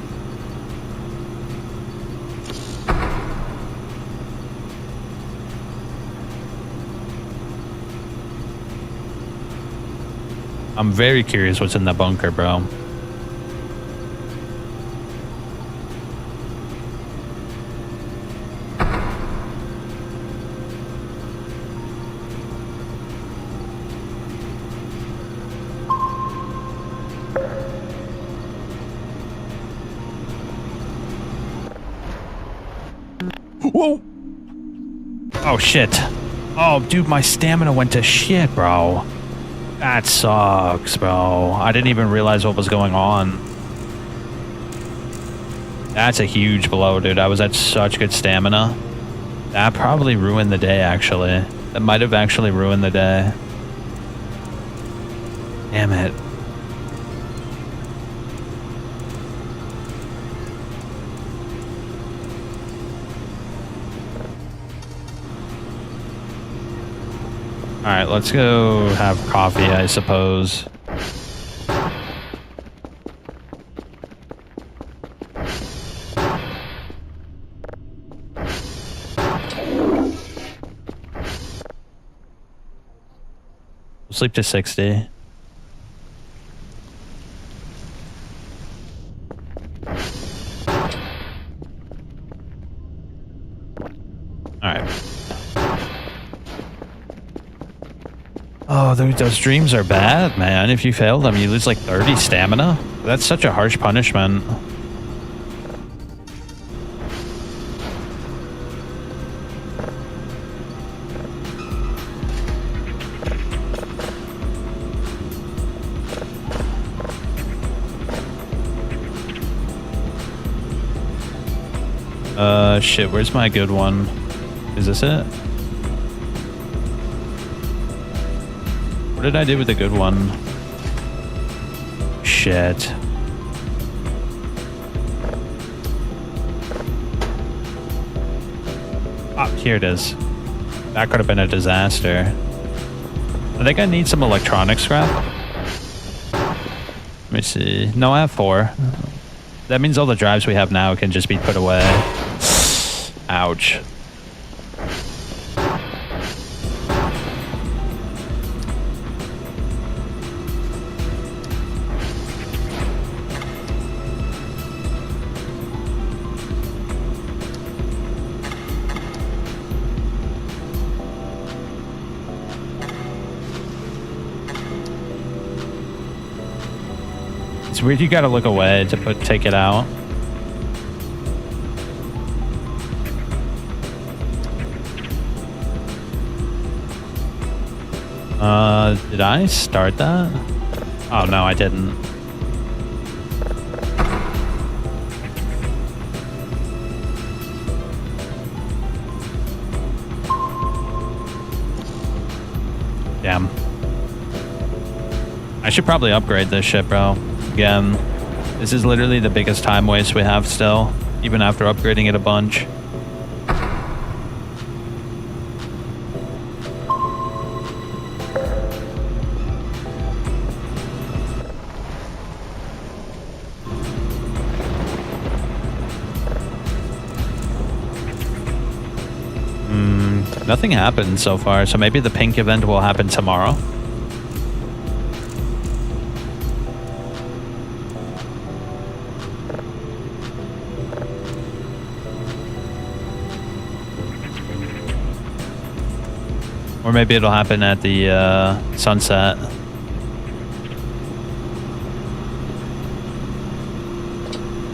I'm very curious what's in the bunker, bro. Whoa! Oh, shit. Oh, dude, my stamina went to shit, bro. That sucks, bro. I didn't even realize what was going on. That's a huge blow, dude. I was at such good stamina. That probably ruined the day, actually. That might have actually ruined the day. Damn it. Alright, let's go have coffee, I suppose. We'll sleep to 60. Alright. Oh, those dreams are bad, man. If you fail them, you lose like 30 stamina. That's such a harsh punishment. Shit, where's my good one? Is this it? What did I do with the good one? Shit. Ah, here it is. That could have been a disaster. I think I need some electronic scrap. Let me see. No, I have 4. That means all the drives we have now can just be put away. Ouch. It's weird you gotta look away to take it out. Did I start that? Oh no, I didn't. Damn. I should probably upgrade this shit, bro. Again, this is literally the biggest time waste we have still, even after upgrading it a bunch. Nothing happened so far, so maybe the pink event will happen tomorrow. Or maybe it'll happen at the sunset.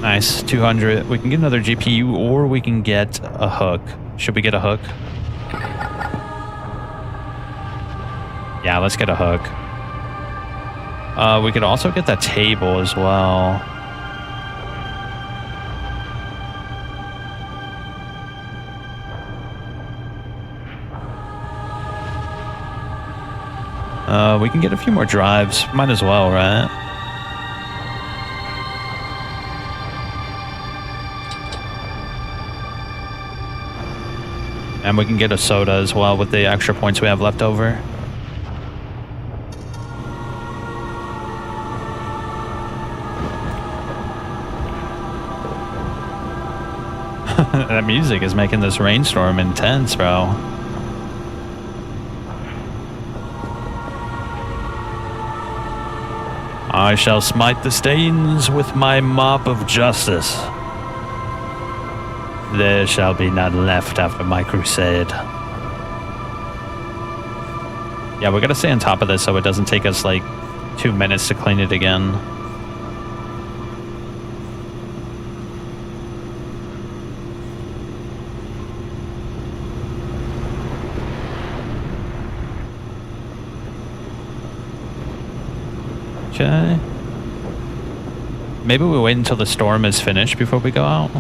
Nice, 200. We can get another GPU or we can get a hook. Should we get a hook? Yeah, let's get a hook. We could also get that table as well. We can get a few more drives. Might as well, right? And we can get a soda as well with the extra points we have left over. That music is making this rainstorm intense, bro. I shall smite the stains with my mop of justice. There shall be none left after my crusade. Yeah, we gotta stay on top of this so it doesn't take us like 2 minutes to clean it again. Okay. Maybe we wait until the storm is finished before we go out.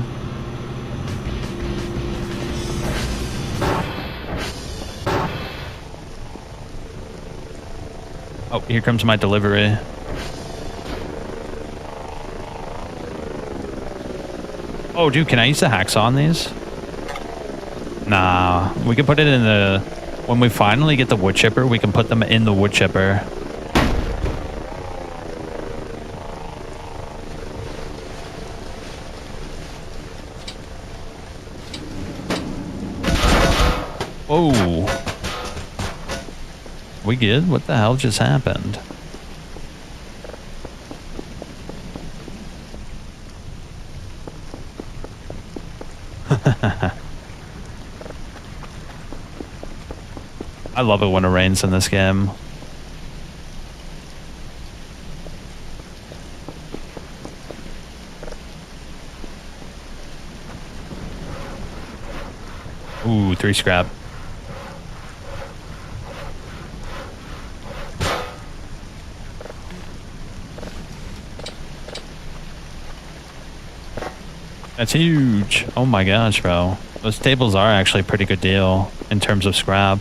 Oh, here comes my delivery. Oh, dude, can I use the hacksaw on these? Nah, we can put it in the... When we finally get the wood chipper, we can put them in the wood chipper. Whoa. We good? What the hell just happened? I love it when it rains in this game. Ooh, 3 scrap. That's huge. Oh my gosh, bro. Those tables are actually a pretty good deal in terms of scrap.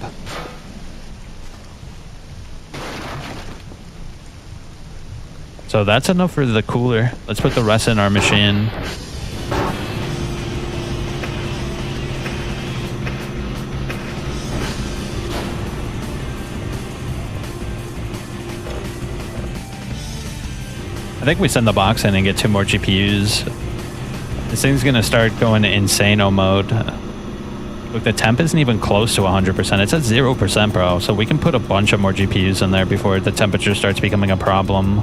So that's enough for the cooler. Let's put the rest in our machine. I think we send the box in and get 2 more GPUs. This thing's gonna start going insano mode. Look, the temp isn't even close to 100%. It's at 0%, bro. So we can put a bunch of more GPUs in there before the temperature starts becoming a problem.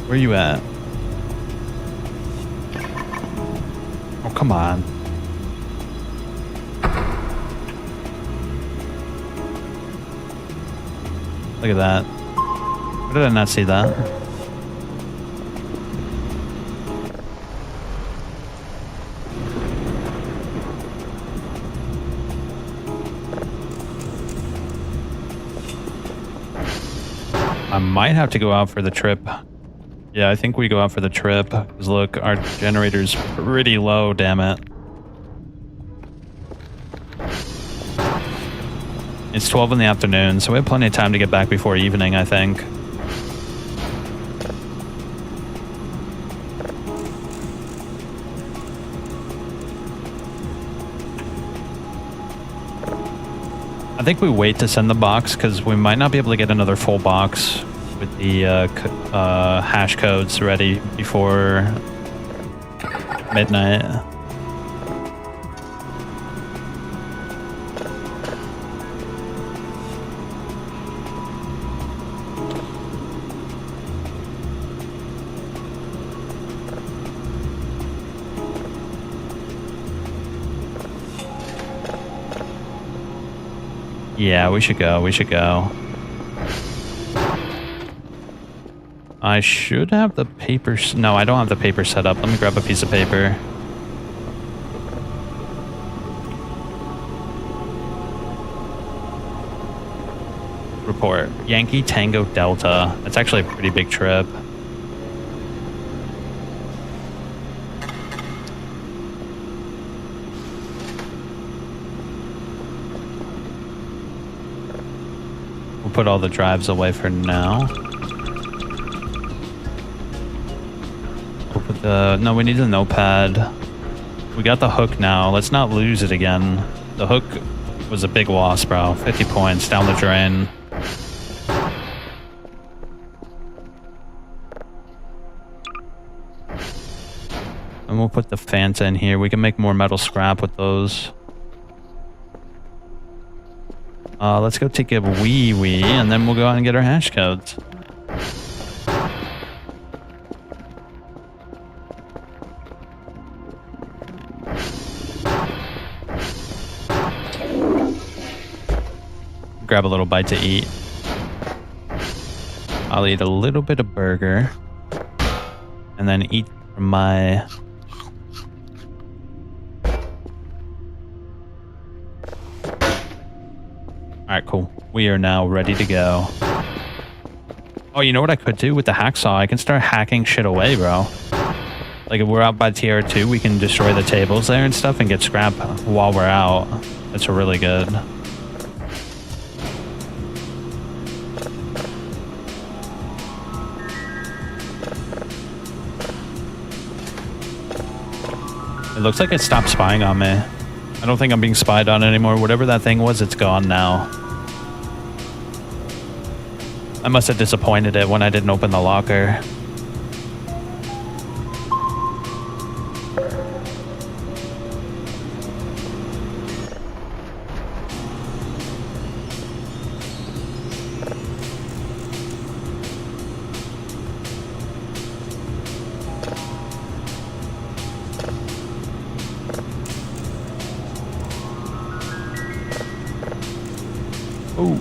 Where you at? Oh, come on. Look at that. Why did I not see that? I might have to go out for the trip. Yeah, I think we go out for the trip. Because look, our generator's pretty low, damn it. It's 12 in the afternoon, so we have plenty of time to get back before evening, I think. I think we wait to send the box, because we might not be able to get another full box with the hash codes ready before midnight. Yeah, we should go. We should go. I should have the paper. No, I don't have the paper set up. Let me grab a piece of paper. Report. Yankee Tango Delta. That's actually a pretty big trip. We'll put all the drives away for now. With the no, we need the notepad. We got the hook now. Let's not lose it again. The hook was a big loss, bro. 50 points down the drain. And we'll put the Fanta in here. We can make more metal scrap with those. Let's go take a wee, and then we'll go out and get our hash codes. Grab a little bite to eat. I'll eat a little bit of burger. And then eat from my... Alright, cool. We are now ready to go. Oh, you know what I could do with the hacksaw? I can start hacking shit away, bro. Like, if we're out by tier 2, we can destroy the tables there and stuff and get scrap while we're out. That's really good. It looks like it stopped spying on me. I don't think I'm being spied on anymore. Whatever that thing was, it's gone now. I must have disappointed it when I didn't open the locker. Ooh.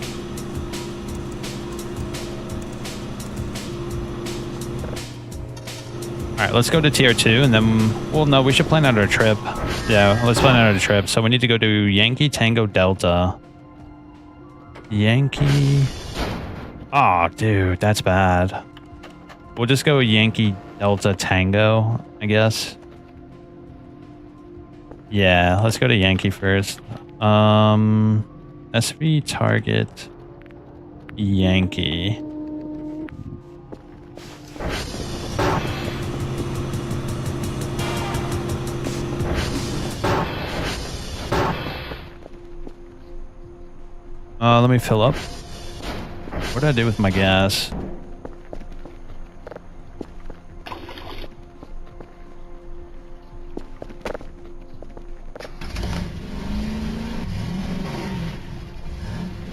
Alright, let's go to tier 2 and then... Well, no, we should plan out our trip. Yeah, let's plan out our trip. So we need to go to Yankee Tango Delta. Yankee... Aw, dude, that's bad. We'll just go Yankee Delta Tango, I guess. Yeah, let's go to Yankee first. SV target Yankee. Let me fill up. What did I do with my gas?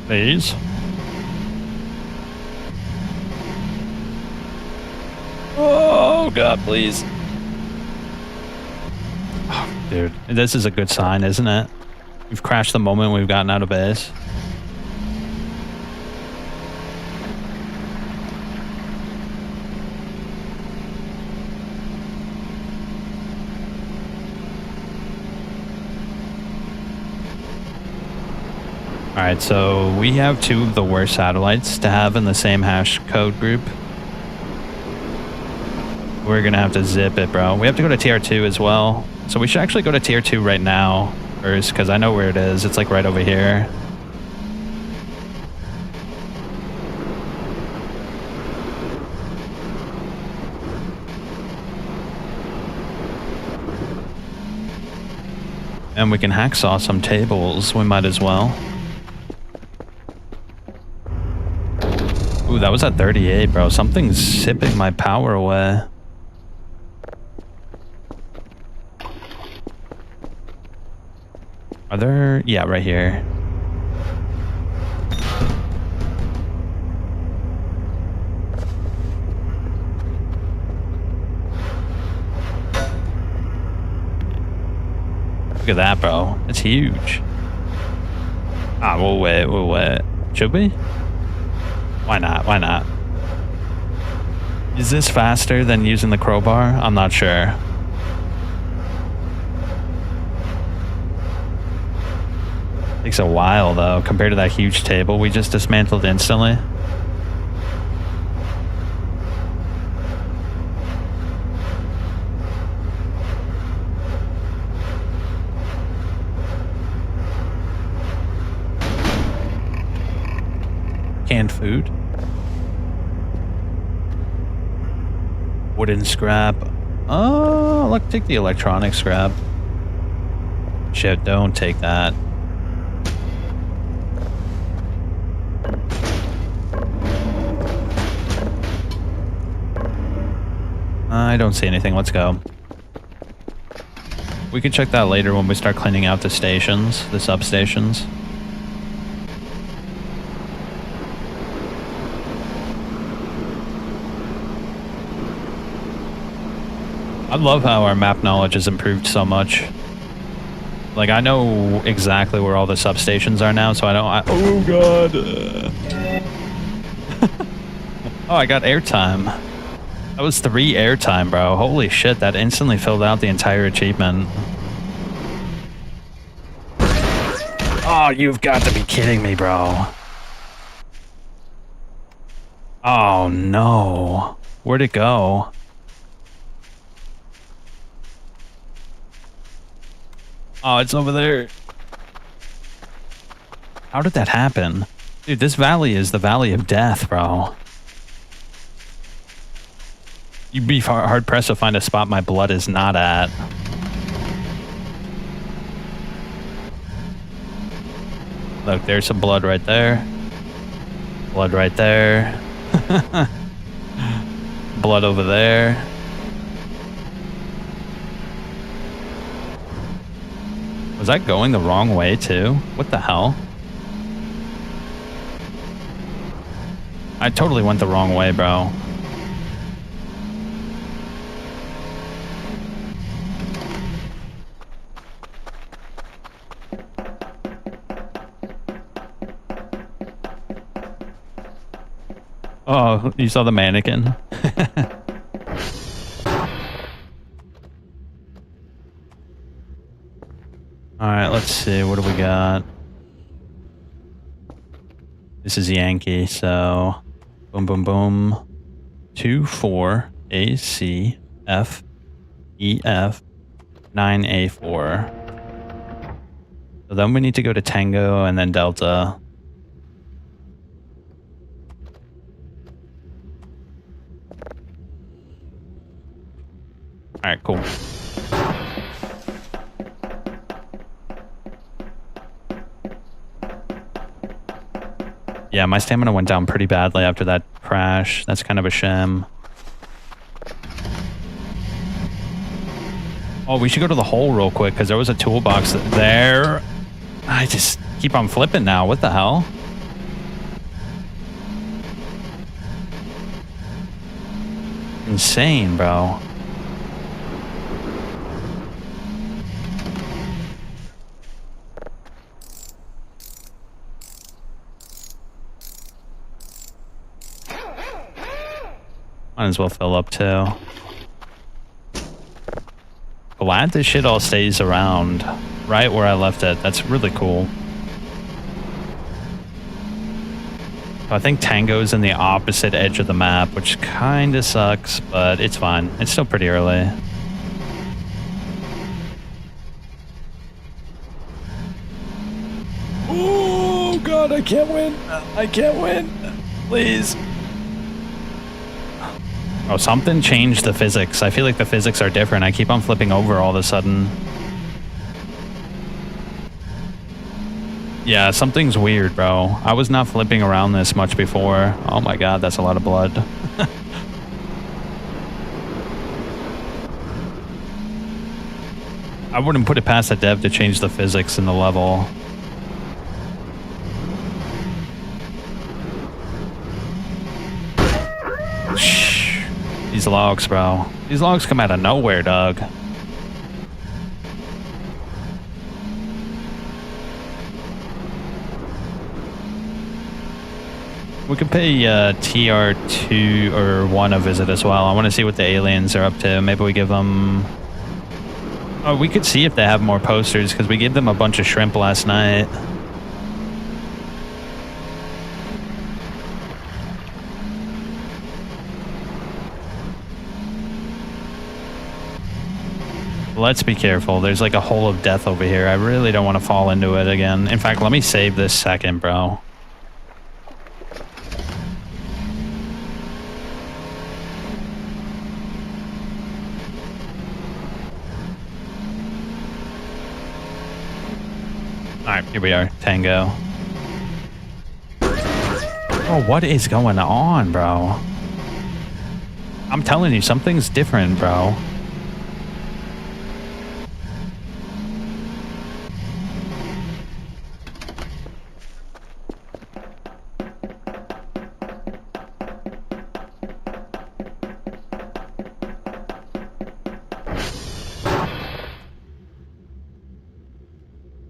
Please. Oh God, please. Oh, dude, this is a good sign, isn't it? We've crashed the moment we've gotten out of base. Alright, so we have 2 of the worst satellites to have in the same hash code group. We're gonna have to zip it, bro. We have to go to tier 2 as well. So we should actually go to tier 2 right now first, because I know where it is. It's like right over here. And we can hacksaw some tables. We might as well. Ooh, that was at 38, bro. Something's sipping my power away. Are there... Yeah, right here. Look at that, bro. It's huge. Ah, we'll wait. Should we? Why not? Why not? Is this faster than using the crowbar? I'm not sure. Takes a while though, compared to that huge table we just dismantled instantly. Canned food. Wooden scrap. Oh, look, take the electronic scrap. Shit, don't take that. I don't see anything. Let's go. We can check that later when we start cleaning out the stations, the substations. I love how our map knowledge has improved so much. Like, I know exactly where all the substations are now, so I don't... oh, God. Oh, I got airtime. That was 3 airtime, bro. Holy shit, that instantly filled out the entire achievement. Oh, you've got to be kidding me, bro. Oh, no. Where'd it go? Oh, it's over there. How did that happen? Dude, this valley is the valley of death, bro. You'd be hard-pressed to find a spot my blood is not at. Look, there's some blood right there. Blood right there. Blood over there. Was that going the wrong way, too? What the hell? I totally went the wrong way, bro. Oh, you saw the mannequin? Alright, let's see. What do we got? This is Yankee, so... boom, boom, boom. 2, 4, A, C, F, E, F, 9, A, 4. So then we need to go to Tango and then Delta. Alright, cool. Yeah, my stamina went down pretty badly after that crash. That's kind of a shame. Oh, we should go to the hole real quick, because there was a toolbox there. I just keep on flipping now. What the hell? Insane, bro. Might as well fill up too. Glad this shit all stays around right where I left it. That's really cool. I think Tango's in the opposite edge of the map, which kind of sucks, but it's fine. It's still pretty early. Oh god, I can't win. I can't win. Please. Oh, something changed the physics. I feel like the physics are different. I keep on flipping over all of a sudden. Yeah, something's weird, bro. I was not flipping around this much before. Oh my god, that's a lot of blood. I wouldn't put it past a dev to change the physics in the level. These logs, bro. These logs come out of nowhere, dog. We could pay TR2 or 1 a visit as well. I want to see what the aliens are up to. Maybe we give them... Oh, we could see if they have more posters, because we gave them a bunch of shrimp last night. Let's be careful. There's like a hole of death over here. I really don't want to fall into it again. In fact, let me save this second, bro. Alright, here we are. Tango. Oh, what is going on, bro? I'm telling you, something's different, bro.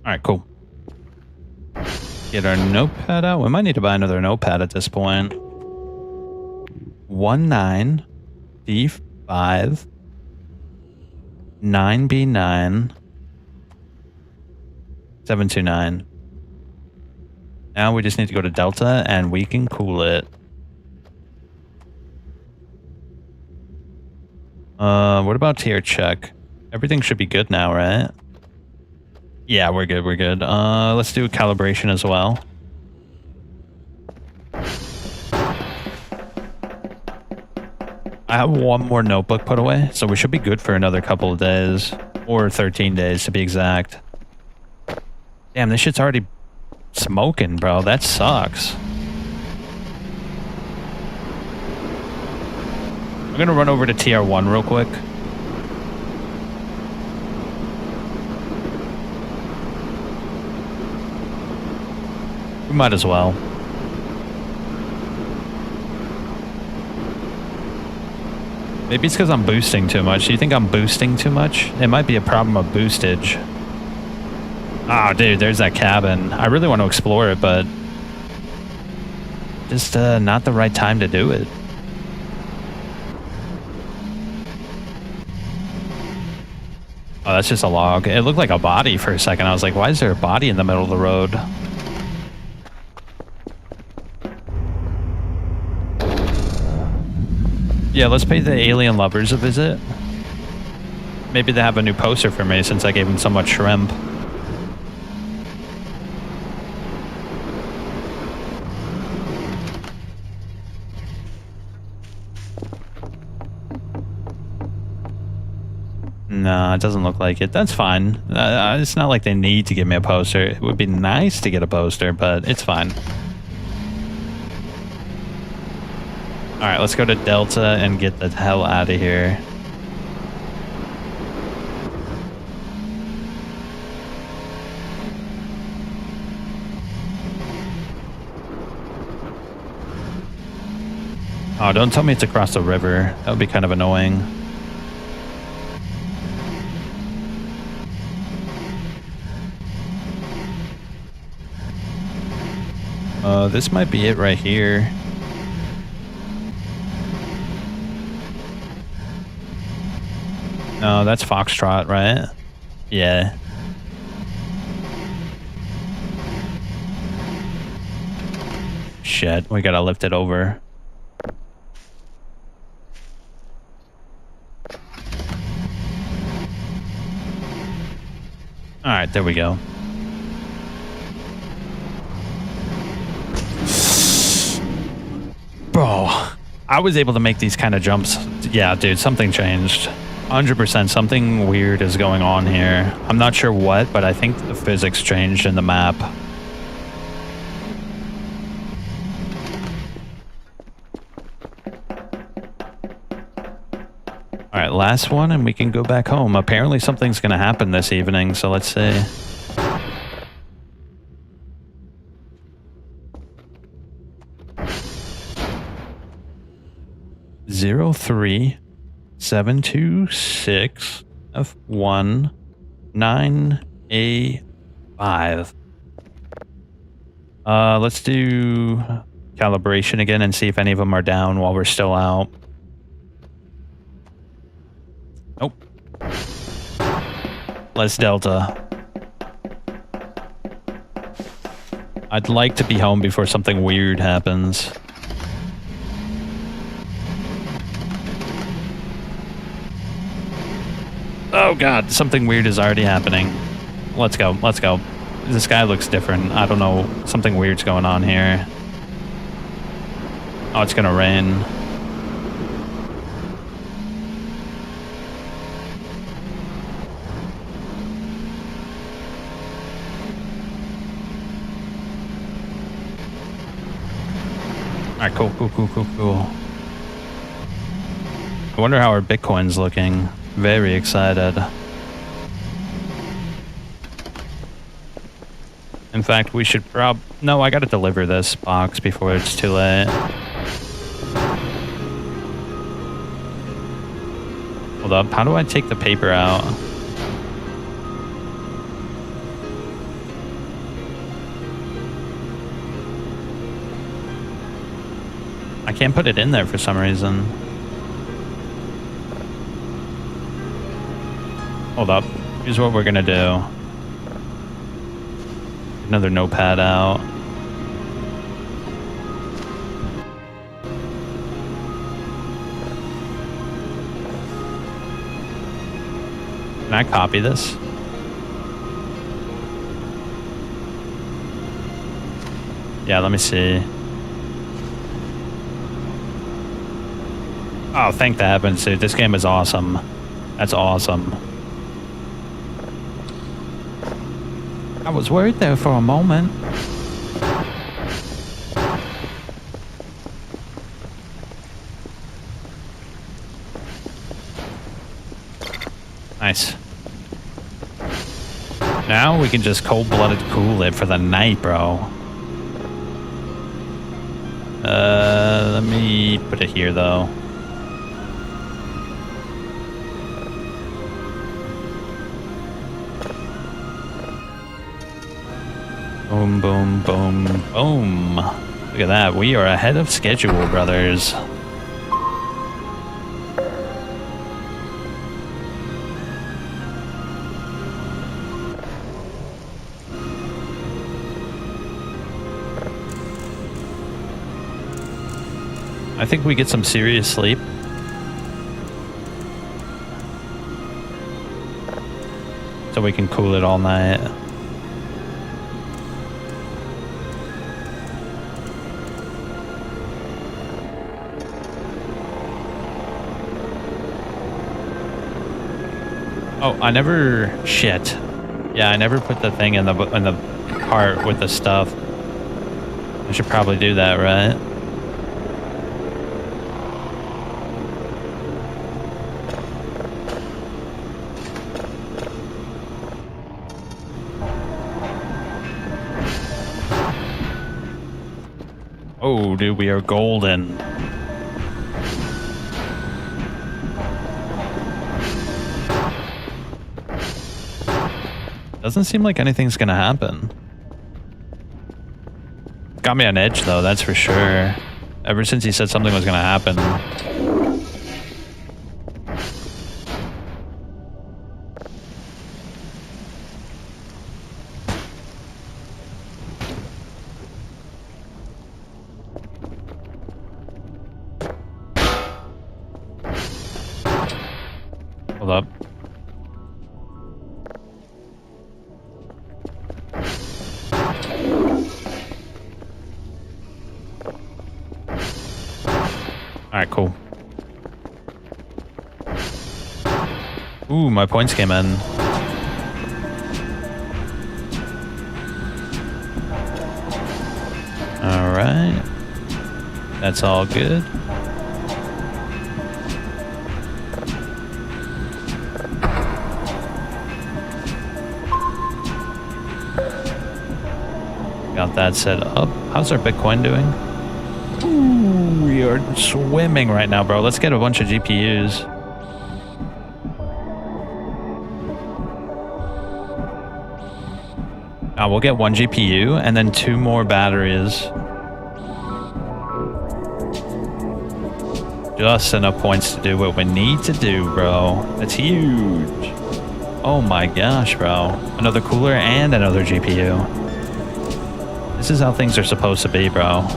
Alright, cool. Get our notepad out. We might need to buy another notepad at this point. 19 D5 9B9 729. Now we just need to go to Delta and we can cool it. What about tier check? Everything should be good now, right? Yeah, we're good, we're good. Let's do a calibration as well. I have one more notebook put away, so we should be good for another couple of days. Or 13 days, to be exact. Damn, this shit's already smoking, bro. That sucks. I'm gonna run over to TR1 real quick. We might as well. Maybe it's because I'm boosting too much. Do you think I'm boosting too much? It might be a problem of boostage. Ah, dude, there's that cabin. I really want to explore it, but just not the right time to do it. Oh, that's just a log. It looked like a body for a second. I was like, why is there a body in the middle of the road? Yeah, let's pay the alien lovers a visit. Maybe they have a new poster for me since I gave them so much shrimp. No, it doesn't look like it. That's fine. It's not like they need to give me a poster. It would be nice to get a poster, but it's fine. Alright, let's go to Delta and get the hell out of here. Oh, don't tell me it's across the river. That would be kind of annoying. This might be it right here. No, that's Foxtrot, right? Yeah. Shit, we gotta lift it over. Alright, there we go. Bro, I was able to make these kind of jumps. Yeah, dude, something changed. 100% something weird is going on here. I'm not sure what, but I think the physics changed in the map. Alright, last one and we can go back home. Apparently something's gonna happen this evening, so let's see. Zero 3 726 F1 9A5. Let's do calibration again and see if any of them are down while we're still out. Nope. Let's Delta. I'd like to be home before something weird happens. Oh god, something weird is already happening. Let's go, let's go. This guy looks different. I don't know, something weird's going on here. Oh, it's gonna rain. Alright, cool. I wonder how our Bitcoin's looking. Very excited. In fact, we should no, I gotta deliver this box before it's too late. Hold up, how do I take the paper out? I can't put it in there for some reason. Hold up, here's what we're gonna do. Another notepad out. Can I copy this? Yeah, let me see. Oh, thank the heavens, dude. This game is awesome. That's awesome. I was worried there for a moment. Nice. Now we can just cold-blooded cool it for the night, bro. Let me put it here, though. Boom, boom, boom, boom. Look at that. We are ahead of schedule, brothers. I think we get some serious sleep. So we can cool it all night. Oh, I never... Shit. Yeah, I never put the thing in the cart with the stuff. I should probably do that, right? Oh, dude, we are golden. Doesn't seem like anything's gonna happen. Got me on edge, though, that's for sure. Ever since he said something was gonna happen. Hold up. Alright, cool. Ooh, my points came in. Alright. That's all good. Got that set up. How's our Bitcoin doing? Ooh, we are swimming right now, bro. Let's get a bunch of GPUs. We'll get one GPU and then 2 more batteries. Just enough points to do what we need to do, bro. That's huge. Oh my gosh, bro. Another cooler and another GPU. This is how things are supposed to be, bro.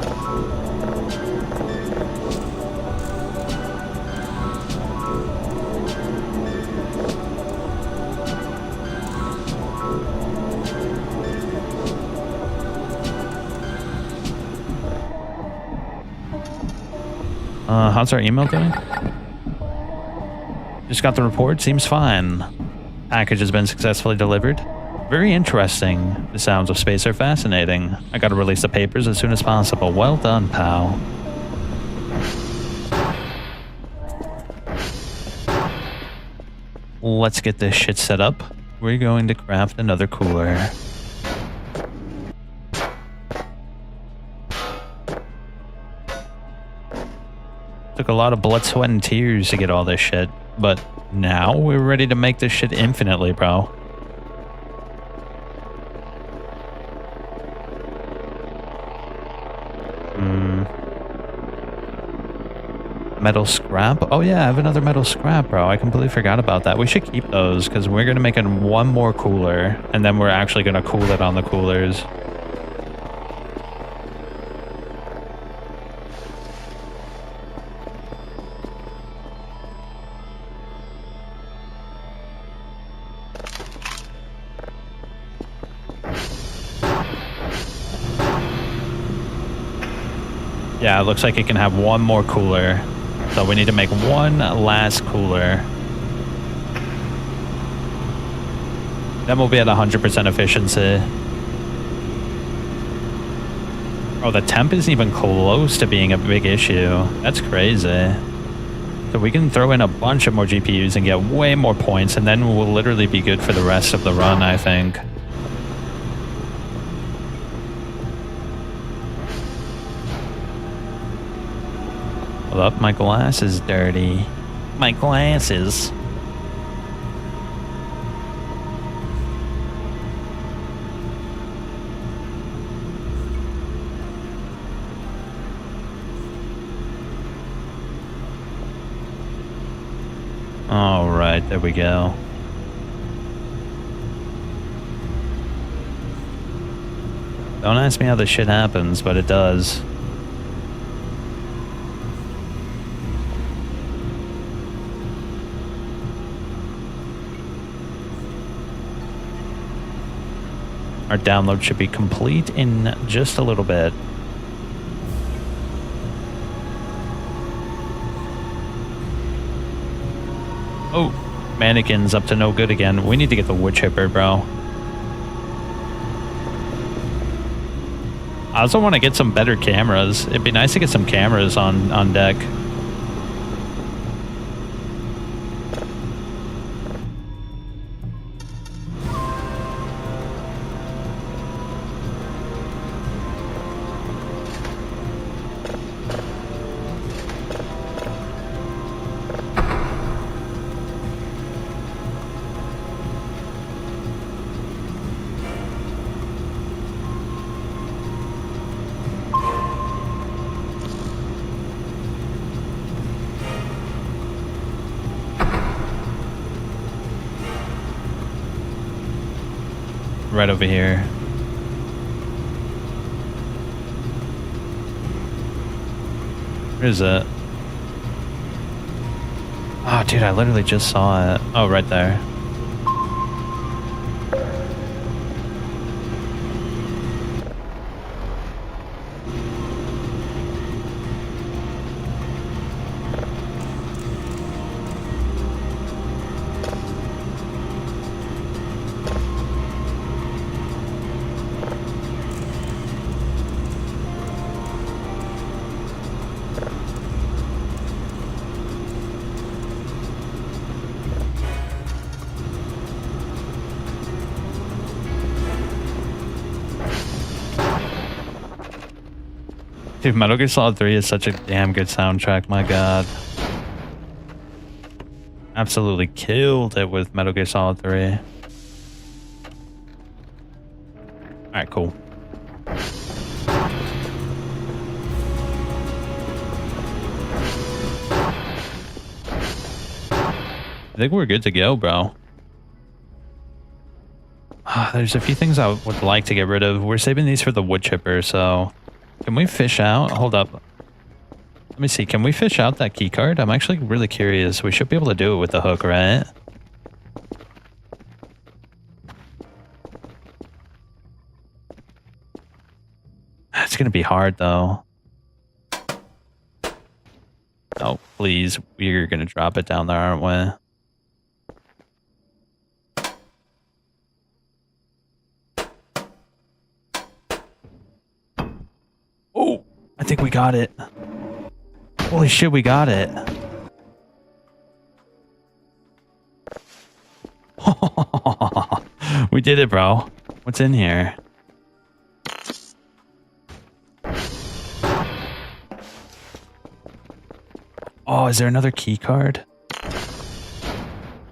How's our email doing? Just got the report. Seems fine. Package has been successfully delivered. Very interesting. The sounds of space are fascinating. I gotta release the papers as soon as possible. Well done, pal. let's get this shit set up. We're going to craft another cooler. Took a lot of blood, sweat, and tears to get all this shit, but now we're ready to make this shit infinitely, bro. Metal scrap? Oh yeah, I have another metal scrap, bro. I completely forgot about that. We should keep those because we're going to make one more cooler, and then we're actually going to cool it on the coolers. Yeah, it looks like it can have one more cooler. So we need to make one last cooler. Then we'll be at 100% efficiency. Oh, the temp isn't even close to being a big issue. That's crazy. So we can throw in a bunch of more GPUs and get way more points, and then we'll literally be good for the rest of the run, I think. Hold up, my glass is dirty. My glasses. Alright, there we go. Don't ask me how this shit happens, but it does. Our download should be complete in just a little bit. Oh, mannequin's up to no good again. We need to get the wood chipper, bro. I also want to get some better cameras. It'd be nice to get some cameras on deck. Right over here. Where is it? Oh, dude, I literally just saw it. Oh, right there. Dude, Metal Gear Solid 3 is such a damn good soundtrack, my god. Absolutely killed it with Metal Gear Solid 3. Alright, cool. I think we're good to go, bro. There's a few things I would like to get rid of. We're saving these for the wood chipper, so... Can we fish out? Hold up. Let me see. Can we fish out that key card? I'm actually really curious. We should be able to do it with the hook, right? It's going to be hard, though. Oh, please. We're going to drop it down there, aren't we? Oh, I think we got it. Holy shit, we got it. We did it, bro. What's in here? Oh, is there another key card?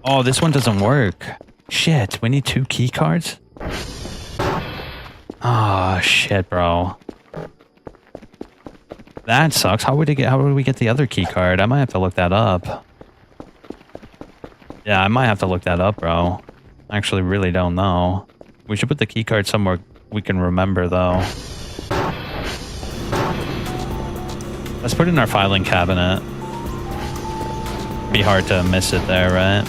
Oh, this one doesn't work. Shit, we need 2 key cards? Oh, shit, bro. That sucks. How would we get the other key card? I might have to look that up. Yeah, I might have to look that up, bro. I actually really don't know. We should put the key card somewhere we can remember, though. Let's put it in our filing cabinet. Be hard to miss it there, right?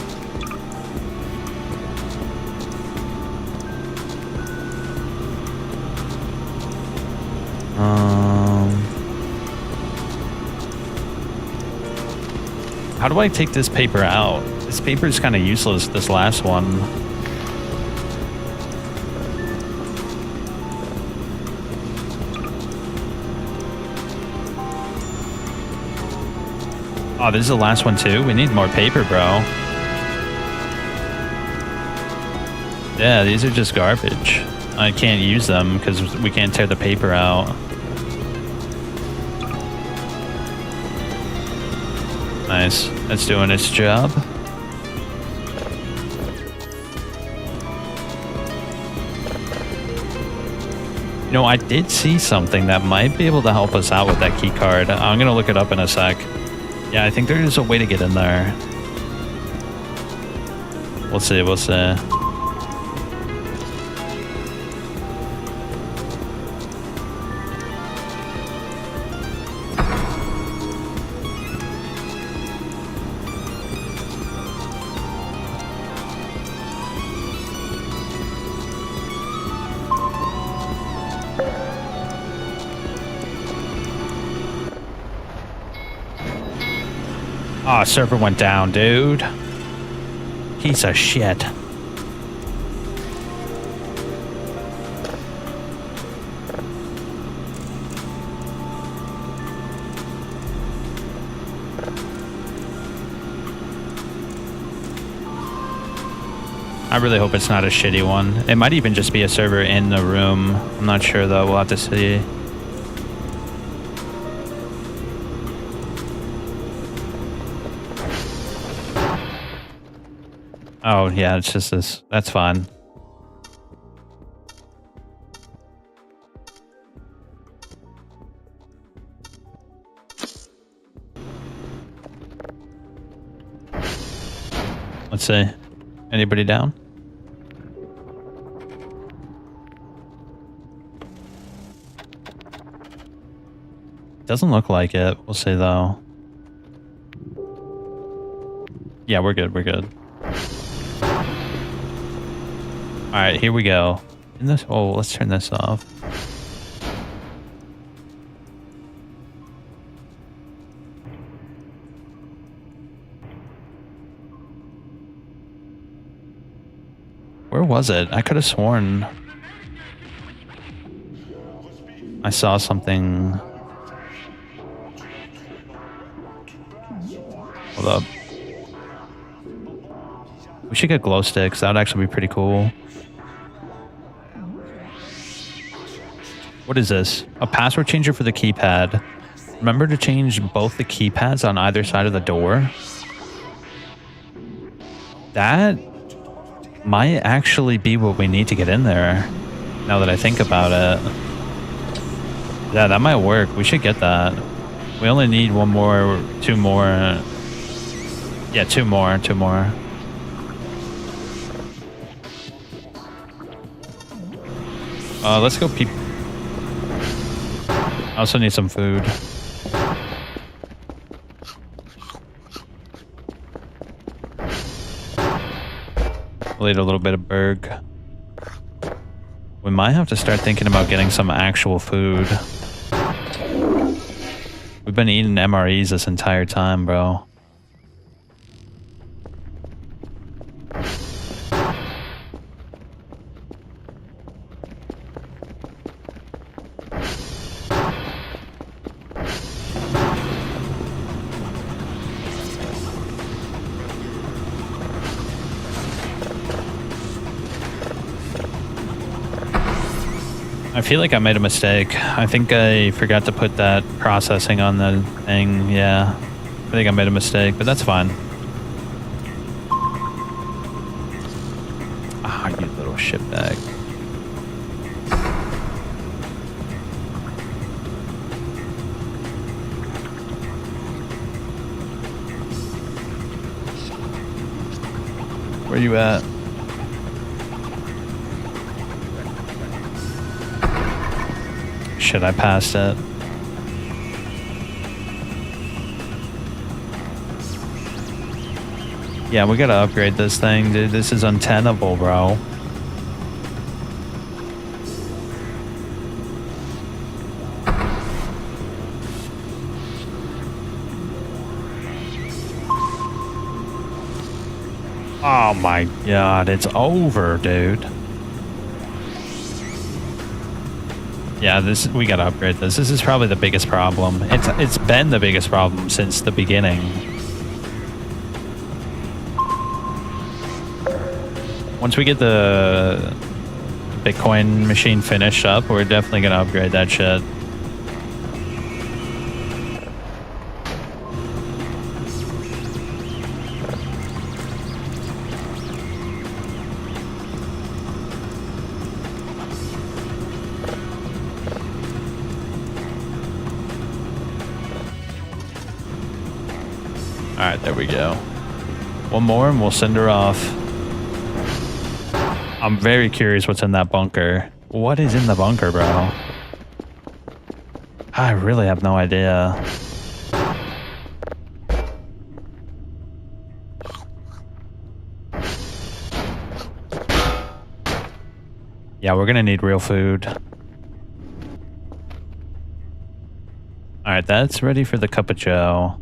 How do I take this paper out? This paper is kind of useless, this last one. Oh, this is the last one too? We need more paper, bro. Yeah, these are just garbage. I can't use them because we can't tear the paper out. Nice. That's doing its job. You know, I did see something that might be able to help us out with that key card. I'm gonna look it up in a sec. Yeah, I think there is a way to get in there. We'll see, we'll see. Oh, server went down, dude. Piece of shit. I really hope it's not a shitty one. It might even just be a server in the room. I'm not sure though. We'll have to see. Oh, yeah, it's just this. That's fine. Let's see. Anybody down? Doesn't look like it. We'll see, though. Yeah, we're good. We're good. All right, here we go. In this, oh, let's turn this off. Where was it? I could have sworn I saw something. Hold up. We should get glow sticks. That would actually be pretty cool. What is this? A password changer for the keypad. Remember to change both the keypads on either side of the door. That might actually be what we need to get in there, now that I think about it. Yeah, that might work. We should get that. We only need one more, 2 more. Yeah, 2 more, 2 more. Let's go peep. I also need some food. We'll eat a little bit of burg. We might have to start thinking about getting some actual food. We've been eating MREs this entire time, bro. I feel like I made a mistake. I think I forgot to put that processing on the thing. Yeah. I think I made a mistake, but that's fine. Ah, you little shitbag. Where you at? Shit, I passed it. Yeah, we gotta upgrade this thing, dude. This is untenable, bro. Oh my god, it's over, dude. Yeah, we gotta upgrade this. This is probably the biggest problem. It's been the biggest problem since the beginning. Once we get the Bitcoin machine finished up, we're definitely gonna upgrade that shit. Alright, there we go. One more and we'll send her off. I'm very curious what's in that bunker. What is in the bunker, bro? I really have no idea. Yeah, we're gonna need real food. Alright, that's ready for the cup of joe.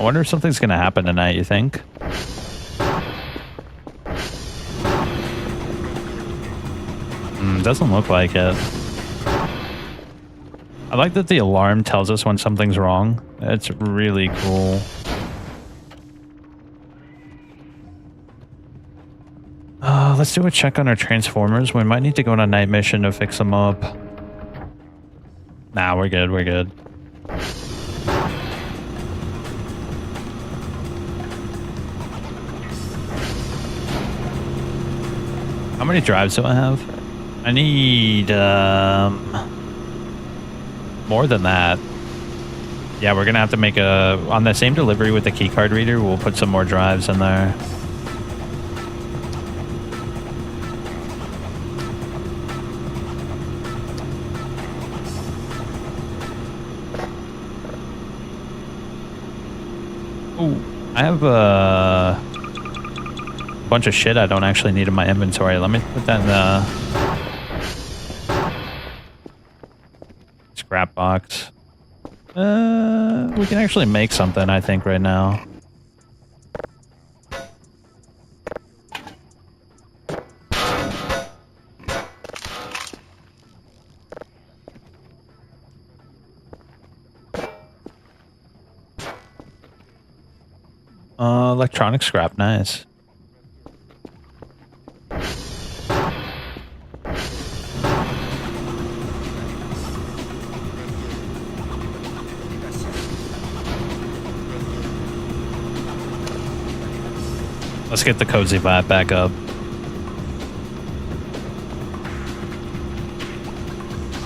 I wonder if something's gonna happen tonight, you think? Doesn't look like it. I like that the alarm tells us when something's wrong. It's really cool. Let's do a check on our transformers. We might need to go on a night mission to fix them up. Nah, we're good, we're good. How many drives do I have? I need more than that. Yeah, we're gonna have to make on the same delivery with the keycard reader, we'll put some more drives in there. Ooh, I have a bunch of shit I don't actually need in my inventory. Let me put that in the scrap box. We can actually make something, I think, right now. Electronic scrap, nice. Let's get the cozy vibe back up.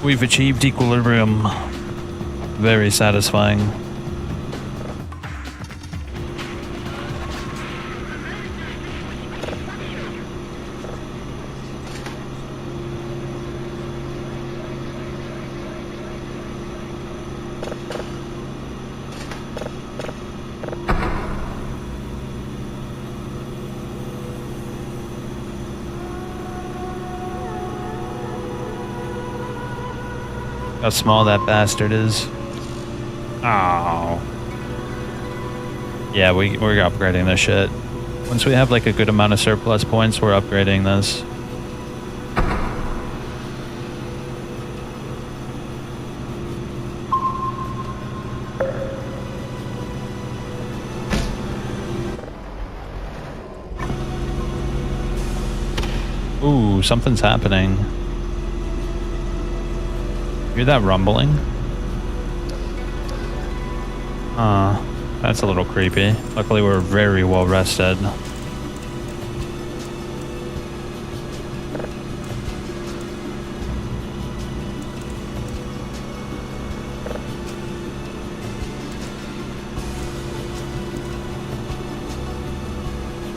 We've achieved equilibrium. Very satisfying. How small that bastard is. Oh. Yeah, we're upgrading this shit. Once we have like a good amount of surplus points, we're upgrading this. Ooh, something's happening. Hear that rumbling? That's a little creepy. Luckily, we're very well rested.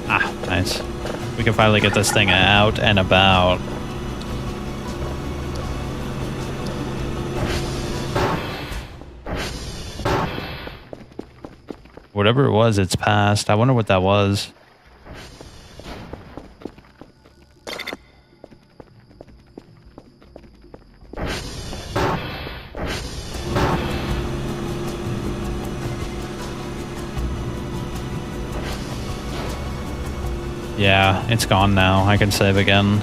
Ah, nice. We can finally get this thing out and about. Whatever it was, it's passed. I wonder what that was. Yeah, it's gone now. I can save again.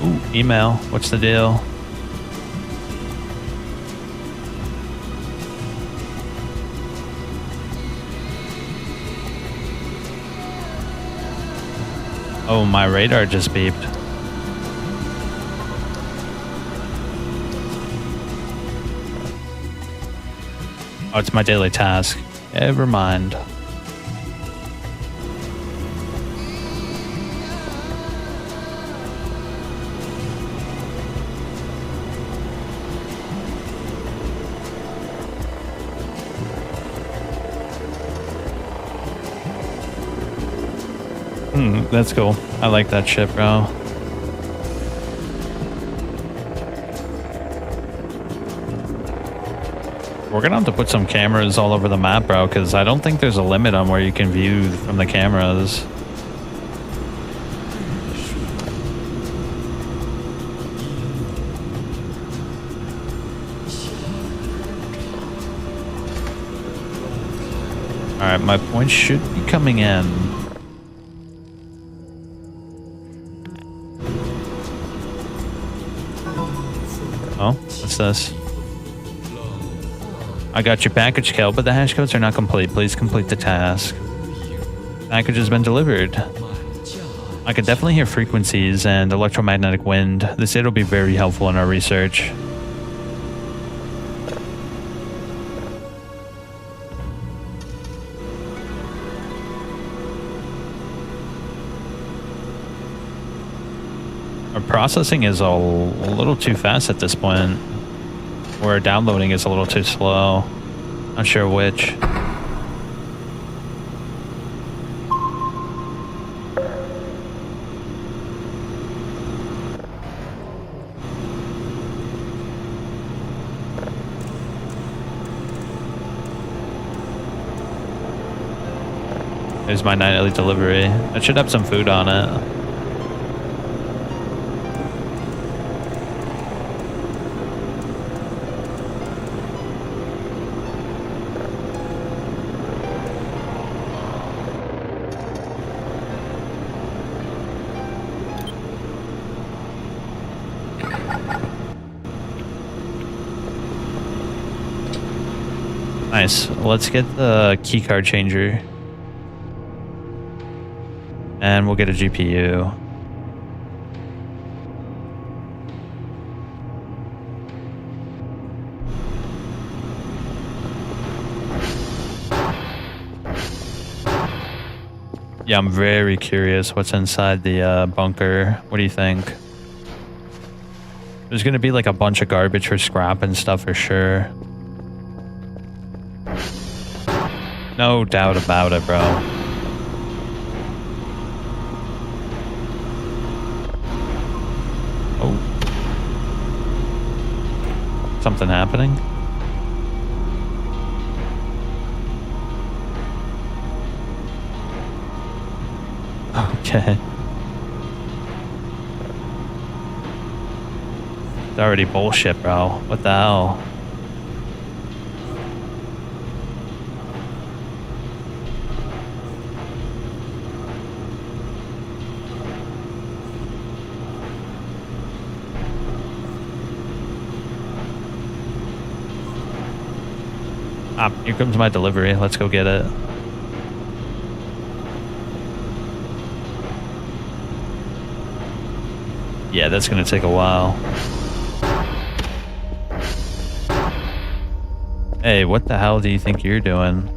Ooh, email. What's the deal? Oh, my radar just beeped. Oh, it's my daily task. Never mind. That's cool. I like that shit, bro. We're gonna have to put some cameras all over the map, bro, because I don't think there's a limit on where you can view from the cameras. Alright, my points should be coming in. Oh, what's this? I got your package, Kel, but the hash codes are not complete. Please complete the task. Package has been delivered. I can definitely hear frequencies and electromagnetic wind. This data will be very helpful in our research. Our processing is a little too fast at this point. Or downloading is a little too slow. Not sure which. There's my nightly delivery. That should have some food on it. Nice. Let's get the keycard changer. And we'll get a GPU. Yeah, I'm very curious what's inside the bunker. What do you think? There's gonna be like a bunch of garbage for scrap and stuff for sure. No doubt about it, bro. Oh. Something happening? Okay. It's already bullshit, bro. What the hell? Here comes my delivery. Let's go get it. Yeah, that's gonna take a while. Hey, what the hell do you think you're doing?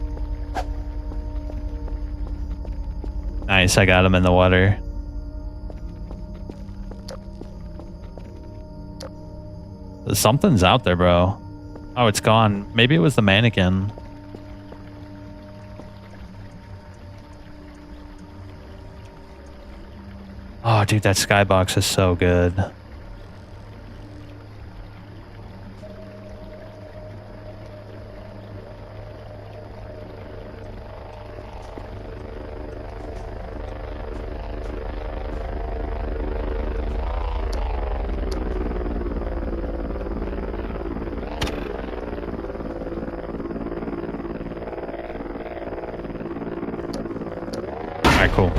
Nice, I got him in the water. Something's out there, bro. Oh, it's gone. Maybe it was the mannequin. Oh, dude, that skybox is so good. Alright, cool.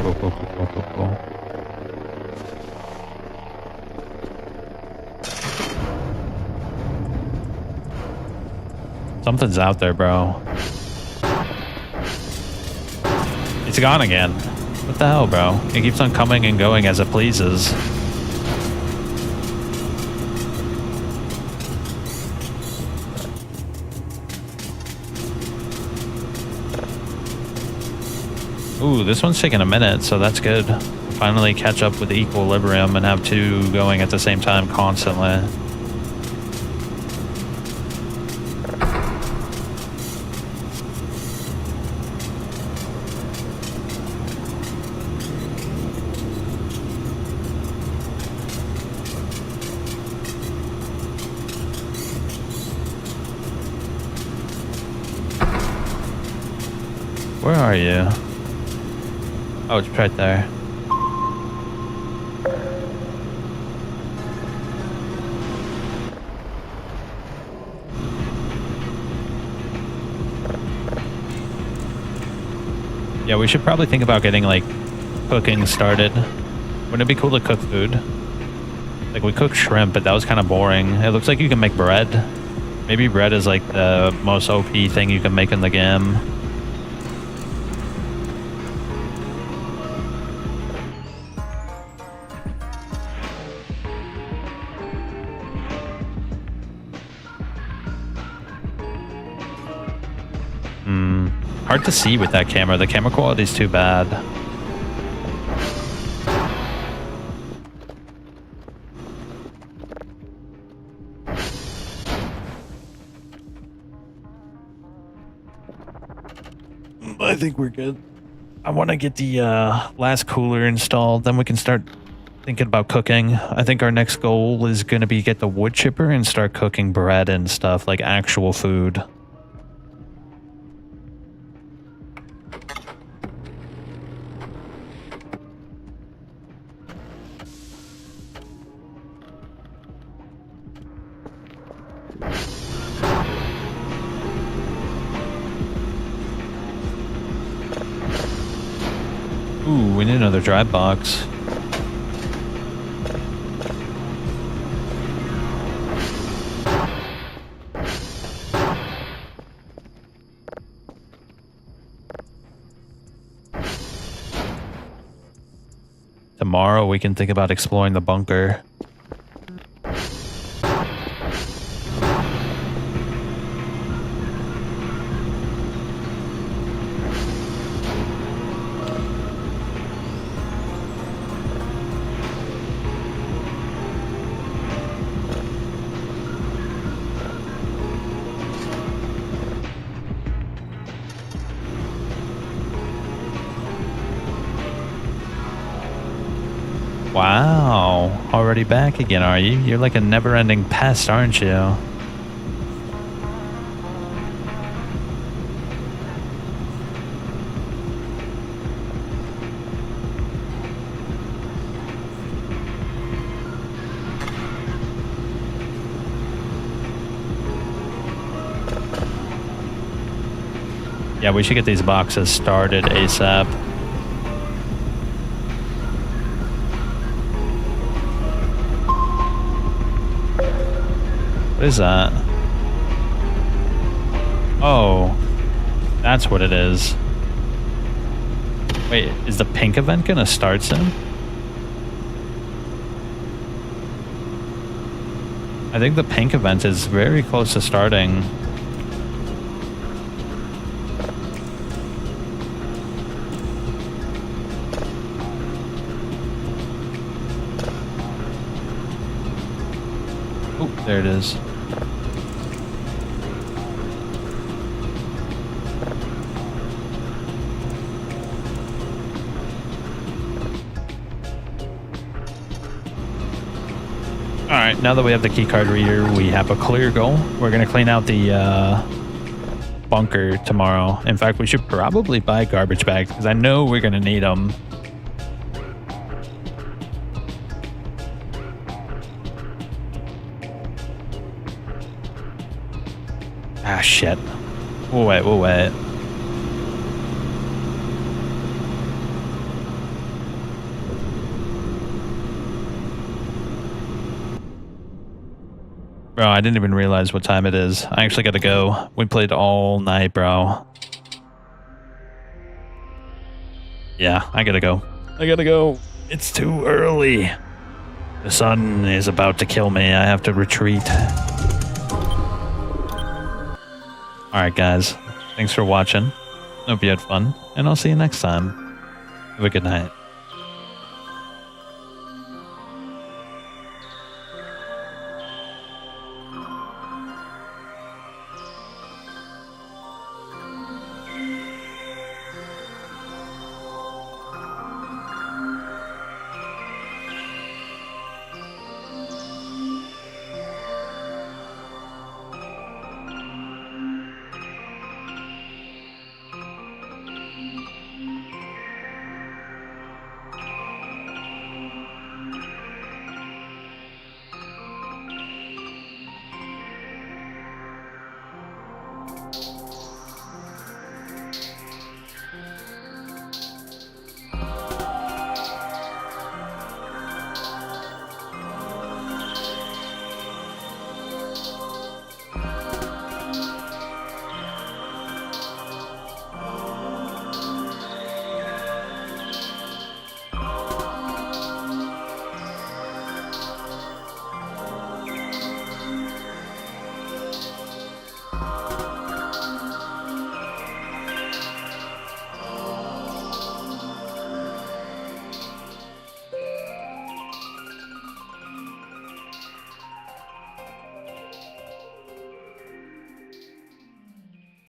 Something's out there, bro. It's gone again. What the hell, bro? It keeps on coming and going as it pleases. Ooh, this one's taking a minute, so that's good. Finally catch up with equilibrium and have two going at the same time constantly. Where are you? Oh, it's right there. Yeah, we should probably think about getting, like, cooking started. Wouldn't it be cool to cook food? Like, we cooked shrimp, but that was kind of boring. It looks like you can make bread. Maybe bread is, like, the most OP thing you can make in the game. Hard to see with that camera. The camera quality is too bad. I think we're good. I want to get the last cooler installed, then we can start thinking about cooking. I think our next goal is going to be get the wood chipper and start cooking bread and stuff, like actual food. Ooh, we need another drive box. Tomorrow we can think about exploring the bunker. Wow, already back again, are you? You're like a never-ending pest, aren't you? Yeah, we should get these boxes started ASAP. What is that? Oh, that's what it is. Wait, is the pink event gonna start soon? I think the pink event is very close to starting. Oh, there it is. Alright, now that we have the keycard reader, we have a clear goal. We're going to clean out the bunker tomorrow. In fact, we should probably buy garbage bags because I know we're going to need them. Ah, shit. We'll wait. Bro, I didn't even realize what time it is. I actually gotta go. We played all night, bro. Yeah, I gotta go. It's too early. The sun is about to kill me. I have to retreat. Alright, guys. Thanks for watching. Hope you had fun, and I'll see you next time. Have a good night.